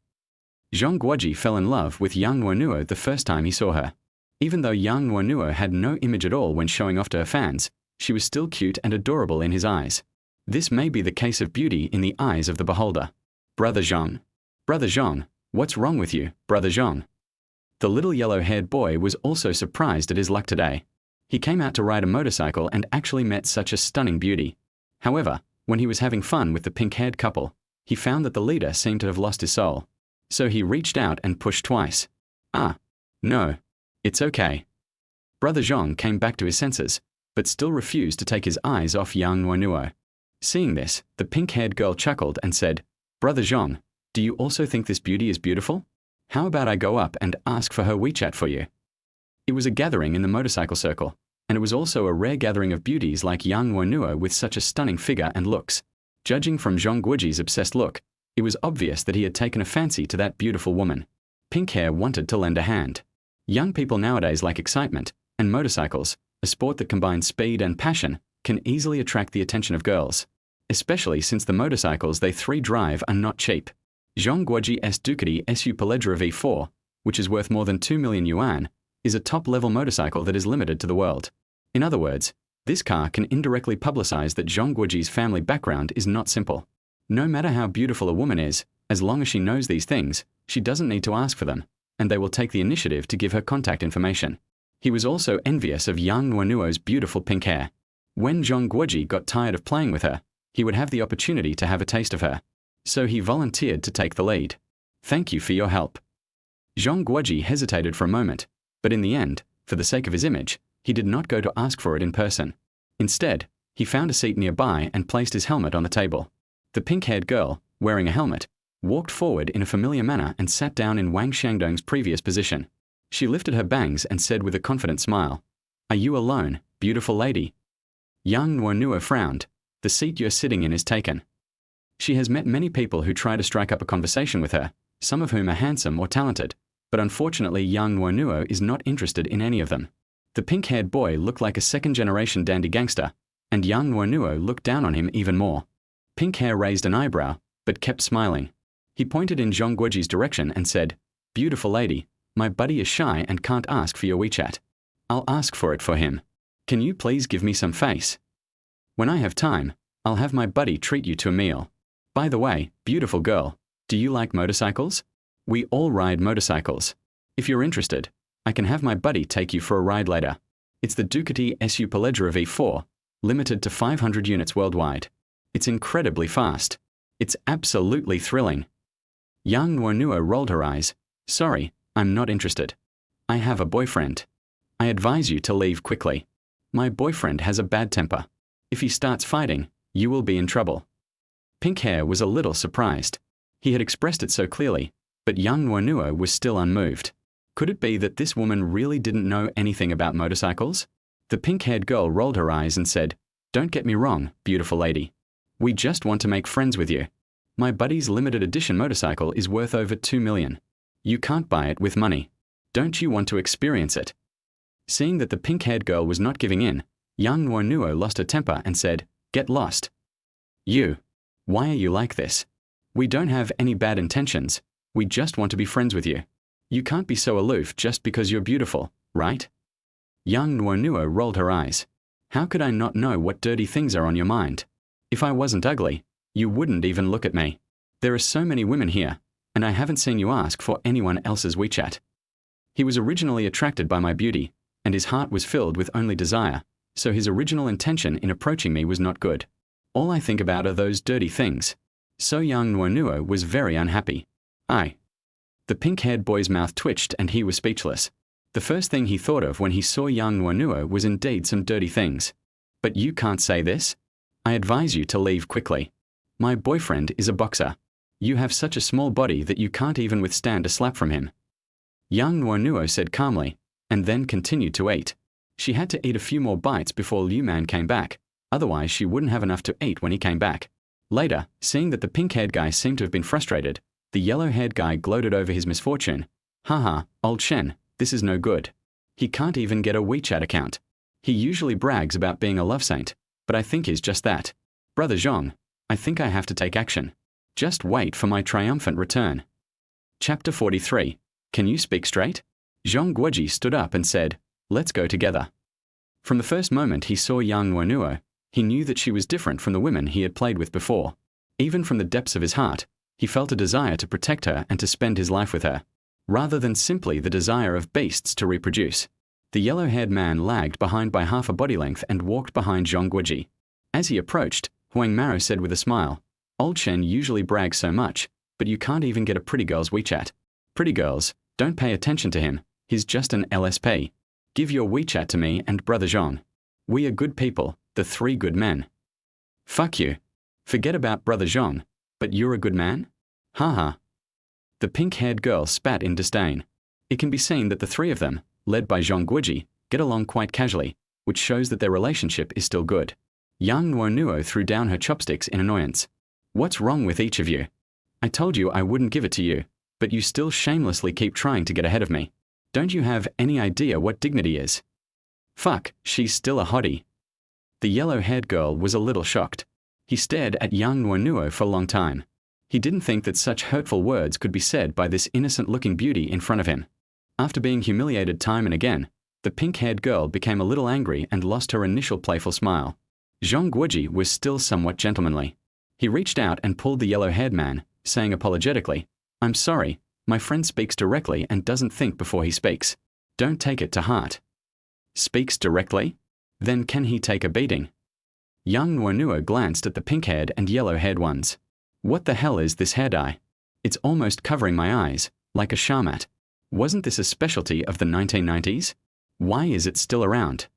Zhong Guoji fell in love with Yang Nuonuo the first time he saw her. Even though Yang Nuonuo had no image at all when showing off to her fans, she was still cute and adorable in his eyes. This may be the case of beauty in the eyes of the beholder. "Brother Zhong. Brother Zhong, what's wrong with you, Brother Zhong?" The little yellow-haired boy was also surprised at his luck today. He came out to ride a motorcycle and actually met such a stunning beauty. However, when he was having fun with the pink-haired couple, he found that the leader seemed to have lost his soul. So he reached out and pushed twice. "Ah, no. It's okay." Brother Zhong came back to his senses, but still refused to take his eyes off Yang Nuonuo. Seeing this, the pink-haired girl chuckled and said, "Brother Zhong, do you also think this beauty is beautiful? How about I go up and ask for her WeChat for you?" It was a gathering in the motorcycle circle, and it was also a rare gathering of beauties like Yang Nuonuo with such a stunning figure and looks. Judging from Zhong Guoji's obsessed look, it was obvious that he had taken a fancy to that beautiful woman. Pink Hair wanted to lend a hand. Young people nowadays like excitement, and motorcycles, a sport that combines speed and passion, can easily attract the attention of girls, especially since the motorcycles they 3 drive are not cheap. Zhong Guoji's Ducati SU Pelledra V4, which is worth more than 2 million yuan, is a top-level motorcycle that is limited to the world. In other words, this car can indirectly publicize that Zhong Guoji's family background is not simple. No matter how beautiful a woman is, as long as she knows these things, she doesn't need to ask for them, and they will take the initiative to give her contact information. He was also envious of Yang Nuonuo's beautiful pink hair. When Zhong Guoji got tired of playing with her, he would have the opportunity to have a taste of her. So he volunteered to take the lead. "Thank you for your help." Zhong Guoji hesitated for a moment, but in the end, for the sake of his image, he did not go to ask for it in person. Instead, he found a seat nearby and placed his helmet on the table. The pink-haired girl, wearing a helmet, walked forward in a familiar manner and sat down in Wang Xiangdong's previous position. She lifted her bangs and said with a confident smile, "Are you alone, beautiful lady?" Yang Nuonuo frowned. "The seat you're sitting in is taken." She has met many people who try to strike up a conversation with her, some of whom are handsome or talented, but unfortunately Yang Nuonuo is not interested in any of them. The pink-haired boy looked like a second-generation dandy gangster, and Yang Nuonuo looked down on him even more. Pink Hair raised an eyebrow, but kept smiling. He pointed in Zhong Guoji's direction and said, "Beautiful lady, my buddy is shy and can't ask for your WeChat. I'll ask for it for him. Can you please give me some face? When I have time, I'll have my buddy treat you to a meal. By the way, beautiful girl, do you like motorcycles? We all ride motorcycles. If you're interested, I can have my buddy take you for a ride later. It's the Ducati SU Pelledra V4, limited to 500 units worldwide. It's incredibly fast. It's absolutely thrilling." Yang Nuonuo rolled her eyes. "Sorry, I'm not interested. I have a boyfriend. I advise you to leave quickly. My boyfriend has a bad temper. If he starts fighting, you will be in trouble." Pink Hair was a little surprised. He had expressed it so clearly, but Yang Nuonuo was still unmoved. Could it be that this woman really didn't know anything about motorcycles? The pink-haired girl rolled her eyes and said, "Don't get me wrong, beautiful lady. We just want to make friends with you. My buddy's limited edition motorcycle is worth over 2 million. You can't buy it with money. Don't you want to experience it?" Seeing that the pink-haired girl was not giving in, Yang Nuonuo lost her temper and said, "Get lost. You. Why are you like this? We don't have any bad intentions. We just want to be friends with you. You can't be so aloof just because you're beautiful, right?" Yang Nuonuo rolled her eyes. "How could I not know what dirty things are on your mind? If I wasn't ugly, you wouldn't even look at me. There are so many women here, and I haven't seen you ask for anyone else's WeChat." He was originally attracted by my beauty, and his heart was filled with only desire, so his original intention in approaching me was not good. All I think about are those dirty things. So Yang Nuonuo was very unhappy. I. The pink-haired boy's mouth twitched and he was speechless. The first thing he thought of when he saw Yang Nuonuo was indeed some dirty things. But you can't say this? I advise you to leave quickly. My boyfriend is a boxer. You have such a small body that you can't even withstand a slap from him. Yang Nuonuo said calmly, and then continued to eat. She had to eat a few more bites before Liu Man came back, otherwise she wouldn't have enough to eat when he came back. Later, seeing that the pink-haired guy seemed to have been frustrated, the yellow-haired guy gloated over his misfortune. Haha, old Shen, this is no good. He can't even get a WeChat account. He usually brags about being a love saint, but I think he's just that. Brother Zhong, I think I have to take action. Just wait for my triumphant return. Chapter 43. Can you speak straight? Zhong Guoji stood up and said, let's go together. From the first moment he saw Yang Nuonuo, he knew that she was different from the women he had played with before. Even from the depths of his heart, he felt a desire to protect her and to spend his life with her, rather than simply the desire of beasts to reproduce. The yellow-haired man lagged behind by half a body length and walked behind Zhong Guoji. As he approached, Huang Maro said with a smile, Old Shen usually brags so much, but you can't even get a pretty girl's WeChat. Pretty girls, don't pay attention to him, he's just an LSP. Give your WeChat to me and Brother Zhong. We are good people, the three good men. Fuck you. Forget about Brother Zhong, but you're a good man? Haha. The pink-haired girl spat in disdain. It can be seen that the three of them, led by Zhong Guoji, get along quite casually, which shows that their relationship is still good. Yang Nuonuo threw down her chopsticks in annoyance. What's wrong with each of you? I told you I wouldn't give it to you, but you still shamelessly keep trying to get ahead of me. Don't you have any idea what dignity is? Fuck, she's still a hottie. The yellow-haired girl was a little shocked. He stared at Yang Nuonuo for a long time. He didn't think that such hurtful words could be said by this innocent-looking beauty in front of him. After being humiliated time and again, the pink-haired girl became a little angry and lost her initial playful smile. Zhong Guoji was still somewhat gentlemanly. He reached out and pulled the yellow-haired man, saying apologetically, I'm sorry, my friend speaks directly and doesn't think before he speaks. Don't take it to heart. Speaks directly? Then can he take a beating? Yang Nuonuo glanced at the pink-haired and yellow-haired ones. What the hell is this hair dye? It's almost covering my eyes, like a shamat. Wasn't this a specialty of the 1990s? Why is it still around?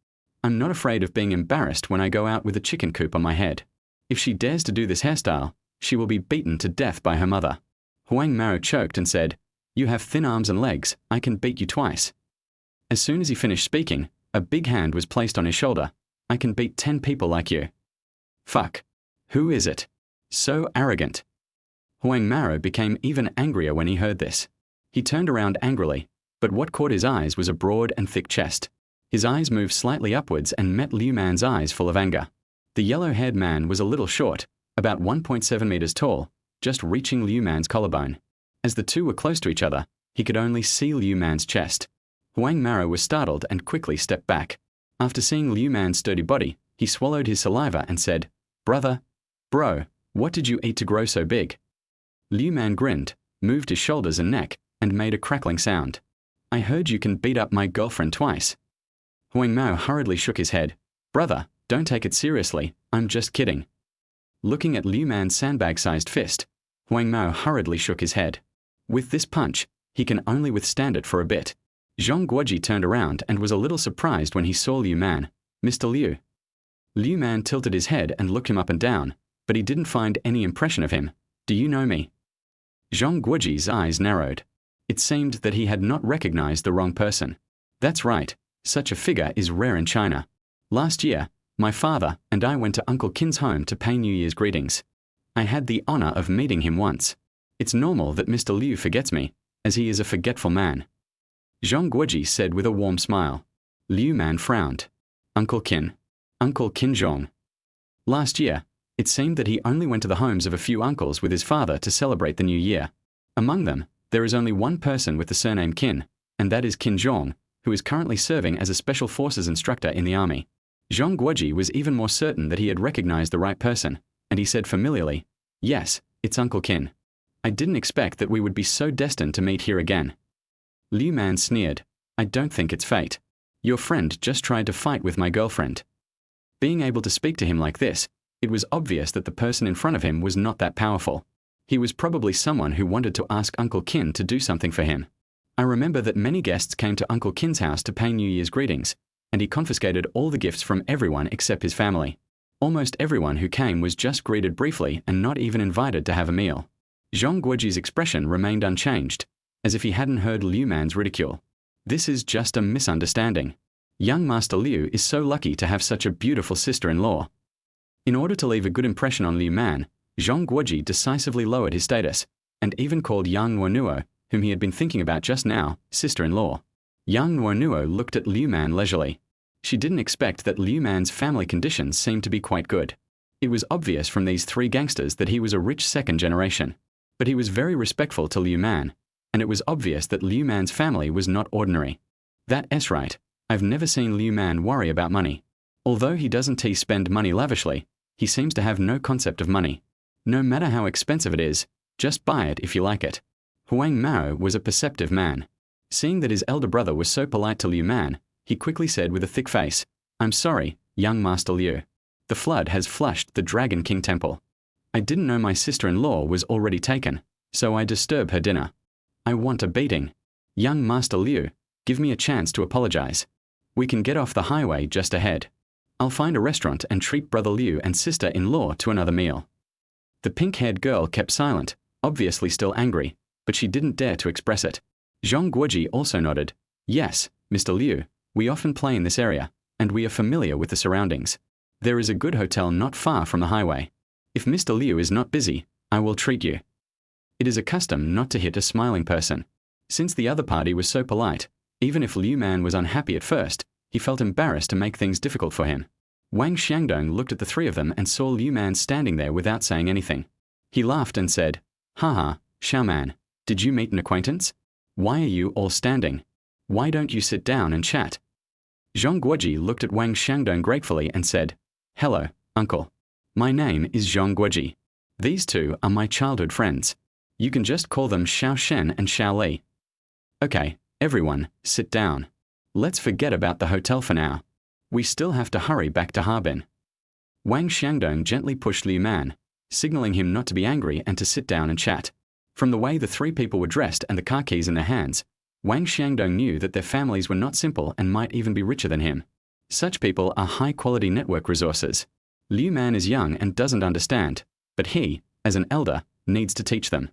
I'm not afraid of being embarrassed when I go out with a chicken coop on my head. If she dares to do this hairstyle, she will be beaten to death by her mother. Huang Maro choked and said, You have thin arms and legs, I can beat you twice. As soon as he finished speaking, a big hand was placed on his shoulder. I can beat 10 people like you. Fuck. Who is it? So arrogant. Huang Maro became even angrier when he heard this. He turned around angrily, but what caught his eyes was a broad and thick chest. His eyes moved slightly upwards and met Liu Man's eyes full of anger. The yellow-haired man was a little short, about 1.7 meters tall, just reaching Liu Man's collarbone. As the two were close to each other, he could only see Liu Man's chest. Huang Maro was startled and quickly stepped back. After seeing Liu Man's sturdy body, he swallowed his saliva and said, Brother, bro, what did you eat to grow so big? Liu Man grinned, moved his shoulders and neck, and made a crackling sound. I heard you can beat up my girlfriend twice. Huang Mao hurriedly shook his head. Brother, don't take it seriously, I'm just kidding. Looking at Liu Man's sandbag-sized fist, Huang Mao hurriedly shook his head. With this punch, he can only withstand it for a bit. Zhong Guoji turned around and was a little surprised when he saw Liu Man. Mr. Liu. Liu Man tilted his head and looked him up and down, but he didn't find any impression of him. Do you know me? Zhong Guoji's eyes narrowed. It seemed that he had not recognized the wrong person. That's right, such a figure is rare in China. Last year, my father and I went to Uncle Qin's home to pay New Year's greetings. I had the honor of meeting him once. It's normal that Mr. Liu forgets me, as he is a forgetful man. Zhong Guoji said with a warm smile. Liu Man frowned. Uncle Qin. Uncle Qin Zhong. Last year, it seemed that he only went to the homes of a few uncles with his father to celebrate the new year. Among them, there is only one person with the surname Qin, and that is Qin Zhong, who is currently serving as a special forces instructor in the army. Zhong Guoji was even more certain that he had recognized the right person, and he said familiarly, Yes, it's Uncle Qin. I didn't expect that we would be so destined to meet here again. Liu Man sneered. I don't think it's fate. Your friend just tried to fight with my girlfriend. Being able to speak to him like this, it was obvious that the person in front of him was not that powerful. He was probably someone who wanted to ask Uncle Kin to do something for him. I remember that many guests came to Uncle Kin's house to pay New Year's greetings, and he confiscated all the gifts from everyone except his family. Almost everyone who came was just greeted briefly and not even invited to have a meal. Zhang Guoji's expression remained unchanged, as if he hadn't heard Liu Man's ridicule. This is just a misunderstanding. Young Master Liu is so lucky to have such a beautiful sister-in-law. In order to leave a good impression on Liu Man, Zhang Guoji decisively lowered his status, and even called Yang Nuonuo, whom he had been thinking about just now, sister-in-law. Yang Nuonuo looked at Liu Man leisurely. She didn't expect that Liu Man's family conditions seemed to be quite good. It was obvious from these three gangsters that he was a rich second generation. But he was very respectful to Liu Man, and it was obvious that Liu Man's family was not ordinary. That's right, I've never seen Liu Man worry about money. Although he doesn't spend money lavishly, he seems to have no concept of money. No matter how expensive it is, just buy it if you like it. Huang Mao was a perceptive man. Seeing that his elder brother was so polite to Liu Man, he quickly said with a thick face, "I'm sorry, young Master Liu. The flood has flushed the Dragon King Temple. I didn't know my sister-in-law was already taken, so I disturbed her dinner. I want a beating. Young Master Liu, give me a chance to apologize. We can get off the highway just ahead. I'll find a restaurant and treat Brother Liu and sister-in-law to another meal." The pink-haired girl kept silent, obviously still angry, but she didn't dare to express it. Zhang Guoji also nodded. "Yes, Mr. Liu, we often play in this area, and we are familiar with the surroundings. There is a good hotel not far from the highway. If Mr. Liu is not busy, I will treat you." It is a custom not to hit a smiling person. Since the other party was so polite, even if Liu Man was unhappy at first, he felt embarrassed to make things difficult for him. Wang Xiangdong looked at the three of them and saw Liu Man standing there without saying anything. He laughed and said, "Haha, Xiaoman, did you meet an acquaintance? Why are you all standing? Why don't you sit down and chat?" Zhang Guoji looked at Wang Xiangdong gratefully and said, "Hello, uncle. My name is Zhang Guoji. These two are my childhood friends. You can just call them Xiao Shen and Xiao Li." "Okay, everyone, sit down. Let's forget about the hotel for now. We still have to hurry back to Harbin." Wang Xiangdong gently pushed Liu Man, signaling him not to be angry and to sit down and chat. From the way the three people were dressed and the car keys in their hands, Wang Xiangdong knew that their families were not simple and might even be richer than him. Such people are high-quality network resources. Liu Man is young and doesn't understand, but he, as an elder, needs to teach them.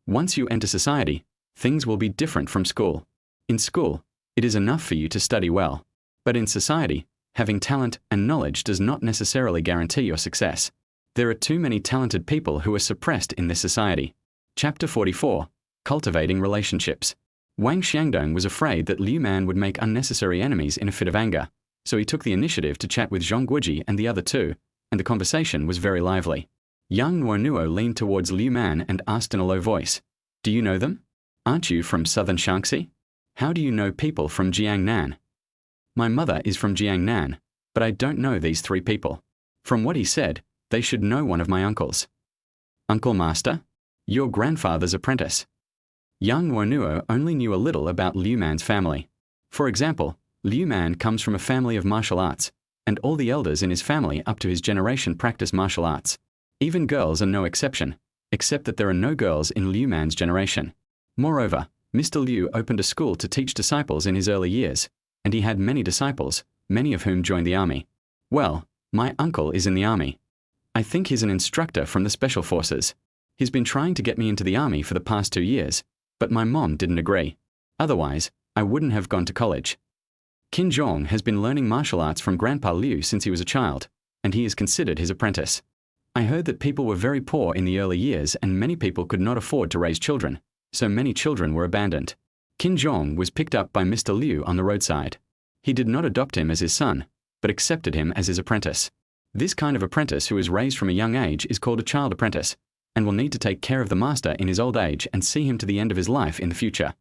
Once you enter society, things will be different from school. In school, it is enough for you to study well. But in society, having talent and knowledge does not necessarily guarantee your success. There are too many talented people who are suppressed in this society. Chapter 44, Cultivating Relationships. Wang Xiangdong was afraid that Liu Man would make unnecessary enemies in a fit of anger, so he took the initiative to chat with Zhang Guoji and the other two, and the conversation was very lively. Yang Nuonuo leaned towards Liu Man and asked in a low voice, "Do you know them? Aren't you from southern Shaanxi? How do you know people from Jiangnan?" "My mother is from Jiangnan, but I don't know these three people. From what he said, they should know one of my uncles." "Uncle Master? Your grandfather's apprentice." Yang Nuonuo only knew a little about Liu Man's family. For example, Liu Man comes from a family of martial arts, and all the elders in his family up to his generation practice martial arts. Even girls are no exception, except that there are no girls in Liu Man's generation. Moreover, Mr. Liu opened a school to teach disciples in his early years, and he had many disciples, many of whom joined the army. "Well, my uncle is in the army. I think he's an instructor from the special forces. He's been trying to get me into the army for the past 2 years, but my mom didn't agree. Otherwise, I wouldn't have gone to college. Qin Zhong has been learning martial arts from Grandpa Liu since he was a child, and he is considered his apprentice. I heard that people were very poor in the early years and many people could not afford to raise children, so many children were abandoned. Qin Zhong was picked up by Mr. Liu on the roadside. He did not adopt him as his son, but accepted him as his apprentice. This kind of apprentice who is raised from a young age is called a child apprentice, and will need to take care of the master in his old age and see him to the end of his life in the future.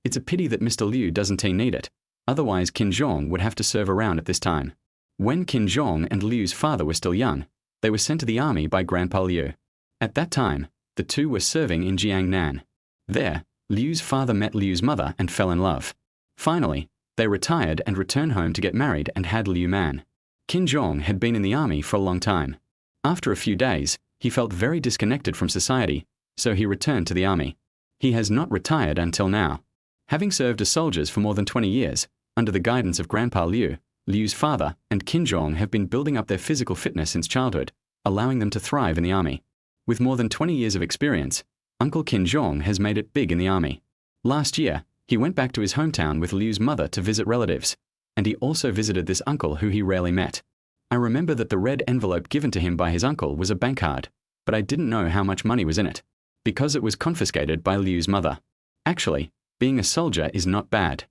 It's a pity that Mr. Liu doesn't need it, otherwise Qin Zhong would have to serve around at this time. When Qin Zhong and Liu's father were still young, they were sent to the army by Grandpa Liu. At that time, the two were serving in Jiangnan. There, Liu's father met Liu's mother and fell in love. Finally, they retired and returned home to get married and had Liu Man. Qin Zhong had been in the army for a long time. After a few days, he felt very disconnected from society so he returned to the army. He has not retired until now. Having served as soldiers for more than 20 years, under the guidance of Grandpa Liu, Liu's father and Kinjong have been building up their physical fitness since childhood, allowing them to thrive in the army. With more than 20 years of experience, Uncle Kinjong has made it big in the army. Last year, he went back to his hometown with Liu's mother to visit relatives, and he also visited this uncle who he rarely met. I remember that the red envelope given to him by his uncle was a bank card, but I didn't know how much money was in it, because it was confiscated by Liu's mother. Actually, being a soldier is not bad.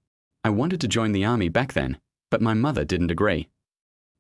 I wanted to join the army back then, but my mother didn't agree.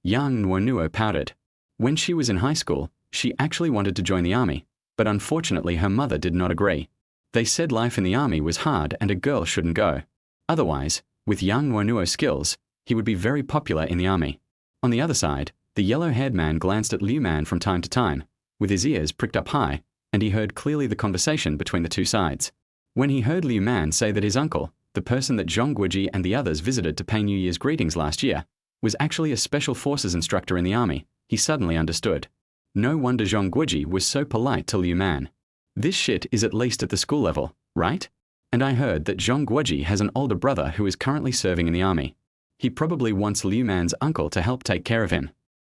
Yang Nuonuo pouted. When she was in high school, she actually wanted to join the army, but unfortunately her mother did not agree. They said life in the army was hard and a girl shouldn't go. Otherwise, with Yang Nuonuo's skills, he would be very popular in the army. On the other side, the yellow-haired man glanced at Liu Man from time to time, with his ears pricked up high, and he heard clearly the conversation between the two sides. When he heard Liu Man say that his uncle, the person that Zhongguoji and the others visited to pay New Year's greetings last year, was actually a special forces instructor in the army, he suddenly understood. No wonder Zhongguoji was so polite to Liu Man. This shit is at least at the school level, right? And I heard that Zhongguoji has an older brother who is currently serving in the army. He probably wants Liu Man's uncle to help take care of him.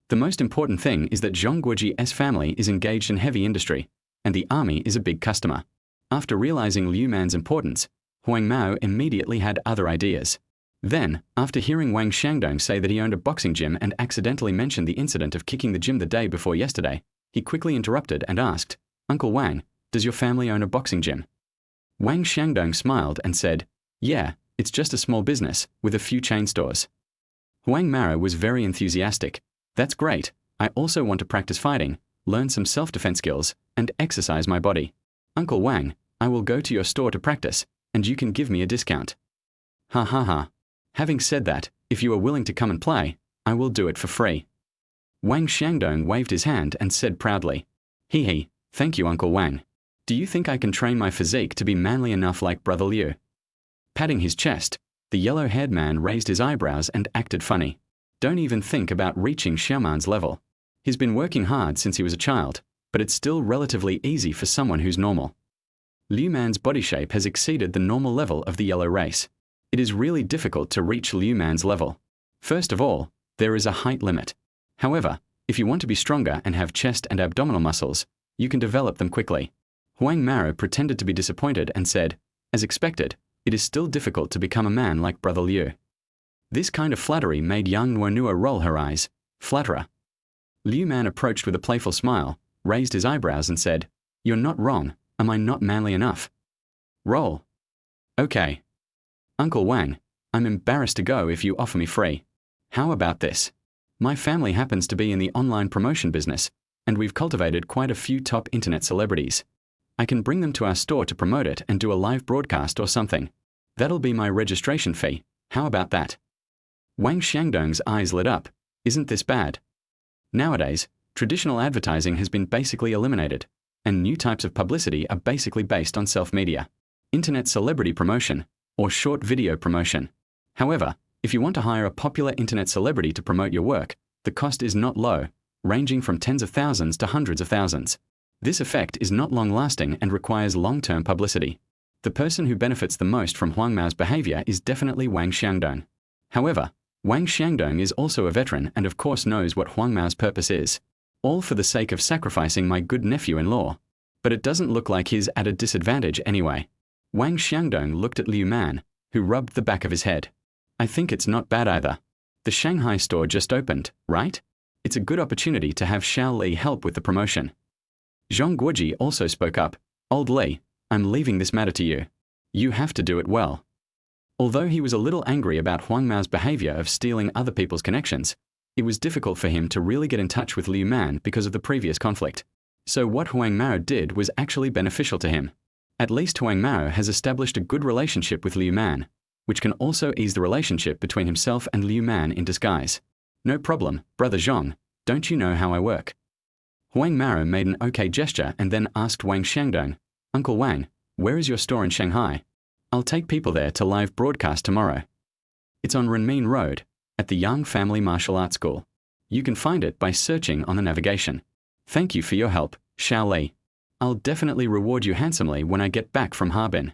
The most important thing is that Zhongguoji's family is engaged in heavy industry, and the army is a big customer. After realizing Liu Man's importance, Huang Mao immediately had other ideas. Then, after hearing Wang Xiangdong say that he owned a boxing gym and accidentally mentioned the incident of kicking the gym the day before yesterday, he quickly interrupted and asked, "Uncle Wang, does your family own a boxing gym?" Wang Xiangdong smiled and said, "Yeah, it's just a small business, with a few chain stores." Huang Mao was very enthusiastic. "That's great. I also want to practice fighting, learn some self-defense skills, and exercise my body. Uncle Wang, I will go to your store to practice, and you can give me a discount." Ha ha ha. Having said that, if you are willing to come and play, I will do it for free. Wang Xiangdong waved his hand and said proudly, "Hee hee, thank you Uncle Wang. Do you think I can train my physique to be manly enough like Brother Liu?" Patting his chest, the yellow-haired man raised his eyebrows and acted funny. Don't even think about reaching Xiaoman's level. He's been working hard since he was a child, but it's still relatively easy for someone who's normal. Liu Man's body shape has exceeded the normal level of the yellow race. It is really difficult to reach Liu Man's level. First of all, there is a height limit. However, if you want to be stronger and have chest and abdominal muscles, you can develop them quickly. Huang Mao pretended to be disappointed and said, "As expected, it is still difficult to become a man like Brother Liu." This kind of flattery made Yang Nuonuo roll her eyes. Flatterer. Liu Man approached with a playful smile, raised his eyebrows and said, "You're not wrong. Am I not manly enough?" Roll. Okay. Uncle Wang, I'm embarrassed to go if you offer me free. How about this? My family happens to be in the online promotion business, and we've cultivated quite a few top internet celebrities. I can bring them to our store to promote it and do a live broadcast or something. That'll be my registration fee. How about that? Wang Xiangdong's eyes lit up. Isn't this bad? Nowadays, traditional advertising has been basically eliminated, and new types of publicity are basically based on self-media, internet celebrity promotion, or short video promotion. However, if you want to hire a popular internet celebrity to promote your work, the cost is not low, ranging from tens of thousands to hundreds of thousands. This effect is not long-lasting and requires long-term publicity. The person who benefits the most from Huang Mao's behavior is definitely Wang Xiangdong. However, Wang Xiangdong is also a veteran and of course knows what Huang Mao's purpose is. All for the sake of sacrificing my good nephew-in-law. But it doesn't look like he's at a disadvantage anyway. Wang Xiangdong looked at Liu Man, who rubbed the back of his head. I think it's not bad either. The Shanghai store just opened, right? It's a good opportunity to have Xiao Li help with the promotion. Zhongguoji also spoke up. Old Li, I'm leaving this matter to you. You have to do it well. Although he was a little angry about Huang Mao's behavior of stealing other people's connections, it was difficult for him to really get in touch with Liu Man because of the previous conflict. So what Huang Mao did was actually beneficial to him. At least Huang Mao has established a good relationship with Liu Man, which can also ease the relationship between himself and Liu Man in disguise. No problem, Brother Zhong, don't you know how I work? Huang Mao made an okay gesture and then asked Wang Xiangdong, Uncle Wang, where is your store in Shanghai? I'll take people there to live broadcast tomorrow. It's on Renmin Road, at the Yang Family Martial Arts School. You can find it by searching on the navigation. Thank you for your help, Xiao Li. I'll definitely reward you handsomely when I get back from Harbin.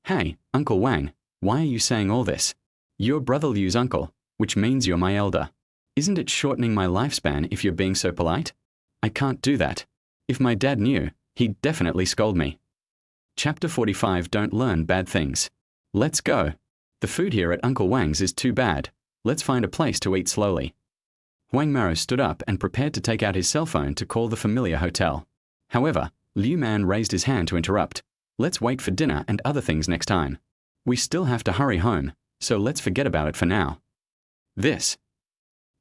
Hey, Uncle Wang, why are you saying all this? You're Brother Liu's uncle, which means you're my elder. Isn't it shortening my lifespan if you're being so polite? I can't do that. If my dad knew, he'd definitely scold me. Chapter 45. Don't learn bad things. Let's go. The food here at Uncle Wang's is too bad. Let's find a place to eat slowly. Wang Maro stood up and prepared to take out his cell phone to call the familiar hotel. However, Liu Man raised his hand to interrupt. Let's wait for dinner and other things next time. We still have to hurry home, so let's forget about it for now. This.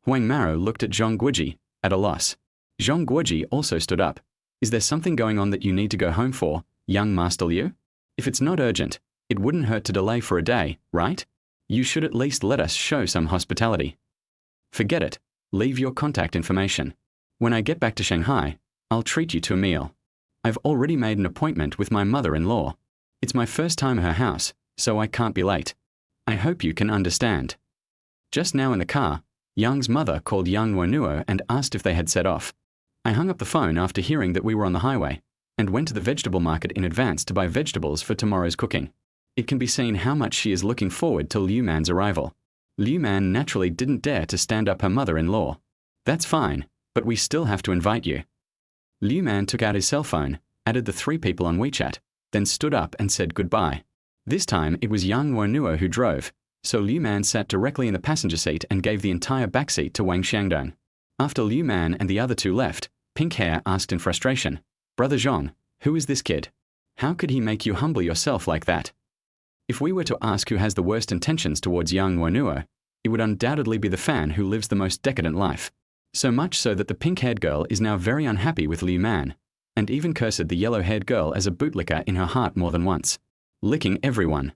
Wang Maro looked at Zhong Guoji, at a loss. Zhong Guoji also stood up. Is there something going on that you need to go home for, young Master Liu? If it's not urgent, it wouldn't hurt to delay for a day, right? You should at least let us show some hospitality. Forget it. Leave your contact information. When I get back to Shanghai, I'll treat you to a meal. I've already made an appointment with my mother-in-law. It's my first time at her house, so I can't be late. I hope you can understand. Just now in the car, Yang's mother called Yang Nuonuo and asked if they had set off. I hung up the phone after hearing that we were on the highway, and went to the vegetable market in advance to buy vegetables for tomorrow's cooking. It can be seen how much she is looking forward to Liu Man's arrival. Liu Man naturally didn't dare to stand up her mother-in-law. That's fine, but we still have to invite you. Liu Man took out his cell phone, added the 3 people on WeChat, then stood up and said goodbye. This time it was Yang Nuonuo who drove, so Liu Man sat directly in the passenger seat and gave the entire backseat to Wang Xiangdong. After Liu Man and the other 2 left, Pink Hair asked in frustration, Brother Zhong, who is this kid? How could he make you humble yourself like that? If we were to ask who has the worst intentions towards Yang Nuonuo, it would undoubtedly be the fan who lives the most decadent life. So much so that the pink-haired girl is now very unhappy with Liu Man, and even cursed the yellow-haired girl as a bootlicker in her heart more than once. Licking everyone.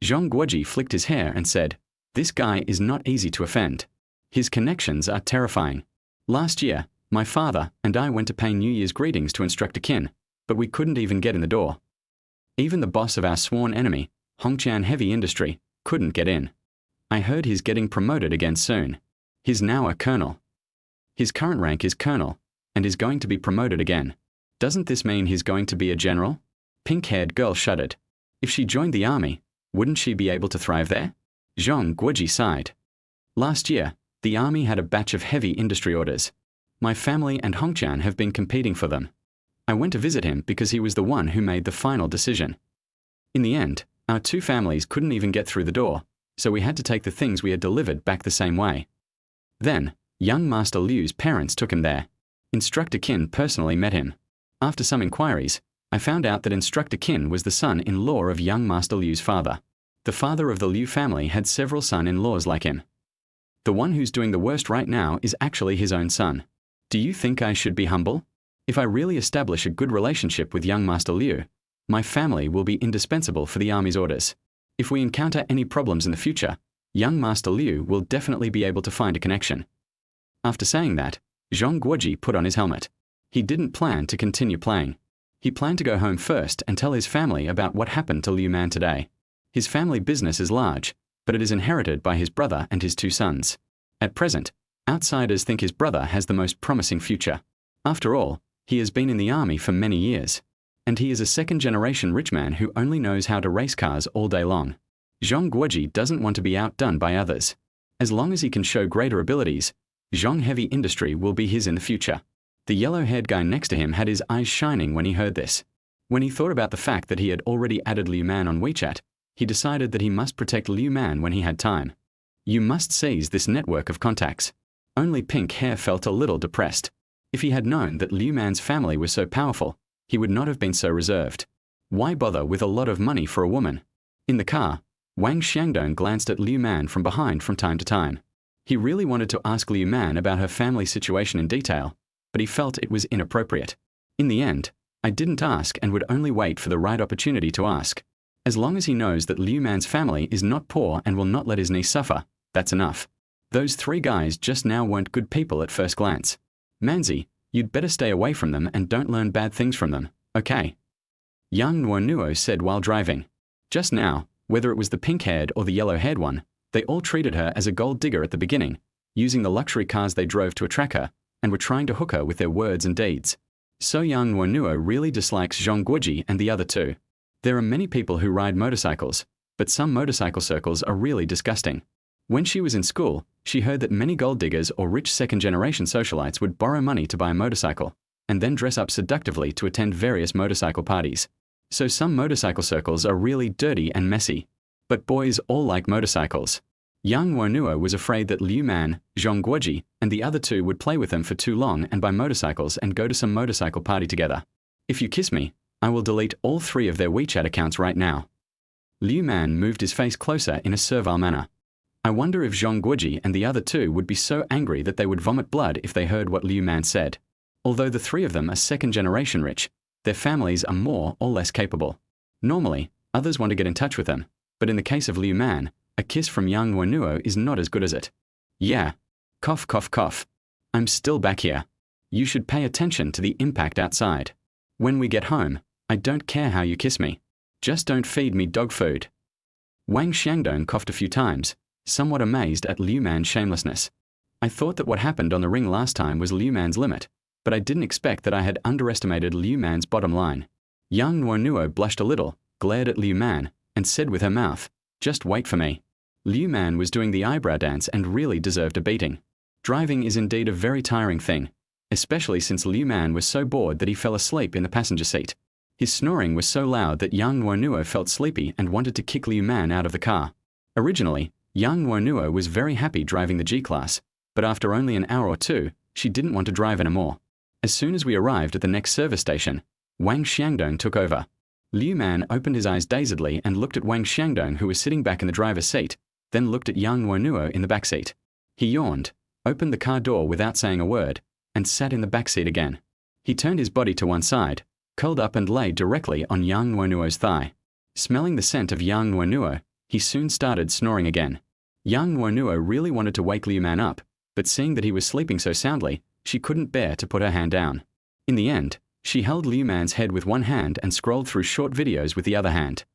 Zhong Guoji flicked his hair and said, This guy is not easy to offend. His connections are terrifying. Last year, my father and I went to pay New Year's greetings to Instructor Qin, but we couldn't even get in the door. Even the boss of our sworn enemy, Hongqian Heavy Industry, couldn't get in. I heard he's getting promoted again soon. He's now a colonel. His current rank is colonel, and is going to be promoted again. Doesn't this mean he's going to be a general? Pink-haired girl shuddered. If she joined the army, wouldn't she be able to thrive there? Zhong Guoji sighed. Last year, the army had a batch of heavy industry orders. My family and Hongqian have been competing for them. I went to visit him because he was the one who made the final decision. In the end, our 2 families couldn't even get through the door, so we had to take the things we had delivered back the same way. Then, young Master Liu's parents took him there. Instructor Qin personally met him. After some inquiries, I found out that Instructor Qin was the son-in-law of young Master Liu's father. The father of the Liu family had several son-in-laws like him. The one who's doing the worst right now is actually his own son. Do you think I should be humble? If I really establish a good relationship with young Master Liu, my family will be indispensable for the army's orders. If we encounter any problems in the future, young Master Liu will definitely be able to find a connection. After saying that, Zhong Guoji put on his helmet. He didn't plan to continue playing. He planned to go home first and tell his family about what happened to Liu Man today. His family business is large, but it is inherited by his brother and his 2 sons. At present, outsiders think his brother has the most promising future. After all, he has been in the army for many years, and he is a second-generation rich man who only knows how to race cars all day long. Zhong Guoji doesn't want to be outdone by others. As long as he can show greater abilities, Zhong Heavy Industry will be his in the future. The yellow-haired guy next to him had his eyes shining when he heard this. When he thought about the fact that he had already added Liu Man on WeChat, he decided that he must protect Liu Man when he had time. You must seize this network of contacts. Only Pink Hair felt a little depressed. If he had known that Liu Man's family was so powerful, he would not have been so reserved. Why bother with a lot of money for a woman? In the car, Wang Xiangdong glanced at Liu Man from behind from time to time. He really wanted to ask Liu Man about her family situation in detail, but he felt it was inappropriate. In the end, I didn't ask and would only wait for the right opportunity to ask. As long as he knows that Liu Man's family is not poor and will not let his niece suffer, that's enough. Those 3 guys just now weren't good people at first glance. Manzi, you'd better stay away from them and don't learn bad things from them, okay? Yang Nuonuo said while driving. Just now, whether it was the pink-haired or the yellow-haired one, they all treated her as a gold digger at the beginning, using the luxury cars they drove to attract her, and were trying to hook her with their words and deeds. So Yang Nuonuo really dislikes Zhong Guoji and the other two. There are many people who ride motorcycles, but some motorcycle circles are really disgusting. When she was in school, she heard that many gold diggers or rich second-generation socialites would borrow money to buy a motorcycle, and then dress up seductively to attend various motorcycle parties. So some motorcycle circles are really dirty and messy. But boys all like motorcycles. Yang Nuonuo was afraid that Liu Man, Zhong Guoji, and the other two would play with them for too long and buy motorcycles and go to some motorcycle party together. If you kiss me, I will delete all 3 of their WeChat accounts right now. Liu Man moved his face closer in a servile manner. I wonder if Zhong Guoji and the other two would be so angry that they would vomit blood if they heard what Liu Man said. Although the 3 of them are second-generation rich, their families are more or less capable. Normally, others want to get in touch with them, but in the case of Liu Man, a kiss from Yang Nuonuo is not as good as it. Yeah. Cough, cough, cough. I'm still back here. You should pay attention to the impact outside. When we get home, I don't care how you kiss me. Just don't feed me dog food. Wang Xiangdong coughed a few times, somewhat amazed at Liu Man's shamelessness. I thought that what happened on the ring last time was Liu Man's limit, but I didn't expect that I had underestimated Liu Man's bottom line. Yang Nuonuo blushed a little, glared at Liu Man, and said with her mouth, "Just wait for me." Liu Man was doing the eyebrow dance and really deserved a beating. Driving is indeed a very tiring thing, especially since Liu Man was so bored that he fell asleep in the passenger seat. His snoring was so loud that Yang Nuonuo felt sleepy and wanted to kick Liu Man out of the car. Originally, Yang Nuonuo was very happy driving the G-Class, but after only an hour or 2, she didn't want to drive anymore. As soon as we arrived at the next service station, Wang Xiangdong took over. Liu Man opened his eyes dazedly and looked at Wang Xiangdong, who was sitting back in the driver's seat, then looked at Yang Nuonuo in the back seat. He yawned, opened the car door without saying a word, and sat in the back seat again. He turned his body to one side, curled up and lay directly on Yang Nuonuo's thigh. Smelling the scent of Yang Nuonuo, he soon started snoring again. Yang Nuonuo really wanted to wake Liu Man up, but seeing that he was sleeping so soundly, she couldn't bear to put her hand down. In the end, she held Liu Man's head with one hand and scrolled through short videos with the other hand.